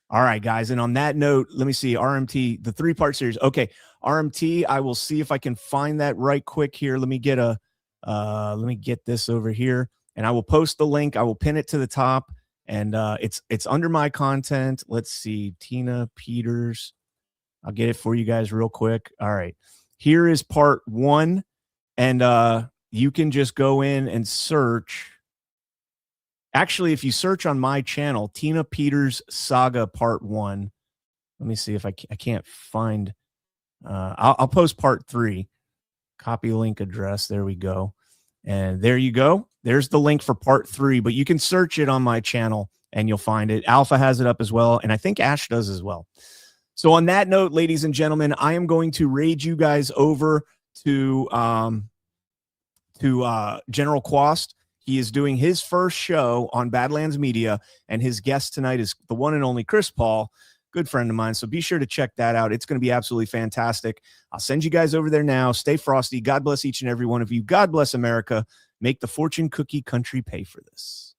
All right, guys. And on that note, let me see, RMT, the 3-part series. Okay, RMT, I will see if I can find that right quick here. Let me get this over here, and I will post the link. I will pin it to the top. And it's under my content. Let's see, Tina Peters. I'll get it for you guys real quick. All right. Here is part 1. And you can just go in and search. Actually, if you search on my channel, Tina Peters Saga Part 1. Let me see if I can't find. I'll post part 3. Copy link address. There we go. And there you go. There's the link for part 3, but you can search it on my channel and you'll find it. Alpha has it up as well, and I think Ash does as well. So on that note, ladies and gentlemen, I am going to raid you guys over to General Quast. He is doing his first show on Badlands Media, and his guest tonight is the one and only Chris Paul, good friend of mine. So be sure to check that out. It's going to be absolutely fantastic. I'll send you guys over there now. Stay frosty. God bless each and every one of you. God bless America. Make the fortune cookie country pay for this.